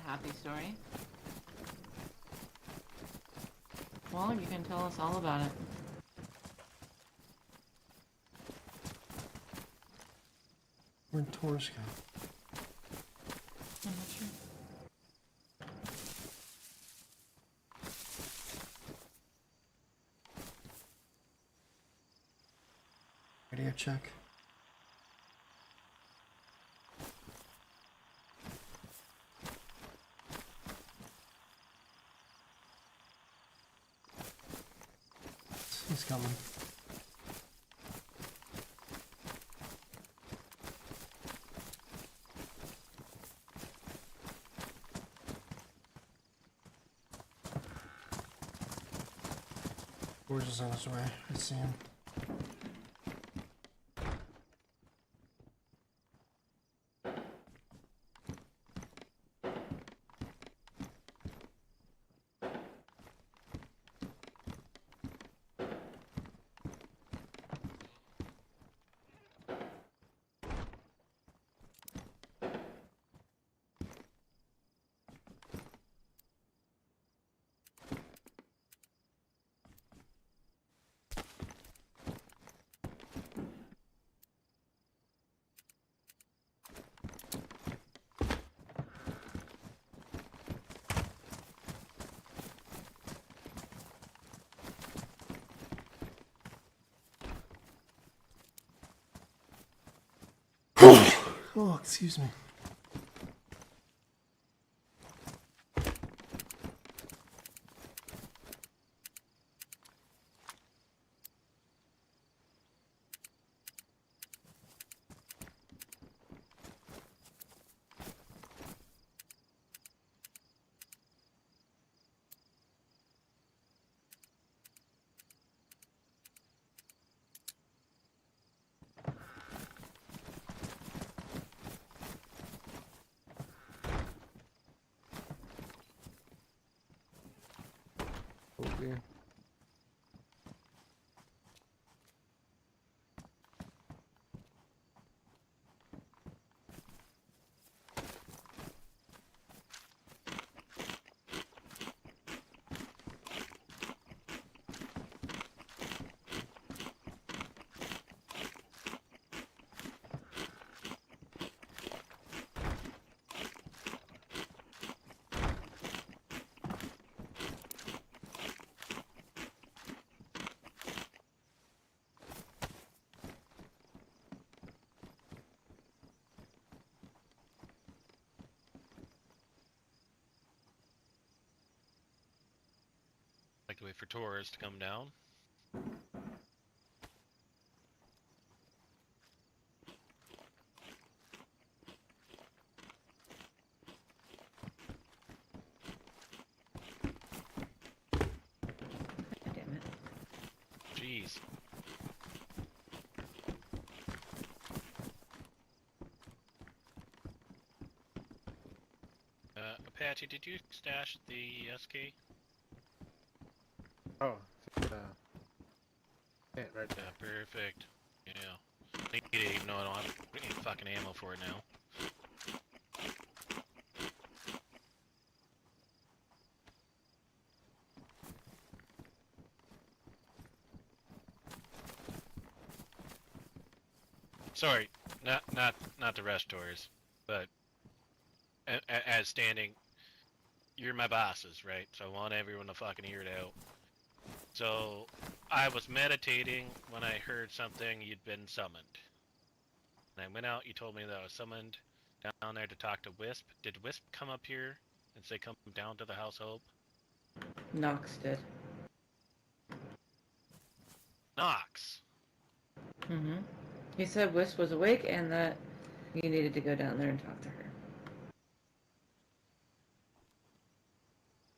happy story. Well, you can tell us all about it. Where'd Taurus go? I'm not sure. Radio check. He's coming. George is on his way. I see him. Oh, excuse me. Phobia. Like to wait for Taurus to come down. Damn it. Jeez. Apache, did you stash the SK? Oh, yeah, right there. Yeah, perfect. Yeah. Need it even though I don't have any fucking ammo for it now. Sorry, not the restores, but as standing, you're my bosses, right? So I want everyone to fucking hear it out. So I was meditating when I heard something, you'd been summoned. And I went out, you told me that I was summoned down there to talk to Wisp. Did Wisp come up here and say come down to the House Hope? Nox did. Nox! Mm-hmm. He said Wisp was awake and that you needed to go down there and talk to her.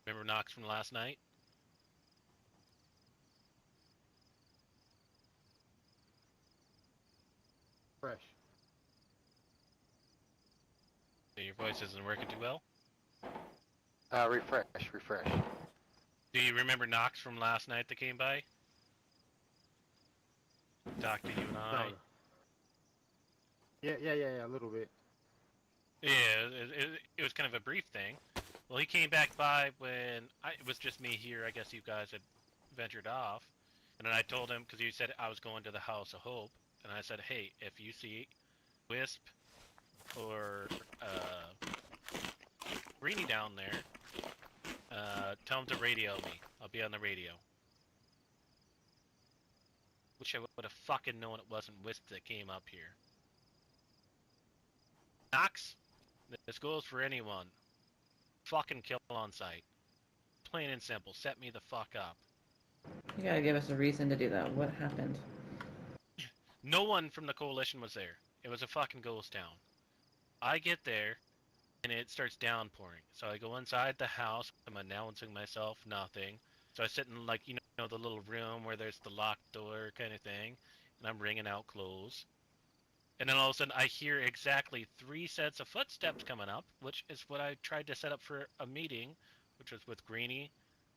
Remember Nox from last night? Fresh. Your voice isn't working too well? Refresh. Do you remember Nox from last night that came by? Talked to you and I? No. Yeah, a little bit. Yeah, it was kind of a brief thing. Well, he came back by when it was just me here. I guess you guys had ventured off. And then I told him, because he said I was going to the House of Hope. And I said, hey, if you see Wisp or Greenie down there, tell him to radio me. I'll be on the radio. Wish I would have fucking known it wasn't Wisp that came up here. Knox, this goes for anyone. Fucking kill on sight. Plain and simple. Set me the fuck up. You gotta give us a reason to do that. What happened? No one from the coalition was there. It was a fucking ghost town. I get there, and it starts downpouring. So I go inside the house. I'm announcing myself. Nothing. So I sit in, like, you know, the little room where there's the locked door kind of thing, and I'm wringing out clothes. And then all of a sudden, I hear exactly 3 sets of footsteps coming up, which is what I tried to set up for a meeting, which was with Greenie,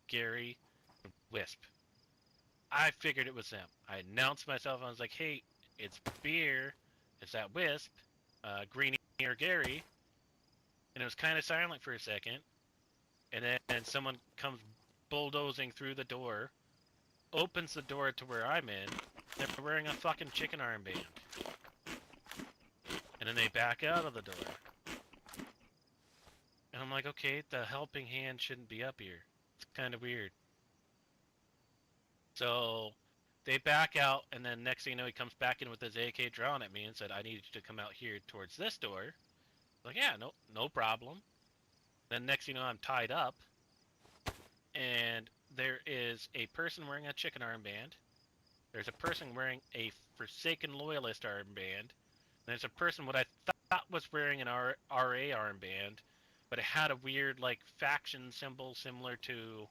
Gary, and Wisp. I figured it was them. I announced myself. I was like, hey, it's Beer. Is that Wisp? Greenie or Gary? And it was kind of silent for a second. And then someone comes bulldozing through the door, opens the door to where I'm in. They're wearing a fucking chicken armband. And then they back out of the door. And I'm like, okay, the helping hand shouldn't be up here. It's kind of weird. So they back out, and then next thing you know, he comes back in with his AK drawn at me and said, I need you to come out here towards this door. I'm like, yeah, no problem. Then next thing you know, I'm tied up, and there is a person wearing a chicken armband. There's a person wearing a Forsaken Loyalist armband. There's a person what I thought was wearing an RA armband, but it had a weird, like, faction symbol similar to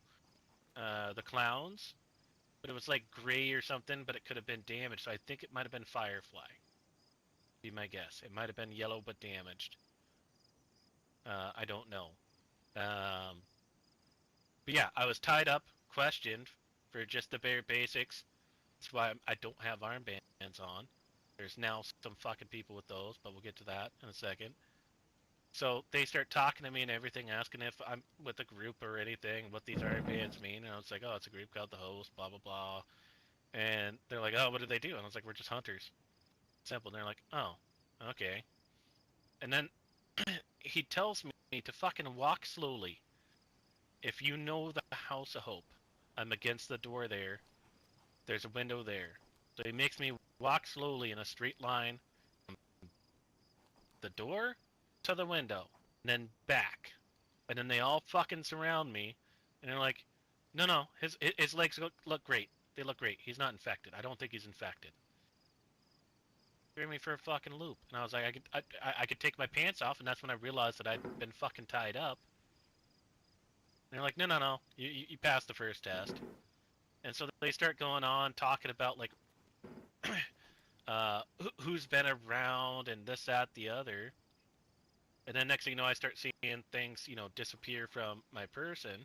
the Clowns. But it was like gray or something, but it could have been damaged. So I think it might have been Firefly. Be my guess. It might have been yellow but damaged. I don't know. But yeah, I was tied up, questioned for just the bare basics. That's why I don't have armbands on. There's now some fucking people with those, but we'll get to that in a second. So they start talking to me and everything, asking if I'm with a group or anything, what these armbands mean. And I was like, oh, it's a group called the Host, blah, blah, blah. And they're like, oh, what do they do? And I was like, we're just hunters. Simple. And they're like, oh, okay. And then he tells me to fucking walk slowly. If you know the House of Hope, I'm against the door there. There's a window there. So he makes me walk slowly in a straight line from the door to the window, and then back. And then they all fucking surround me, and they're like, no, his legs look great. They look great. He's not infected. I don't think he's infected. Threw me for a fucking loop. And I was like, I could take my pants off, and that's when I realized that I'd been fucking tied up. And they're like, no, you passed the first test. And so they start going on, talking about, like, who's been around, and this, that, the other. And then next thing you know, I start seeing things, you know, disappear from my person.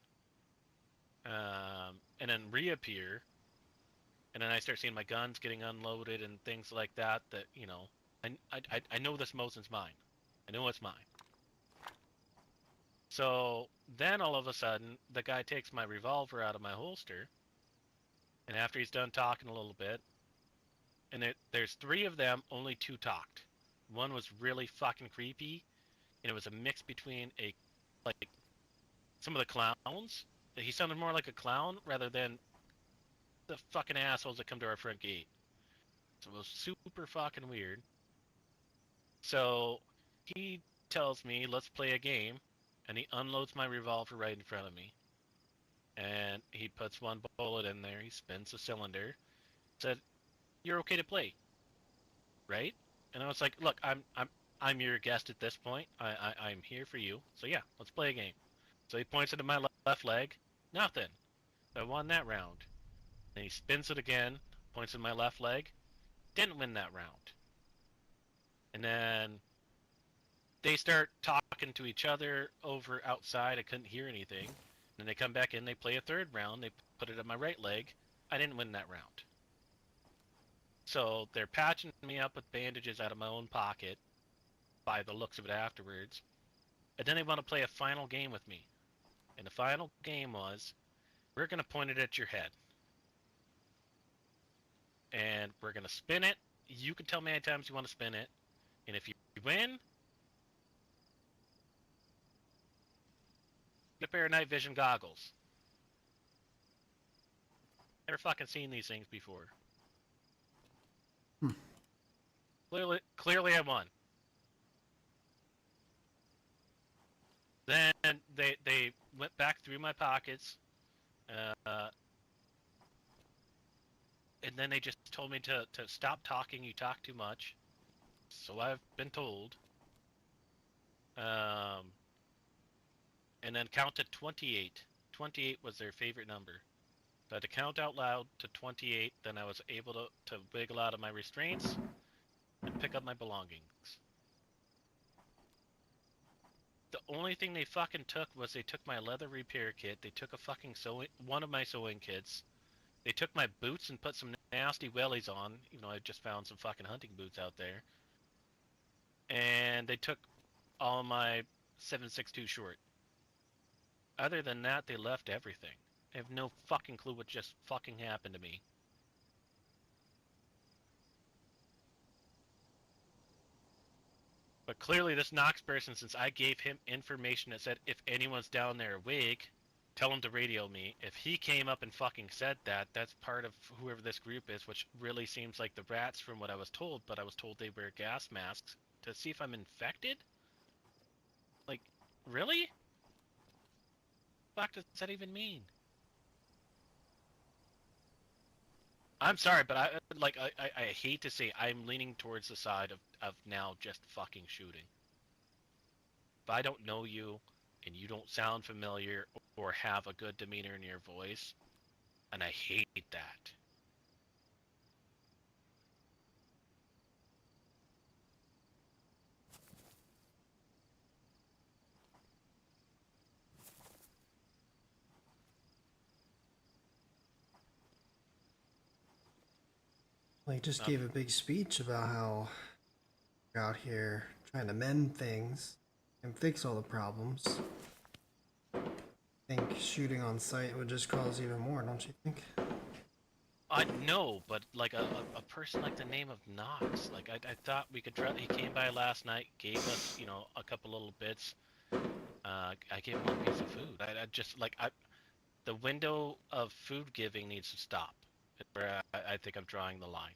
And then reappear. And then I start seeing my guns getting unloaded and things like that, you know, I know this Mosin's mine. I know it's mine. So then all of a sudden, the guy takes my revolver out of my holster. And after he's done talking a little bit, and there's 3 of them, only 2 talked. One was really fucking creepy, and it was a mix between like, some of the clowns. He sounded more like a clown rather than the fucking assholes that come to our front gate. So it was super fucking weird. So he tells me, let's play a game, and he unloads my revolver right in front of me. And he puts 1 bullet in there, he spins the cylinder, said, you're okay to play, right? And I was like, look, I'm your guest at this point. I'm here for you. So yeah, let's play a game. So he points it at my left leg, nothing. I won that round. Then he spins it again, points at my left leg, didn't win that round. And then they start talking to each other over outside. I couldn't hear anything. Then they come back in, they play a 3rd round, they put it on my right leg. I didn't win that round. So they're patching me up with bandages out of my own pocket, by the looks of it afterwards. And then they want to play a final game with me. And the final game was, we're gonna point it at your head. And we're gonna spin it. You can tell me how many times you want to spin it. And if you win, get a pair of night vision goggles. Never fucking seen these things before. Clearly I won. Then they went back through my pockets, and then they just told me to stop talking. You talk too much. So I've been told. And then count to 28. 28 was their favorite number. So I had to count out loud to 28. Then I was able to wiggle out of my restraints and pick up my belongings. The only thing they fucking took was they took my leather repair kit. They took a fucking one of my sewing kits. They took my boots and put some nasty wellies on. You know, I just found some fucking hunting boots out there. And they took all my 7.62 short. Other than that, they left everything. I have no fucking clue what just fucking happened to me. But clearly this Knox person, since I gave him information that said if anyone's down there awake, tell him to radio me. If he came up and fucking said that, that's part of whoever this group is, which really seems like the rats from what I was told, but I was told they wear gas masks to see if I'm infected? Like, really? What does that even mean? I'm sorry, but I hate to say I'm leaning towards the side of now just fucking shooting. If I don't know you, and you don't sound familiar, or have a good demeanor in your voice, and I hate that. Well, he just gave a big speech about how we're out here trying to mend things and fix all the problems. I think shooting on sight would just cause even more, don't you think? I know, but like a person like the name of Knox, like I thought we could try. He came by last night, gave us, you know, a couple little bits. I gave him one piece of food. I just the window of food giving needs to stop. Where I think I'm drawing the line.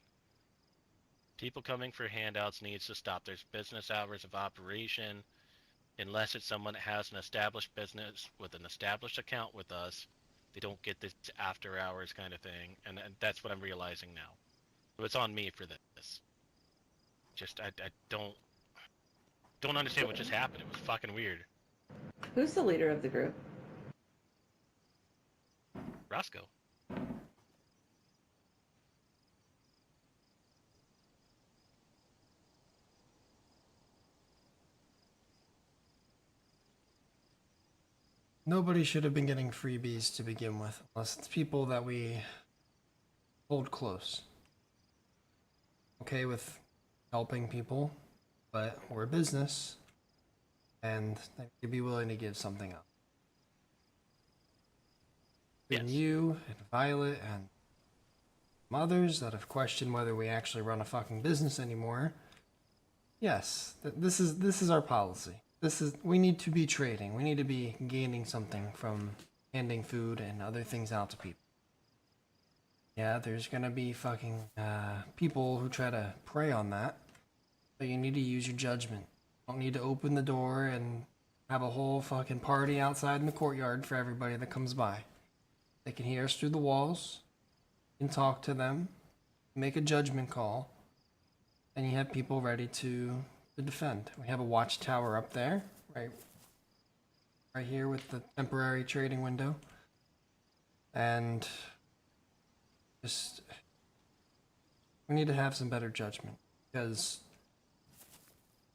People coming for handouts needs to stop. There's business hours of operation. Unless it's someone that has an established business with an established account with us, they don't get this after hours kind of thing. And that's what I'm realizing now. So it's on me for this. Just, I don't understand what just happened. It was fucking weird. Who's the leader of the group? Rosco. Nobody should have been getting freebies to begin with, unless it's people that we hold close. Okay with helping people, but we're a business, and they could be willing to give something up. Between you and Violet and others that have questioned whether we actually run a fucking business anymore, yes, this is our policy. We need to be trading. We need to be gaining something from handing food and other things out to people. Yeah, there's gonna be fucking people who try to prey on that, but you need to use your judgment. You don't need to open the door and have a whole fucking party outside in the courtyard for everybody that comes by. They can hear us through the walls, you can talk to them, make a judgment call, and you have people ready to defend. We have a watchtower up there, right here with the temporary trading window. And just, we need to have some better judgment, because,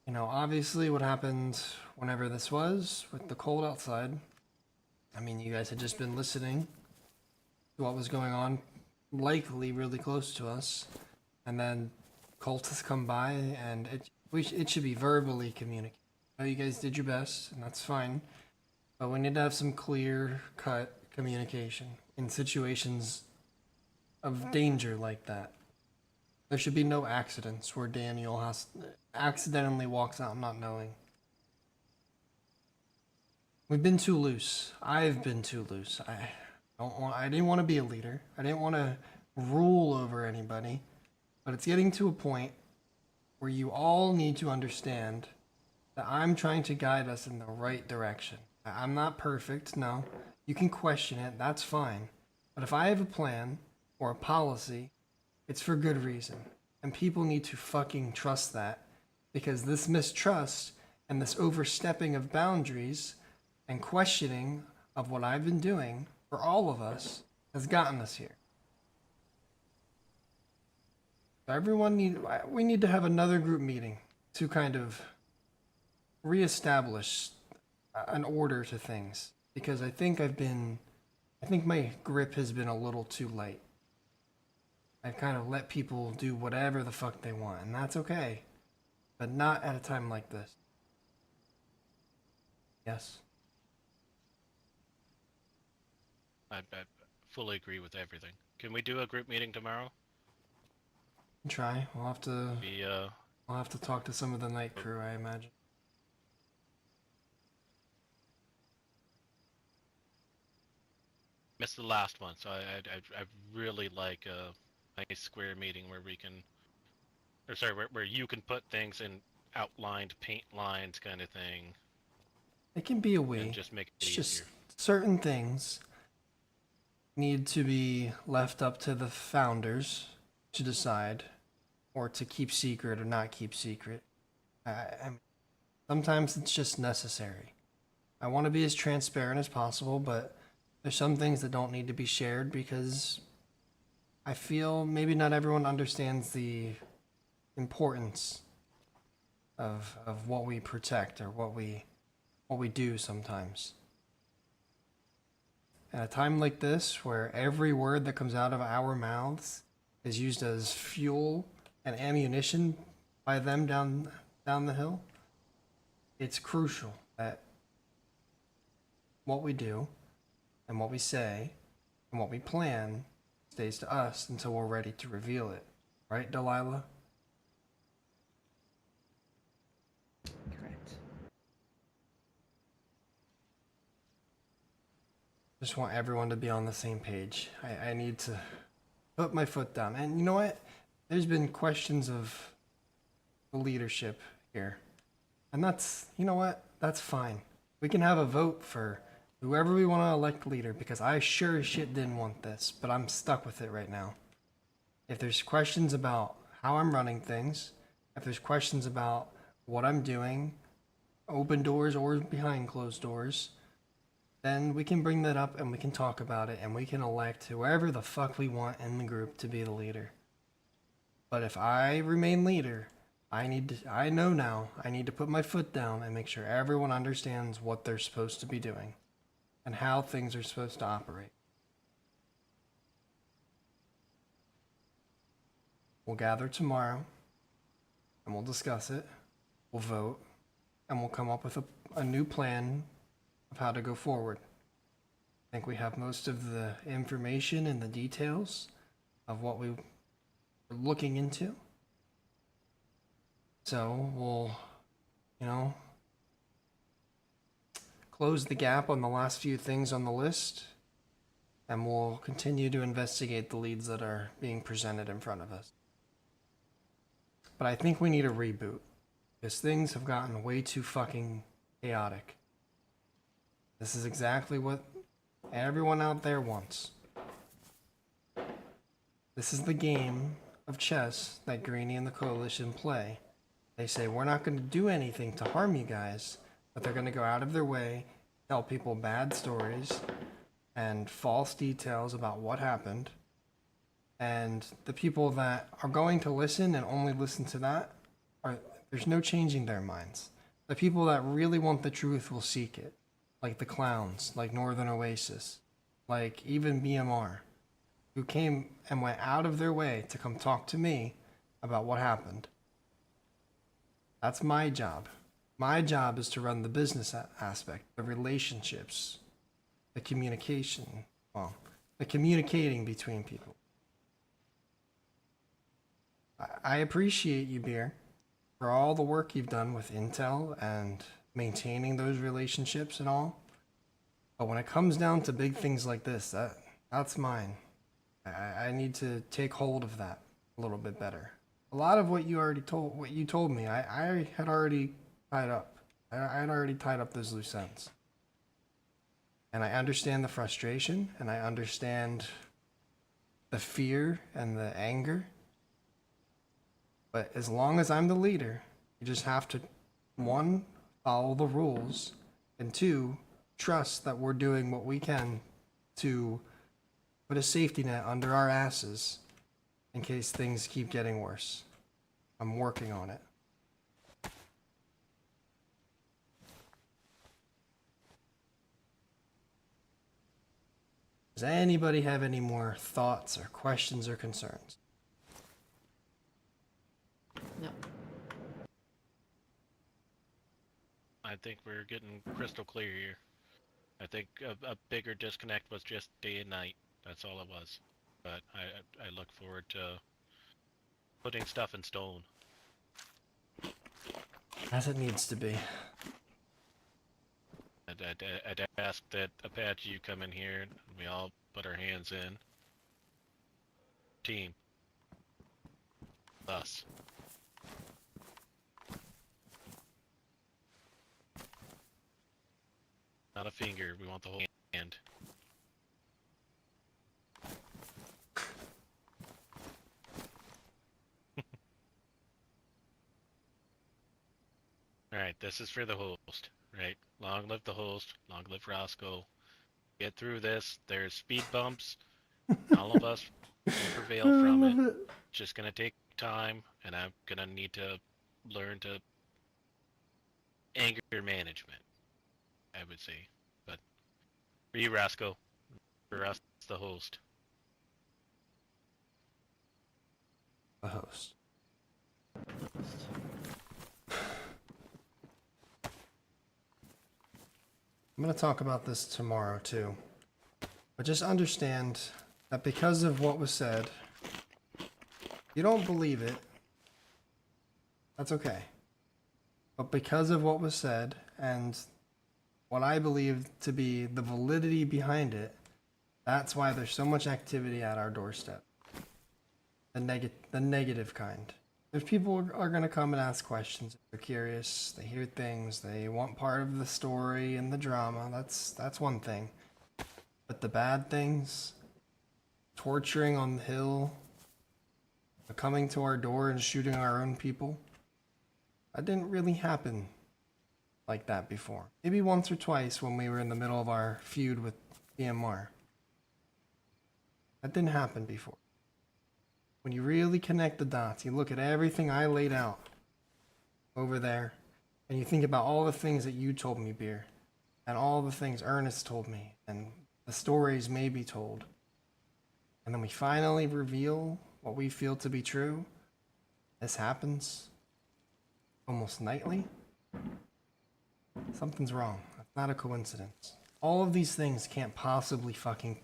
you know, obviously what happened whenever this was with the cold outside, I mean, you guys had just been listening to what was going on, likely really close to us, and then cultists come by, and it should be verbally communicated. I know you guys did your best, and that's fine, But we need to have some clear-cut communication in situations of danger like that. There should be no accidents where Daniel accidentally walks out not knowing. We've been too loose. I've been too loose. I didn't want to be a leader. I didn't want to rule over anybody. But it's getting to a point where you all need to understand that I'm trying to guide us in the right direction. I'm not perfect, no. You can question it, that's fine. But if I have a plan or a policy, it's for good reason. And people need to fucking trust that. Because this mistrust and this overstepping of boundaries and questioning of what I've been doing for all of us has gotten us here. We need to have another group meeting to kind of reestablish an order to things. Because I think my grip has been a little too light. I've kind of let people do whatever the fuck they want, and that's okay. But not at a time like this. Yes? I fully agree with everything. Can we do a group meeting tomorrow? Try. We'll have to The I'll have to talk to some of the night crew, I imagine. missed the last one, so I really like a nice square meeting where we can, or sorry, where you can put things in outlined paint lines kind of thing. It can be a way. And just make it It's easier. just certain things need to be left up to the founders to decide, or to keep secret or not keep secret. Sometimes it's just necessary. I want to be as transparent as possible, but there's some things that don't need to be shared because I feel maybe not everyone understands the importance of what we protect or what we do sometimes. At a time like this, where every word that comes out of our mouths is used as fuel and ammunition by them down the hill, it's crucial that what we do and what we say and what we plan stays to us until we're ready to reveal it. Right, Delilah? Correct. Just want everyone to be on the same page. I need to put my foot down. And you know what? There's been questions of the leadership here. And that's, you know what? That's fine. We can have a vote for whoever we want to elect leader, because I sure as shit didn't want this, but I'm stuck with it right now. If there's questions about how I'm running things, if there's questions about what I'm doing, open doors or behind closed doors, then we can bring that up and we can talk about it and we can elect whoever the fuck we want in the group to be the leader. But if I remain leader, I know now, I need to put my foot down and make sure everyone understands what they're supposed to be doing and how things are supposed to operate. We'll gather tomorrow and we'll discuss it, we'll vote, and we'll come up with a new plan of how to go forward. I think we have most of the information and the details of what we were looking into. So we'll, close the gap on the last few things on the list, and we'll continue to investigate the leads that are being presented in front of us. But I think we need a reboot, because things have gotten way too fucking chaotic. This is exactly what everyone out there wants. This is the game of chess that Greenie and the Coalition play. They say, we're not going to do anything to harm you guys, but they're going to go out of their way, tell people bad stories and false details about what happened. And the people that are going to listen and only listen to that, there's no changing their minds. The people that really want the truth will seek it. Like the clowns, like Northern Oasis, like even BMR, who came and went out of their way to come talk to me about what happened. That's my job. My job is to run the business aspect, the relationships, the communication, well, the communicating between people. I appreciate you, Beer, for all the work you've done with Intel and maintaining those relationships and all. But when it comes down to big things like this, that's mine. I need to take hold of that a little bit better. A lot of what you told me, I had already tied up. I had already tied up those loose ends. And I understand the frustration, and I understand the fear and the anger. But as long as I'm the leader, you just have to, 1, follow the rules, and 2, trust that we're doing what we can to put a safety net under our asses in case things keep getting worse. I'm working on it. Does anybody have any more thoughts or questions or concerns? No. I think we're getting crystal clear here. I think a bigger disconnect was just day and night. That's all it was. But I look forward to putting stuff in stone. As it needs to be. I'd ask that Apache, you come in here and we all put our hands in. Team. Us. Not a finger, we want the whole hand. Alright, this is for the host, right? Long live the host, long live Rosco. Get through this, there's speed bumps. All of us will prevail from it. Just gonna take time, and I'm gonna need to learn to anger management, I would say. But for you, Rosco, for us, the host. The host. I'm going to talk about this tomorrow too. But just understand that because of what was said, you don't believe it, that's okay. But because of what was said and what I believe to be the validity behind it, that's why there's so much activity at our doorstep. The negative kind. There's people who are going to come and ask questions. They're curious. They hear things. They want part of the story and the drama. That's one thing. But the bad things, torturing on the hill, coming to our door and shooting our own people, that didn't really happen like that before. Maybe once or twice when we were in the middle of our feud with BMR. That didn't happen before. When you really connect the dots, you look at everything I laid out over there, and you think about all the things that you told me, Beer, and all the things Ernest told me, and the stories may be told, and then we finally reveal what we feel to be true. This happens almost nightly. Something's wrong. That's not a coincidence. All of these things can't possibly fucking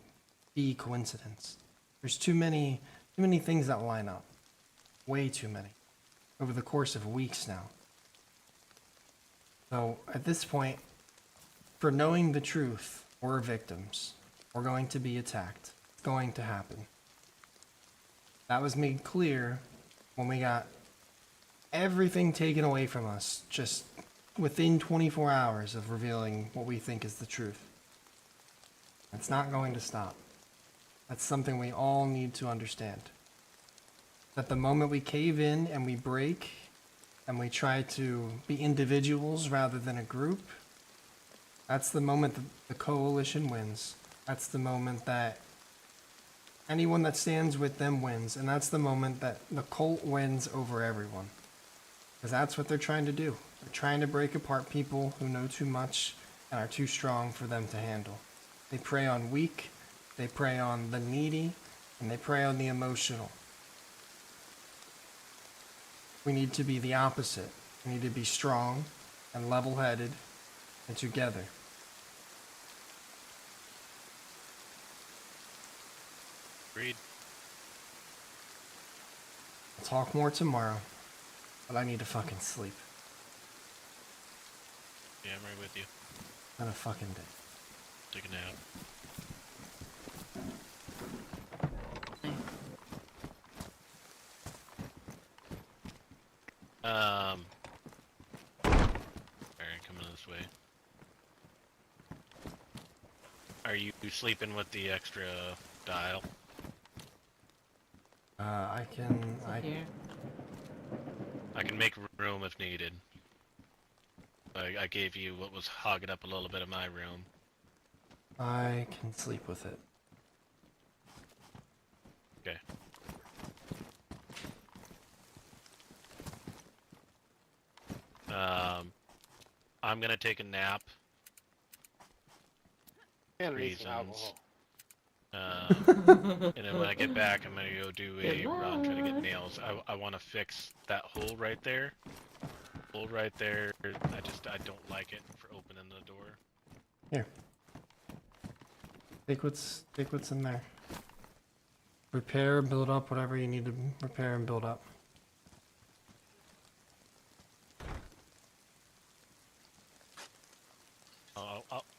be coincidence. There's too many things that line up. Way too many. Over the course of weeks now. So, at this point, for knowing the truth, we're victims. We're going to be attacked. It's going to happen. That was made clear when we got everything taken away from us just within 24 hours of revealing what we think is the truth. It's not going to stop. That's something we all need to understand. That the moment we cave in and we break and we try to be individuals rather than a group, that's the moment that the coalition wins. That's the moment that anyone that stands with them wins. And that's the moment that the cult wins over everyone. Because that's what they're trying to do. They're trying to break apart people who know too much and are too strong for them to handle. They prey on weak, they prey on the needy, and they prey on the emotional. We need to be the opposite. We need to be strong, and level-headed and together. Agreed. We'll talk more tomorrow, but I need to fucking sleep. Yeah, I'm right with you. On a fucking day. Take a nap. Alright, coming this way. Are you sleeping with the extra dial? I can. I can make room if needed. I gave you what was hogging up a little bit of my room. I can sleep with it. Okay. I'm gonna take a nap. And Reasons. And then when I get back, I'm gonna go do a run, try to get nails. I want to fix that hole right there. Hole right there. I don't like it for opening the door. Here. Take what's in there. Repair, build up, whatever you need to repair and build up.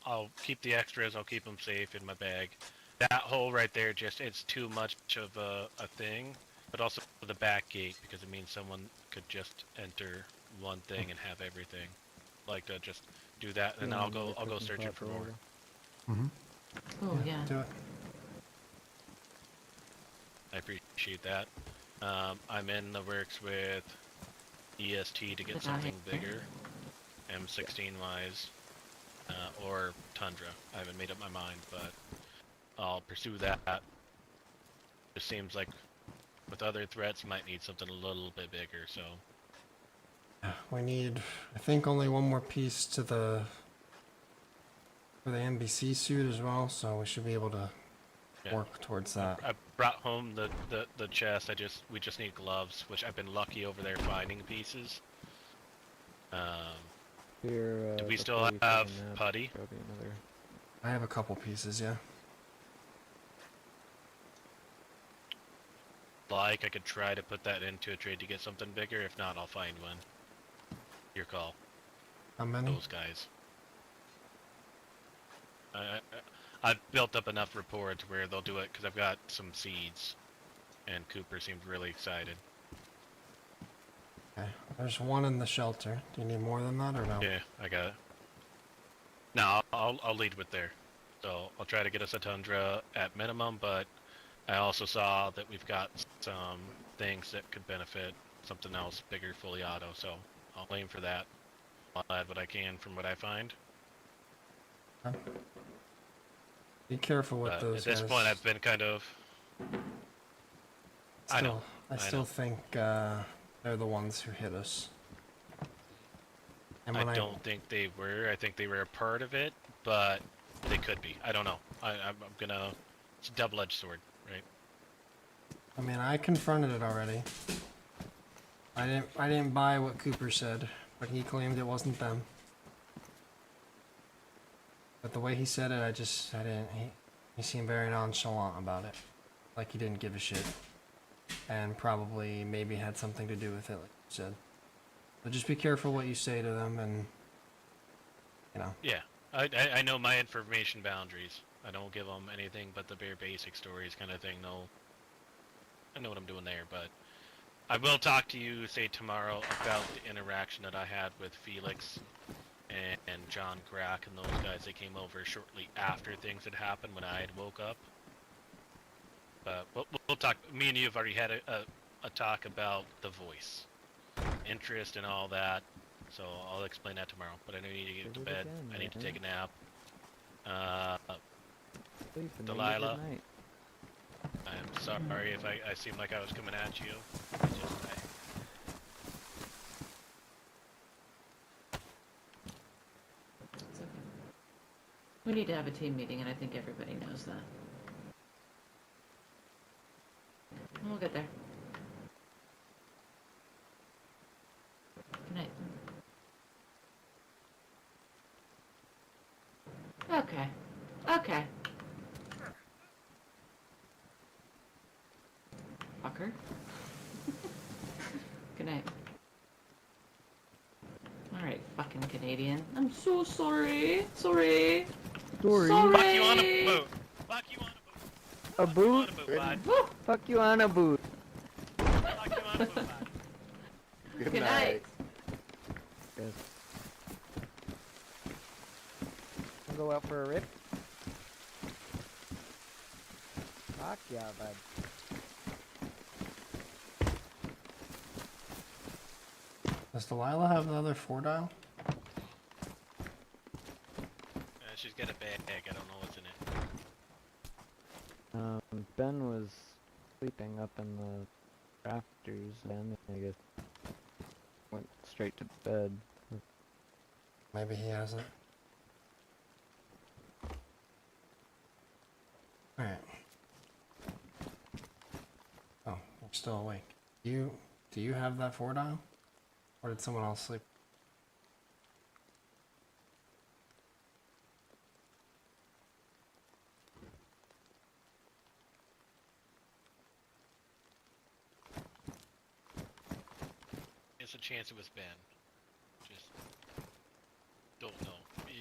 I'll keep the extras. I'll keep them safe in my bag. That hole right there, it's too much of a thing. But also the back gate, because it means someone could just enter one thing and have everything. Like to just do that, and then I'll go searching for more. Mm-hmm. Oh yeah. Do it. I appreciate that. I'm in the works with EST to get something bigger, M16 wise, or Tundra. I haven't made up my mind, but I'll pursue that. Just seems like with other threats, might need something a little bit bigger. So we need, I think, only one more piece to for the NBC suit as well. So we should be able to work towards that. I brought home the chest. We just need gloves, which I've been lucky over there finding pieces. Do we still have putty? I have a couple pieces, yeah. I could try to put that into a trade to get something bigger. If not, I'll find one. Your call. How many? Those guys. I've built up enough rapport to where they'll do it because I've got some seeds, and Cooper seemed really excited. Okay, there's one in the shelter. Do you need more than that or no? Yeah, I got it. No, I'll lead with there. So I'll try to get us a Tundra at minimum, but I also saw that we've got some things that could benefit something else bigger, fully auto, so I'll aim for that. I'll add what I can from what I find. Okay. Be careful with those At this guys. point, I've been kind of... I still think they're the ones who hit us. And I don't think they were. I think they were a part of it, but they could be. I don't know. I'm gonna... It's a double-edged sword, right? I mean, I confronted it already. I didn't buy what Cooper said, but he claimed it wasn't them. But the way he said it, he seemed very nonchalant about it. Like he didn't give a shit. And probably maybe had something to do with it, like you said. But just be careful what you say to them and, you know. Yeah, I know my information boundaries. I don't give them anything but the bare basic stories kind of thing. No, I know what I'm doing there, but I will talk to you, say tomorrow, about the interaction that I had with Felix and John Grack and those guys that came over shortly after things had happened when I had woke up. But we'll talk. Me and you have already had a talk about the voice, interest, and all that. So I'll explain that tomorrow. But I know you need to get to bed. I need to take a nap. Delilah, I'm sorry if I seemed like I was coming at you. It's just It's okay. We need to have a team meeting, and I think everybody knows that. We'll get there. Good night. Okay. Okay. Fucker. Good night. Alright, fucking Canadian. I'm so sorry. Sorry. Sorry. Fuck you on a boat. Fuck you on A boot? a boat, bud. Fuck you on a boot. Fuck you on a boat, bud. Good night. Yes. Go out for a rip. Fuck yeah, bud. Does Delilah have the other 4-dial? She's got a bag. I don't know what's in it. Ben was sleeping up in the rafters, and I guess went straight to bed. Maybe he hasn't. Alright. Oh, you're still awake. Do you have that 4-dial? Or did someone else sleep? It's a chance it was Ben. Just don't know.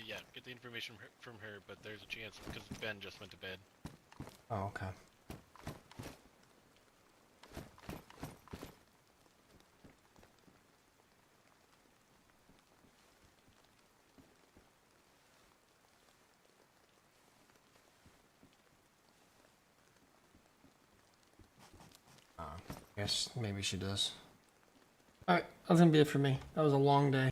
Yeah, get the information from her, but there's a chance because Ben just went to bed. Oh, okay. I guess maybe she does. Alright, that's gonna be it for me. That was a long day.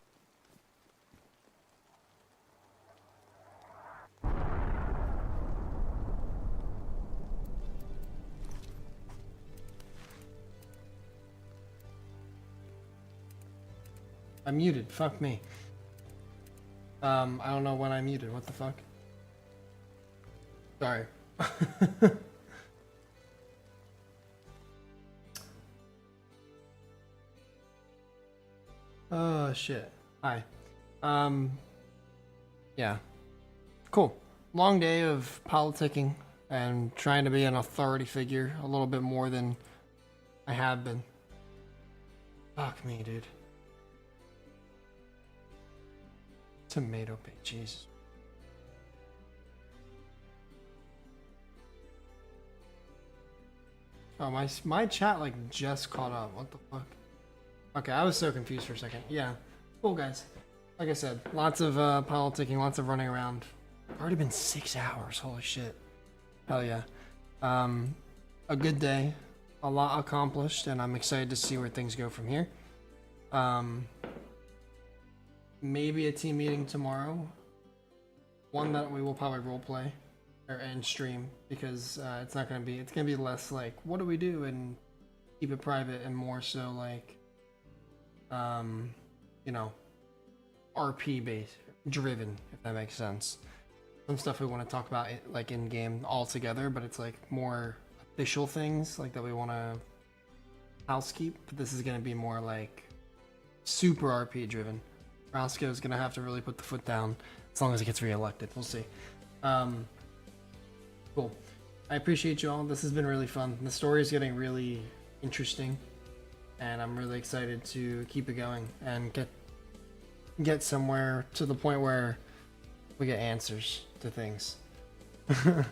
I'm muted. Fuck me. I don't know when I muted. What the fuck? Sorry. Oh shit. Hi. Yeah. Cool. Long day of politicking and trying to be an authority figure a little bit more than I have been. Fuck me, dude. Tomato paste, Jesus. Oh, my chat like just caught up. What the fuck? Okay, I was so confused for a second. Yeah, cool guys. Like I said, lots of politicking, lots of running around. Already been 6 hours. Holy shit. Hell yeah. A good day, a lot accomplished, and I'm excited to see where things go from here. Maybe a team meeting tomorrow. One that we will probably roleplay and stream because it's not gonna be. It's gonna be less like what do we do and keep it private and more so like, you know, RP based, driven, if that makes sense. Some stuff we want to talk about like in game all together, but it's like more official things like that we want to housekeep. But this is gonna be more like super RP driven. Rosco is gonna have to really put the foot down as long as he gets reelected. We'll see. Cool. I appreciate you all. This has been really fun. The story is getting really interesting, and I'm really excited to keep it going and get somewhere to the point where we get answers to things. I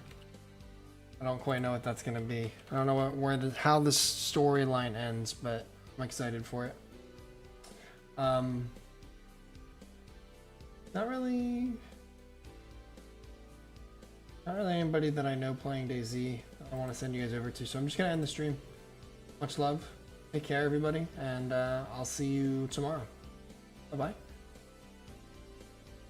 don't quite know what that's gonna be. I don't know how this storyline ends, but I'm excited for it. Not really anybody that I know playing DayZ I want to send you guys over to, so I'm just gonna end the stream. Much love, take care everybody, and I'll see you tomorrow. Bye bye.